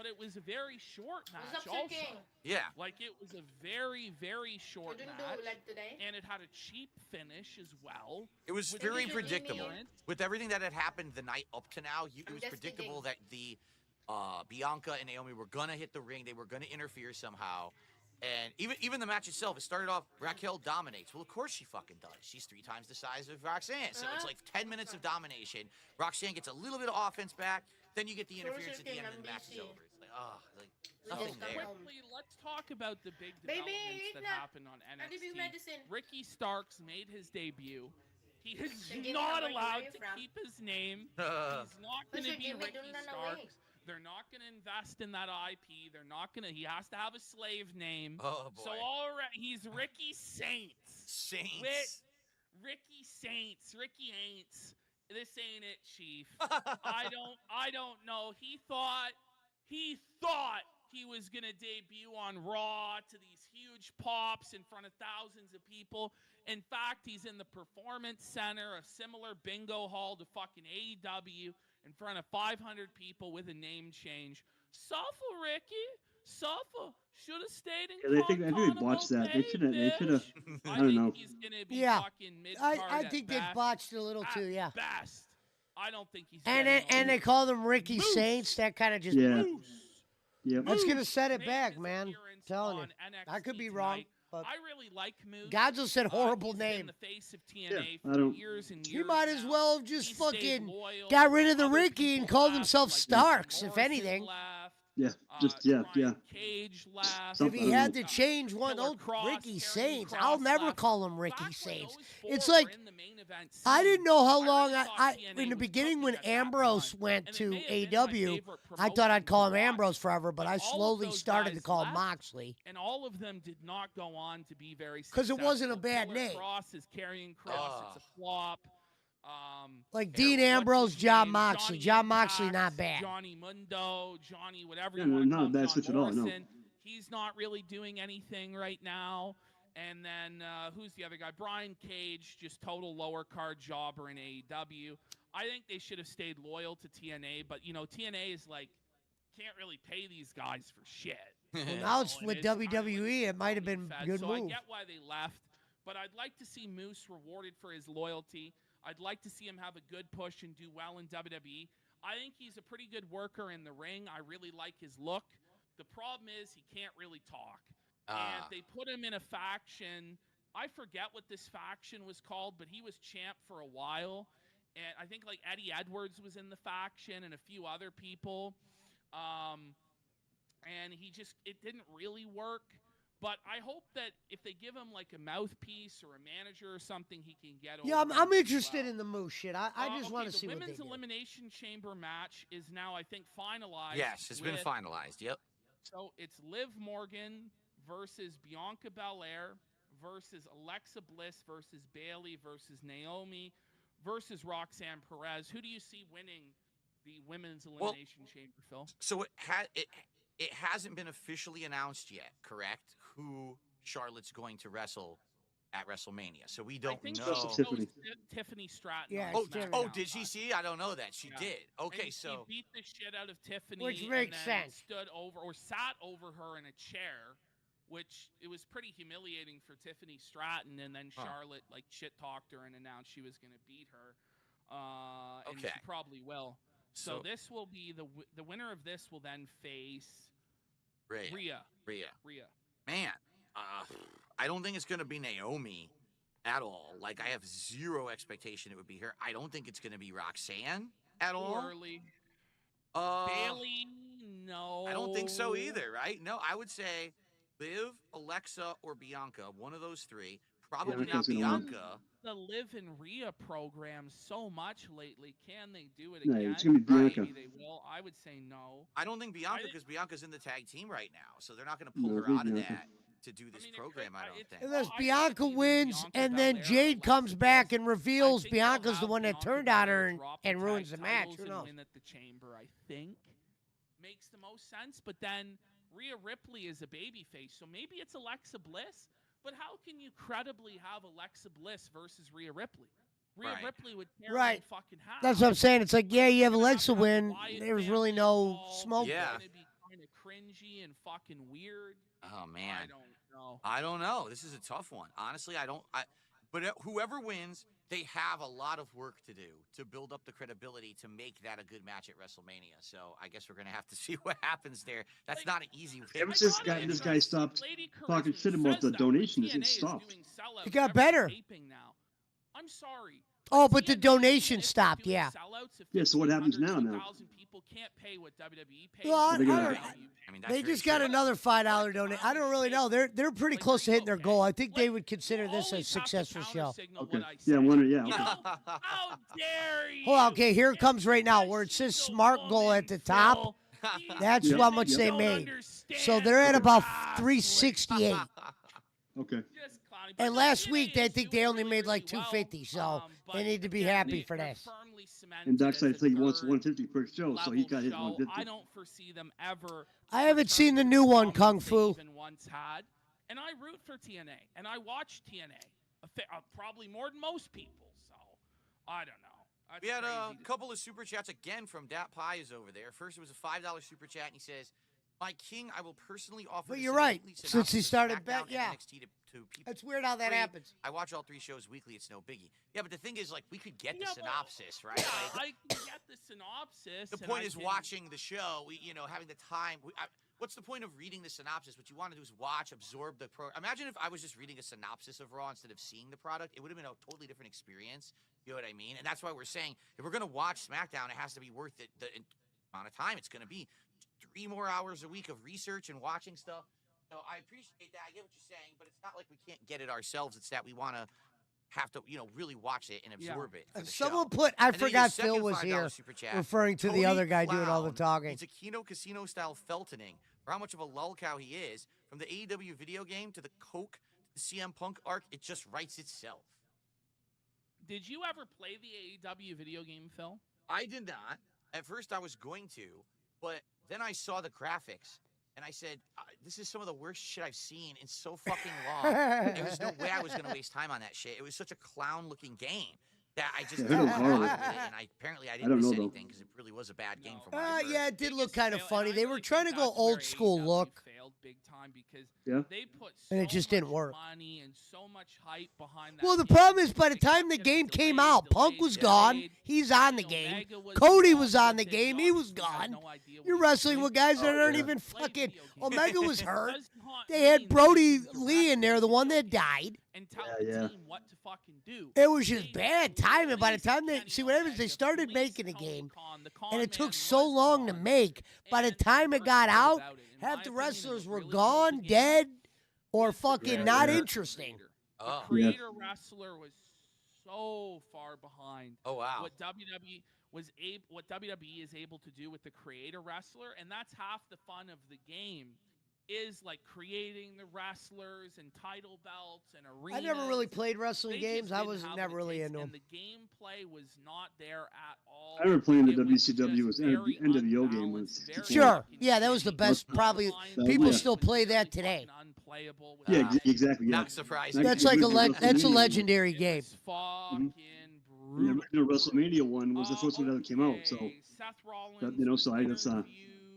it was a very short match also. Yeah. Like it was a very, very short You didn't match. do like today? And it had a cheap finish as well. It was with very the predictable. interference. With everything that had happened the night up to now, it was just predictable kidding. that the Bianca and Naomi were going to hit the ring. They were going to interfere somehow. And even the match itself, it started off, Raquel dominates. Well, of course she fucking does. She's 3 times the size of Roxanne. So it's like 10 minutes of domination. Roxanne gets a little bit of offense back. Then you get the interference at the end and the match is over. It's like, nothing there. Quickly, let's talk about the big Baby, developments that happened on I give you NXT. medicine. Ricky Starks made his debut. He is Again, not where allowed you to from? keep his name. He's not going to be Jimmy, Ricky don't run away. Starks. They're not going to invest in that IP. They're not going to. He has to have a slave name. Oh, boy. So already he's Ricky Saints. Saints. Ricky Saints. Ricky Aints. This ain't it, Chief. I don't know. He thought he was gonna debut on Raw to these huge pops in front of thousands of people. In fact, he's in the Performance Center, a similar bingo hall to fucking AEW, in front of 500 people with a name change. Suffer, Ricky. Suffer. Should have stayed in Yeah, I think they botched that. They should have. I don't know. He's gonna be Yeah, fucking mid-card I at think they best. botched it a little too. Yeah. Best. I don't think he's. And they called him Ricky Moose. Saints. That kind of just. Yeah. Yep. That's gonna set it made back, his man. appearance Telling you, on I could NXT be wrong, tonight. but I really like Moose. Godzilla said horrible He's been name. the face of TNA Yeah, I for don't- years and years. He might as now. well have just He stayed fucking loyal. got rid of the Other Ricky and people called left, himself like Starks, if Morrison anything. left, Yeah. Brian Yeah. Cage left. If Something. he had to change one, Killer old Cross, Ricky Karrion Saints, Kross I'll never left. call him Ricky Back when Saints. those four It's were like in the main event I scene, didn't know how I long really thought I TNA in the was beginning cooking when at that Ambrose time, went and it to may have been my AW. favorite I thought I'd call him promotion to Ambrose watch, forever, but but I all of slowly those started to guys call him left, Moxley. and all of them did not go on to be very 'Cause it wasn't a successful. bad Killer name. Cross is Karrion Kross. It's a flop. Like Dean Ambrose, John Moxley. John Moxley, not bad. Johnny Mundo, Johnny whatever Yeah, you want to not call a bad him, switch John at all, no. Morrison. He's not really doing anything right now. And then who's the other guy? Brian Cage, just total lower card jobber in AEW. I think they should have stayed loyal to TNA, but TNA is like can't really pay these guys for shit. Well, now it's with WWE. It might have been a good So I move. get why they left, but I'd like to see Moose rewarded for his loyalty. I'd like to see him have a good push and do well in WWE. I think he's a pretty good worker in the ring. I really like his look. The problem is he can't really talk. And they put him in a faction. I forget what this faction was called, but he was champ for a while. And I think like Eddie Edwards was in the faction and a few other people. And it didn't really work. But I hope that if they give him like a mouthpiece or a manager or something, he can get over. Yeah, I'm as interested well. in the Moose shit. I just want to see the what they women's do. elimination chamber match is now, I think, finalized. Yes, it's been with- finalized. Yep. So it's Liv Morgan versus Bianca Belair versus Alexa Bliss versus Bayley versus Naomi versus Roxanne Perez. Who do you see winning the women's elimination chamber, Phil? So it hasn't been officially announced yet, correct? Who Charlotte's going to wrestle at WrestleMania. So we I don't think know. she knows Tiffany Stratton. Yeah, on Oh, Tiffany. SmackDown. did she see? I don't know that. She Yeah. did. Okay, And so he beat the shit out of Tiffany, Which and makes then sense. stood over or sat over her in a chair, which it was pretty humiliating for Tiffany Stratton. And then Huh. Charlotte like shit talked her and announced she was going to beat her. And Okay. she probably will. So So- this will be the winner of this will then face Rhea. Rhea. Man, I don't think it's going to be Naomi at all. Like, I have zero expectation it would be her. I don't think it's going to be Roxanne at all. Early. Uh, Bailey, no. I don't think so either, right? No, I would say Liv, Alexa, or Bianca. One of those three. Probably not Bianca's gonna win. Bianca. The Liv and Rhea program so much lately. Can they do it No, again? it's gonna be Bianca. Maybe they will. I would say no. I don't think Bianca, think- because Bianca's in the tag team right now, so they're not going to pull No, her big out of Bianca. that to do this mean, it program. could- I don't it's- think. Unless Well, I Bianca think either wins Bianca and then Belair or Jade Alexa comes back Bliss. and reveals I think they'll Bianca's the have one that Bianca turned on her Belair and, drop the and ruins tag the match. titles Who and knows? win at the chamber, I think. Makes the most sense. But then Rhea Ripley is a babyface, so maybe it's Alexa Bliss. But how can you credibly have Alexa Bliss versus Rhea Ripley? Rhea Right. Ripley would tear Right. in fucking half. That's what I'm saying. It's like, yeah, you have You're gonna Alexa have win. Wyatt There's really family no involved. smoke. Yeah. It's gonna be kind of cringy and fucking weird. Oh I man, don't know. I don't know. This is a tough one. Honestly, but whoever wins, they have a lot of work to do to build up the credibility to make that a good match at WrestleMania. So I guess we're gonna have to see what happens there. That's not an easy win. Ever since this guy stopped talking shit about the donations, it stopped. It got better. Now. I'm sorry. Oh, but the TNA, donation if they're stopped, doing yeah. sellouts, if Yeah, so what happens 1,500, now? 2,000 people can't pay what WWE pays. Well, I They gotta- don't- I mean, that's They very just got true. another $5 donation. I don't really know. They're pretty Like, close to are you hitting their okay? goal. I think they Like, would consider you this a always have to successful show. counter-signal Okay. what I Yeah, say. wonder. Yeah. You Okay. know, how dare you? Hold on, okay, here it comes right now where it says She's a smart goal woman, at the top. Phil. That's Yep. how much Yep. they Don't made. understand So they're at about wrestling. 368. Okay. Just clowning. But And last TNA week, is they think they doing only really, made like really well, 250. So but they need to be again, happy for they're this. firmly cemented And Doc as said a he wants third 150 per show, so he level got his show. 150. I don't foresee them ever. I haven't returning seen the to new one, dominance Kung they Fu. Even once had, and I root for TNA, and I watch TNA, probably more than most people. So I don't know. That's We had a crazy to- couple of super chats again from Dat Pie is over there. First, it was a $5 super chat, and he says, "My king, I will personally offer." But to you're send a right. weekly Since synopsis he of started SmackDown bet, and yeah. NXT to people. It's weird how that free. happens. I watch all 3 shows weekly. It's no biggie. Yeah, but the thing is, like, we could get the Yeah, but- synopsis, right? Yeah, Like, I can get the synopsis. the and point I is can- watching the show. Having the time. What's the point of reading the synopsis? What you want to do is watch, absorb the pro. Imagine if I was just reading a synopsis of Raw instead of seeing the product. It would have been a totally different experience. You know what I mean? And that's why we're saying if we're going to watch SmackDown, it has to be worth it. The amount of time it's going to be 3 more hours a week of research and watching stuff. So I appreciate that. I get what you're saying, but it's not like we can't get it ourselves. It's that we want to have to, really watch it and absorb it. For the Someone show. put, I And then he forgot goes, Phil second was $5 here, super chat. referring to the Tony other guy doing all the Clown talking. needs a Kino Casino style feltoning for how much of a lol cow he is. From the AEW video game to the Coke to the CM Punk arc, it just writes itself. Did you ever play the AEW video game, Phil? I did not. At first, I was going to, but then I saw the graphics. And I said, this is some of the worst shit I've seen in so fucking long. There was no way I was going to waste time on that shit. It was such a clown-looking game that I just Yeah, I didn't heard it was bother with horrible. it. And apparently I I didn't don't miss know, though. anything because it really was a bad game from what I heard. Yeah, it did look kind of fail- funny. and I They were really trying to think go that's where old school AEW look. failed big time because Yeah. they put And so it just didn't much work. money and so much hype behind that. Well, the game. problem is by the It kept time the getting game came delayed, out, Punk delayed, was gone. delayed. He's on the Kenny game. Omega was Cody involved was on the with it. game. He Young was Bucks had gone. no idea what You're he was wrestling doing. with guys that Oh, aren't yeah. even Play fucking. video games. Omega was It hurt. does not They had mean Brody that you Lee in there, the wrestle one video that games died. and tell Yeah, the yeah. team what to fucking do. It was just They bad timing. By the released time they Kenny see what happens, they Omega, started released making the Tony game, Khan. The and Con it took Man so was long to Khan. make. By the And time it got everything out, about it. In half my the opinion, it wrestlers was were really close gone, to the game. dead. or fucking not interesting. Oh. Creator wrestler was so far behind. Oh wow. What WWE is able to do with the creator wrestler, and that's half the fun of the game, is like creating the wrestlers and title belts and arenas. I never really played wrestling They games. just I didn't was have never the really kids, into them. and the gameplay was not there at all. I remember playing the It was WCW was just very NWO game was unbalanced, very Sure. fucking Yeah, that was the shitty. best. Probably people yeah. still play that today. Unplayable. Yeah, exactly. Yeah. Not surprising. That's like a original that's a WrestleMania legendary It game. was fucking And the brutal. original WrestleMania one was the first one that ever came out. So, Okay, Seth Rollins that, you know, so I that's interviewed.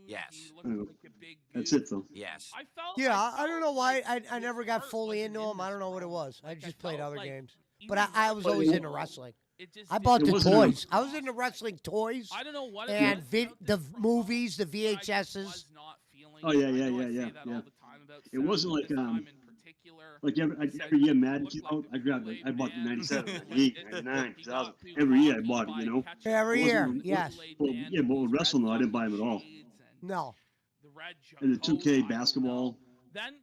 Yes. He I don't know. looked like a big That's dude. it though. Yes. I felt. Yeah, I felt don't know why like I never his got heart fully wasn't into in them. I this don't know what it promo. was. I Like, just played felt other like games. even But I was though always it into was- wrestling. it just I bought didn't the wasn't toys. a- I was into wrestling toys I don't know what it and was about the this promo, movies, the but I just VHSs. was not feeling Oh, it. yeah, I yeah, know I yeah, say yeah, that yeah. all the time about It wasn't Seth, like, this time in particular. Like He said every year he Madden looked came like out, the I grabbed it. Kool-Aid I bought the man. 97, Like, 98, it- 99, he 2000. got Every year I cocky bought it, by you know? catching Every the year, Kool-Aid yes. man Well, with yeah, but with these red wrestling, though, I didn't buy them at all. shades and No. the red And the coat, 2K I don't basketball, know. Then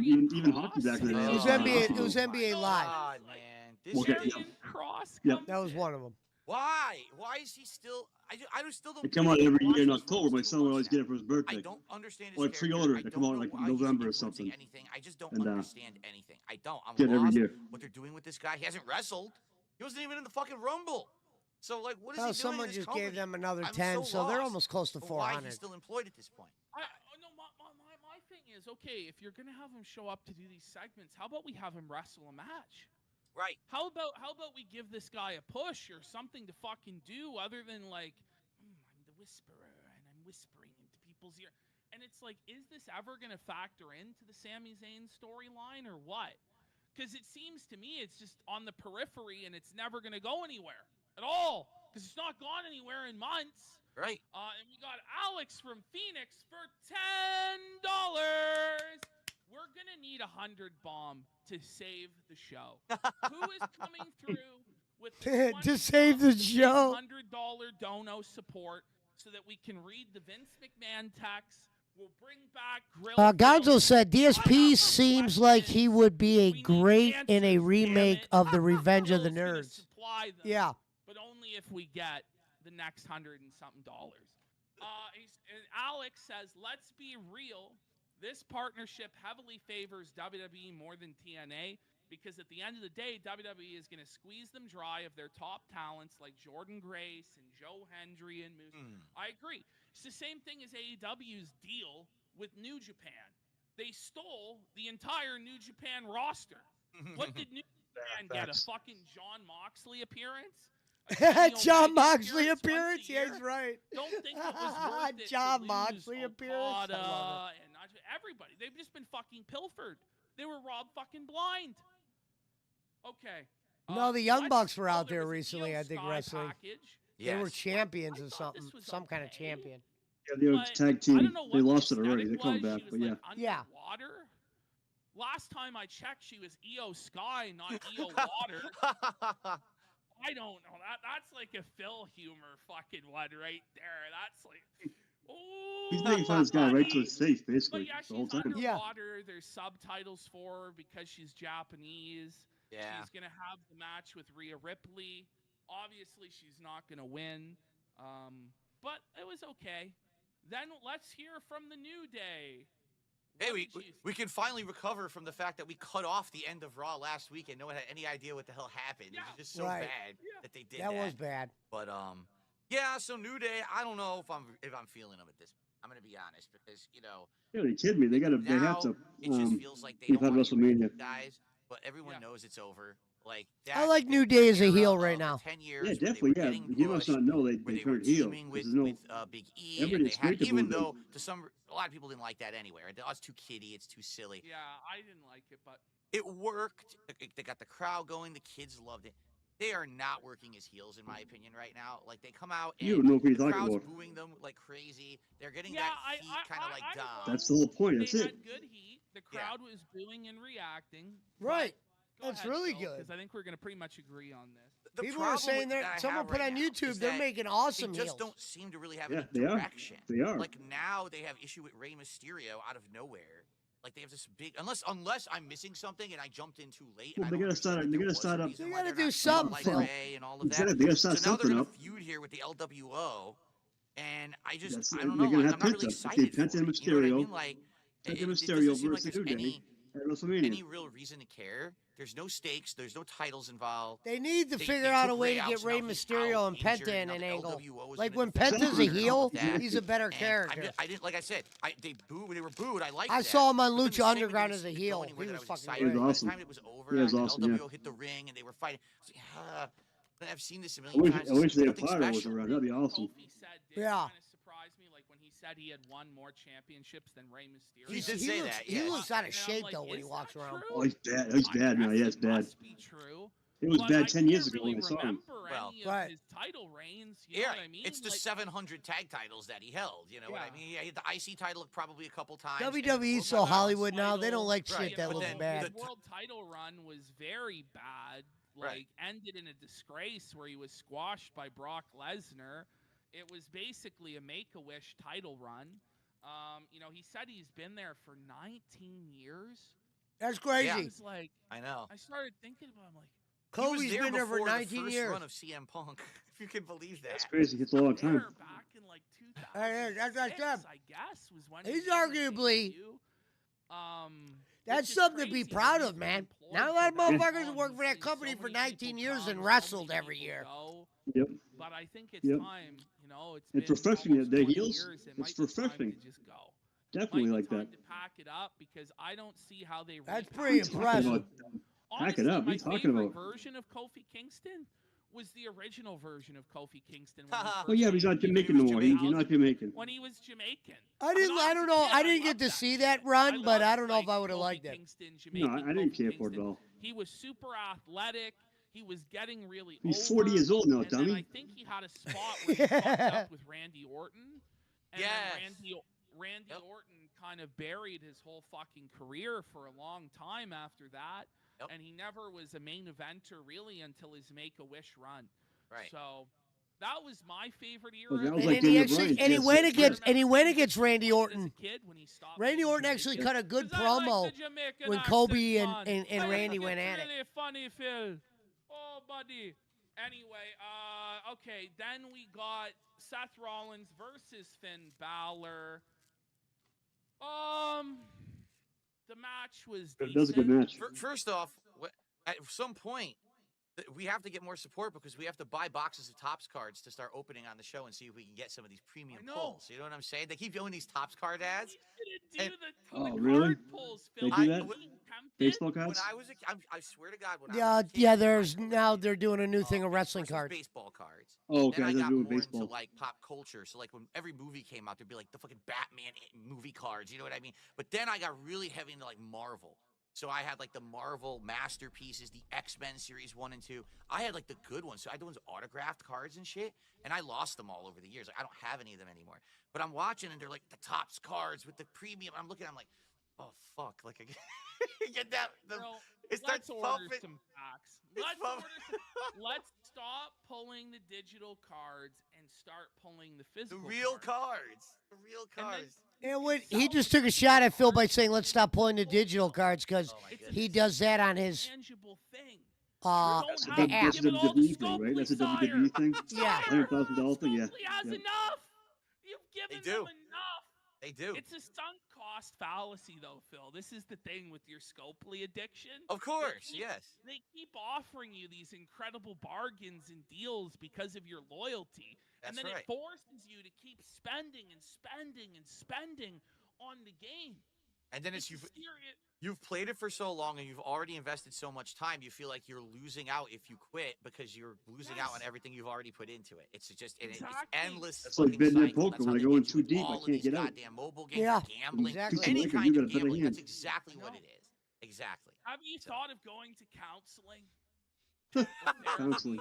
even hockey back in the day. It was I NBA. used It to was do. NBA Live. God, man. This Okay, is- yeah. Cross Yep. comes That was in. one of them. Why? Why is he still? I just still don't. They come out get it. every Watch year in this for October. almost My 2 son would months always now. get it for his birthday. I don't understand his Or character. pre-order it. I They don't come out know like why he's November or influencing something. Anything. I just don't And, understand anything. I don't. I'm get it every lost. year. What they're doing with this guy? He hasn't wrestled. He wasn't even in the fucking Rumble. So like, what is Well, he doing? someone in this just company? gave them another I'm 10, so they're lost almost close to on why 400. he's still employed at this point. No, my thing is, okay, if you're gonna have him show up to do these segments, how about we have him wrestle a match? Right. How about we give this guy a push or something to fucking do other than like, I'm the whisperer and I'm whispering into people's ear. And it's like, is this ever gonna factor into the Sami Zayn storyline or what? Because it seems to me it's just on the periphery and it's never gonna go anywhere at all. Because it's not gone anywhere in months. Right. And we got Alex from Phoenix for $10. We're gonna need 100 bomb to save the show. Who is coming through with To save the show. $100 dono support so that we can read the Vince McMahon text? We'll bring back Grill. Gonzo said DSP seems like he would be a great in a remake of the Revenge of the Nerds. Supply them, Yeah. but only if we get the next $100 and something. And Alex says, let's be real. This partnership heavily favors WWE more than TNA because at the end of the day, WWE is going to squeeze them dry of their top talents like Jordan Grace and Joe Hendry and Moose. I agree. It's the same thing as AEW's deal with New Japan. They stole the entire New Japan roster. What did New Japan get? A fucking John Moxley appearance? John Moxley appearance? Yeah, he's right. Don't think it was worth it. John to Moxley lose appearance? I love Okada and everybody. They've just been fucking pilfered. They were robbed fucking blind. Okay. No, the Young what? Bucks were Oh, out there there was a recently, Io I think, Sky wrestling. package. They were Yes. champions I or thought something. this was Some kind of okay. champion. Yeah, they're But a tag I team. don't know They what the lost it already. aesthetic They're coming was. back, She but was, yeah. like, Yeah. underwater. Last time I checked, she was Io Sky, not Io Water. I don't know. That's like a Phil humor fucking one right there. That's like, He's making fun of this guy right to his face, But basically, yeah, the whole she's time. underwater. There's subtitles for her because she's Japanese. Yeah. She's gonna have the match with Rhea Ripley. Obviously, she's not gonna win, but it was okay. Then let's hear from the New Day. Hey, What did you we can finally recover from the fact that we cut off the end of Raw last week and no one had any idea what the hell happened. It was just so Right. bad that they did That that. was bad. But yeah. So New Day, I don't know if I'm feeling them at this. I'm gonna be honest because Yeah, they kidding me. They have now to. it just feels like they you've don't had want to get rid of WrestleMania. these guys, but everyone knows it's over. Like I like New Day as a era heel of right now. 10 years Yeah, where they definitely. were Yeah, getting you must pushed, not know they where they were turned heel. teaming with, There's no. Big E, everybody and they expected had, even boo them. though a lot of people didn't like that anyway. Right? Oh, it's too kiddie, it's too silly. Yeah, I didn't like it, but It worked. They got the crowd going. The kids loved it. They are not working as heels, in my opinion, right now. Like they come out and You don't know what you're the talking crowd's about. booing them like crazy. They're getting Yeah, that heat kind of like I Dom. That's the whole point. they That's it. had good heat. The crowd was booing and reacting. Right. Go That's ahead, really Phil, good. because I think we're gonna pretty much agree on this. The People were problem saying that I that someone have put right on now YouTube is they're that making awesome They just heels. don't seem to really have Yeah, any they are. direction. They are. Like now they have issue with Rey Mysterio out of nowhere. Like they have this big, unless I'm missing something and I jumped in too late. Well, And they I gotta don't start. understand They that gotta start there up. was a They reason why gotta they're do not something, like Phil. Ray and all of that. Exactly. They gotta start So now they're something gonna up. feud here with the LWO, and I That's, don't they're know. gonna I'm have not really Penta. excited for Penta and it. You know what I Mysterio. mean? Like, Penta it Mysterio doesn't seem like versus there's New Day at WrestleMania. any real reason to care. There's no stakes. There's no titles involved. They need to They figure out a took way to out, get so Rey now he's Mysterio out, and Penta injured, in now an the angle. LWO is Like gonna when defend Penta's him a and all heel, of that. he's a better And character. I didn't, like I said, they were booed. I liked I that. saw him on But then the Lucha segment Underground didn't as a seem to go heel. anywhere He that was I was fucking excited. He was By awesome. the time it was over, He was and awesome, the yeah. LWO hit the ring and they were fighting. I was like, I've seen this a I million wish, times. I wish It's the nothing Apollo was special. around. That'd be awesome. Kofi said did Yeah. kind of surprised me, like when he said he had won more championships than Rey Mysterio. He did say looks, that. He Yeah. looks out of And I'm shape like, though when he is walks that around. true? Oh, he's bad. He's I bad now. guess Yeah, it's it bad. must be true. It was But bad I 10 years can't ago really when I saw him. remember Well, any right. of his title reigns. You know Yeah, what I mean? it's the Like, 700 tag titles that he held. You know what I Yeah. mean? He had the IC title probably a couple times. WWE's so World Hollywood now, they don't like Right, shit that but looks then bad. His world title run was very bad. Like Right. ended in a disgrace where he was squashed by Brock Lesnar. It was basically a Make-A-Wish title run. You know, he said he's been there for 19 years. That's I crazy. was like, I know. I started thinking about it, I'm like, Kobe's been there for before 19 the first years. run of CM Punk, if you can believe that. That's crazy. It's a long time. there back in like 2006, That's what I said. I guess, was when He's he made his arguably- debut. That's which is something to be crazy proud that of, he's man. been Not a employed lot of for that motherfuckers long. work for that He's company seen for so many 19 people years come, and so wrestled many every people year. go. Yep. But I think it's Yep. time, you know, it's It's been refreshing almost that they're 20 heels. years. It It's might be time refreshing. to just go. Definitely Might be like time that. to pack it up because I don't see how they That's repackage pretty it. impressive. Pack it Honestly, up. What are my you talking favorite about? version of Kofi Kingston was the original version of Kofi Kingston. Oh yeah, but he's not Jamaican no more. He's not Jamaican. When he was Jamaican. I don't know. I didn't get to see that run, but I don't know if I would have liked it. No, I didn't care for it at all. He was super athletic. He was getting really He's over, 40 years old now, and then I dummy. think he had a spot where he fucked up with Randy Orton. And Yes. then Randy Orton kind of buried his whole fucking career for a long time after that. Yep. And he never was a main eventer really until his Make-A-Wish run. Right. So that was my favorite era. Well, that was And, like he Daniel actually, Bryan. and he Yes, went yes, against, yes. and he went against Randy As a Orton. kid when he stopped Randy being Orton Jamaican. actually cut a good 'Cause I like promo the Jamaican when accent, Kobe man. and I Randy think went it's at it. really funny, Phil. Oh, buddy. Anyway, okay, then we got Seth Rollins versus Finn Balor. The match was That was a good match. First off, at some point, we have to get more support because we have to buy boxes of Topps cards to start opening on the show and see if we can get some of these premium I know. pulls. You know what I'm saying? They keep doing these Topps card ads. Didn't do Oh, the really? card pulls, They Phil. do Are that? you tempted? Baseball When cards? I was I swear to God, when I Yeah, was a kid, yeah. I There's collected now they're doing a new thing of wrestling versus cards. baseball cards. Oh, okay. Then I They're got doing more baseball. into like pop culture. So like when every movie came out, there'd be like the fucking Batman movie cards. You know what I mean? But then I got really heavy into like Marvel. So I had like the Marvel masterpieces, the X-Men series 1 and 2. I had like the good ones. So I had the ones autographed cards and shit, and I lost them all over the years. Like, I don't have any of them anymore. But I'm watching and they're like the Topps cards with the premium. I'm looking, I'm like, oh fuck! Like I get that. Bro, It let's starts order pumping. some packs. It's Let's stop pulling the digital cards and start pulling the The physical real cards. cards. The real And then- cards. And when he just took a shot at Phil by saying, "Let's stop pulling the digital cards," because Oh my It's he a does that on his tangible thing. That's a Don't the have app. to give it all to WWE thing, right? That's a Scopely, WWE thing. Yeah. $100,000 thing. Yeah. Scopely has Yeah. enough. You've given do. them enough. They do. It's a sunk cost fallacy, though, Phil. This is the thing with your Scopely addiction. Of course, They keep- yes. They keep offering you these incredible bargains and deals because of your loyalty. That's and then right. it forces you to keep spending and spending and spending on the game. And then it's serious. you've played it for so long and you've already invested so much time. You feel like you're losing out if you quit because you're losing out on Yes. everything you've already put into it. It's just it's Exactly. endless. That's like fucking betting at cycle. poker. That's When how I they go in get you too deep, all I of can't these get out. goddamn mobile games, Yeah, gambling, exactly. any Like, kind you of got a better gambling. That's hand. exactly what No. it is. Exactly. Have you thought of going to counseling? Counseling.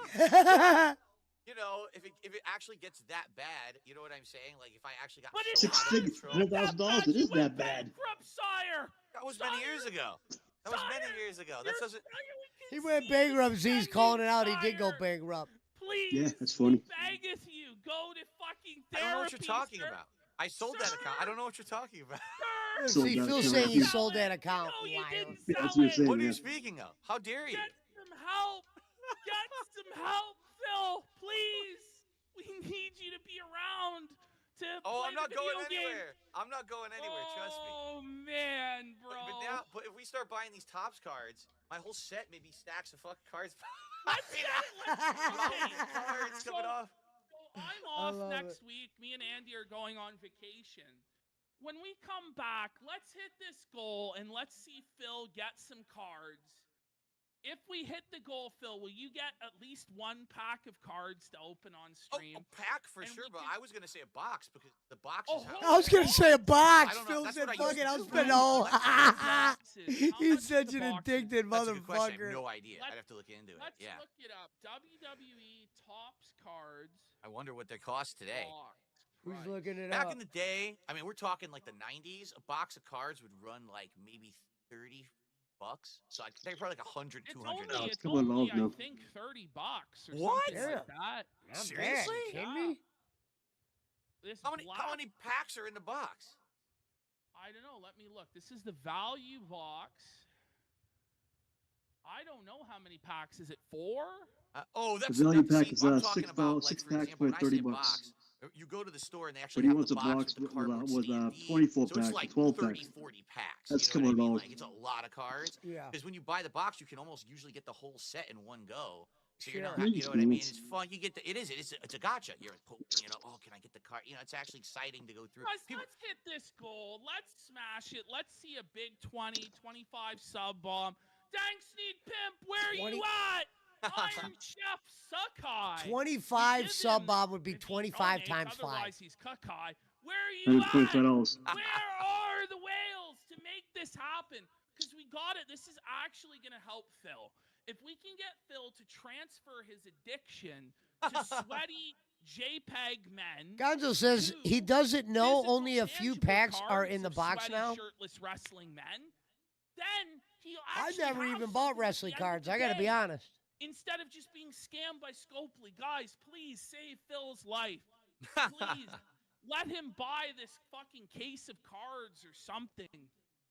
You know, if it actually gets that bad, you know what I'm saying? Like if I actually got But it's so Six out of figures, control- $100,000. It is that bad. Bankrupt, sire. That was many years ago. That was many years ago. That doesn't. he went bankrupt. Z's calling it out. He did go bankrupt. Please. Yeah, that's funny. Beggeth you, go to fucking I therapy. don't know what you're talking sir. about. I sold that account. I don't know what you're talking about. See, Phil's saying he sold that account. No, you didn't Yeah, sell that's what you're it. saying. What are Yeah. you speaking of? How dare you? Get some help. Get some help, Phil. Please. We need you to be around to Oh, play I'm not the going video game. anywhere. I'm not going anywhere. Trust me. Oh man, bro. But if we start buying these Topps cards, my whole set may be stacks of fucking cards. Let's get it. Cards coming off. So I'm off next week. Me and Andy are going on vacation. When we come back, let's hit this goal and let's see Phil get some cards. If we hit the goal, Phil, will you get at least one pack of cards to open on stream? A pack for sure, but I was gonna say a box because the box is how I was gonna say a box. I don't know, Phil that's said, what I "Fuck it, used I'll to spend do. all." Boxes. How He's much such is an the boxes? addicted That's a good question. I motherfucker. have no idea. I'd have to look into it. Let's Yeah. look it up. WWE Topps cards. I wonder what they cost today. Who's looking it Back up? in the day, I mean, we're talking like the 90s. A box of cards would run like maybe $30. So they're probably like 100, It's 200. only, it's it's come on only off now. I think, $30 or What? something like that. Not bad. Seriously? You kidding me? This How many black, packs are in the box? I don't know. Let me look. This is the value box. I don't know how many packs. Is it 4? That's The value that's- pack see, is I'm talking six about, like, six for packs example, for when I say 30 a bucks. box, you go to the store and they But actually he have wants the a box box with the cardboard with sleeve. 24 So it's packs, like 12 30, packs. 40 packs. That's you know what I coming mean? off. Like, it's a lot of cards. Yeah. Because when you buy the box, you can almost usually get the whole set in one go. So you're Sure. not, you know what I mean? It's- It's fun. You get it's a gotcha. You're oh, can I get the card? You know, it's actually exciting to go through. Guys, let's hit this goal. Let's smash it. Let's see a big 20, 25 sub bomb. Dang Sneak Pimp, where 20 you at? Iron Chef Sakai. 25 sub bomb would be 25 times 5. Otherwise, he's Kakai. Where are you at? $125. Where are the whales to make this happen? Because we got it. This is actually going to help Phil. If we can get Phil to transfer his addiction to sweaty JPEG men. Gonzo says he doesn't know only a few packs are in the of box sweaty, now. shirtless wrestling men, then he'll I actually never have even something bought at the wrestling end of cards. the I got to be day. honest. Instead of just being scammed by Scopely. Guys, please save Phil's life. Please let him buy this fucking case of cards or something.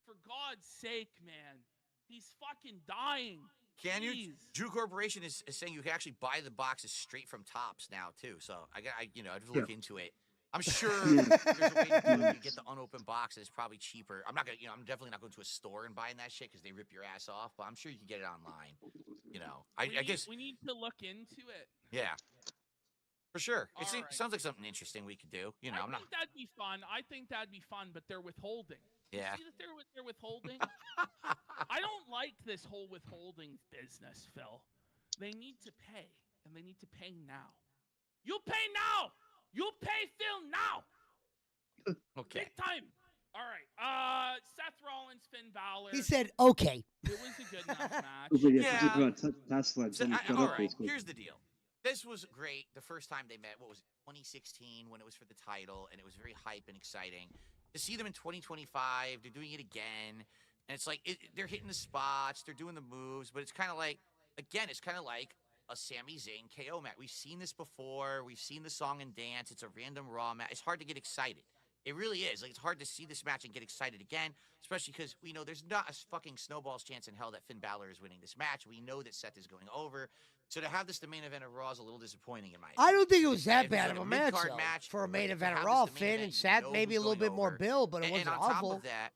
For God's sake, man. He's fucking dying. Can you? Please. Drew Corporation is saying you can actually buy the boxes straight from Topps now too. So I have to look into it. I'm sure there's a way to do it. You get the unopened box. It's probably cheaper. I'm I'm definitely not going to a store and buying that shit because they rip your ass off. But I'm sure you can get it online. I guess we need to look into it. yeah, for sure. It All right. sounds like something interesting we could do. I think that'd be fun. I think that'd be fun, but they're withholding. Yeah. You see that they're withholding? I don't like this whole withholding business, Phil. They need to pay, and they need to pay now. You'll pay now. You'll pay Phil now. Okay. Big time. All right. Seth Rollins, Finn Balor. He said, okay. It was a good enough match. Tesla. So, all right, here's the deal. This was great. The first time they met, what was it, 2016, when it was for the title, and it was very hype and exciting. To see them in 2025, they're doing it again, and it's like they're hitting the spots, they're doing the moves, but it's kind of like, again, it's kind of like a Sami Zayn KO match. We've seen this before. We've seen the song and dance. It's a random Raw match. It's hard to get excited. It really is. Like, it's hard to see this match and get excited again, especially because we know there's not a fucking snowball's chance in hell that Finn Balor is winning this match. We know that Seth is going over. So to have this the main event of Raw is a little disappointing in my opinion. I don't think it was that If it's bad like of a mid-card match, though, match, for a main to event have of this Raw. the main Finn event, and you Seth, know maybe who's a little going bit more over. build, but it And wasn't on top awful. of that,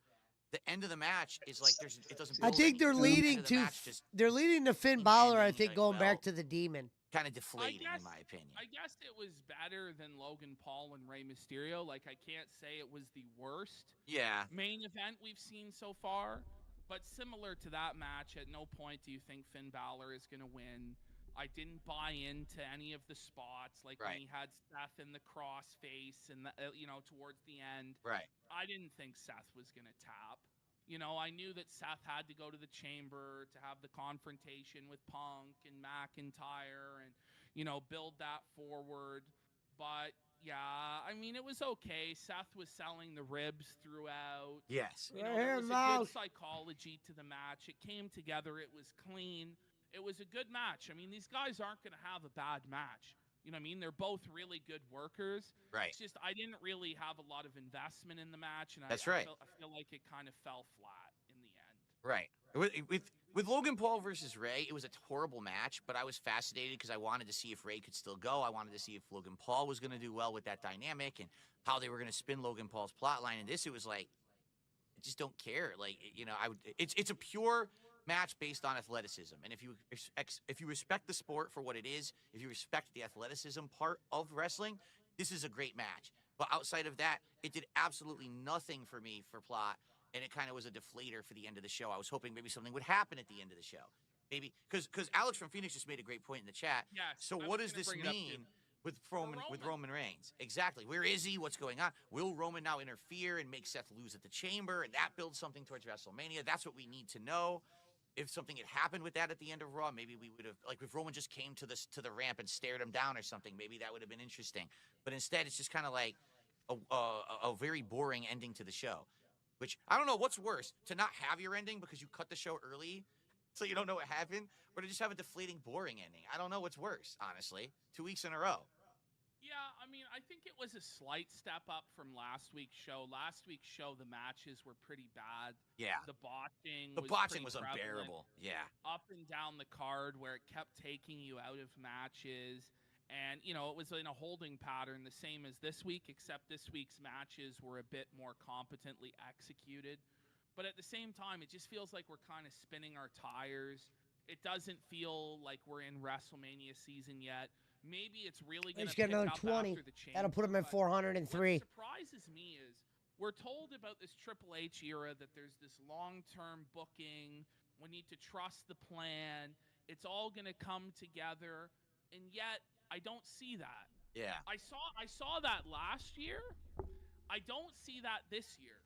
the end of the match is like it doesn't. I build think they're anything. The leading end of the to match just they're leading to Finn Balor. I think going back to the Demon. kind of deflating, in my opinion. I guess it was better than Logan Paul and Rey Mysterio. Like, I can't say it was the worst Yeah. main event we've seen so far. But similar to that match, at no point do you think Finn Balor is going to win. I didn't buy into any of the spots, like when he had Seth in the cross face and, towards the end. Right. I didn't think Seth was going to tap. I knew that Seth had to go to the chamber to have the confrontation with Punk and McIntyre and, build that forward. But, yeah, I mean, it was okay. Seth was selling the ribs throughout. Yes. There was a good psychology to the match. It came together. It was clean. It was a good match. I mean, these guys aren't going to have a bad match. You know what I mean? They're both really good workers. Right. It's just I didn't really have a lot of investment in the match, and That's I right. feel like it kind of fell flat in the end. Right. With Logan Paul versus Ray, it was a horrible match, but I was fascinated because I wanted to see if Ray could still go. I wanted to see if Logan Paul was going to do well with that dynamic and how they were going to spin Logan Paul's plotline. And this, it was like, I just don't care. Like, you know, it's a pure match based on athleticism. And if you respect the sport for what it is, if you respect the athleticism part of wrestling, this is a great match. But outside of that, it did absolutely nothing for me for plot. And it kind of was a deflator for the end of the show. I was hoping maybe something would happen at the end of the show. Maybe because Alex from Phoenix just made a great point in the chat. Yes, So I what was does gonna this bring it up, mean with Roman Reigns? Exactly. Where is he? What's going on? Will Roman now interfere and make Seth lose at the Chamber, and that builds something towards WrestleMania? That's what we need to know. If something had happened with that at the end of Raw, maybe we would have, like, if Roman just came to the ramp and stared him down or something, maybe that would have been interesting. But instead, it's just kind of like a very boring ending to the show. Which, I don't know, what's worse, to not have your ending because you cut the show early so you don't know what happened, or to just have a deflating, boring ending? I don't know what's worse, honestly. 2 weeks in a row. Yeah, I mean, I think it was a slight step up from last week's show. Last week's show, the matches were pretty bad. Yeah. The botching was pretty prevalent. unbearable. Yeah. Up and down the card where it kept taking you out of matches. And, you know, it was in a holding pattern, the same as this week, except this week's matches were a bit more competently executed. But at the same time, it just feels like we're kind of spinning our tires. It doesn't feel like we're in WrestleMania season yet. Maybe it's really going to get pick another up 20. after the Chamber. That'll put him at 403. What surprises me is we're told about this Triple H era that there's this long-term booking. We need to trust the plan. It's all going to come together. And yet, I don't see that. Yeah. I saw that last year. I don't see that this year.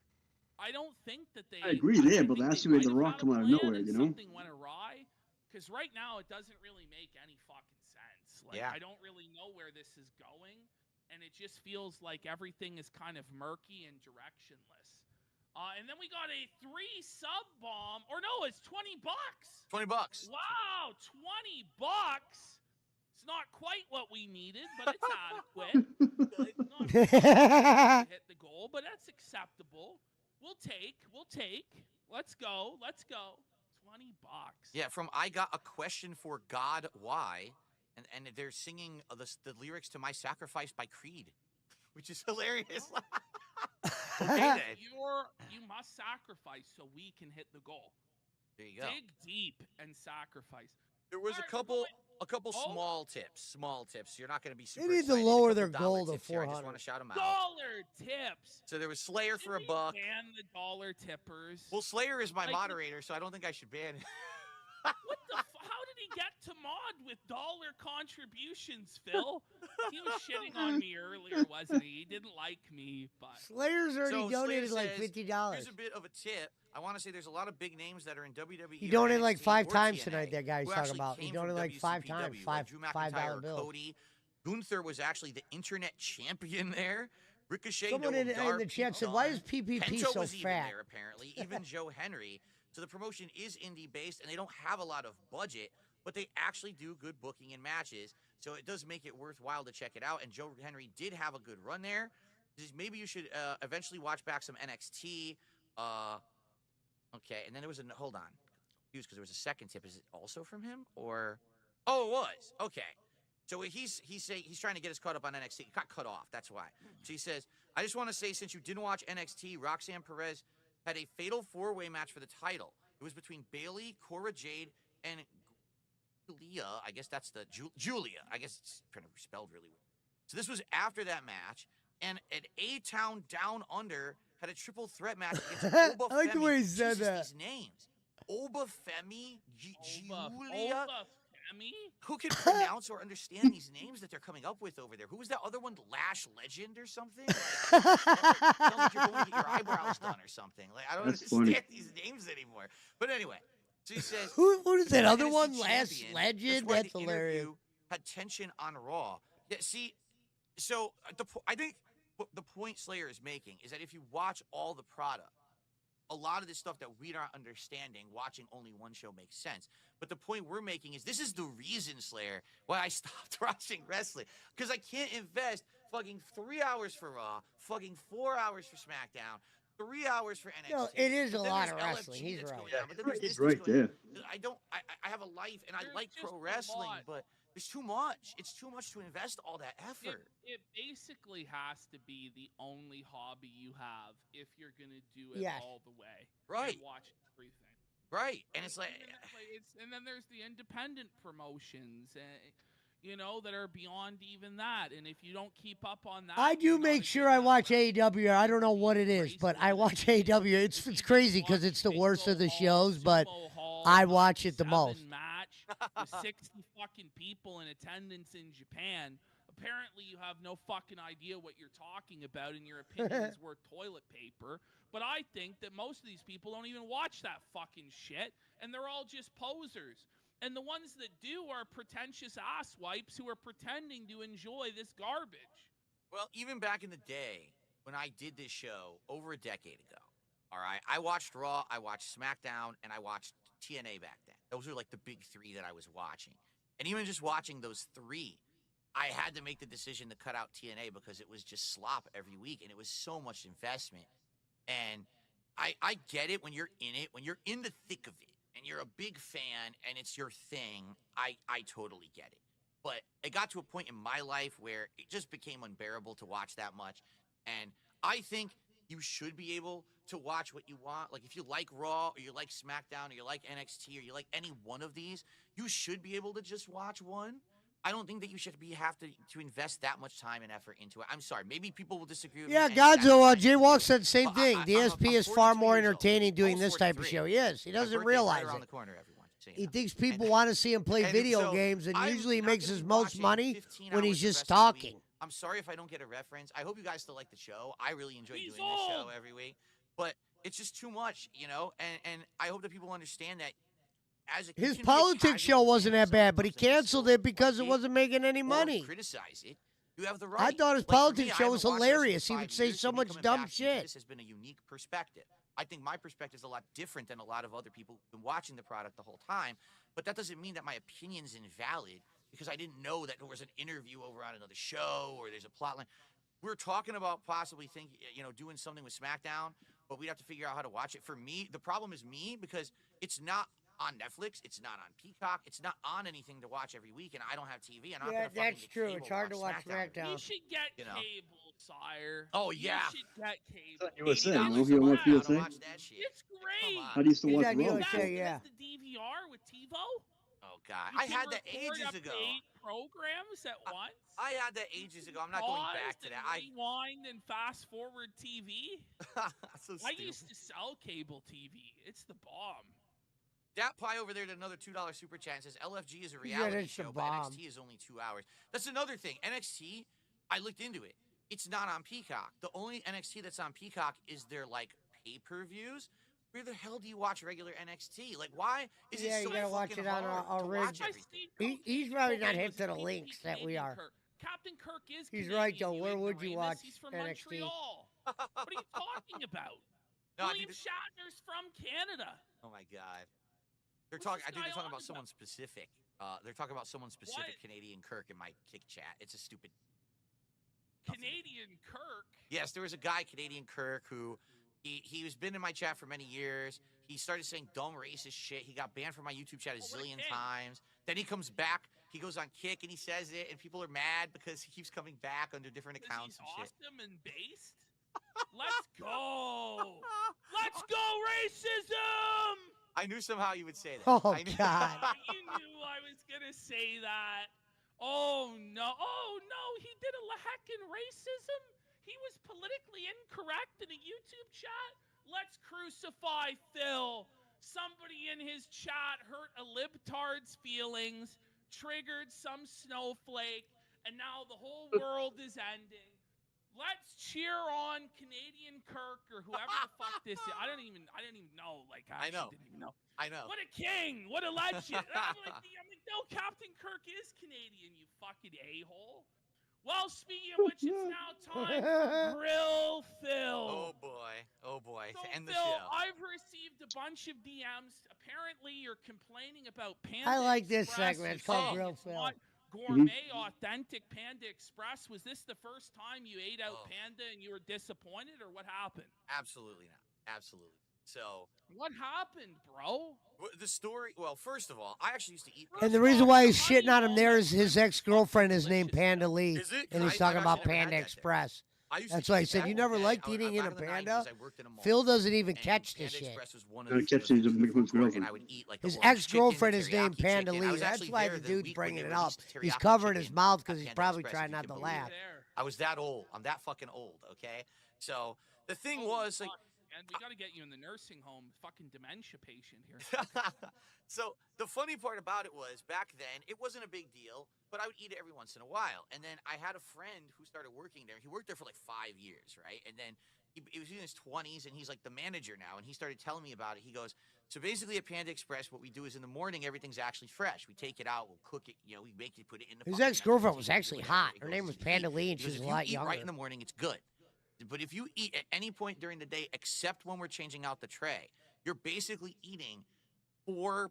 I don't think that they. I agree there, but last year we had The Rock come out of nowhere, you know? Something went awry. Because right now it doesn't really make any fucking sense. Like, Yeah. I don't really know where this is going, and it just feels like everything is kind of murky and directionless. And then we got a 3 sub bomb, or no, it's $20. $20. Wow, $20. It's not quite what we needed, but it's adequate. It's not to hit the goal, but that's acceptable. We'll take. Let's go. $20. Yeah, from I Got a Question for God, Why? And they're singing the lyrics to My Sacrifice by Creed, which is hilarious. Okay, then. You must sacrifice so we can hit the goal. There you go. Dig deep and sacrifice. There was All a couple Oh. small tips. You're not going to be super They need to excited. lower A their couple dollar goal to tips here. I just 400. want to shout them out. Dollar tips. So there was Slayer for a buck. Ban the dollar tippers. Well, Slayer is my Like- moderator, so I don't think I should ban it. What the? How did he get to mod with dollar contributions, Phil? He was shitting on me earlier, wasn't he? He didn't like me, but Slayer's already So donated Slayer like says, $50. Here's a bit of a tip. I want to say there's a lot of big names that are in WWE. He or donated like NXT 5 or times TNA tonight, that guy he's who talking actually about. He came donated from like 5 WCPW, times, like Drew McIntyre $5 or bill. Cody. Gunther was actually the internet champion there. Ricochet, Someone Noam in Dar, the Pete chat said, why Dunne. is PPP Pento so was even fat? there, apparently. Even Joe Henry. So the promotion is indie-based, and they don't have a lot of budget, but they actually do good booking and matches. So it does make it worthwhile to check it out. And Joe Henry did have a good run there. Maybe you should eventually watch back some NXT. Okay, and then there was hold on. Because there was a second tip. Is it also from him? Or oh, it was. Okay. So he's trying to get us caught up on NXT. He got cut off. That's why. So he says, I just want to say, since you didn't watch NXT, Roxanne Perez had a fatal 4-way match for the title. It was between Bayley, Cora Jade, and Julia. I guess that's the Julia. I guess it's kind of spelled really weird. So this was after that match, and an A-Town Down Under had a triple threat match against Oba I like the Femi. way he said Jesus, that. These names. Oba Femi, Julia. Oba Femi? Who can pronounce or understand these names that they're coming up with over there? Who was that other one? Lash Legend or something? Like, sounds like you're going to get your eyebrows done or something. Like, I don't That's understand funny. these names anymore. But anyway, so he says, Who is that "The other NXT one? Last champion." Legend? why That's the hilarious. interview had tension on Raw. Yeah, see, so I think what the point Slayer is making is that if you watch all the product, a lot of this stuff that we're not understanding, watching only one show makes sense. But the point we're making is this is the reason, Slayer, why I stopped watching wrestling. Because I can't invest fucking 3 hours for Raw, fucking 4 hours for SmackDown, 3 hours for NXT. No, it is a But then lot there's of LFG wrestling. He's that's right. going on, but then there's He's this that's right going on. there. I have a life and I There's like just pro a wrestling, lot. but there's too much. It's too much to invest all that effort. It basically has to be the only hobby you have if you're gonna do it Yes. all the way. Right. And watch everything. Right. And it's like, And then there's the independent promotions, that are beyond even that. And if you don't keep up on that, I do make sure I watch AEW. I don't know what it is, but I watch AEW. It's crazy because it's the worst of the shows, but I watch it the most. Match with 60 fucking people in attendance in Japan. Apparently, you have no fucking idea what you're talking about, and your opinion is worth toilet paper. But I think that most of these people don't even watch that fucking shit, and they're all just posers. And the ones that do are pretentious asswipes who are pretending to enjoy this garbage. well, even back in the day when I did this show over a decade ago, all right, I watched Raw, I watched SmackDown, and I watched TNA back then. Those were like the big three that I was watching. And even just watching those three, I had to make the decision to cut out TNA because it was just slop every week, and it was so much investment. And I get it when you're in it, when you're in the thick of it, and you're a big fan, and it's your thing, I totally get it. But it got to a point in my life where it just became unbearable to watch that much. And I think you should be able to watch what you want. Like if you like Raw, or you like SmackDown, or you like NXT, or you like any one of these, you should be able to just watch one. I don't think that you should have to invest that much time and effort into it. I'm sorry. Maybe people will disagree with me. Yeah, and that's Godzilla. fine Jay too. Walk said the same But thing. DSP is far more entertaining doing Almost this type of 43. show. He is. He My doesn't birthday's realize right around it. the corner, everyone. So you He know. thinks people want to see him play And video so games, and I'm usually he not makes gonna his be most watching money 15 when he's hours the just rest of the week. talking. I'm sorry if I don't get a reference. I hope you guys still like the show. I really enjoy He's doing this show old. every week. But it's just too much, and I hope that people understand that as a His you can be a politics show casual wasn't fan that of bad, but he something that's canceled still it because it funky wasn't making any or money. criticize it. You have the right. I thought his Like, for me, politics I show haven't was watched wrestling hilarious. for He 5 would say years, so me much coming dumb back into shit. This has been a unique perspective. I think my perspective is a lot different than a lot of other people who've been watching the product the whole time. But that doesn't mean that my opinion's invalid because I didn't know that there was an interview over on another show or there's a plot line. We're talking about possibly doing something with SmackDown, but we'd have to figure out how to watch it. For me, the problem is me because it's not on Netflix, it's not on Peacock, it's not on anything to watch every week, and I don't have TV. And I'm Yeah, not gonna that's fucking get true. cable It's hard to watch SmackDown. You should get You know? cable, sire. Oh, You yeah. should get cable. USA. $80 You don't watch a month USA? to watch that shit. It's great. How do you still He's watch on Raw? USA, yeah. The DVR with TiVo. Oh God, You I can had that record ages up to ago. 8 programs at once. I had that ages ago. I'm not going back Pause to and that. rewind and fast forward TV. So I stupid. used to sell cable TV. It's the bomb. Dat Pie over there did another $2 super chat and says LFG is a Yeah, reality that's the show, but bomb. NXT is only 2 hours. That's another thing. NXT, I looked into it. It's not on Peacock. The only NXT that's on Peacock is their like pay-per-views. Where the hell do you watch regular NXT? Like, why is Yeah, it so you gotta watch fucking it on hard a to rig. watch everything? He's probably not hip to the links that we are. Captain Kirk is He's Canadian, right, though. you Where would you ignoramus. watch He's from NXT? Montreal. What are you talking about? No, I William think Shatner's from Canada. Oh my God. They're What's talking. this I think they're guy talking on about someone specific. They're talking about someone specific. What? Canadian Kirk in my kick chat. It's a stupid. Canadian Kirk. Yes, there was a guy, Canadian Kirk, who he was been in my chat for many years. He started saying dumb racist shit. He got banned from my YouTube chat a zillion times. Then he comes back. He goes on Kick and he says it, and people are mad because he keeps coming back under different accounts He's and shit. awesome and based. Let's go. Let's go racism. I knew somehow you would say that. Oh, I knew. God. You knew I was gonna say that. Oh no! Oh no! He did a heckin' racism. He was politically incorrect in a YouTube chat. Let's crucify Phil. Somebody in his chat hurt a libtard's feelings, triggered some snowflake, and now the whole world is ending. Let's cheer on Canadian Kirk or whoever the fuck this is. I didn't even know. Like I know. didn't even know. I know. What a king! What a legend! I'm like, no, Captain Kirk is Canadian. You fucking a-hole. Well, speaking of which, it's now time for Grill Phil. Oh boy. Oh boy. So, To end the Phil, show. I've received a bunch of DMs. Apparently, you're complaining about Panda I like this Express. segment. It's You're called saying Grill it's Phil. not gourmet, authentic Panda Express. Was this the first time you ate out Panda and you were disappointed, or what happened? Absolutely not. Absolutely. So what happened, bro? The story. Well, first of all, I actually used to eat. And the reason why he's shitting on him there is his ex-girlfriend is named Panda Lee, Is it? and he's I've talking about actually never had Panda that Express. I used to That's why I eat said that you all never day. liked I- eating in a back in the Panda. 90s, I worked in a mall, Phil doesn't even and catch this Panda shit. Express was one of I the kept things you to make food fun court, of and I would eat like the His orange chicken, ex-girlfriend the is named teriyaki Panda chicken. I Lee. was That's actually why there the the dude's week when bringing they it up. released He's teriyaki covering his chicken mouth at because he's Panda probably Express, trying if not you to can laugh. believe it. I was that old. I'm that fucking old. Okay. So the thing Holy was like. fuck, man, we got to get you in the nursing home. Fucking dementia patient here. So the funny part about it was back then it wasn't a big deal, but I would eat it every once in a while. And then I had a friend who started working there. He worked there for like 5 years, right? And then he was in his 20s, and he's like the manager now. And he started telling me about it. He goes, so basically at Panda Express, what we do is in the morning everything's actually fresh. We take it out, we'll cook it, we make it, put it in the. His fucking ex-girlfriend microwave, was do actually whatever. hot. It Her goes name was to Panda heat. Lee, and He she goes, was if a lot you eat younger. right in the morning, it's good. But if you eat at any point during the day, except when we're changing out the tray, you're basically eating 4+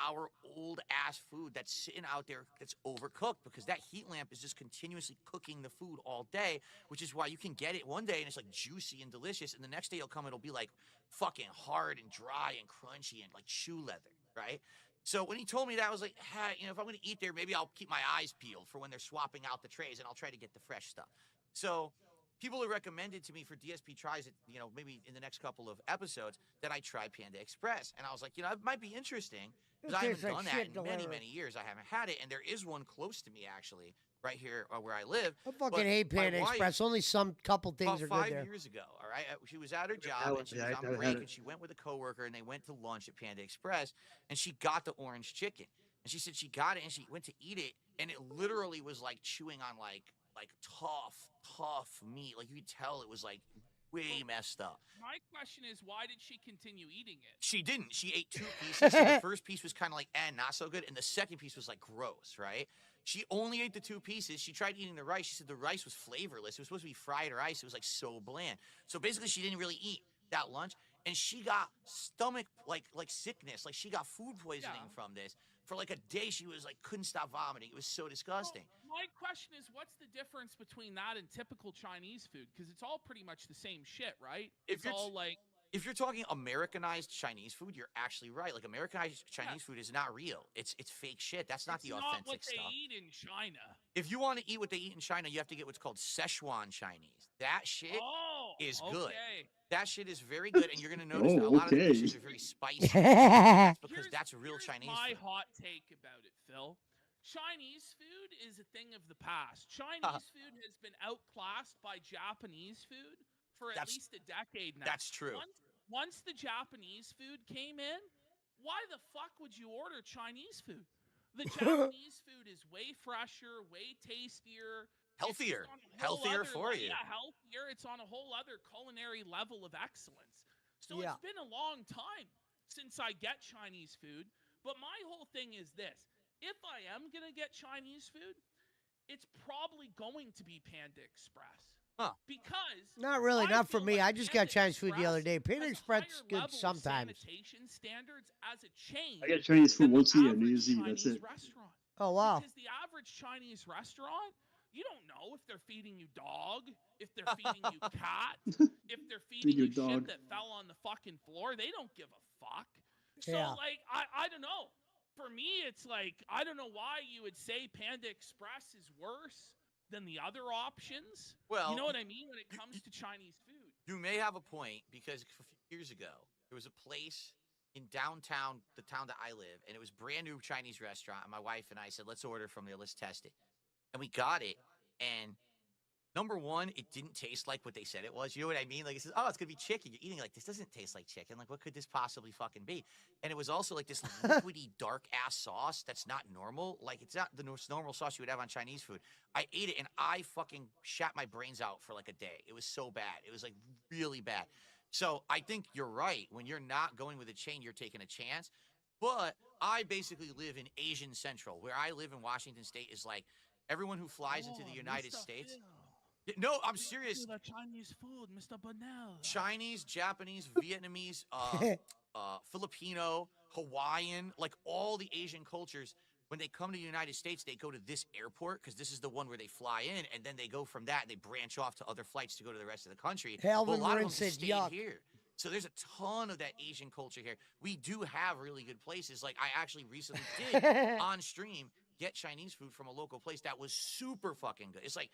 hour old ass food that's sitting out there that's overcooked, because that heat lamp is just continuously cooking the food all day, which is why you can get it one day and it's like juicy and delicious, and the next day it'll be like fucking hard and dry and crunchy and like shoe leather, right? So when he told me that, I was like, hey, if I'm gonna eat there, maybe I'll keep my eyes peeled for when they're swapping out the trays, and I'll try to get the fresh stuff. So people have recommended to me for DSP tries it, maybe in the next couple of episodes, that I try Panda Express. And I was like, it might be interesting, because I haven't done that in many, many years. I haven't had it. And there is one close to me, actually, right here where I live. I fucking hate Panda Express. Only some couple things are about good there. 5 years ago, all right, she was at her job, and she was on break, and she went with a coworker, and they went to lunch at Panda Express, and she got the orange chicken. And she said she got it, and she went to eat it, and it literally was like chewing on like tough meat. Like you could tell it was like way messed up. My question is, why did she continue eating it? She didn't. She ate 2 pieces. So the first piece was kind of like, not so good. And the second piece was like gross, right? She only ate the 2 pieces. She tried eating the rice. She said the rice was flavorless. It was supposed to be fried rice. It was like so bland. So basically she didn't really eat that lunch. And she got stomach like sickness. Like she got food poisoning from this. For like a day, she was like, couldn't stop vomiting. It was so disgusting. Well, my question is, what's the difference between that and typical Chinese food? Because it's all pretty much the same shit, right? It's all like. If you're talking Americanized Chinese food, you're actually right. Like Americanized Chinese food is not real. It's fake shit. That's not the authentic stuff. It's not what they eat in China. If you want to eat what they eat in China, you have to get what's called Szechuan Chinese. That shit is good. That shit is very good, and you're gonna notice that a lot of the dishes are very spicy. That's because that's real Chinese my food. hot take about it, Phil. Chinese food is a thing of the past. Chinese food has been outclassed by Japanese food for at least a decade now. That's true. Once the Japanese food came in, why the fuck would you order Chinese food? The Japanese food is way fresher, way tastier. Healthier for you. Yeah, healthier. It's on a whole other culinary level of excellence. So it's been a long time since I get Chinese food. But my whole thing is this. If I am going to get Chinese food, it's probably going to be Panda Express. Because not really, not for me. I just got Chinese food the other day. Panda Express is good sometimes. Sanitation standards as a chain. I get Chinese food once a year, New Year's Eve. That's it. Restaurant. Oh wow! Because the average Chinese restaurant, you don't know if they're feeding you dog, if they're feeding you cat, if they're feeding you shit that fell on the fucking floor. They don't give a fuck. So like, I don't know. For me, it's like, I don't know why you would say Panda Express is worse than the other options. Well, you know what I mean when it comes to Chinese food. You may have a point, because a few years ago, there was a place in downtown, the town that I live, and it was a brand new Chinese restaurant. And my wife and I said, let's order from there. Let's test it. And we got it. And number one, it didn't taste like what they said it was. You know what I mean? Like it says, oh, it's going to be chicken. You're eating like, this doesn't taste like chicken. Like, what could this possibly fucking be? And it was also like this liquidy, dark ass sauce that's not normal. Like, it's not the normal sauce you would have on Chinese food. I ate it and I fucking shat my brains out for like a day. It was so bad. It was like really bad. So I think you're right. When you're not going with a chain, you're taking a chance. But I basically live in Asian Central. Where I live in Washington State is like Everyone who flies into the United Mr. States. Phil. No, I'm We serious. do the Chinese food, Mr. Bonnell. Chinese, Japanese, Vietnamese, Filipino, Hawaiian, like all the Asian cultures, when they come to the United States, they go to this airport because this is the one where they fly in, and then they go from that and they branch off to other flights to go to the rest of the country. Calvin But a lot Morin of them said, stayed yuck. here. So there's a ton of that Asian culture here. We do have really good places. Like I actually recently did on stream get Chinese food from a local place that was super fucking good. It's like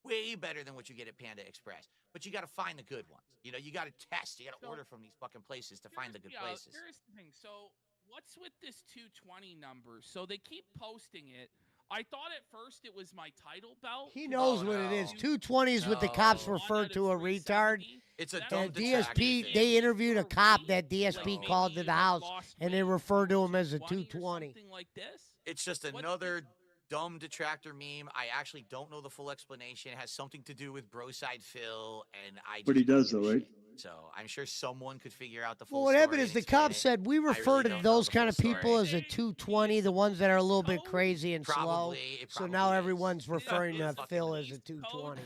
way better than what you get at Panda Express. But you got to find the good ones. You know, you got to test. You got to order from these fucking places to find the good places. Here's the thing. So what's with this 220 number? So they keep posting it. I thought at first it was my title belt. He knows what it is. 220 is what the cops refer to a retard. It's a And dumb detractor DSP, thing. they interviewed a cop that DSP called to the house, and they refer to him as a 220. Like this? It's just another dumb detractor meme. I actually don't know the full explanation. It has something to do with Broside Phil, and I. But he does, though, right? So I'm sure someone could figure out the full. Well, what happened story is and the explain cop it. said we refer to those kind of people as a 220, the ones that are a little bit crazy and slow. So now everyone's referring to Phil as a 220,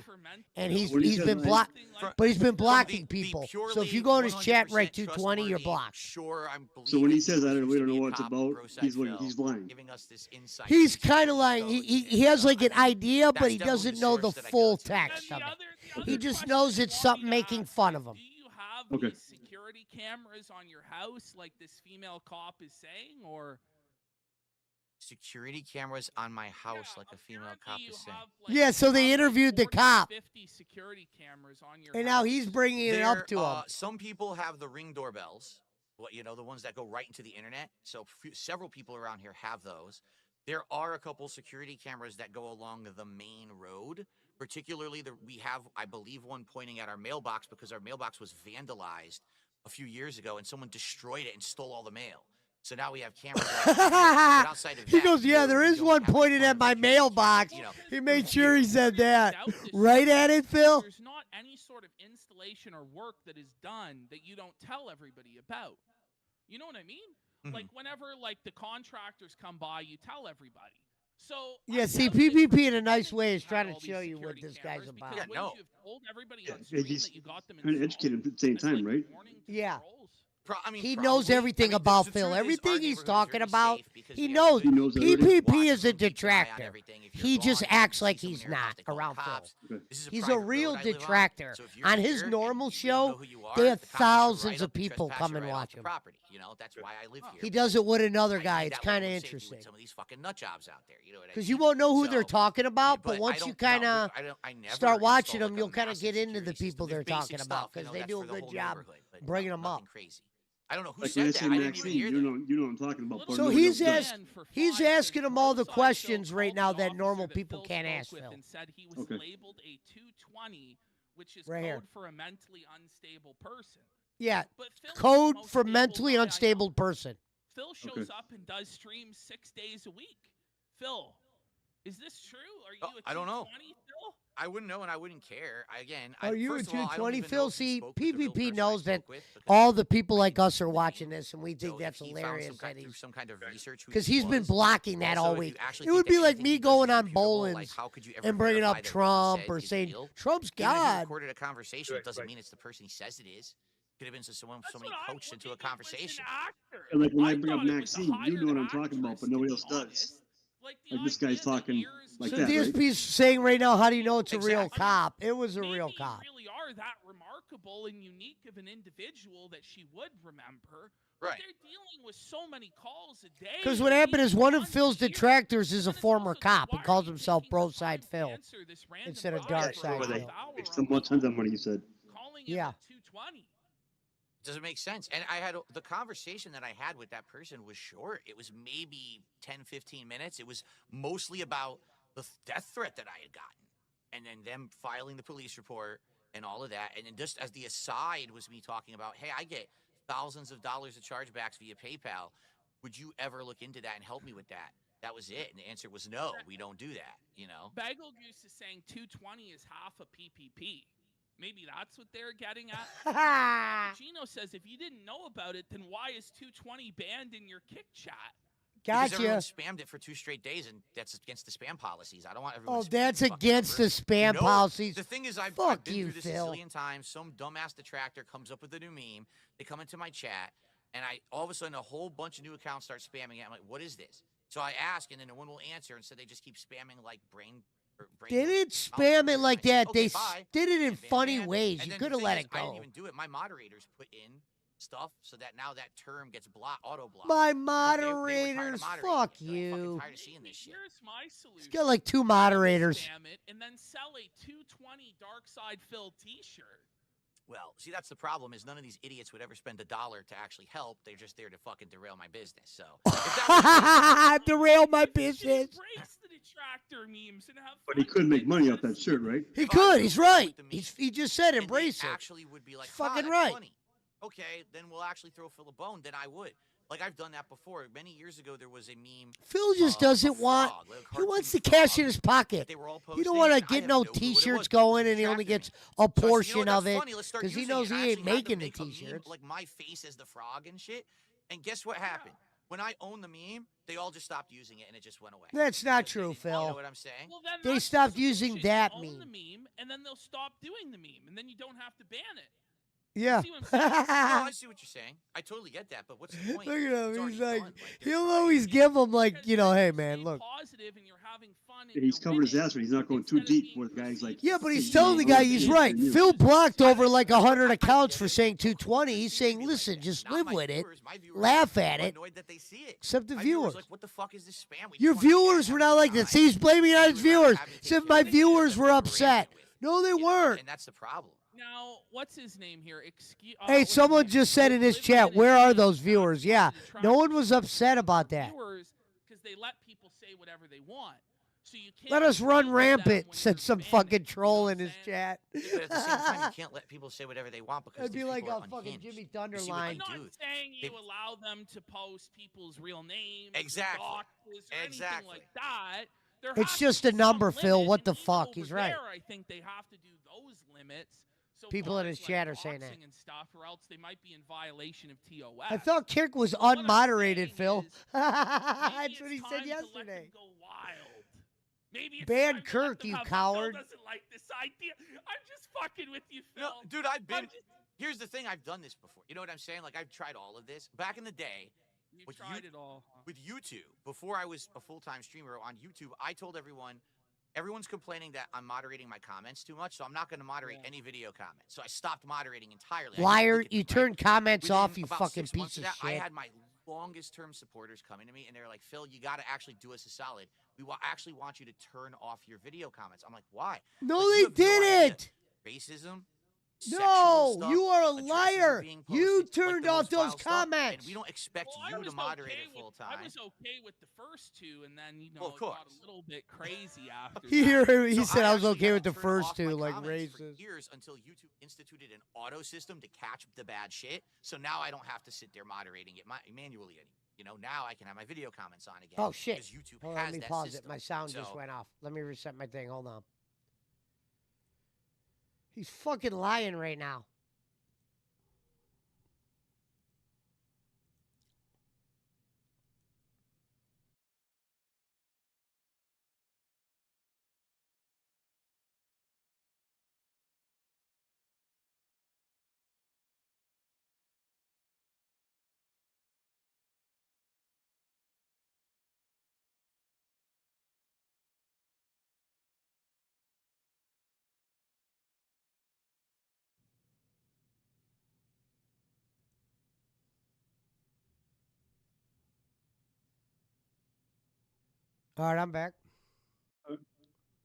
and he's been blocked, but he's been blocking people. So if you go in his chat and write 220, you're blocked. Sure, I'm. So when he says we don't know what it's about, he's lying. Giving us this insight. He's kind of lying. He has like an idea, but he doesn't know the full text of it. He just knows it's something making fun of him. Have these security cameras on your house like this female cop is saying, or security cameras on my house like a female cop is saying. Yeah, so they interviewed the cop, 50 security cameras on your and now he's bringing it up to him. Some people have the Ring doorbells, the ones that go right into the internet. So several people around here have those. There are a couple security cameras that go along the main road. Particularly, we have, I believe, one pointing at our mailbox because our mailbox was vandalized a few years ago, and someone destroyed it and stole all the mail. So now we have cameras. Outside of He goes, yeah, there is one pointed at my mailbox. He made sure he said that. Right at it, Phil? There's not any sort of installation or work that is done that you don't tell everybody about. You know what I mean? Mm-hmm. Like whenever the contractors come by, you tell everybody. So yeah, see, PPP in a nice way is trying to show you what this guy's about. Yeah, no. You've told everybody on Yeah, screen he's that you got them trying to educate him at the same time, right? Yeah. I mean, he knows everything about Phil. Everything he's talking about, he knows. He knows everything. PPP is a detractor. He just acts like he's not around Phil. He's a real detractor. On his normal show, they have thousands of people come and watch him. You know, that's why I live here. He does it with another guy. It's kind of interesting. Some of these fucking nut jobs out there, you know what I mean? Because you won't know who they're talking about, but once you kind of start watching them, you'll kind of get into the people they're talking about because they do a good job bringing them up. I don't know who Like said when I that. say I didn't Maxine, even hear that. you know what I'm talking about. but So no one he's else does. asking him all the questions right now that normal people can't ask Phil. And said he was labeled a 220, which is Right here. code for a mentally unstable person. Yeah, But Phil is the code most for stable mentally guy I know. unstable person. Phil shows up and does streams 6 days a week. Phil, is this true? Are you a 220, I don't know. Phil? I wouldn't know and I wouldn't care. Again, Are you a first of all, I don't 220, even know Phil? if he See, spoke with the real PPP person I knows that spoke with, because all the people like us are watching this, and we think so that's if he found hilarious some kind, that through he's some kind of research who because he he's been was. blocking that Also, all if you week. actually It would think be like anything me he does going is on reputable, Bolin's like, how could you ever and bringing verify up that what he Trump said or is saying real? Trump's Even if he God. recorded a conversation, it doesn't mean it's the person he says it is. Could have been somebody coached into a conversation. And like when I bring up Maxine, you know what I'm talking about, but nobody else does. Like this guy's talking like So that, right? DSP's saying right now, how do you know it's a real cop? It was a real cop. Really are that remarkable and unique of an individual that she would remember. Right. But they're dealing with so many calls a day. Because what happened is one of Phil's detractors is a former cop. He calls himself Broside Phil instead of Dark Side Phil. Some more times than what he said. Yeah. 220. Doesn't make sense. And I had the conversation that I had with that person was short. It was maybe 10, 15 minutes. It was mostly about the death threat that I had gotten and then them filing the police report and all of that. And then just as the aside was me talking about, hey, I get thousands of dollars of chargebacks via PayPal. Would you ever look into that and help me with that? That was it. And the answer was no, we don't do that, you know? Bagel Goose is saying 220 is half a PPP. Maybe that's what they're getting at. Gino says, if you didn't know about it, then why is 220 banned in your kick chat? Because Gotcha. everyone spammed it for 2 straight days, and that's against the spam policies. I don't want everyone. Oh, spamming that's the fucking against the number. spam policies. The thing is, I've Fuck been you, through this Phil. a zillion times. Some dumbass detractor comes up with a new meme. They come into my chat, and all of a sudden a whole bunch of new accounts start spamming it. I'm like, what is this? So I ask, and then no one will answer, and so they just keep spamming like brain. They didn't spam it like that. Okay, They bye. did it in And bam, funny bam. ways. And You then could the have thing let is, it I didn't go. even do it. My moderators put in stuff so that now that term gets auto blocked. My They retired a moderators, moderator. fuck So I'm fucking you. tired of seeing this shit. Here's my He's solution. got like 2 moderators. Spam it and then sell a 220 Dark Side Phil T-shirt. Well, see, that's the problem is none of these idiots would ever spend $1 to actually help. They're just there to fucking derail my business. So Derail my business. Embrace the detractor memes and have But he could make money off that shirt, right? He could. He's right. He just said and embrace they it. actually would be like, He's fucking that's right. funny. Okay, then we'll actually throw Phil a bone. Then I would. Like, I've done that before. Many years ago, there was a meme. Phil just doesn't want. frog, like a He wants to cartoon cash in his pocket. they were all He don't posting, want to and I get have no no clue what it T-shirts was. going, and he only gets a So I said, you know portion what, of that's it funny. Let's start because he using knows it. I he ain't actually had them making the make a meme, T-shirts. like my face as the frog and shit. And guess what happened? When I owned the meme, they all just stopped using it, and it just went away. That's not true, You Phil. know what I'm saying? Well, then They that's stopped the using solution. that Own meme. the meme, and then they'll stop doing the meme, and then you don't have to ban it. Yeah. See what I'm saying? No, I see what you're saying. I totally get that, but what's the point? Look at It's him. already He's like, done. he'll always give him like, you know, hey man, look. Positive, and you're having fun. Yeah, he's covering his ass, but he's not going too deep where the guy's like. Yeah, but he's telling the guy he's right. Phil blocked over like 100 accounts for saying 220. He's saying, listen, just live with it, laugh at it, Annoyed that they see it. except the My viewers. Like, what the fuck is this spam? Your viewers were not like that. See, he's blaming it on his viewers. Said my viewers were upset. No, they weren't. And that's the problem. Now, what's his name here? Hey, someone just said in his chat, where are those viewers? Yeah, no one was upset about that. Because they let people say whatever they want. So you can't Let us run control them rampant, when said you're some banning. fucking troll in his chat. But at the same time, you can't let people say whatever they want because It'd be these like people a are fucking unhinged. Jimmy You Thunder see what line. they I'm do. not saying you They- allow them to post people's real names, Exactly. or doctors, or anything Exactly. like that. There It's has just to a be number, some Phil. limit, What the and even fuck? over He's right. there, I think they have to do those limits. So People far in as, his chat are saying boxing that. and stuff, or else they might be in violation of TOS. I thought Kirk was What I'm unmoderated, saying Phil. is, That's maybe what he it's said time to let them yesterday. go wild. Maybe it's Ban time to let Kirk, them you have fun. coward. Phil doesn't like this idea. I'm just fucking with you, Phil. No, dude, I've been. I'm just- Here's the thing: I've done this before. You know what I'm saying? Like I've tried all of this back in the day. You've tried it all. Huh? With YouTube, before I was a full-time streamer on YouTube, I told everyone's complaining that I'm moderating my comments too much, so I'm not going to moderate any video comments. So I stopped moderating entirely. I didn't Liar, look at you them, turned comments Within off, you about fucking 6 months piece of that, I shit. had my longest-term supporters coming to me, and they were like, "Phil, you got to actually do us a solid. We actually want you to turn off your video comments." I'm like, "Why?" No, Like, they you have no idea. didn't. Racism. No, sexual you are a stuff, liar. being You posted, like, turned the off most those vile stuff, comments. And we don't expect I you was to moderate okay it full with- time. I was okay with the first two, and then Well, of it got course. a little bit crazy after. He that. said I was actually okay had with to the turn first off two, my like comments for racist. years until YouTube instituted an auto system to catch the bad shit. So now I don't have to sit there moderating it manually anymore. You know, now I can have my video comments on again. Oh shit! Because YouTube Hold on, has let me that pause system. it. My sound just So- went off. Let me reset my thing. Hold on. He's fucking lying right now. All right, I'm back.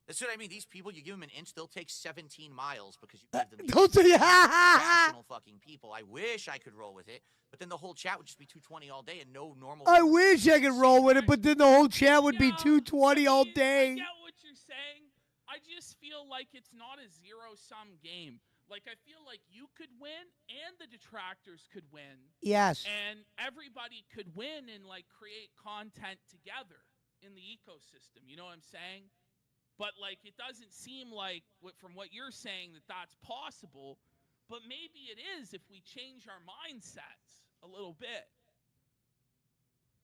That's what I mean. These people, you give them an inch, they'll take 17 miles because you give them these Don't say- rational fucking people. I wish I could roll with it, but then the whole chat would just be 220 all day and no normal. I wish I could roll with it, but then the whole chat would be 220 all day. I get what you're saying. I just feel like it's not a zero-sum game. Like, I feel like you could win and the detractors could win. Yes. And everybody could win and, like, create content together in the ecosystem. You know what I'm saying? But, like, it doesn't seem like, from what you're saying, that that's possible. But maybe it is if we change our mindsets a little bit.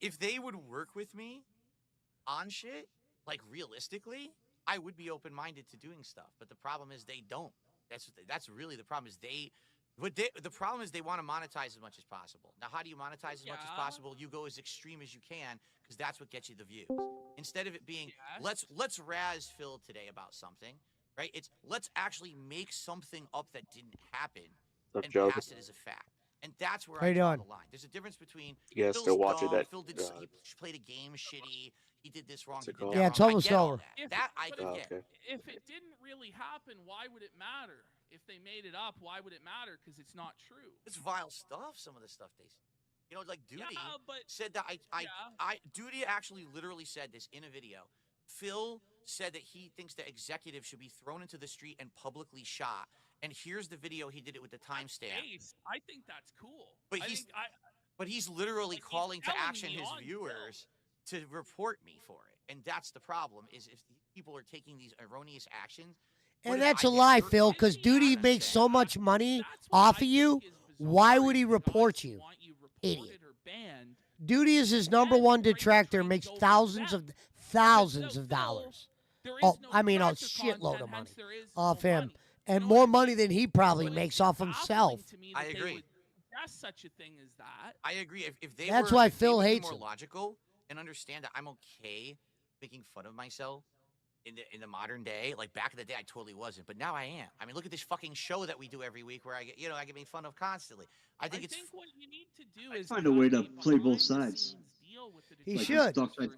if they would work with me on shit, like realistically, I would be open-minded to doing stuff. But the problem is they don't. That's really the problem. Is the problem is they want to monetize as much as possible. Now, how do you monetize as much as possible? You go as extreme as you can because that's what gets you the views. Instead of it being let's razz Phil today about something, right? It's let's actually make something up that didn't happen and pass it as a fact. And that's where I draw the line. There's a difference between Yeah, Phil's still watching dumb, that. Phil did he played a game shitty. He did this wrong. He did called? that Yeah, wrong. it's I almost get all over. That I can get. Okay. If it didn't really happen, why would it matter? If they made it up, why would it matter? Because it's not true. It's vile stuff. Some of the stuff they, you know, like Duty but said that Duty actually literally said this in a video. Phil said that he thinks that executives should be thrown into the street and publicly shot. And here's the video. He did it with the timestamp. I think that's cool. But he's literally calling to telling action me his on viewers to report me for it. And that's the problem, is if people are taking these erroneous actions. And that's a lie, Phil, because Duty makes so much money off of you. Why would he report you? Idiot. Duty is his number one detractor, makes thousands of dollars. Oh, I mean, a shitload of money off him. And more money than he probably makes off himself. I agree. That's such a thing as that. I agree. If they That's were, why if they Phil would be hates more him. logical and understand that I'm okay making fun of myself in the modern day. Like back in the day, I totally wasn't, but now I am. I mean, look at this fucking show that we do every week where I get made fun of constantly. I think what you need to do is Find a way to play both sides. He Like should. Dark Side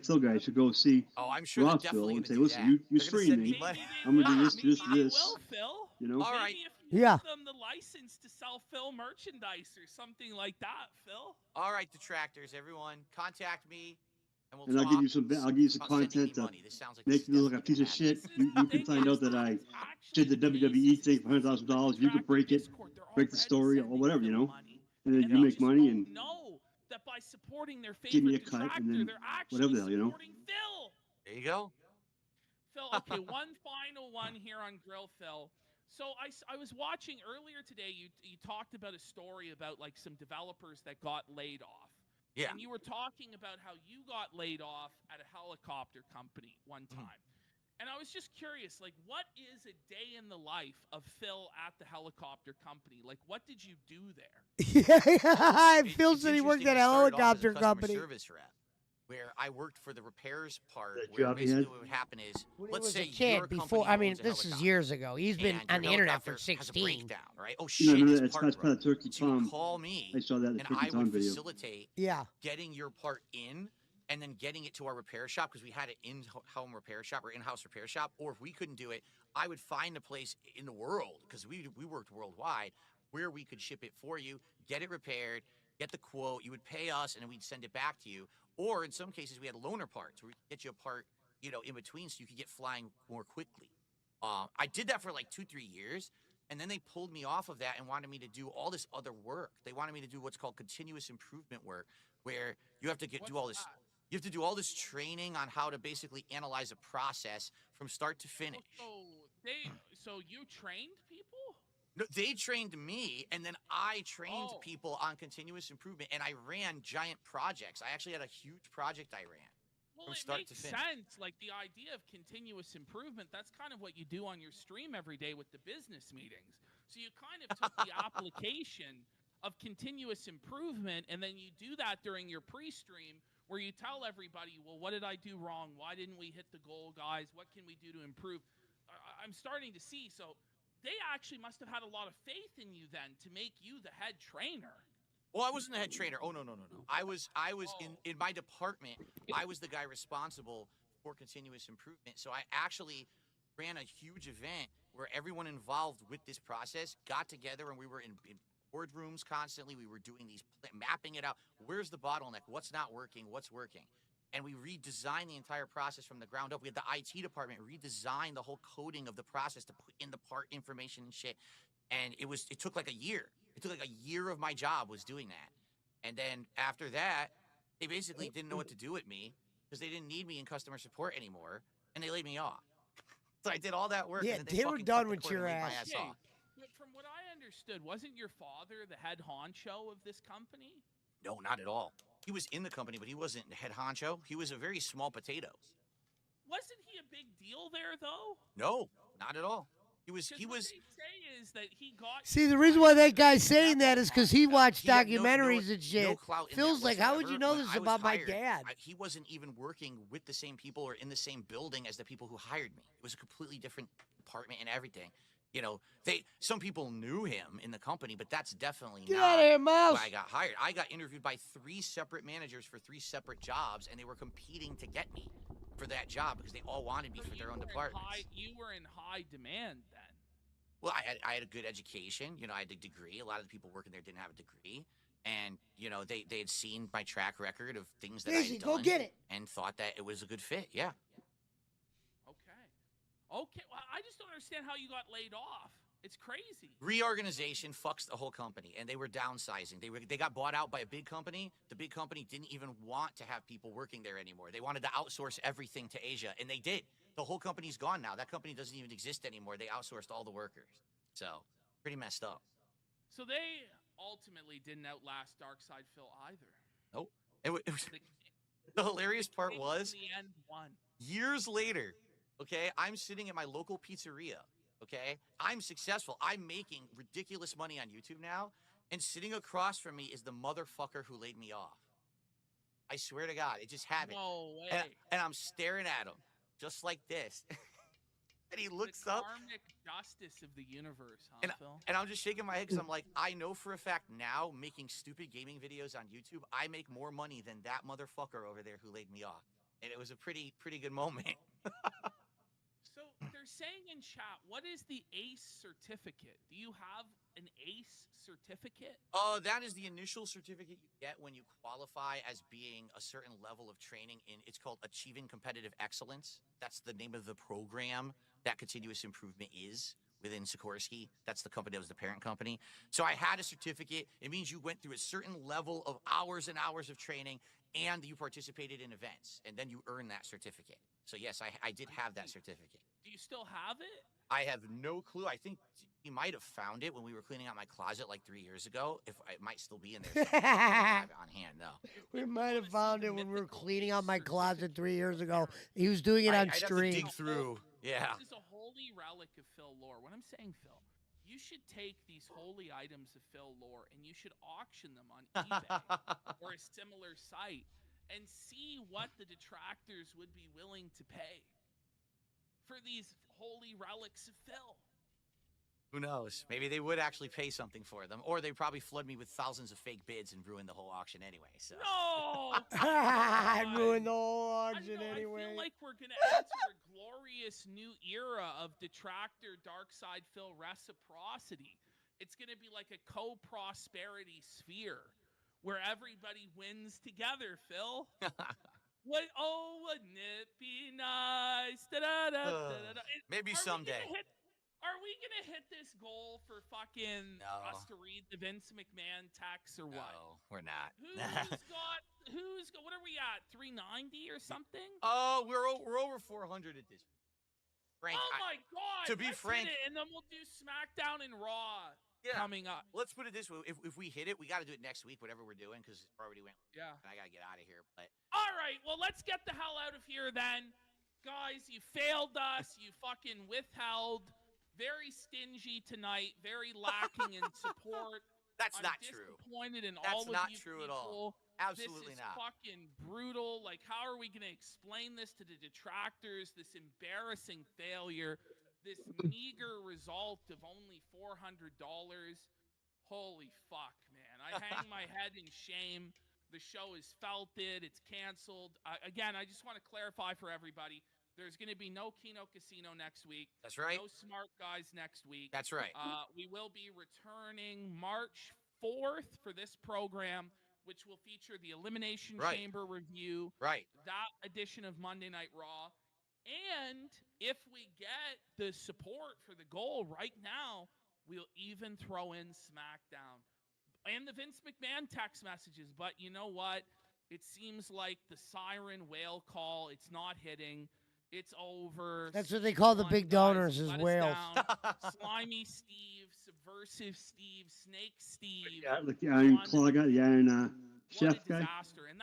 Still guy should go see I'm sure they're Rossville definitely and gonna say, do listen, that. you They're gonna stream send me. me money. I'm gonna do this. Phil. You know? All right. Yeah. Give them the license to sell Phil merchandise or something like that, Phil. All right, detractors, everyone, contact me, and we'll And talk. I'll give you some about sending me content to money. This sounds like make you look like a piece of shit. You can find out that I did the WWE thing for $100,000. You can break it, break the story, or whatever, you know. And then you make money and know that by supporting their favorite give me a cut, and then they're actually whatever the hell, you know. supporting Phil. There you go. Phil, okay, one final one here on Grill Phil. So I was watching earlier today, you talked about a story about like some developers that got laid off. Yeah. And you were talking about how you got laid off at a helicopter company one time. And I was just curious, like, what is a day in the life of Phil at the helicopter company? Like, what did you do there? Phil said he worked at a helicopter company. Service rep, where I worked for the repairs part. That Where job he basically had? what would happen is, When he let's was say a kid, your before, company I mean, owns a this is helicopter, years ago. He's been and on the your internet for helicopter has a 16. breakdown, right? Oh No, shit, no, it's that's part part broke. of Turkey So you Tom. call me, I saw that in and the I Turkey Tom would video. facilitate Yeah. getting your part in and then getting it to our repair shop because we had an in-home repair shop or in-house repair shop. Or if we couldn't do it, I would find a place in the world because we worked worldwide where we could ship it for you, get it repaired, get the quote. You would pay us, and then we'd send it back to you. Or in some cases, we had loaner parts where we could get you a part, in between so you could get flying more quickly. I did that for like 2-3 years. And then they pulled me off of that and wanted me to do all this other work. They wanted me to do what's called continuous improvement work, where you have to do all this. You have to do all this training on how to basically analyze a process from start to finish. So you trained people? No, they trained me, and then I trained people on continuous improvement, and I ran giant projects. I actually had a huge project I ran. Well, from it start makes to finish. sense. Like the idea of continuous improvement, that's kind of what you do on your stream every day with the business meetings. So you kind of took the application of continuous improvement, and then you do that during your pre-stream where you tell everybody, well, what did I do wrong? Why didn't we hit the goal, guys? What can we do to improve? I'm starting to see. So they actually must have had a lot of faith in you then to make you the head trainer. Well, I wasn't the head trainer. Oh, no. I was in my department. I was the guy responsible for continuous improvement. So I actually ran a huge event where everyone involved with this process got together, and we were in boardrooms constantly. We were doing these, mapping it out. Where's the bottleneck? What's not working? What's working? And we redesigned the entire process from the ground up. We had the IT department redesign the whole coding of the process to put in the part information and shit. And it took like a year. It took like a year of my job was doing that. And then after that, they basically didn't know what to do with me because they didn't need me in customer support anymore, and they laid me off. So I did all that work. Yeah, and then they were fucking done cut the with cord your and laid my ass. off. But from what I understood, wasn't your father the head honcho of this company? No, not at all. He was in the company, but he wasn't head honcho. He was a very small potato. Wasn't he a big deal there, though? No, not at all. He was. What they say is that he got. See, the reason why that guy's saying that is because he watched He had documentaries and shit. No clout in Phil's that like, how would whatsoever. you know When this I was about my hired, dad? he wasn't even working with the same people or in the same building as the people who hired me. It was a completely different department and everything. You know, some people knew him in the company, but that's definitely Get not out of here, Mouse. why I got hired. I got interviewed by 3 separate managers for 3 separate jobs, and they were competing to get me for that job because they all wanted me for their own departments. You were in high demand then. Well, I had a good education. You know, I had a degree. A lot of the people working there didn't have a degree. And, you know, they had seen my track record of things that I Easy, had go done get it. and thought that it was a good fit. Yeah. Okay. Well, I just don't understand how you got laid off. It's crazy. Reorganization fucks the whole company, and they were downsizing. They got bought out by a big company. The big company didn't even want to have people working there anymore. They wanted to outsource everything to Asia, and they did. The whole company's gone now. That company doesn't even exist anymore. They outsourced all the workers. So, pretty messed up. So they ultimately didn't outlast Darkside Phil either. Nope. The hilarious part was, the end won. years later, okay, I'm sitting at my local pizzeria, okay? I'm successful. I'm making ridiculous money on YouTube now, and sitting across from me is the motherfucker who laid me off. I swear to God, it just happened. No way. And I'm staring at him, just like this. And he looks the up. Karmic justice of the universe, huh, Phil? And I'm just shaking my head because I'm like, I know for a fact now, making stupid gaming videos on YouTube, I make more money than that motherfucker over there who laid me off. And it was a pretty good moment. So they're saying in chat, what is the ACE certificate? Do you have an ACE certificate? That is the initial certificate you get when you qualify as being a certain level of training in, it's called Achieving Competitive Excellence. That's the name of the program that continuous improvement is within Sikorsky. That's the company that was the parent company. So I had a certificate. It means you went through a certain level of hours and hours of training and you participated in events, and then you earn that certificate. So yes, I did have that certificate. Do you still have it? I have no clue. I think you might have found it when we were cleaning out my closet like 3 years ago. If it might still be in there. I don't have it on hand, though. We might have found it when we were cleaning out my closet 3 years ago. He was doing it on I'd stream. have to dig through. Yeah. This is a holy relic of Phil lore. When I'm saying, Phil, you should take these holy items of Phil lore and you should auction them on eBay or a similar site and see what the detractors would be willing to pay for these holy relics of Phil. Who knows? Maybe they would actually pay something for them, or they'd probably flood me with thousands of fake bids and ruin the whole auction anyway. So. No! I ruined the whole auction anyway. I feel like we're gonna enter a glorious new era of detractor Darkside Phil reciprocity. It's gonna be like a co-prosperity sphere where everybody wins together, Phil. What? Oh, wouldn't it be nice? Maybe someday. Are we gonna hit this goal for fucking us to read the Vince McMahon text or what? No, we're not. Who's got? What are we at? 390 or something? Oh, we're over 400 at this. Frank, oh my God! To be frank, hit it, and then we'll do SmackDown and Raw coming up. Let's put it this way: if we hit it, we got to do it next week, whatever we're doing, because it already went. Yeah. And I gotta get out of here. But all right, well, let's get the hell out of here then, guys. You failed us. You fucking withheld. Very stingy tonight. Very lacking in support. That's I'm not true. Disappointed in That's all of not you true people. at all. Absolutely this is not. Fucking brutal. Like, how are we gonna explain this to the detractors? This embarrassing failure. This meager result of only $400. Holy fuck, man! I hang my head in shame. The show is felted. It's canceled. Again, I just want to clarify for everybody. There's going to be no Kino Casino next week. That's right. No Smart Guys next week. That's right. We will be returning March 4th for this program, which will feature the Elimination Chamber review. Right. That edition of Monday Night Raw. And if we get the support for the goal right now, we'll even throw in SmackDown. And the Vince McMahon text messages. But you know what? It seems like the siren whale call, it's not hitting. It's over. That's what they call the big donors is whales. Slimy Steve, Subversive Steve, Snake Steve. Yeah, like the Iron Claw guy, the Iron Chef what a guy. disaster. And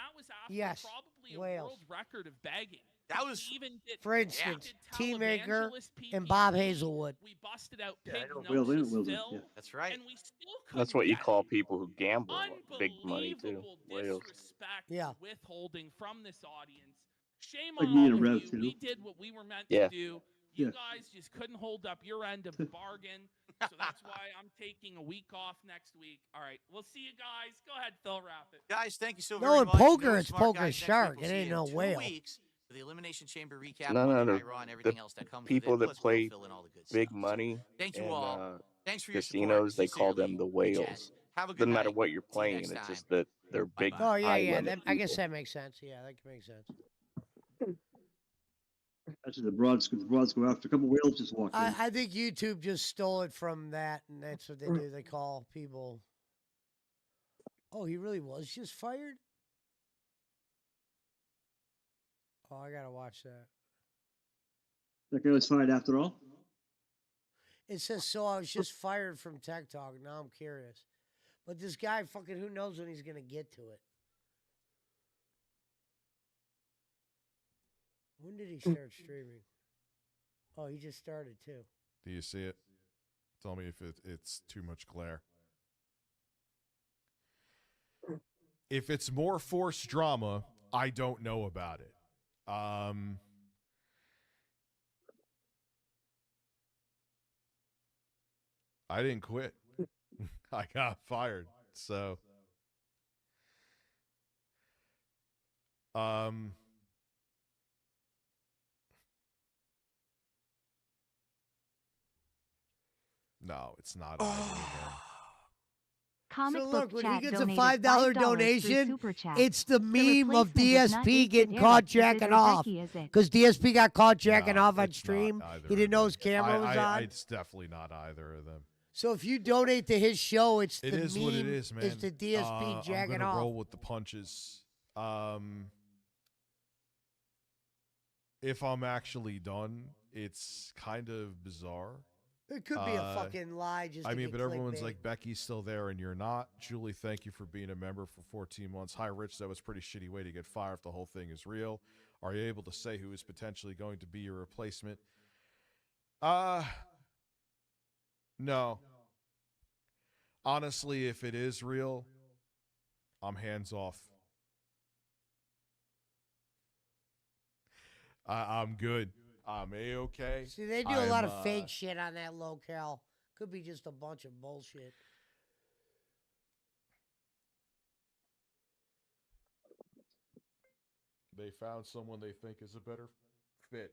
Yes, probably a whales. world record of bagging. That was, We even did, For instance, we did Teamaker televangelist and Bob PPP. Hazelwood. We busted out Yeah, I know Pig Will, Noses Will, Phil, yeah. that's right. and we still That's couldn't what you get call it. people who gamble big money too. Unbelievable Whales. disrespect, Yeah. withholding from this audience. Shame Like on me all and a of Rev, you. too. We did what we were meant Yeah. to do. You Yeah. guys just couldn't hold up your end of the bargain. So that's why I'm taking a week off next week. All right, we'll see you guys. Go ahead, Phil, wrap it. Guys, thank you so No, very in much. poker, Noah it's Smart poker Guys next week. shark. We'll It see ain't you no in 2 whale. weeks for the Elimination Chamber recap, No, Monday no, Night Raw, and everything else that comes with people it. that Plus, Will, play Phil, and all the good big stuff. money Thanks you and all. Thanks for your casinos, support. they call them Sincerely, the Jess. whales. Have a good Doesn't matter night. what you're See you playing. next It's time. just that they're big Bye-bye. Oh yeah, high yeah. limit I guess people. that makes sense. Yeah, that makes sense. Actually, the broads go after a couple whales just walked in. I think YouTube just stole it from that, and that's what they do. They call people. Oh, he really was just fired? Oh, I gotta watch that. That guy was fired after all. It says, so I was just fired from Tech Talk. Now I'm curious. But this guy, fucking, who knows when he's gonna get to it? When did he start streaming? Oh, he just started too. Do you see it? Tell me if it's too much glare. If it's more forced drama, I don't know about it. I didn't quit. I got fired. So no, it's not either of them. Comic So Book look, when he Chat gets a donated $5 $5 through donation, Super Chat. it's the meme of replacement is not DSP getting Agent caught Eric. Is it jacking off. Rebecca, is it? Because DSP got caught jacking No, off on it's stream. not either He didn't of know them. his camera was on. It's definitely not either of them. So if you donate to his show, it's It the is meme. what it is, man. It's the DSP I'm jacking gonna off. roll with the punches. If I'm actually done, it's kind of bizarre. It could be a fucking lie. Just I to mean, get but everyone's clickbait. like, Becky's still there and you're not. Julie, thank you for being a member for 14 months. Hi, Rich. That was a pretty shitty way to get fired if the whole thing is real. Are you able to say who is potentially going to be your replacement? No. Honestly, if it is real, I'm hands off. I'm good. I'm A-okay. See, they do a lot of fake shit on that locale. Could be just a bunch of bullshit. They found someone they think is a better fit.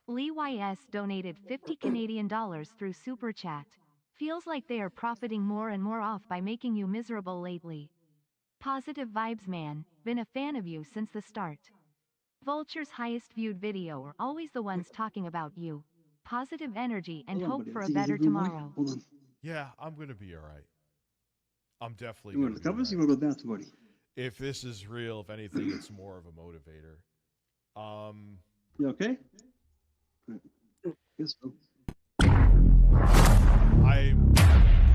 Lee YS donated 50 Canadian dollars through Super Chat. Feels like they are profiting more and more off by making you miserable lately. Positive vibes, man. Been a fan of you since the start. Vulture's highest viewed video are always the ones talking about you. Positive energy and Hold on, hope buddy. for a Is he better everywhere? tomorrow. Hold on. Yeah, I'm going to be all right. I'm definitely You going want to the be covers? all You right. want to go bath, buddy? If this is real, if anything, it's more of a motivator. You okay? Guess so. I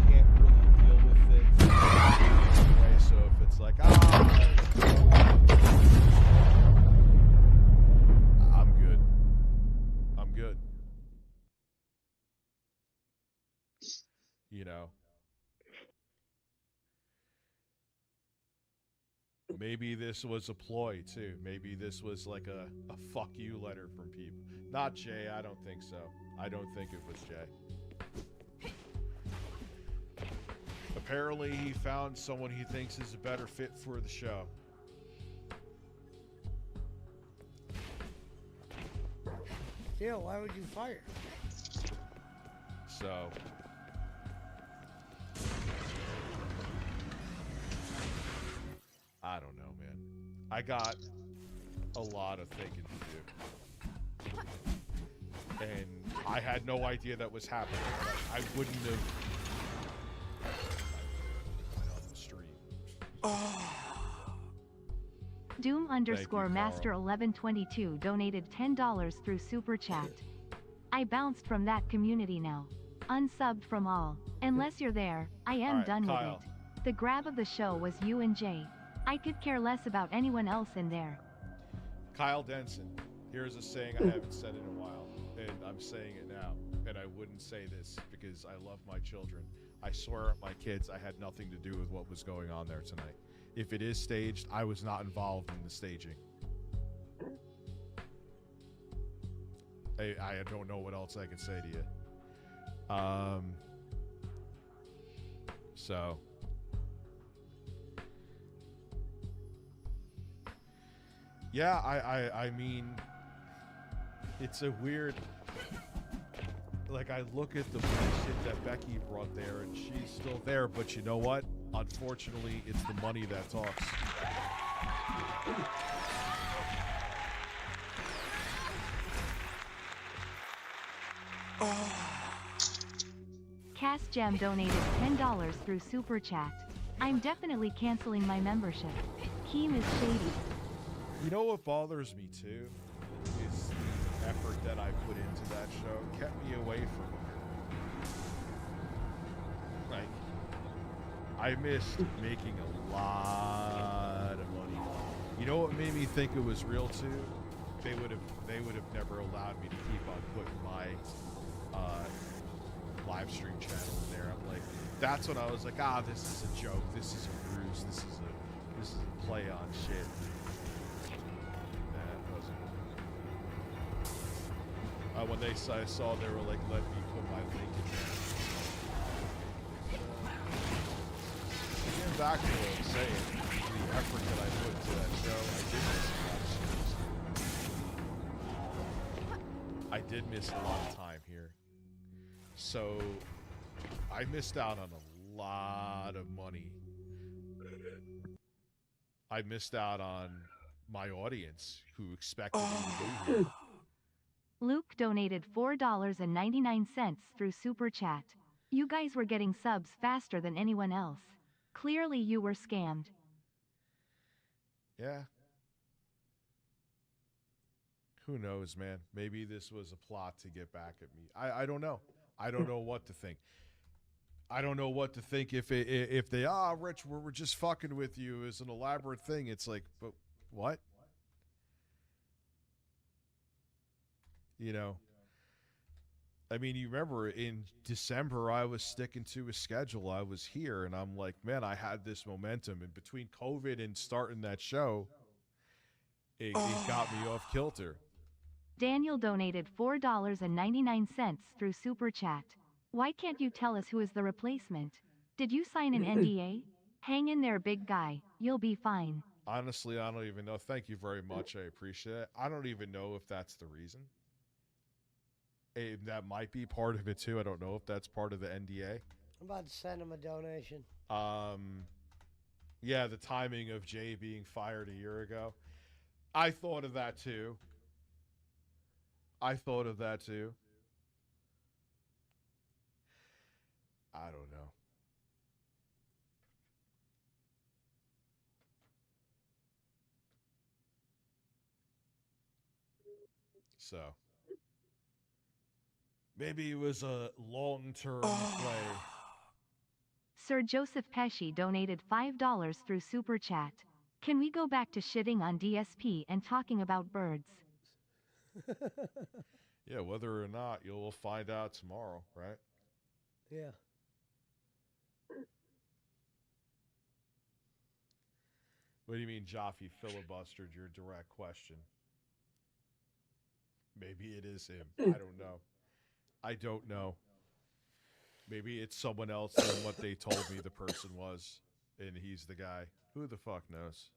can't really deal with it anyway, so if it's like, I'm good. I'm good. You know. Maybe this was a ploy too. Maybe this was like a fuck you letter from people. Not Jay, I don't think so. I don't think it was Jay. Apparently he found someone he thinks is a better fit for the show. Still, why would you fire? So I don't know, man. I got a lot of thinking to do. And I had no idea that was happening. Like, I wouldn't have on the stream. Doom _ Carl. Master 1122 donated $10 through Super Chat. I bounced from that community now. Unsubbed from all. Unless you're there, I am All right, done Kyle, with it. The grab of the show was you and Jay. I could care less about anyone else in there. Kyle Denson, here's a saying I haven't said in a while, and I'm saying it now, and I wouldn't say this because I love my children. I swear on my kids I had nothing to do with what was going on there tonight. If it is staged, I was not involved in the staging. I don't know what else I can say to you. So... yeah, I mean, it's a weird, like, I look at the bullshit that Becky brought there, and she's still there, but you know what? Unfortunately, it's the money that talks. Cass Jam donated $10 through Super Chat. I'm definitely canceling my membership. Keem is shady. You know what bothers me too is the effort that I put into that show kept me away from it. Like, I missed making a lot of money. You know what made me think it was real too? They would have never allowed me to keep on putting my live stream channel in there. I'm like, that's when I was like, this is a joke, this is a ruse, this is a play on shit. When I saw they were like, let me put my link in there. Getting back to what I'm saying, the effort that I put into that show, I did miss a lot of time here. So, I missed out on a lot of money. I missed out on my audience who expected me to be here. Luke donated $4.99 through Super Chat. You guys were getting subs faster than anyone else. Clearly you were scammed. Yeah. Who knows, man? Maybe this was a plot to get back at me. I don't know. I don't know what to think. I don't know what to think if they, Rich, we're just fucking with you is an elaborate thing. It's like, but what? You know, I mean, you remember in December, I was sticking to a schedule. I was here, and I'm like, man, I had this momentum. And between COVID and starting that show, it got me off kilter. Daniel donated $4.99 through Super Chat. Why can't you tell us who is the replacement? Did you sign an NDA? Hang in there, big guy. You'll be fine. Honestly, I don't even know. Thank you very much. I appreciate it. I don't even know if that's the reason. That might be part of it too. I don't know if that's part of the NDA. I'm about to send him a donation. Yeah, the timing of Jay being fired a year ago. I thought of that too. I don't know. So maybe it was a long-term play. Sir Joseph Pesci donated $5 through Super Chat. Can we go back to shitting on DSP and talking about birds? Yeah, whether or not you'll find out tomorrow, right? Yeah. What do you mean Jaffe filibustered your direct question? Maybe it is him. I don't know. Maybe it's someone else than what they told me the person was, and he's the guy. Who the fuck knows?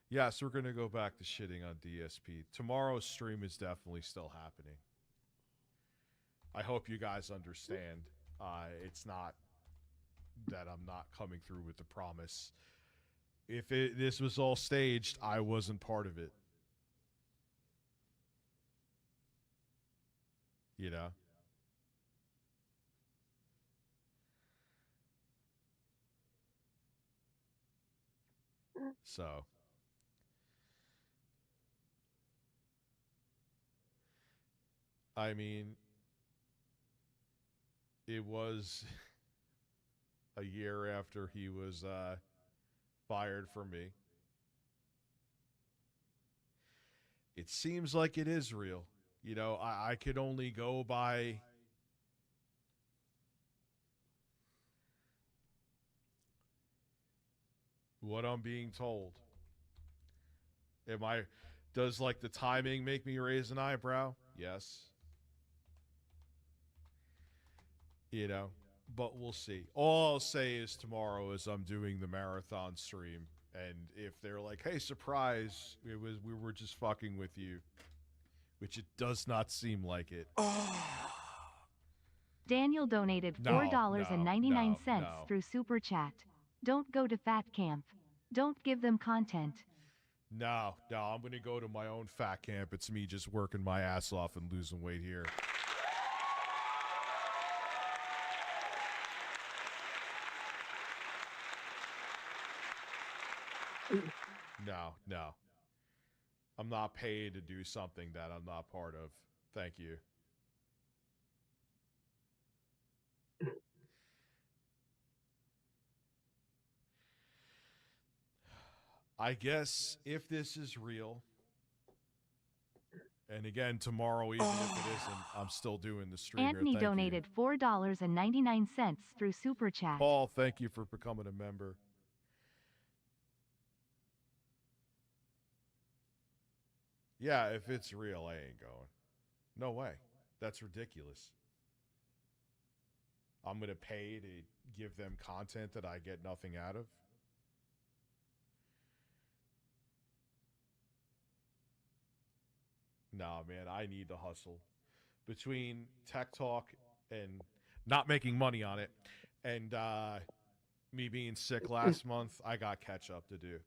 Yes, we're going to go back to shitting on DSP. Tomorrow's stream is definitely still happening. I hope you guys understand. It's not that I'm not coming through with the promise. If this was all staged, I wasn't part of it. You know? So. I mean, it was a year after he was fired from me. It seems like it is real. You know, I could only go by what I'm being told. Does like the timing make me raise an eyebrow? Yes. You know, but we'll see. All I'll say is tomorrow is I'm doing the marathon stream, and if they're like, "Hey, surprise, we were just fucking with you," which it does not seem like it. Daniel donated $4.99 through Super Chat. Don't go to Fat Camp. Don't give them content. No, I'm going to go to my own fat camp. It's me just working my ass off and losing weight here. No. I'm not paid to do something that I'm not part of. Thank you. I guess if this is real, and again, tomorrow, even if it isn't, I'm still doing the stream. Anthony donated $4.99 through Super Chat. Paul, thank you for becoming a member. Yeah, if it's real, I ain't going. No way. That's ridiculous. I'm going to pay to give them content that I get nothing out of. Nah, man, I need to hustle. Between Tech Talk and not making money on it and me being sick last month, I got catch up to do.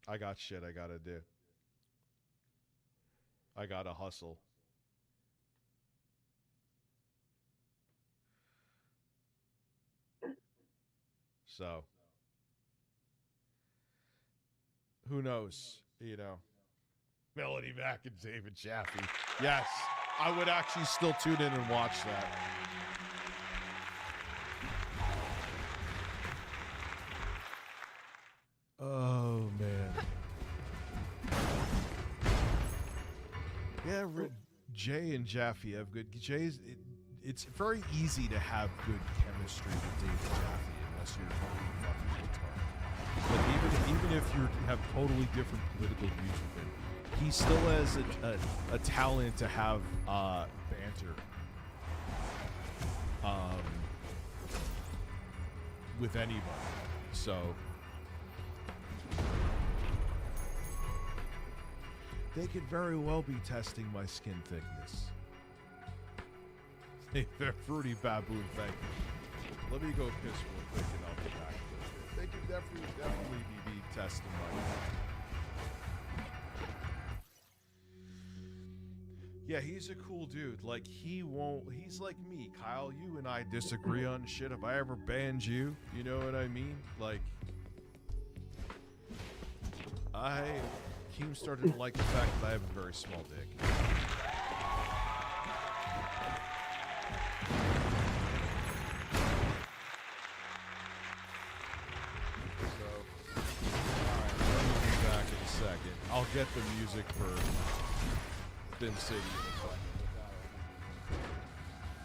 I got shit I got to do. I got to hustle. So, who knows, you know. Melody Mack and David Chaffee. Yes, I would actually still tune in and watch that. Oh, man. Yeah, Jay and Jaffe have good... It's very easy to have good chemistry with David Jaffe unless you're totally fucking retarded. But even if you have totally different political views with him, he still has a talent to have banter with anybody. So they could very well be testing my skin thickness. They're Fruity Baboon, thank you. Let me go piss real quick and I'll be back. They could definitely be testing my... Yeah, he's a cool dude. Like, he's like me. Kyle, you and I disagree on shit. If I ever banned you, you know what I mean? Like, Keem started to like the fact that I have a very small dick. So, alright, let me be back in a second. I'll get the music for Thin City in a second.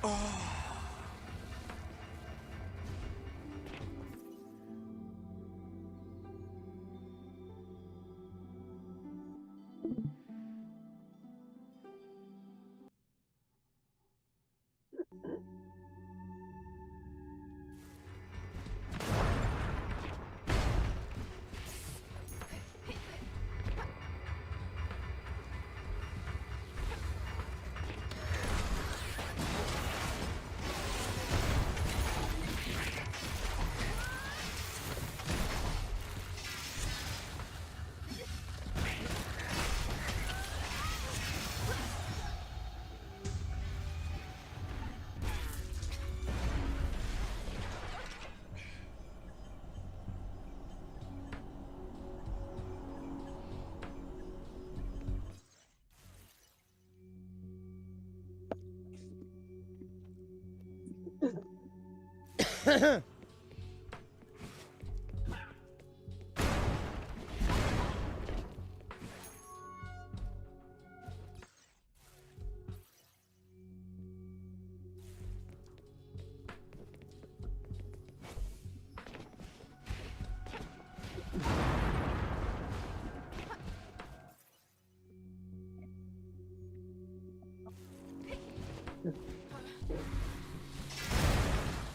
Oh.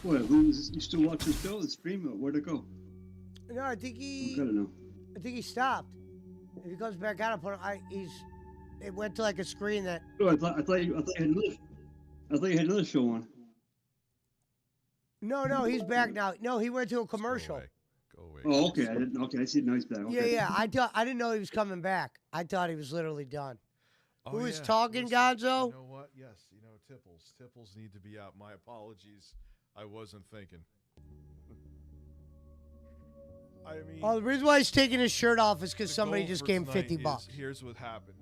What? Who's you still watching the show? The stream? Or where'd it go? No, I think he. I don't know. I think he stopped. If he comes back out, it went to like a screen that. Oh, I thought you had another show on. No, he's back now. No, he went to a commercial. Go away. Oh, okay. I see. Now he's back. Okay. Yeah. I didn't know he was coming back. I thought he was literally done. Oh, Who is yeah. talking, Listen, Gonzo? You know what? Yes, Tipples need to be out. My apologies. I wasn't thinking. I mean, Oh, the reason why he's taking his shirt off is because the somebody goal just for gave him tonight 50 is- bucks. Here's what happened.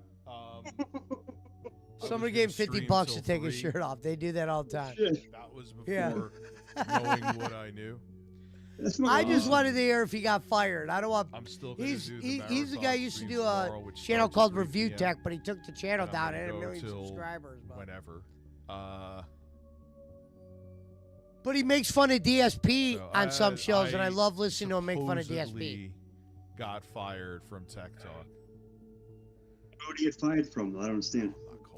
Somebody gave him 50 bucks to take his shirt off. They do that all the time. That was before Yeah. knowing what I knew. I just wanted to hear if he got fired. I don't want. I'm still gonna He's do the he's the guy who marathon used to stream do a tomorrow, which channel starts at called 3 Review p.m. Tech, but he took the channel And I'm down. It had gonna a go million till subscribers. But. Whenever. But he makes fun of DSP So on some shows, and I love listening to him make fun of DSP. supposedly got fired from Tech Talk. Who did he get fired from? I don't understand.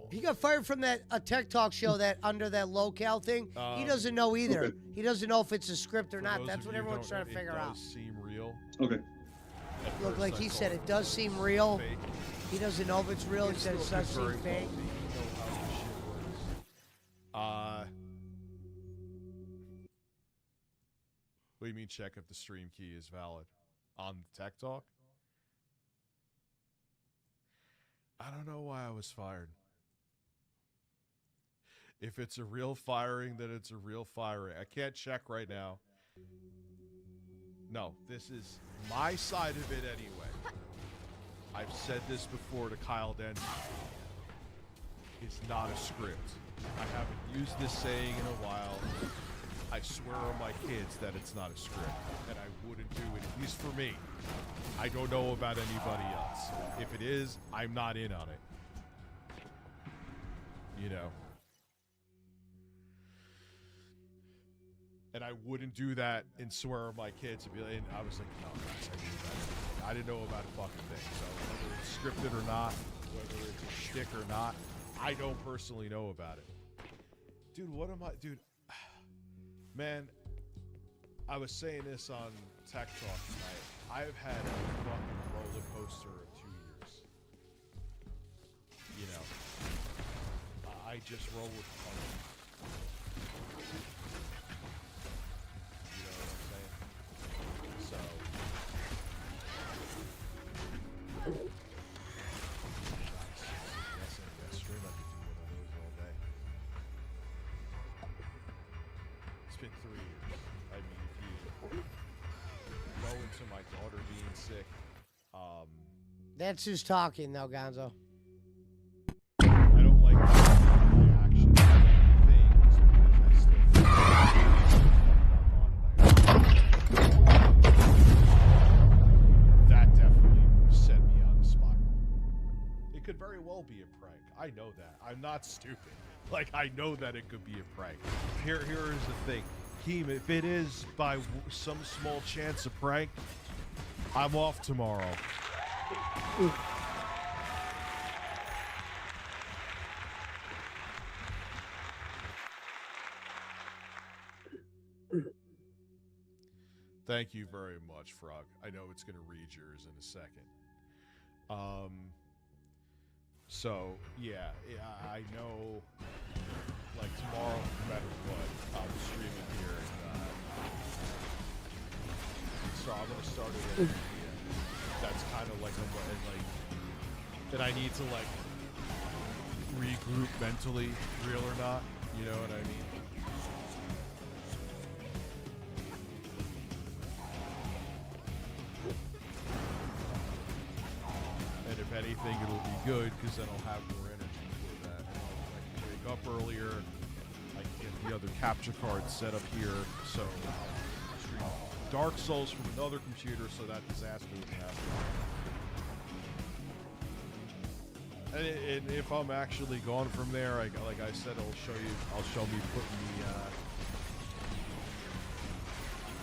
He got fired from that a Tech Talk show that under that locale thing. He doesn't know either. Okay. He doesn't know if it's a script or For not. those That's of what you who everyone's don't trying to know, figure it out. does seem real. Okay. At Look, first like I he thought said, it does seem real. fake. He doesn't know if it's real. He said it still does could seem very fake. well be. You know how this shit works. What do you mean check if the stream key is valid? On Tech Talk? I don't know why I was fired. If it's a real firing, then it's a real firing. I can't check right now. No, this is my side of it anyway. I've said this before to Kyle Denton. It's not a script. I haven't used this saying in a while. I swear on my kids that it's not a script, and I wouldn't do it, at least for me. I don't know about anybody else. If it is, I'm not in on it. You know? And I wouldn't do that and swear on my kids and be like, and I was like, no, guys, I knew that. I didn't know about a fucking thing. So whether it's scripted or not, whether it's a shtick or not, I don't personally know about it. Dude, what am I, dude? Man, I was saying this on Tech Talk tonight. I've had a fucking roller coaster of 2 years. You know, I just roll with the punches. You know what I'm saying? So. Stream, I could do one of those all day. It's been 3 years. I mean, if you go into my daughter being sick, That's who's talking, though, Gonzo. I don't like reaction to things because I still that definitely set me on a spiral. It could very well be a prank. I know that. I'm not stupid. Like, I know that it could be a prank. Here is the thing. Keem, if it is by some small chance a prank, I'm off tomorrow. Thank you very much, Frog. I know it's going to read yours in a second. So, yeah, I know, like, tomorrow, no matter what, I'm streaming here. So I'm going to start it. That's kind of like, that I need to, like, regroup mentally, real or not. You know what I mean? And if anything, it'll be good because then I'll have more energy for that. I can wake up earlier. I can get the other capture card set up here, so stream Dark Souls from another computer, so that disaster would happen. And if I'm actually gone from there, like I said, I'll show me putting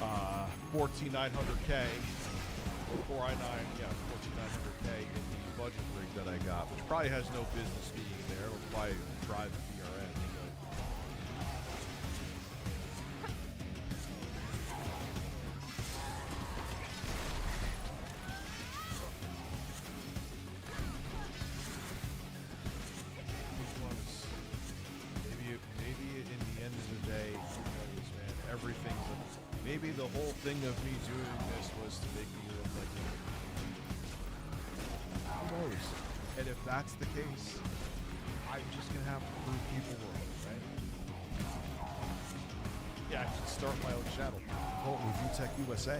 the 14900K, 14900K in the budget rig that I got, which probably has no business being there. It'll probably drive the VRN. Maybe in the end of the day, who knows, man? Everything's maybe the whole thing of me doing this was to make me look like me. Who knows? And if that's the case, I'm just gonna have to prove people wrong, right? Yeah, I should start my own channel. Call it Review Tech USA.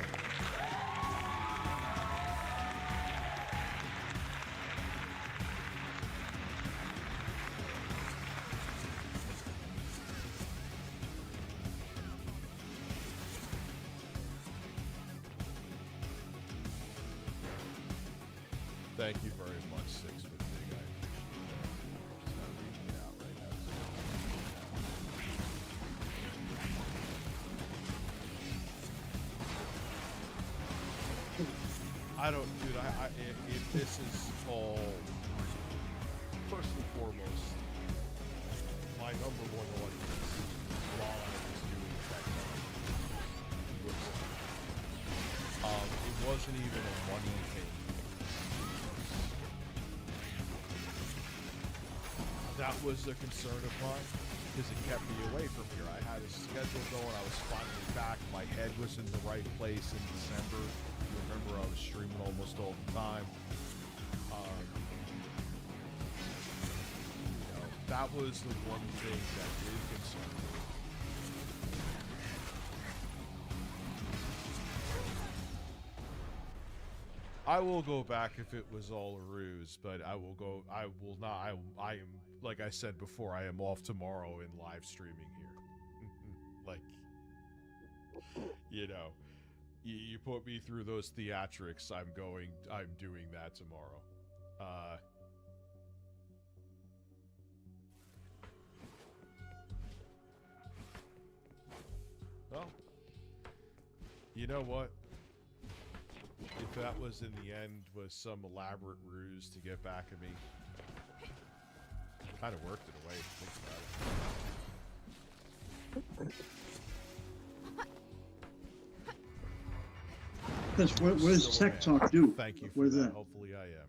Thank you very much, 6 Foot Big. I appreciate that. Just not reading it out right now. I don't, dude. If this is all, first and foremost, my number one audience while I was doing technology, it wasn't even a money thing. That was a concern of mine because it kept me away from here. I had a schedule going. I was finally back. My head was in the right place in December. You remember I was streaming almost all the time. That was the one thing that did concern me. I will go back if it was all a ruse, but I will not. I am, like I said before, I am off tomorrow in live streaming here. Like, you know, you put me through those theatrics, I'm doing that tomorrow. Well, you know what? If that was in the end was some elaborate ruse to get back at me, kind of worked in a way. Think about it. What does Tech Talk do? Thank you What for is that. Hopefully I am.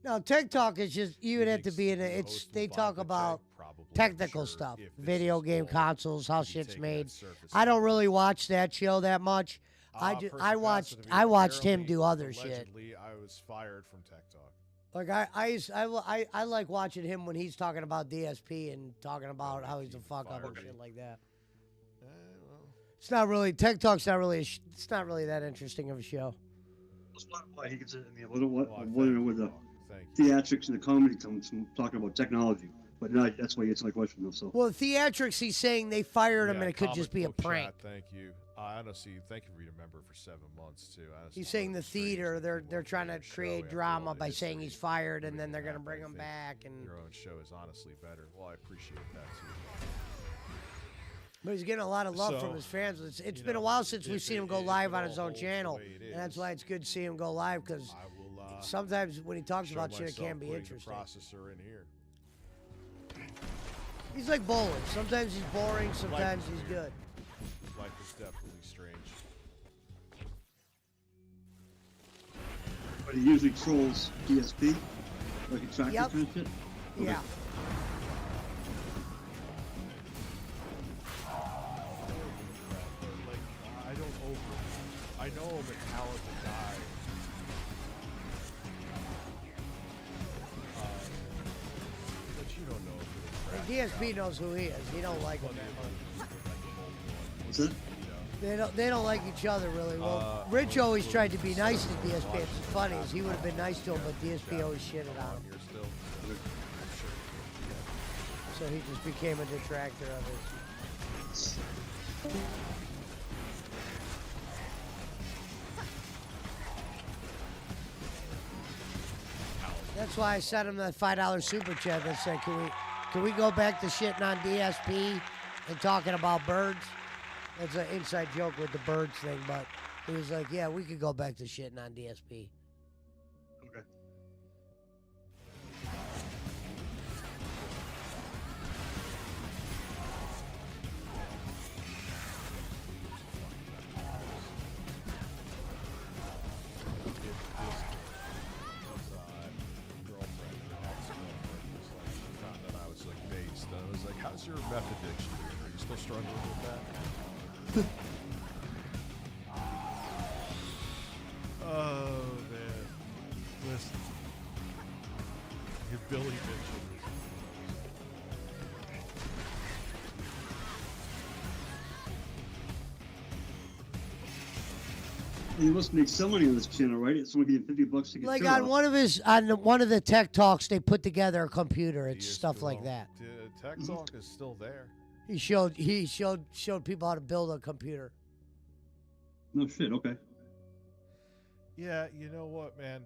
No, Tech Talk is just, you would have to be in it. It's, they talk about technical stuff, video game consoles, how shit's made. I don't really watch that show that much. I watched him do other shit. Allegedly, I was fired from Tech Talk. Like I like watching him when he's talking about DSP and talking about how he's a fuck up and shit like that. It's not really Tech Talk's not really it's not really that interesting of a show. That's why he gets in the with the theatrics and the comedy comes from talking about technology. But no, that's why he answered my question though. So well, theatrics, he's saying they fired him and it could just be a Comic Book prank. Chat, thank you. I don't see. Thank you for being a member for 7 months too. He's saying the theater, they're trying to create drama by saying he's fired and then they're gonna bring him back and. Your own show is honestly better. Well, I appreciate that too. But he's getting a lot of love from his fans. It's been a while since we've seen him go live on his own channel, and that's why it's good to see him go live because sometimes when he talks about shit, it can be interesting. Processor in here. He's like bowling. Sometimes he's boring. Sometimes he's good. Life is definitely strange. But he usually trolls DSP, like a tractor kind of shit. Okay. Yeah. I know I'm a talented guy. But you don't know if DSP knows who he is. He don't like him that much. What's that? They don't like each other really well. Rich always tried to be nice to DSP. It's funny is he would have been nice to him, but DSP always shitted on him. So he just became a detractor of it. That's why I sent him that $5 super chat that said, can we go back to shitting on DSP and talking about birds? That's an inside joke with the birds thing, but he was like, yeah, we could go back to shitting on DSP. Okay. How's your meth addiction? Are you still struggling with that? Oh man, listen, your Billy Mitchell. You must make some money on this channel, right? It's only getting $50 to get Like through. one of the tech talks, they put together a computer and stuff like that. Tech Talk is still there. He showed people how to build a computer. No shit. Okay. Yeah, you know what, man?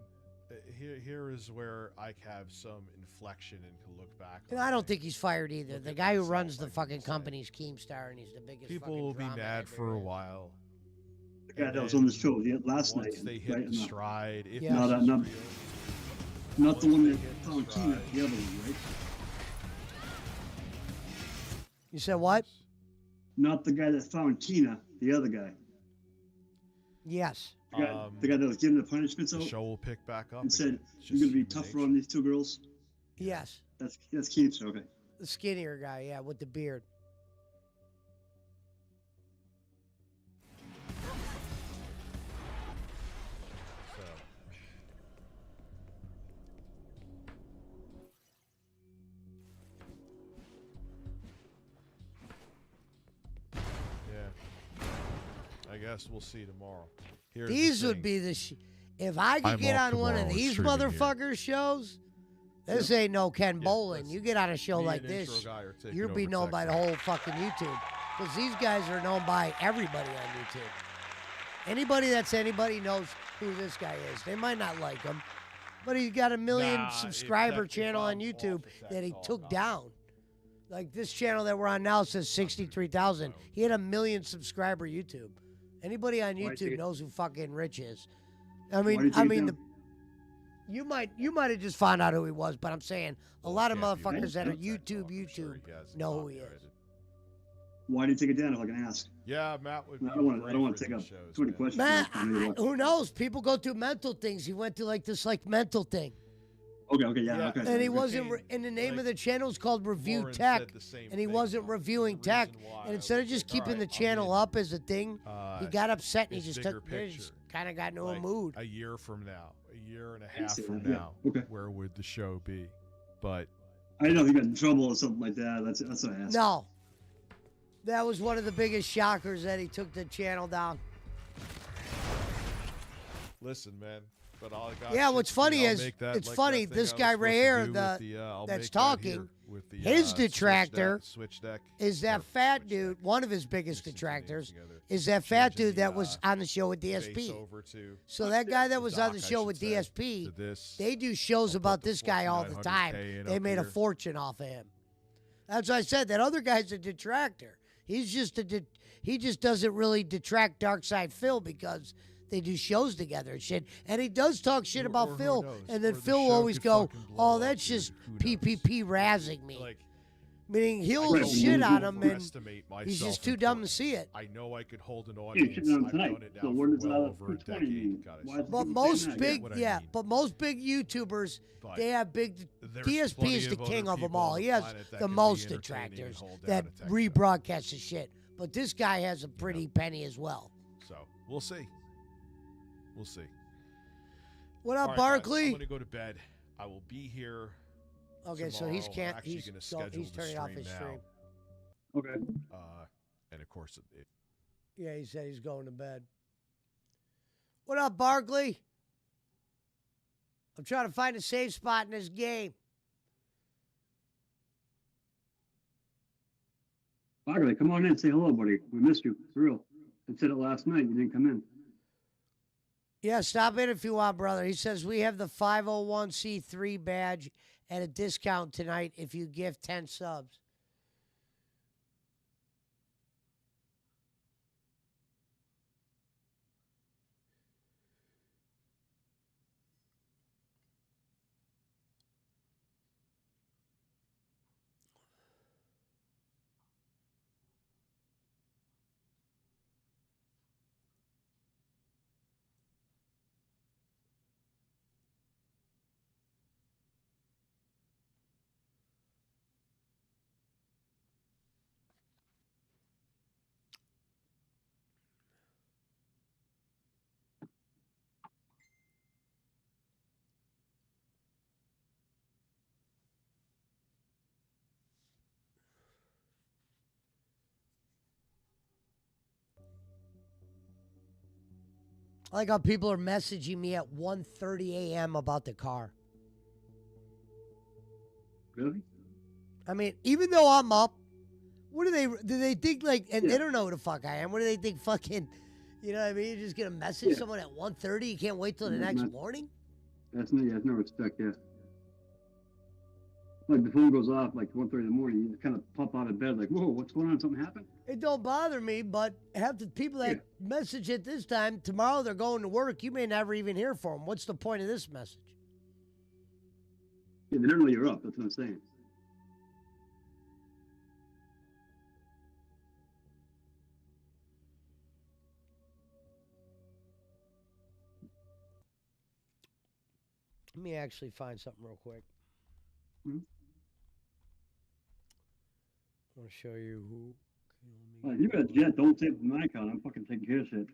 Here is where I have some inflection and can look back. And I don't think he's fired either. The guy who runs the fucking company is Keemstar, and he's the biggest. People will be mad for a while. The guy that was on the show last Once night. they hit the stride, if Yeah. not the one that found Tina, the other one, right? You said what? Not the guy that found Tina, the other guy. Yes. The guy that was giving the punishments the out show will pick back up and said, again. It's "You're gonna just be human tougher nature. on these two girls." Yes. That's Keemstar. Okay. The skinnier guy, yeah, with the beard. Yeah. I guess we'll see tomorrow. Here's These the would thing. be the if I could I'm get off on one of tomorrow these streaming here. motherfuckers shows, this ain't no Ken Bolin. You get on a show me like and intro this, guy are taking you'll be over known by the Texas. whole fucking YouTube. Because these guys are known by everybody on YouTube. Anybody that's anybody knows who this guy is. They might not like him, but he's got a million subscriber channel on YouTube that he took down. Like this channel that we're on now says 63,000. He had 1 million subscriber YouTube. Anybody on Why YouTube take it- knows who fucking Rich is. I Why do mean, you take it down? you might have just found out who he was, but I'm saying a lot of can't be motherfuckers that are Tech Talk, YouTube I'm sure he has know who he is. copyrighted. Why did you take it down? If I can ask. Yeah, Matt would. I be don't want great to for take up these shows, too many man. questions. Man, I need to watch. who knows? People go through mental things. He went through like this mental thing. Okay, yeah, okay. And he wasn't, and the name of the channel is called Review Lauren Tech, said the same and he thing, wasn't though. reviewing The tech. reason why And I instead of was just like, keeping all the right, channel up as a thing, he got upset and he his just bigger took, picture. kind of got into a Like, mood. A year from now, a year and a I half see from that, yeah. now, Okay. where would the show be? But I didn't know if he got in trouble or something like that. That's what I asked. No. That was one of the biggest shockers that he took the channel down. listen, man. But all I got. Yeah, what's funny I'll is, make that, it's like funny, that thing this I was guy supposed right to here, do the, with the, I'll that's make that talking, here with the, his Switch detractor Switch deck. is that fat dude, one of his biggest detractors, is that fat dude that was on the show with face DSP. over to So that guy that was on the doc, I show should with say, DSP, to this. they do shows about this guy all the 4900K time. in They up made a here. fortune off of him. That's what I said. That other guy's a detractor. He's just he just doesn't really detract Darkside Phil because they do shows together and shit. And he does talk shit Or about who Phil, knows? and then Or the Phil will show always could go, fucking blow "Oh, up, that's dude. just Who knows?" PPP razzing me." Like, Meaning he'll Right. shit on him, and overestimate he's myself just too in dumb to play. see it. I know I could hold an You're audience. shitting on I've tonight. done it now So for where does well that over a 220 mean? decade. God, I Why swear. is But people most saying that? big, what I yeah, mean. but most big YouTubers, But they have big. there's DSP plenty is the of other king of them people all. on He the has planet that the can be most entertaining and detractors hold down that a tech rebroadcast the shit. But this guy has a pretty penny as well. So we'll see. We'll see. What All up, right, guys, Barkley? I'm gonna go to bed. I will be here. Okay, so he's tomorrow. can't. I'm actually He's gonna schedule he's the turning off stream his now. stream. Okay. And of course, it, Yeah, he said he's going to bed. What up, Barkley? I'm trying to find a safe spot in this game. Bagley, come on in. Say hello, buddy. We missed you. For real. I said it last night. You didn't come in. Yeah, stop in if you want, brother. He says we have the 501c3 badge at a discount tonight if you gift 10 subs. I like how people are messaging me at 1:30 a.m. about the car. Really? I mean, even though I'm up, what do they think like, and they don't know who the fuck I am. What do they think fucking, you know what I mean? You're just going to message someone at 1:30? You can't wait till the next morning? That's no respect, yeah. Like the phone goes off like 1:30 in the morning, you kind of pop out of bed like, whoa, what's going on? Something happened? It don't bother me, but half the people that message at this time, tomorrow they're going to work. You may never even hear from them. What's the point of this message? Yeah, they don't know you're up. That's what I'm saying. Let me actually find something real quick. Hmm? I want to show you who. You got a jet. Don't take my account. I'm fucking taking care of shit.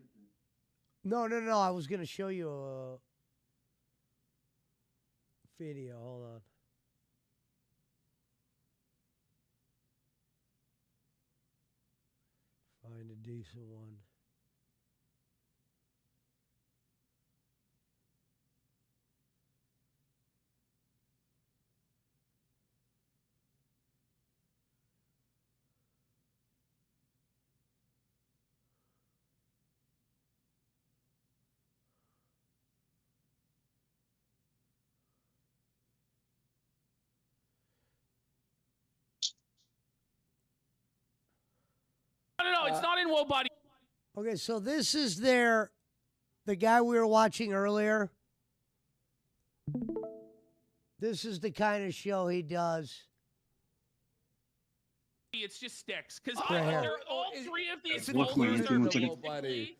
No. I was going to show you a video. Hold on. Find a decent one. No, it's not in Woe Body. Okay, so this is the guy we were watching earlier. This is the kind of show he does. It's just sticks. Because all three of these What's folders my are name? basically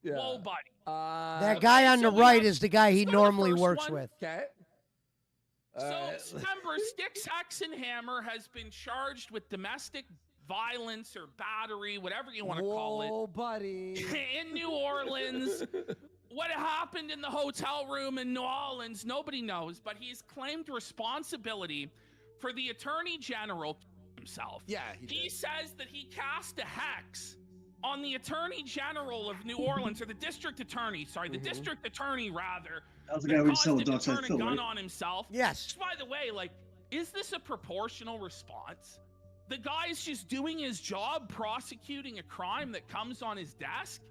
Woe Body. That guy on the right is the guy he normally works with. Okay. So remember, Styx Hexenhammer has been charged with domestic violence or battery, whatever you want to call it. Whoa, buddy. In New Orleans. What happened in the hotel room in New Orleans, nobody knows, but he's claimed responsibility for the Attorney General himself. Yeah, he says that he cast a hex on the Attorney General of New Orleans, or the District Attorney, sorry, the District Attorney, rather. That's the guy we sell caused him ducks to at turn a Phil, gun right? on himself. Yes. Which, by the way, like, is this a proportional response? The guy's just doing his job, prosecuting a crime that comes on his desk,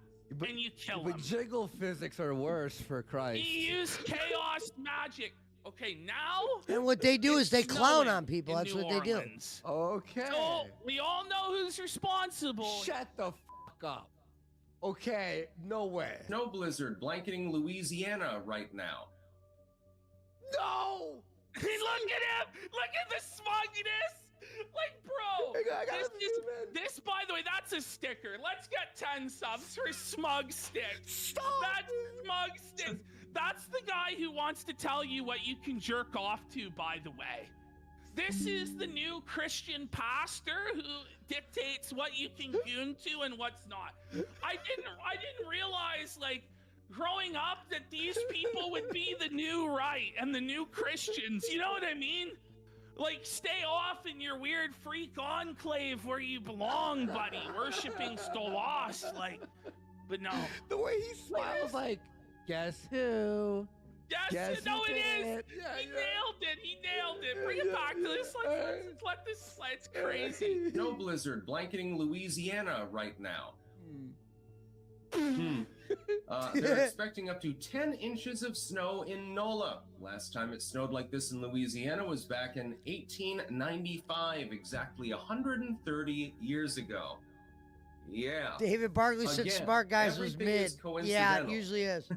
and you kill him. But jiggle physics are worse, for Christ. He used chaos magic. Okay, now. And what they do is they clown on people. in That's New what they do. Orleans. Okay. So we all know who's responsible. Shut the fuck up. Okay, no way. Snow blizzard blanketing Louisiana right now. No! Look at him! Look at the smugness! Like, bro, this, by the way, that's a sticker. Let's get 10 subs for Smug Sticks. Stop! That's Smug Sticks. That's the guy who wants to tell you what you can jerk off to, by the way. This is the new Christian pastor who dictates what you can goon to and what's not. I didn't realize, like, growing up that these people would be the new right and the new Christians. You know what I mean? Like, stay off in your weird freak enclave where you belong, buddy, worshiping Stolas. Like, but no. The way he smiles, like, guess who? Yes, no, it is. Yeah, He nailed it. He nailed it. Bring it back to this. Let's let this slide. It's crazy. Snow blizzard blanketing Louisiana right now. They're expecting up to 10 inches of snow in NOLA. Last time it snowed like this in Louisiana was back in 1895, exactly 130 years ago. Yeah. David Barkley said Again, smart guys was everything mid. is Yeah, it coincidental. usually is.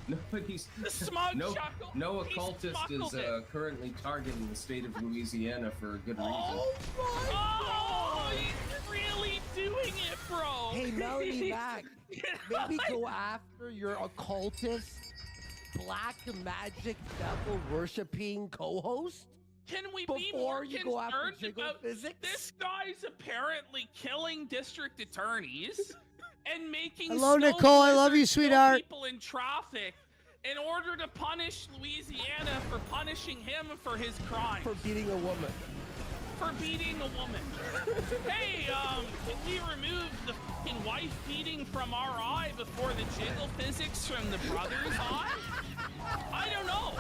Nobody's The smug chuckle. no He occultist smuggled is it. currently targeting the state of Louisiana for a good reason. Oh, he's really doing it, bro. Hey, Melanie Mac, maybe go after your occultist, black magic devil worshipping co-host. Can we be Before more you go after concerned jiggle about physics? this guy's apparently killing district attorneys and making Hello, Nicole. I love you, snowbirds kill sweetheart. people in traffic in order to punish Louisiana for punishing him for his crimes. For beating a woman. For beating a woman. Hey, can we remove the fucking wife beating from our eye before the jiggle physics from the brother's eye? I don't know.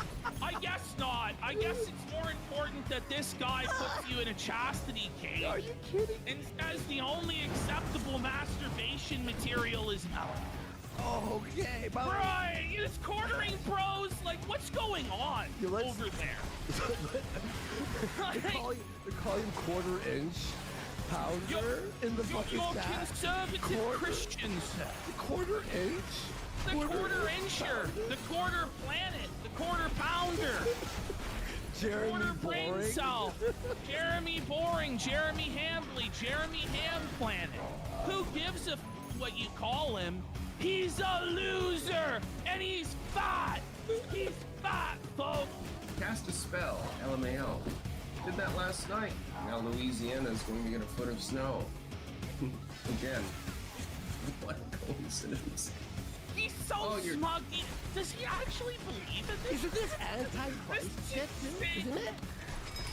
I guess not. I guess it's more important that this guy puts you in a chastity cage. Are you kidding? And says the only acceptable masturbation material is melon. Okay, but Right, it's quartering bros. Like, what's going on over there? they're calling him quarter-inch pounder in the fucking You're chat. conservative Christians. The quarter-inch? The quarter incher, the quarter planet, the quarter pounder, Jeremy quarter brain Boring. cell, Jeremy Boring, Jeremy Hambley, Jeremy Ham Planet. Who gives a what you call him? He's a loser and he's fat. He's fat, folks. Cast a spell, LMAO. Did that last night. Now Louisiana is going to get a foot of snow. Again. What a coincidence. He's so smug. Does he actually believe in this? Isn't this anti-Christ shit, dude? Isn't it?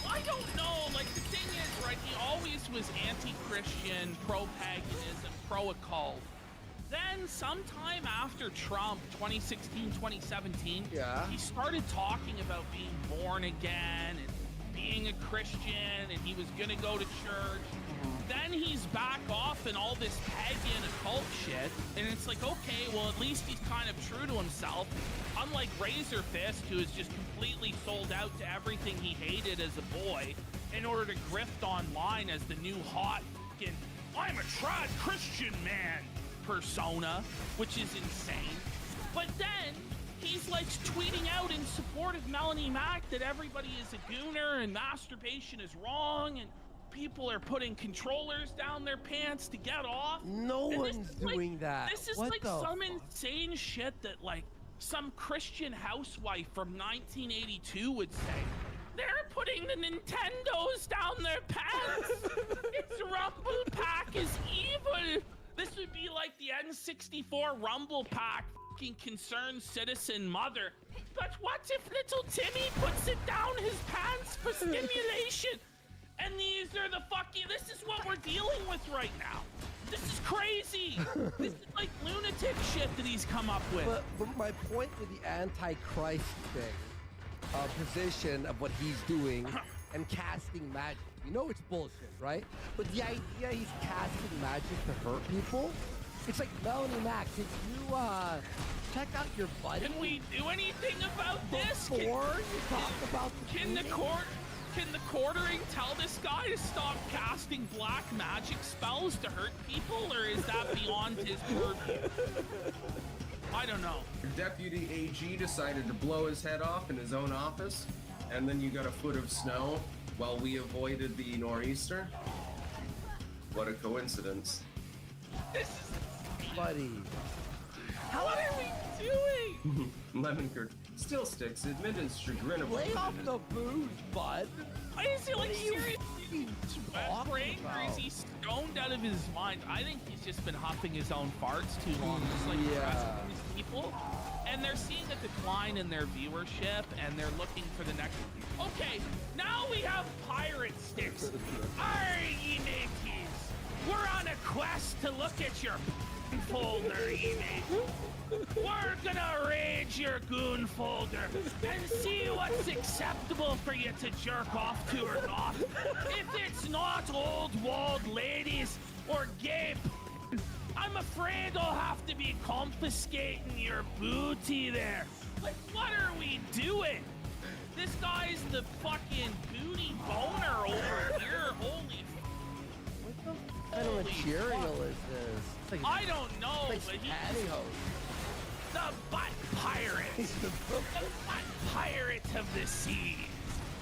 I don't know. Like, the thing is, right, he always was anti-Christian, pro-paganism, pro-occult. Then, sometime after Trump, 2016, 2017, he started talking about being born again and being a Christian, and he was going to go to church. Then he's back off in all this pagan occult shit, and it's like, okay, well, at least he's kind of true to himself. Unlike Razor Fist, who is just completely sold out to everything he hated as a boy in order to grift online as the new hot fucking, I'm a trad Christian man persona, which is insane. But then he's like tweeting out in support of Melanie Mac that everybody is a gooner and masturbation is wrong and people are putting controllers down their pants to get off. No And one's doing that. This is What like the some insane shit that like some Christian housewife from 1982 would say. They're putting the Nintendos down their pants. It's Rumble Pack is evil. This would be like the N64 Rumble Pack fucking concerned citizen mother. But what if little Timmy puts it down his pants for stimulation? And these are the fucking, this is what we're dealing with right now. This is crazy. This is like lunatic shit that he's come up with. But my point with the anti-Christ thing, position of what he's doing and casting magic, you know it's bullshit, right? But the idea he's casting magic to hurt people, it's like, Melanie Mac, did you check out your buddy? Can we do anything about this? Before you talk about the Can the quartering tell this guy to stop casting black magic spells to hurt people, or is that beyond his purview? I don't know. Deputy AG decided to blow his head off in his own office, and then you got a foot of snow while we avoided the nor'easter. What a coincidence. This is... Buddy. What are we doing? Lemon curd still sticks. Admit his chagrin of Lay off the booze, bud. Is he like seriously brain, or is he stoned out of his mind? I think he's just been huffing his own farts too long, just like the rest of these people. And they're seeing a decline in their viewership, and they're looking for the next. Okay, now we have pirate sticks. Arr, ye mateys! We're on a quest to look at your folder, ye mateys. We're gonna raid your goon folder and see what's acceptable for you to jerk off to or not. If it's not old walled ladies or gay, I'm I'm afraid I'll have to be confiscating your booty there. Like, what are we doing? This guy's the fucking booty boner over here. Holy. What kind of material is this? It's like, I don't know, it's but like he's pantyhose. the butt pirate. the butt pirate of the sea.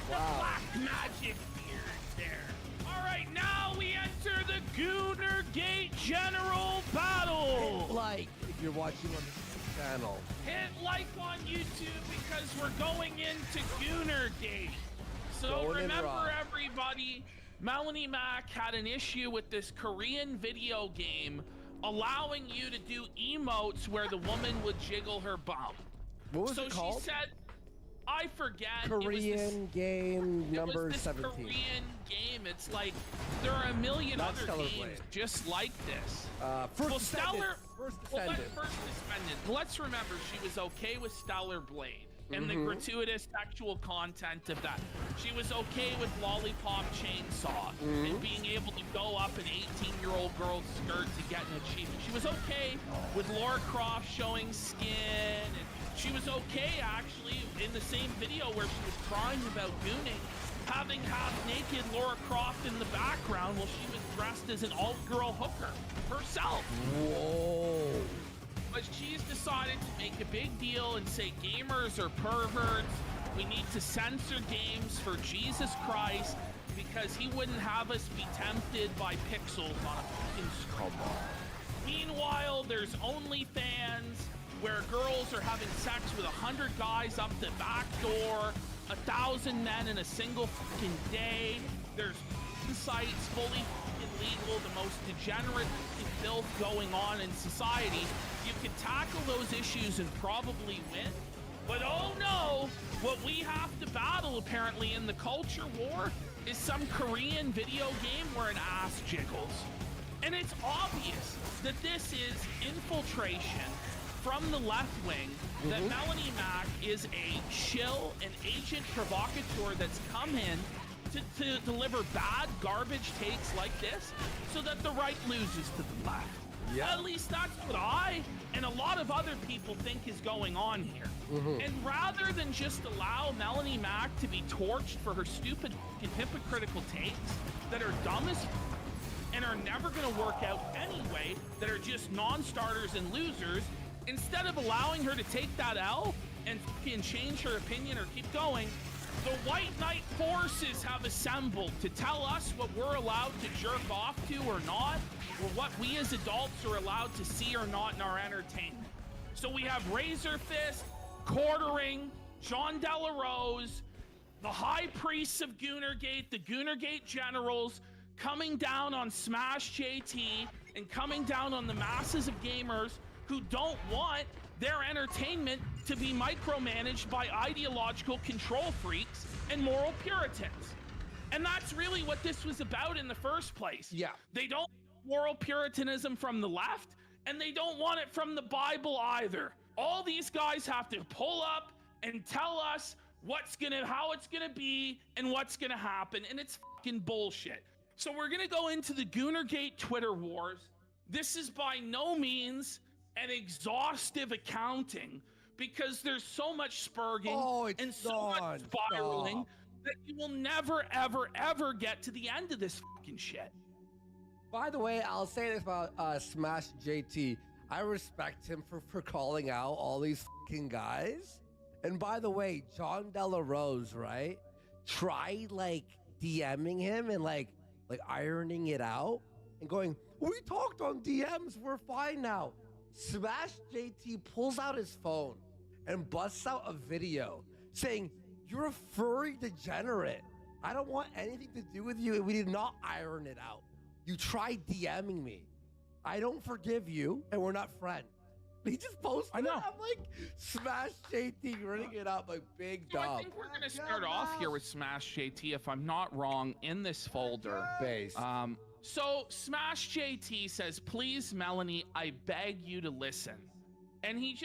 The black magic beard there. All right, now we enter the Gooner Gate General Battle. Hit like if you're watching on the channel. Hit like on YouTube because we're going into Gooner Gate. So Going in remember, raw. everybody, Melanie Mac had an issue with this Korean video game allowing you to do emotes where the woman would jiggle her bum. What was so it called? she said, I forget. Korean game number it was this 17. Korean game. It's like there are a million Not other Stellar games Blade. just like this. First Descendant. First Descendant. Let's remember, she was okay with Stellar Blade and the Mhm. gratuitous sexual content of that. She was okay with Lollipop Chainsaw and being able to go up an 18-year-old girl's skirt to get an achievement. She was okay with Lara Croft showing skin, and she was okay, actually, in the same video where she was crying about gooning, having half-naked Lara Croft in the background while she was dressed as an alt-girl hooker herself. Whoa. But she's decided to make a big deal and say gamers are perverts. We need to censor games for Jesus Christ because he wouldn't have us be tempted by pixels on a fucking screen. Meanwhile, there's OnlyFans where girls are having sex with 100 guys up the back door, 1,000 men in a single fucking day. There's sites fully fucking legal, the most degenerate filth going on in society. You can tackle those issues and probably win. But oh no, what we have to battle apparently in the culture war is some Korean video game where an ass jiggles. And it's obvious that this is infiltration from the left wing, that Melanie Mac is a shill, an agent provocateur that's come in to deliver bad garbage takes like this so that the right loses to the left. Yeah. At least that's what I and a lot of other people think is going on here. And rather than just allow Melanie Mac to be torched for her stupid fucking hypocritical takes that are dumb as and are never going to work out anyway, that are just non-starters and losers, instead of allowing her to take that L and fucking change her opinion or keep going, the White Knight forces have assembled to tell us what we're allowed to jerk off to or not, or what we as adults are allowed to see or not in our entertainment. So we have Razor Fist, Quartering, John Della Rose, the high priests of Goonergate, the Goonergate generals, coming down on Smash JT and coming down on the masses of gamers who don't want their entertainment to be micromanaged by ideological control freaks and moral puritans. And that's really what this was about in the first place. Yeah. They don't want moral puritanism from the left, and they don't want it from the Bible either. All these guys have to pull up and tell us how it's gonna be and what's gonna happen, and it's fucking bullshit. So we're gonna go into the Goonergate Twitter wars. This is by no means an exhaustive accounting because there's so much spurging and so much spiraling that you will never, ever, ever get to the end of this fucking shit. By the way, I'll say this about Smash JT. I respect him for calling out all these fucking guys. And by the way, John Della Rose, right? Tried like DMing him and like ironing it out and going, we talked on DMs, we're fine now. Smash JT pulls out his phone and busts out a video saying, you're a furry degenerate. I don't want anything to do with you, and we did not iron it out. You tried DMing me. I don't forgive you, and we're not friends. He just posted I know. it. I'm like, Smash JT running it up like big So I dog. think we're gonna start off here with Smash JT, if I'm not wrong, in this folder. Base. So Smash JT says, please, Melanie, I beg you to listen. And he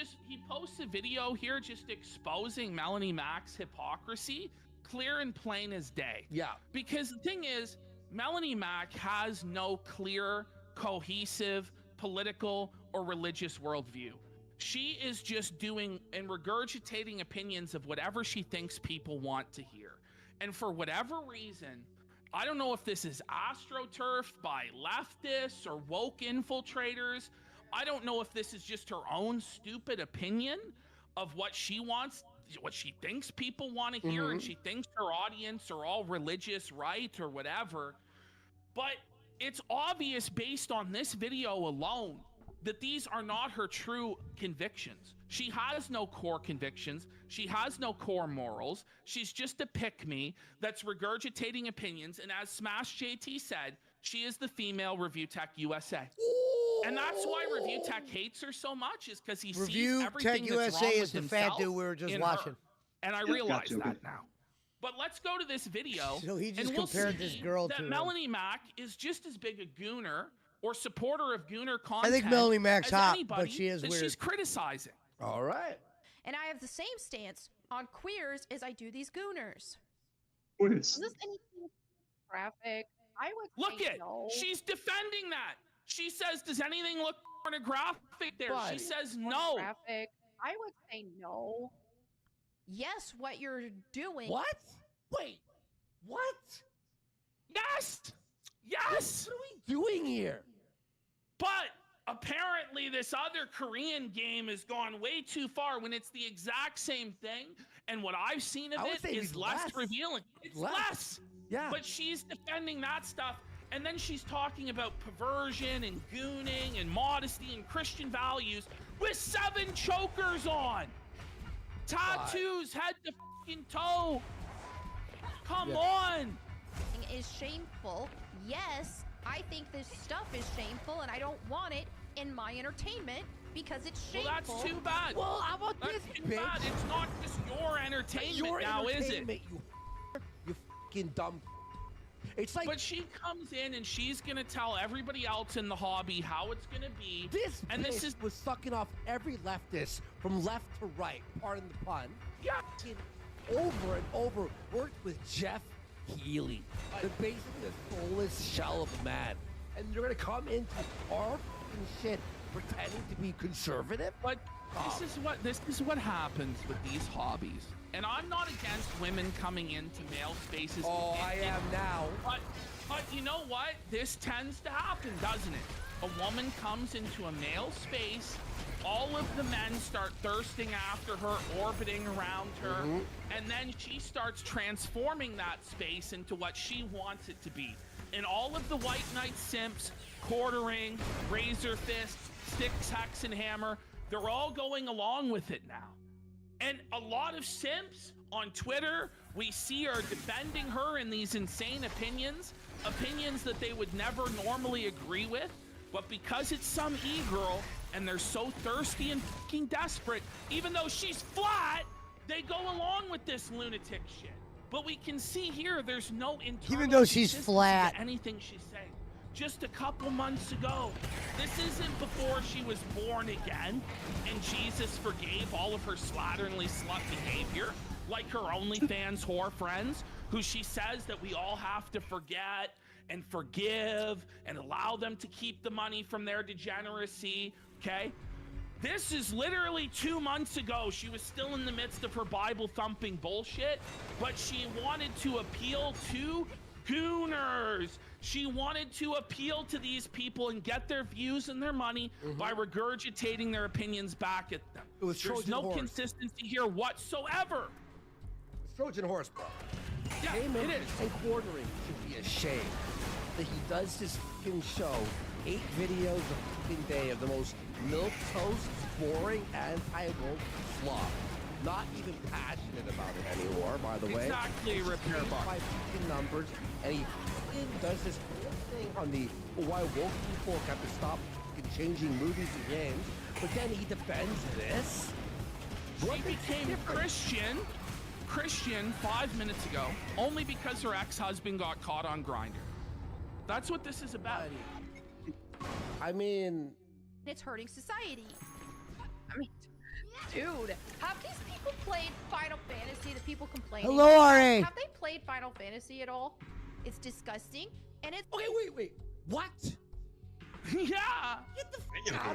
posts a video here just exposing Melanie Mac's hypocrisy, clear and plain as day. Yeah. Because the thing is, Melanie Mac has no clear, cohesive, political or religious worldview. She is just doing and regurgitating opinions of whatever she thinks people want to hear. And for whatever reason, I don't know if this is astroturfed by leftists or woke infiltrators. I don't know if this is just her own stupid opinion of what she wants, what she thinks people want to hear, and she thinks her audience are all religious, right, or whatever. But it's obvious based on this video alone that these are not her true convictions. She has no core convictions. She has no core morals. She's just a pick-me that's regurgitating opinions. And as Smash JT said, she is the female Review Tech USA. And that's why Review Tech hates her so much, is because he sees everything Review Tech that's USA wrong is with the himself fat dude we were just in watching. her. And I realize that now. But let's go to this video. So he just and we'll compared this see girl that to him. Melanie Mack is just as big a gooner or supporter of gooner content. I think Melanie Mack's as hot, anybody but she is that weird. She's criticizing. All right. And I have the same stance on queers as I do these gooners. Is this anything graphic? I would Look say at, no. she's defending that. She says, does anything look pornographic there? Buddy. She says no. Pornographic. I would say no. Yes, what you're doing. What? Wait. What? Yes. Yes. What are we doing here? But apparently this other Korean game has gone way too far when it's the exact same thing. And what I've seen of I would it say is it's less less. revealing. It's Less. less. Yeah. But she's defending that stuff. And then she's talking about perversion and gooning and modesty and Christian values with 7 chokers on. Tattoos head to fucking toe. Come on. Is shameful. Yes, I think this stuff is shameful and I don't want it in my entertainment because it's Well, shameful. that's too bad. Well, how about That's this, too bitch? bad. It's not just your entertainment Your now, is it? entertainment, you fucking dumb. It's like. But she comes in and she's gonna tell everybody else in the hobby how it's gonna be. This and this bitch is was sucking off every leftist from left to right, pardon the pun. Yeah. Over and over, worked with Jeff Healy. They're basically the soulless shell of a man. And you're gonna come into our fucking shit pretending to be conservative? But this is what happens with these hobbies. And I'm not against women coming into male spaces. Oh, I am now. But you know what? This tends to happen, doesn't it? A woman comes into a male space, all of the men start thirsting after her, orbiting around her, and then she starts transforming that space into what she wants it to be. And all of the white knight simps, quartering, razor fist, sticks, hex, and hammer, they're all going along with it now. And a lot of simps on Twitter, we see are defending her in these insane opinions that they would never normally agree with. But because it's some e-girl and they're so thirsty and fucking desperate, even though she's flat, they go along with this lunatic shit. But we can see here, there's no internal Even though she's consistency flat. to anything she's saying. Just a couple months ago, this isn't before she was born again and Jesus forgave all of her slatternly slut behavior, like her OnlyFans whore friends, who she says that we all have to forget and forgive and allow them to keep the money from their degeneracy, okay? This is literally 2 months ago. She was still in the midst of her Bible-thumping bullshit, but she wanted to appeal to gooners. She wanted to appeal to these people and get their views and their money by regurgitating their opinions back at them. It was There's Trojan no horse. consistency here whatsoever. It's Trojan horse, bro. Yeah, Him it is. and Quartering should be ashamed that he does this fucking show, 8 videos a fucking day of the most milquetoast, boring, anti-woke slop. Not even passionate about it anymore, by the way. Exactly, It's repair just bar. by fucking numbers, and he fucking does this whole thing on the why woke people have to stop fucking changing movies and games, but then he defends this. She became Christian 5 minutes ago, only because her ex-husband got caught on Grindr. That's what this is about. I mean, It's hurting society. I mean, dude, have these people played Final Fantasy? The people complaining. Hello, RA. Have they played Final Fantasy at all? It's disgusting, and it's. Okay, wait. What? Yeah.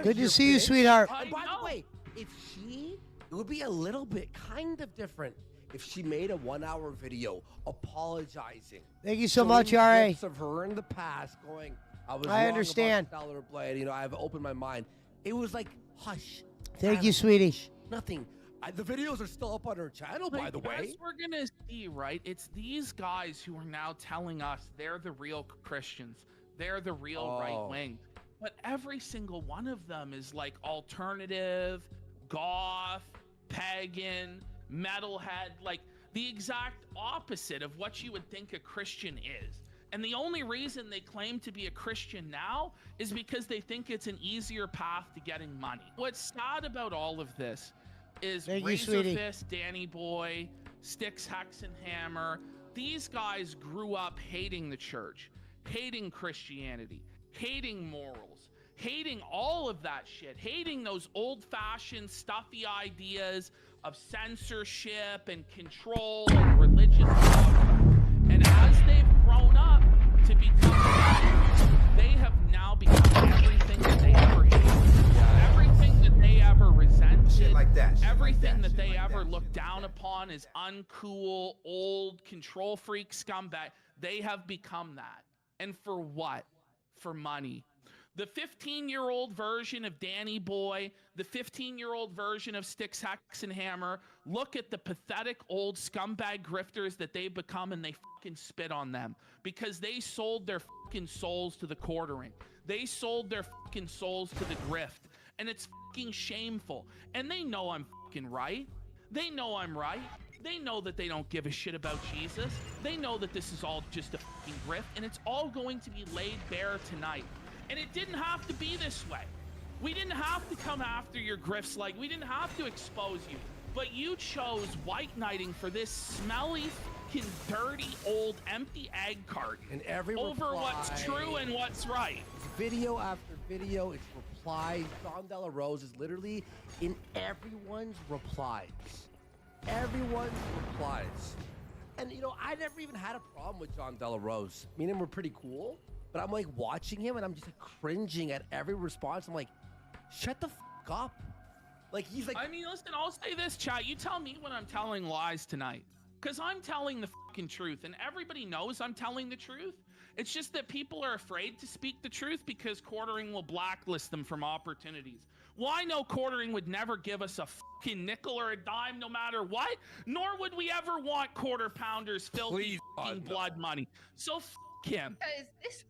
Good to see you, sweetheart. And by the way, if she, it would be a little bit kind of different if she made a 1-hour video apologizing. Thank you so showing much, RA. clips of her in the past going, I was I wrong understand. about Stellar Blade. You know, I've opened my mind. It was like, hush. Thank Adam, you, sweetie. shh, nothing. The videos are still up on her channel, by the way. As we're gonna see, right? It's these guys who are now telling us they're the real Christians. They're the real right wing. But every single one of them is like alternative, goth, pagan, metalhead, like the exact opposite of what you would think a Christian is. And the only reason they claim to be a Christian now is because they think it's an easier path to getting money. What's sad about all of this is Razorfist, Danny Boy, Styx Hexenhammer, these guys grew up hating the church, hating Christianity, hating morals, hating all of that shit, hating those old-fashioned stuffy ideas of censorship and control and religious dogma. And as they've grown up to become, they have now become everything that they ever hated, everything that they ever resented, everything that they ever looked down upon as uncool, old, control freak scumbag. They have become that. And for what? For money. The 15-year-old version of Danny Boy, the 15-year-old version of Styx Hexenhammer, look at the pathetic old scumbag grifters that they've become, and they fucking spit on them because they sold their fucking souls to the quartering. They sold their fucking souls to the grift, and it's fucking shameful. And they know I'm fucking right. They know I'm right. They know that they don't give a shit about Jesus. They know that this is all just a fucking grift, and it's all going to be laid bare tonight. And it didn't have to be this way. We didn't have to come after your grifts, like we didn't have to expose you. But you chose white knighting for this smelly, fucking dirty, old, empty egg carton. And every over reply, what's true and what's right. Video after video, it's replies. John Della Rose is literally in everyone's replies. Everyone's replies. And you know, I never even had a problem with John Della Rose. Me and him were pretty cool. But I'm like watching him and I'm just like cringing at every response. I'm like, shut the fuck up. Like he's like, I mean, listen, I'll say this, chat. You tell me when I'm telling lies tonight. Because I'm telling the fucking truth. And everybody knows I'm telling the truth. It's just that people are afraid to speak the truth because quartering will blacklist them from opportunities. Well, I know quartering would never give us a fucking nickel or a dime no matter what. Nor would we ever want quarter pounders filthy fucking blood money. So him. Because this,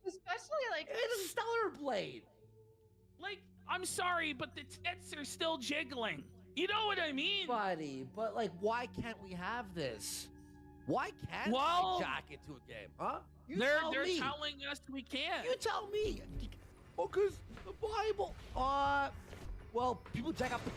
especially like it's a Stellar Blade. Like, I'm sorry, but the tits are still jiggling. You know what I mean, buddy? But like, why can't we have this? Why can't we jack into a game, huh? They're telling us we can't. You tell me. Oh, cause the Bible. Well, people jack up the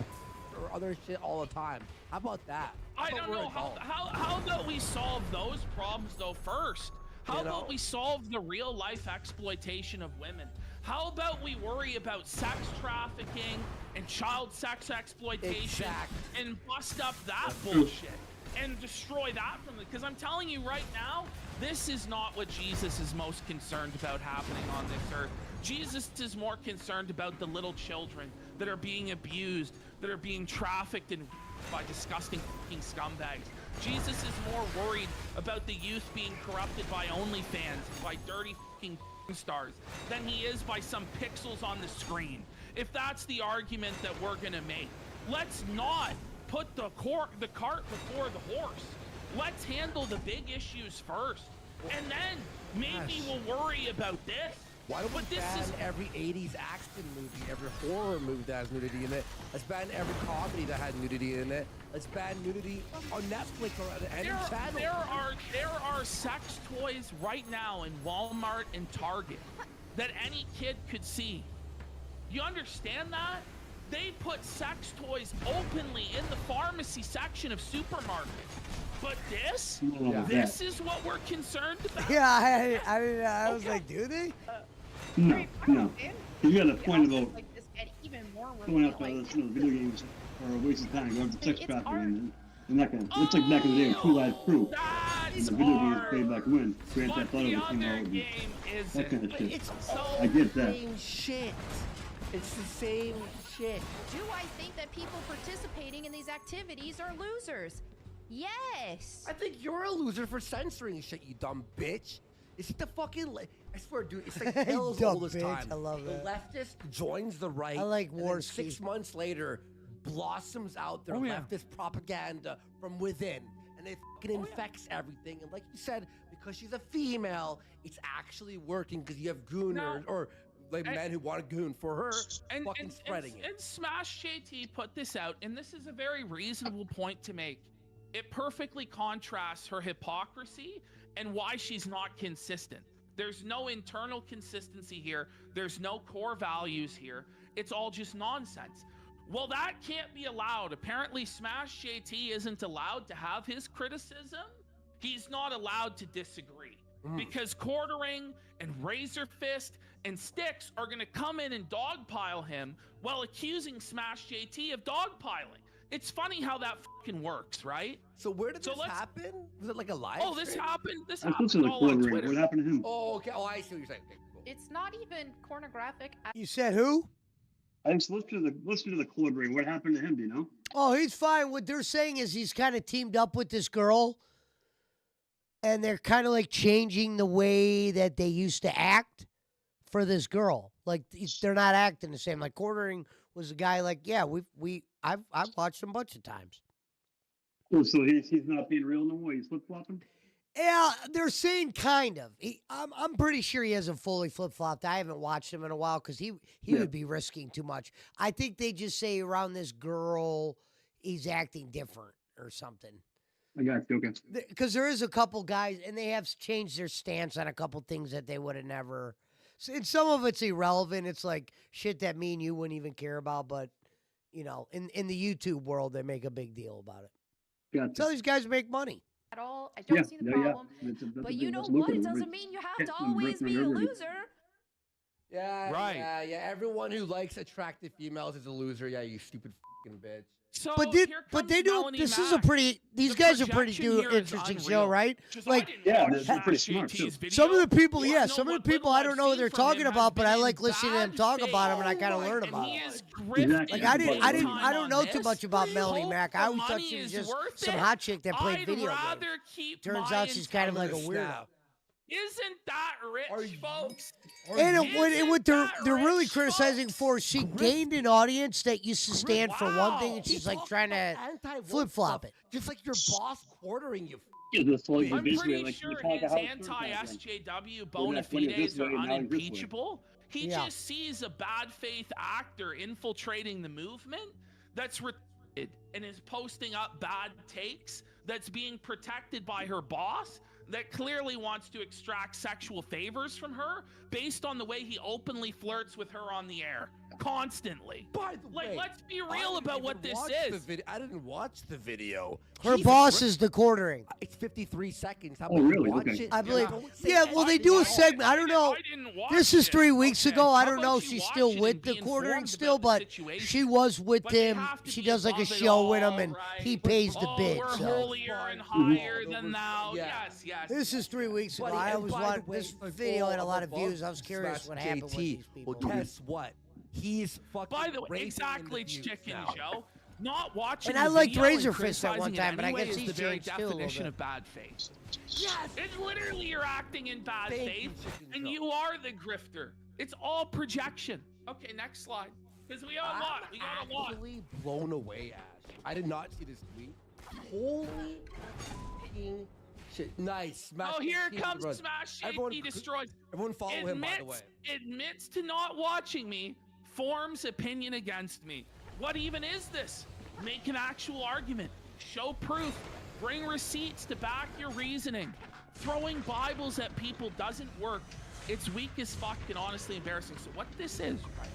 or other shit all the time. How about that? I don't know how about we solve those problems though first? How about we solve the real life exploitation of women? How about we worry about sex trafficking and child sex exploitation and bust up that bullshit and destroy that from it? Because I'm telling you right now, this is not what Jesus is most concerned about happening on this earth. Jesus is more concerned about the little children that are being abused, that are being trafficked and by disgusting fucking scumbags. Jesus is more worried about the youth being corrupted by OnlyFans, by dirty fucking stars, than he is by some pixels on the screen. If that's the argument that we're gonna make, let's not put the cart before the horse. Let's handle the big issues first, and then maybe we'll worry about this. Why don't we ban every 80s action movie, every horror movie that has nudity in it? Let's ban every comedy that has nudity in it. Let's ban nudity on Netflix or on any channel. There are sex toys right now in Walmart and Target that any kid could see. You understand that? They put sex toys openly in the pharmacy section of supermarkets. But this is what we're concerned about. Yeah, I was like, do they? No. You got a point about like this get even more going after video games or a waste of time, going to sex trafficking and that kind of. It's like back in the day, True Life Crew. That in the video games played back when. Grand Theft Auto came out. That kind of shit. I get that. Same shit. It's the same shit. Do I think that people participating in these activities are losers? Yes. I think you're a loser for censoring shit, you dumb bitch. It's the fucking. I swear, dude. It's like Hill's Dumb oldest bitch, time. I love the that. leftist joins the right. I like and then Warski. 6 months later, blossoms out their leftist propaganda from within, and it fucking infects everything. And like you said, because she's a female, it's actually working because you have gooners or like men who want to goon for her, fucking spreading it. And Smash JT put this out, and this is a very reasonable point to make. It perfectly contrasts her hypocrisy and why she's not consistent. There's no internal consistency here. There's no core values here. It's all just nonsense. Well, that can't be allowed. Apparently, Smash JT isn't allowed to have his criticism. He's not allowed to disagree because Quartering and Razor Fist and Styx are going to come in and dogpile him while accusing Smash JT of dogpiling. It's funny how that fucking works, right? So where did this happen? Was it like a live? Oh, this stream? happened. This I happened to the all on Quartering. Twitter. What happened to him? Oh, okay. Oh, I see what you're saying. Okay, cool. It's not even pornographic. You said who? I just listened to the Quartering. What happened to him? Do you know? Oh, he's fine. What they're saying is he's kind of teamed up with this girl, and they're kind of like changing the way that they used to act for this girl. Like they're not acting the same. Like Quartering was a guy. Like I've watched him a bunch of times. Oh, so he's not being real no more. He's flip flopping. Yeah, they're saying kind of. I'm pretty sure he hasn't fully flip flopped. I haven't watched him in a while because he would be risking too much. I think they just say around this girl he's acting different or something. I got you. Okay. Because there is a couple guys, and they have changed their stance on a couple things that they would have never. And some of it's irrelevant. It's like shit that me and you wouldn't even care about. But you know, in the YouTube world, they make a big deal about it. Gotcha. So these guys make money. At all. I don't see the problem. But you know what? It doesn't mean you have to always be a loser. Yeah, Right. yeah. Everyone who likes attractive females is a loser. Yeah, you stupid fucking bitch. So But they do. This is a pretty. These guys are pretty interesting show, right? Like, Yeah, they're pretty smart too. some of the people, some of the people I don't know what they're talking about, but I like listening to them talk about them, and I kind of learn about them. Like I don't know too much about Melanie Mac. I always thought she was just some hot chick that played video games. Turns out she's kind of like a weirdo. Isn't that rich, folks? And what they're really criticizing for, she gained an audience that used to stand for one thing, and she's like trying to flip flop it. Just like your boss Quartering you. Yeah, that's all you I'm basically pretty like. sure his anti-SJW bona fides are unimpeachable. He just sees a bad faith actor infiltrating the movement that's retarded and is posting up bad takes that's being protected by her boss that clearly wants to extract sexual favors from her based on the way he openly flirts with her on the air constantly. By the way, let's be real about what this is. I didn't watch the video. Her boss is the Quartering. It's 53 seconds. How Oh, about really? you watch Okay. it? I believe. Don't say Yeah, well, they do a anything. segment. I don't know. This is 3 weeks ago. I don't know if you she's watch still it and with be the Quartering informed still, about the but situation? she was with But they him. have to She be does like a above it show with all, him, and right? he pays the Oh, bid. we're So holier and higher than thou. Yeah. Yes. this is 3 weeks ago. Buddy, I and always by want the way, this video had a lot of views. I was curious Smash what happened with JT. these people. Well, guess what? He's fucking. By the way, raking in exactly, the views Chicken now. Joe. Not watching And I the liked video and Razor Fist at one criticizing it time, but I anyway guess is he's the very changed too a little definition bit. of bad faith. Yes. It's literally you're acting in bad Thank faith, you, Chicken and Joe. you are the grifter. It's all projection. Okay, next slide. Because we got a lot. We got a lot. Actually blown away, Ash. I did not see this tweet. Holy fucking shit! Nice. Smash Oh, here JT comes run. Smash Everyone- JT destroys. Everyone follow him, by the way. Admits to not watching me, forms opinion against me. What even is this? Make an actual argument. Show proof. Bring receipts to back your reasoning. Throwing Bibles at people doesn't work. It's weak as fuck and honestly embarrassing. So what this is, right?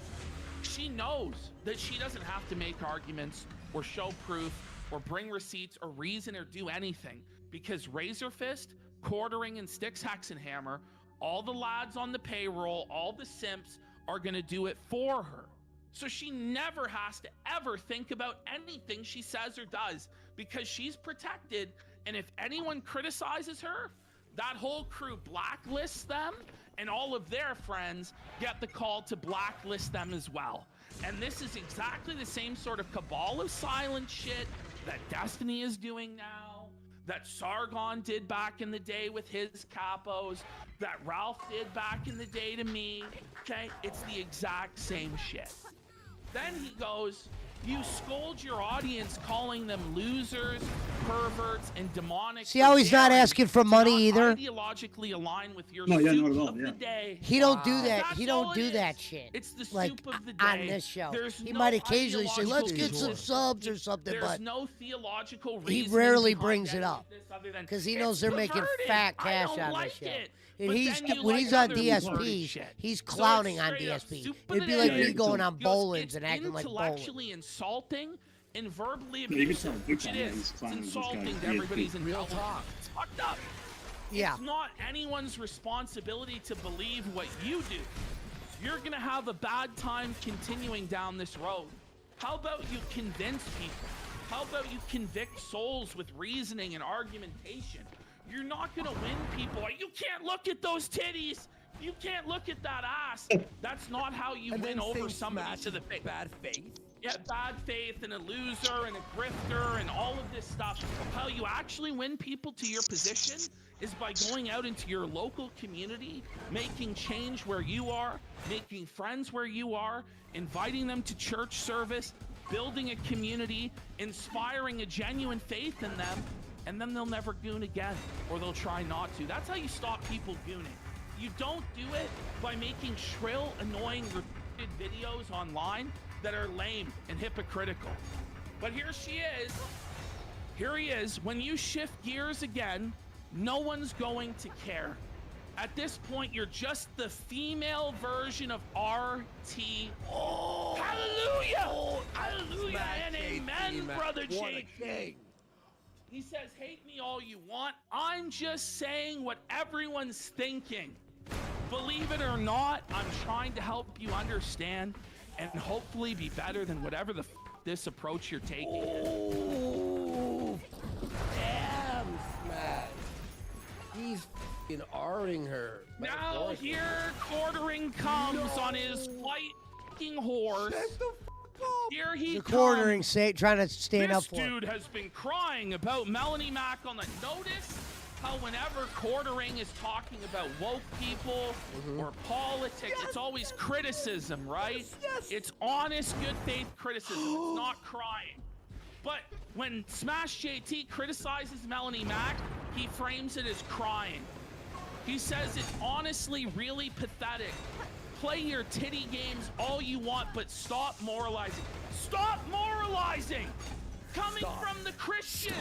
She knows that she doesn't have to make arguments or show proof or bring receipts or reason or do anything because Razor Fist, Quartering, and Styx Hexenhammer, all the lads on the payroll, all the simps are gonna do it for her. So she never has to ever think about anything she says or does because she's protected And if anyone criticizes her, that whole crew blacklists them, and all of their friends get the call to blacklist them as well. And this is exactly the same sort of cabal of silent shit that Destiny is doing now, that Sargon did back in the day with his capos, that Ralph did back in the day to me. Okay, it's the exact same shit. Then he goes, you scold your audience calling them losers, perverts, and demonic. See how he's not asking for money either? Ideologically align with your No, yeah, soup not at all, of yeah. the day. He don't do that. That's He all don't it do is. that shit. It's the like soup of the on day. this show. There's He no might occasionally say, "Let's get ideological some subs or something," There's but no theological he reasoning rarely behind brings any it of up this other than because he it's knows they're making perverted. fat I cash don't on like this show. it. And But he's then you when like he's on other perverted DSP, shit. he's So it's clowning on straight up DSP. soup of It'd the be like day. me going on He goes, Bolins it's and acting like Bolins. intellectually insulting and verbally Yeah, you can tell abusive, big which it time that is. he's It's clowning this guy. insulting to DSP. everybody's Real intelligence. talk. It's fucked up. Yeah. It's not anyone's responsibility to believe what you do. You're gonna have a bad time continuing down this road. How about you convince people? How about you convict souls with reasoning and argumentation? You're not gonna win people. You can't look at those titties. You can't look at that ass. That's not how you And win then over saying somebody Smash to the is face. bad faith. Yeah, bad faith and a loser and a grifter and all of this stuff. How you actually win people to your position is by going out into your local community, making change where you are, making friends where you are, inviting them to church service, building a community, inspiring a genuine faith in them, and then they'll never goon again, or they'll try not to. That's how you stop people gooning. You don't do it by making shrill, annoying, repeated videos online that are lame and hypocritical. But here she is. Here he is. When you shift gears again, no one's going to care. At this point, you're just the female version of RT. Oh, hallelujah! Hallelujah and amen, Brother JP. He says, hate me all you want. I'm just saying what everyone's thinking. Believe it or not, I'm trying to help you understand and hopefully be better than whatever the this approach you're taking is. Oh, damn, Smash. He's f***ing R-ing her. Now here Quartering comes on his white f***ing horse. Here he The comes. cornering, trying to stand up This for him. dude has been crying about Melanie Mac on the notice. How whenever Quartering is talking about woke people or politics, it's always criticism, right? It's honest, good faith criticism. It's not crying. But when Smash JT criticizes Melanie Mac, he frames it as crying. He says it's honestly really pathetic. Play your titty games all you want, but stop moralizing. Stop moralizing! Coming from the Christians!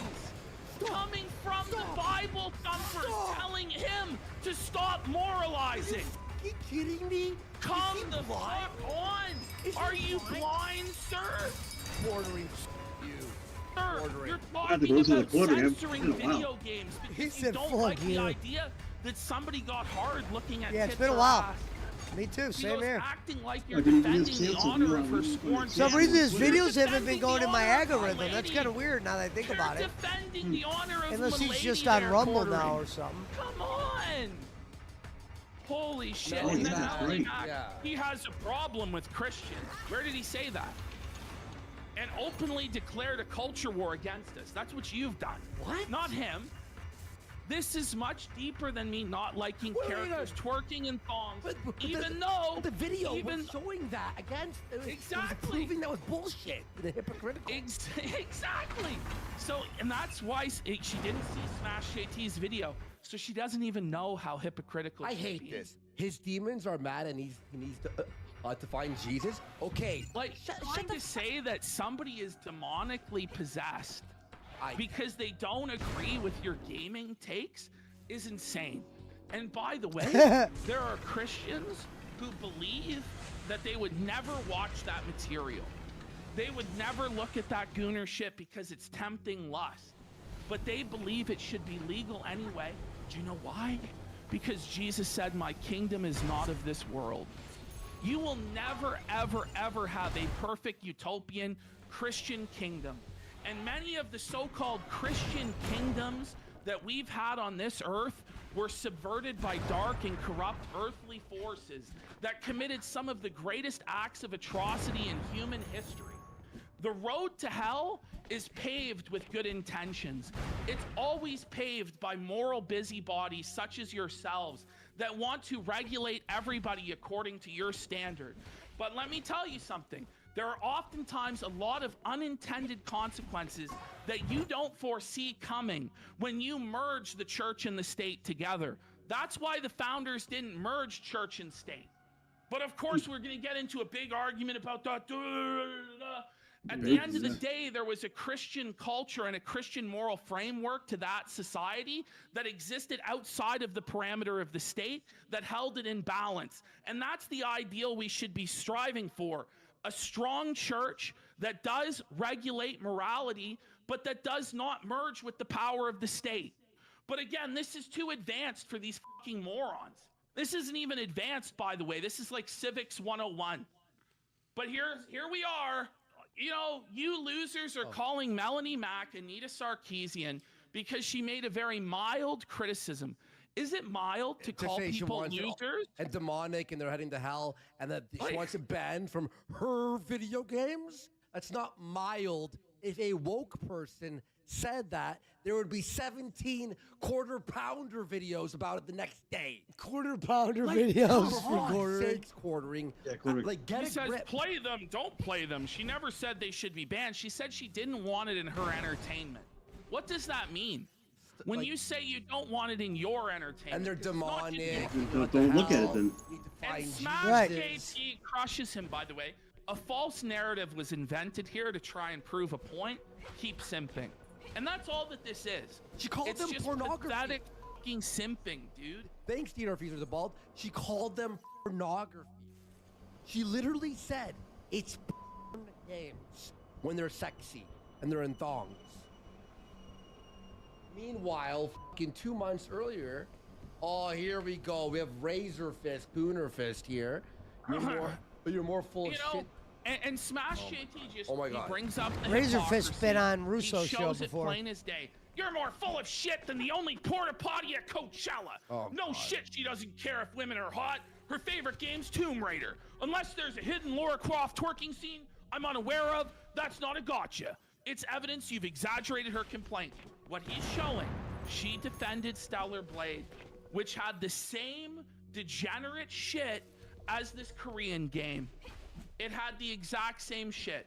Coming from the Bible thumpers telling him to stop moralizing. Are you kidding me? Come the fuck on! Are you blind, sir? Quartering you. Sir, Quartering. you're I have to talking go to the about quartering. censoring It's been a while. video games He because you said, don't "Fuck like the you." idea that somebody got hard looking at Yeah, it's tits been a or while. ass. Me too, He same goes here. acting like you're Like, he was defending the canceled, honor you of her know, scorned For some reason, his You're videos haven't been defending going the in my honor of algorithm. my That's lady. kind of weird now that I think You're about it. defending the honor of Unless he's Milady just on there, Rumble Quartering. now or something. Come on! Holy shit. No, and then that's Melanie great. Mac, Yeah. he has a problem with Christians. Where did he say that? And openly declared a culture war against us. That's what you've done. What? Not him. This is much deeper than me not liking Wait, characters twerking in thongs. But even though the video even was showing that against. It was Exactly. proving that was bullshit. The hypocritical. Exactly. So, and that's why she didn't see Smash JT's video, so she doesn't even know how hypocritical. I she hate is. this. His demons are mad, and he needs to find Jesus. Okay, Like trying to say that somebody is demonically possessed because they don't agree with your gaming takes is insane. And by the way, there are Christians who believe that they would never watch that material. They would never look at that gooner shit because it's tempting lust. But they believe it should be legal anyway. Do you know why? Because Jesus said, "My kingdom is not of this world." You will never, ever, ever have a perfect utopian Christian kingdom. And many of the so-called Christian kingdoms that we've had on this earth were subverted by dark and corrupt earthly forces that committed some of the greatest acts of atrocity in human history. The road to hell is paved with good intentions. It's always paved by moral busybodies such as yourselves that want to regulate everybody according to your standard. But let me tell you something. There are oftentimes a lot of unintended consequences that you don't foresee coming when you merge the church and the state together. That's why the founders didn't merge church and state. But of course, we're going to get into a big argument about that. At the end of the day, there was a Christian culture and a Christian moral framework to that society that existed outside of the parameter of the state that held it in balance. And that's the ideal we should be striving for. A strong church that does regulate morality, but that does not merge with the power of the state. But again, this is too advanced for these fucking morons. This isn't even advanced, by the way. This is like Civics 101. But here we are. You know, you losers are calling Melanie Mack Anita Sarkeesian because she made a very mild criticism. Is it mild to call say people she wants losers? and demonic and they're heading to hell and that she wants it banned from her video games? That's not mild. If a woke person said that, there would be 17 quarter-pounder videos about it the next day. Quarter-pounder like, videos for for quartering. sakes, quartering. Yeah, quartering. Like, get She a says, grip. play them, don't play them. She never said they should be banned. She said she didn't want it in her entertainment. What does that mean? When you say you don't want it in your entertainment. And they're demonic. Don't look at it then. And Smash Right. JT crushes him, by the way. A false narrative was invented here to try and prove a point. Keep simping. And that's all that this is. She called it's them just pornography. pathetic fucking simping, dude. Thanks, Dino Feaser the Bald. She called them pornography. She literally said it's porn games when they're sexy and they're in thongs. Meanwhile, fucking 2 months earlier, oh, here we go. We have Razor Fist, Gooner Fist here. You're more full of shit. And Smash JT just Oh my he God. brings up the Razor Fist hypocrisy. been on Russo's He show shows it before. plain as day. You're more full of shit than the only porta potty at Coachella. Oh, no God. shit, she doesn't care if women are hot. Her favorite game's Tomb Raider. Unless there's a hidden Lara Croft twerking scene I'm unaware of, that's not a gotcha. It's evidence you've exaggerated her complaint. What he's showing, she defended Stellar Blade, which had the same degenerate shit as this Korean game. It had the exact same shit.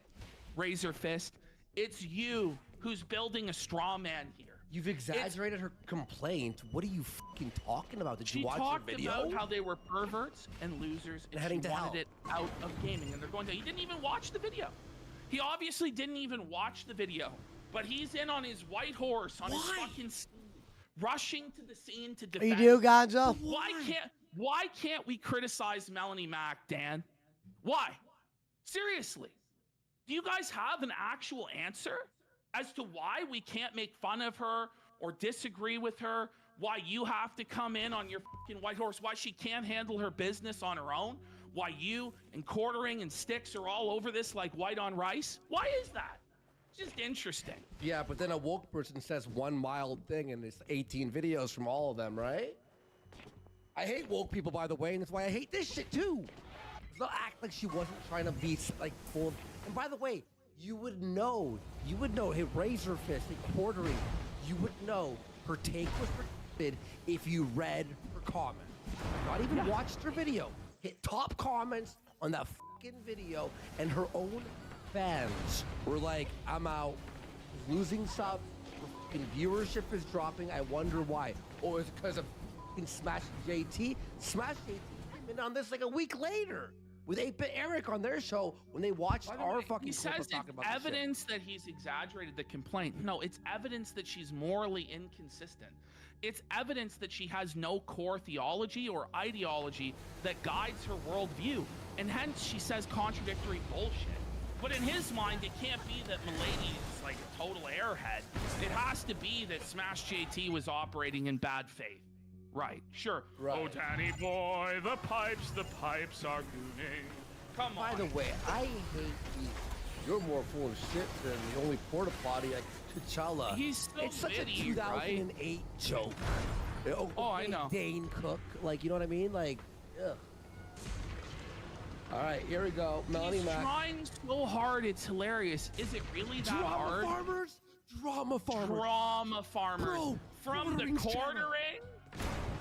Razor Fist, it's you who's building a straw man here. You've exaggerated her complaint. What are you fucking talking about? Did She you watch talked the video? about how they were perverts and losers, and heading she to wanted hell. it out of gaming, and they're going to. He didn't even watch the video. He obviously didn't even watch the video, but he's in on his white horse, on his fucking steed, rushing to the scene to defend. You do, Gonzo? Why can't we criticize Melanie Mack, Dan? Why? Seriously. Do you guys have an actual answer as to why we can't make fun of her or disagree with her? Why you have to come in on your fucking white horse? Why she can't handle her business on her own? Why you and quartering and sticks are all over this like white on rice? Why is that? It's just interesting. Yeah, but then a woke person says one mild thing and it's 18 videos from all of them, right? I hate woke people, by the way, and that's why I hate this shit too. They'll act like she wasn't trying to be like full. And by the way, you would know, hey, Razor Fist, hey, quartering, you would know her take was recorded if you read her comment. Not even watched her video. Hit top comments on that fucking video, and her own fans were like, I'm out. Losing subs, fucking viewership is dropping. I wonder why. Or is it because of fucking Smash JT? Smash JT came in on this like a week later with 8-Bit Eric on their show when they watched our fucking He clip says of talking it's about this shit. evidence that he's exaggerated the complaint. No, it's evidence that she's morally inconsistent. It's evidence that she has no core theology or ideology that guides her worldview, and hence she says contradictory bullshit. But in his mind, it can't be that Milady is like a total airhead. It has to be that Smash JT was operating in bad faith. Right, sure. Right. Oh, Danny boy, the pipes are gooning. Come on. By the way, I hate these You're more full of shit than the only porta potty like T'Challa. He's so It's such witty, a 2008 joke. Oh, I know. Dane Cook, like, you know what I mean? Like, ugh. All right, here we go. Melanie He's Mac. trying so hard, it's hilarious. Is it really that hard? Farmers? Drama farmers. Drama farmers. Bro, from the Rings channel. quartering?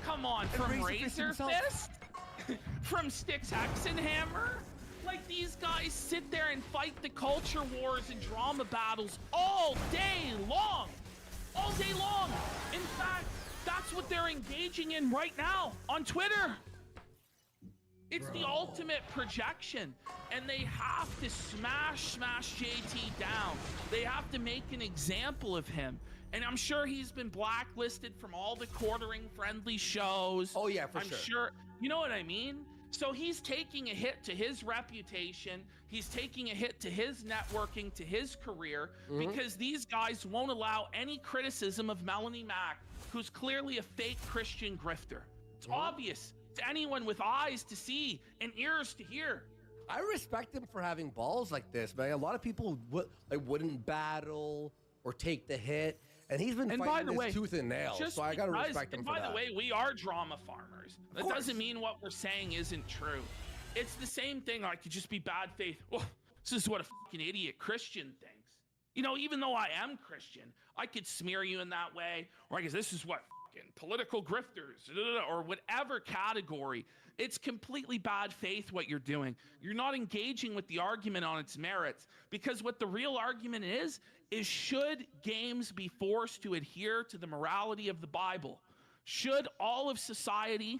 Come on, from Razor Fist? From Styx Hexenhammer? Like, these guys sit there and fight the culture wars and drama battles all day long. All day long. In fact, that's what they're engaging in right now on Twitter. It's the ultimate projection, and they have to smash JT down. They have to make an example of him. And I'm sure he's been blacklisted from all the quartering-friendly shows. Oh, yeah, for I'm sure. You know what I mean? So he's taking a hit to his reputation. He's taking a hit to his networking, to his career, because these guys won't allow any criticism of Melanie Mac, who's clearly a fake Christian grifter. It's obvious to anyone with eyes to see and ears to hear. I respect him for having balls like this, man. A lot of people wouldn't battle or take the hit, and he's been fighting this tooth and nail. So I gotta respect him for that. By the way, we are drama farmers. That doesn't mean what we're saying isn't true. It's the same thing. I could just be bad faith. Oh, this is what a fucking idiot Christian thinks. You know, even though I am Christian, I could smear you in that way, or I guess this is what fucking political grifters, or whatever category. It's completely bad faith what you're doing. You're not engaging with the argument on its merits, because what the real argument is should games be forced to adhere to the morality of the Bible? Should all of society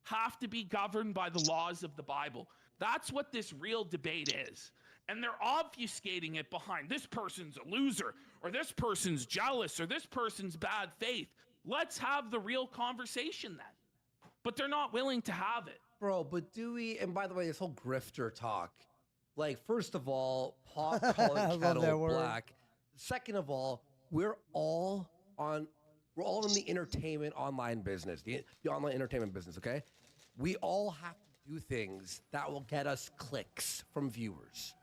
have to be governed by the laws of the Bible? That's what this real debate is. And they're obfuscating it behind this person's a loser, or this person's jealous, or this person's bad faith. Let's have the real conversation then. But they're not willing to have it. Bro, but do we, and by the way, this whole grifter talk, like, first of all, pot calling kettle black. Second of all, we're all in the entertainment online business, the online entertainment business, okay? We all have to do things that will get us clicks from viewers.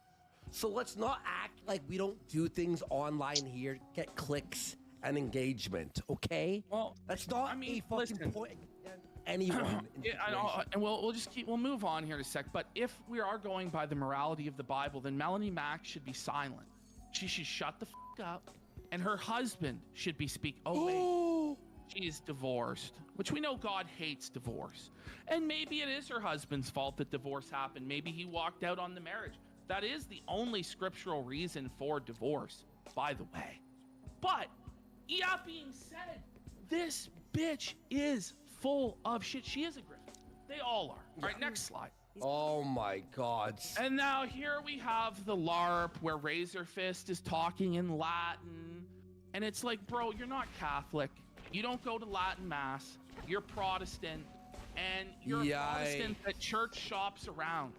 So let's not act like we don't do things online here to get clicks and engagement, okay? Well, that's not a fucking point. Anyone. And we'll move on here in a sec. But if we are going by the morality of the Bible, then Melanie Mac should be silent. She should shut the fuck up, and her husband should be speaking. Oh wait, she is divorced, which we know God hates divorce. And maybe it is her husband's fault that divorce happened. Maybe he walked out on the marriage. That is the only scriptural reason for divorce, by the way. But that being said, this bitch is full of shit. She is a grifter. They all are. All right, next slide. Oh my God. And now here we have the LARP where Razor Fist is talking in Latin. And it's like, bro, you're not Catholic. You don't go to Latin Mass. You're Protestant. And you're a Protestant that church shops around.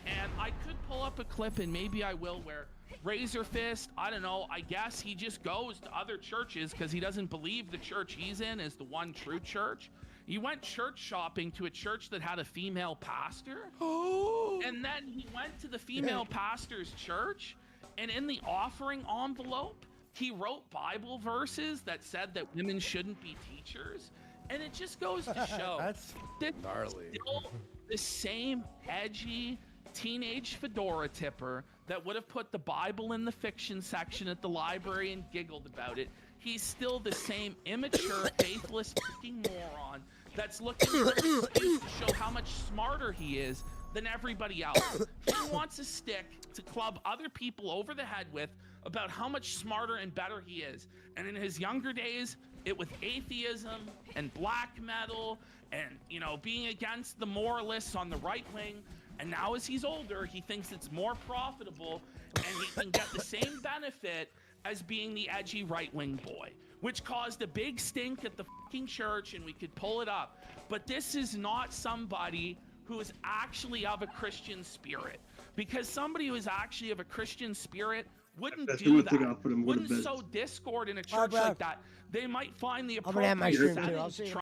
And I could pull up a clip, and maybe I will, where Razor Fist, I don't know, I guess he just goes to other churches because he doesn't believe the church he's in is the one true church. He went church shopping to a church that had a female pastor. And then he went to the female pastor's church, and in the offering envelope, he wrote Bible verses that said that women shouldn't be teachers. And it just goes to show That's gnarly. Still the same edgy teenage fedora tipper that would have put the Bible in the fiction section at the library and giggled about it. He's still the same immature, faithless fucking moron that's looking for an excuse to show how much smarter he is than everybody else. He wants a stick to club other people over the head with about how much smarter and better he is. And in his younger days, it was atheism and black metal and, you know, being against the moralists on the right wing. And now as he's older, he thinks it's more profitable and he can get the same benefit as being the edgy right-wing boy, which caused a big stink at the fucking church, and we could pull it up. But this is not somebody who is actually of a Christian spirit, because somebody who is actually of a Christian spirit wouldn't do that, wouldn't sow discord in a church like that. They might find the appropriate settings.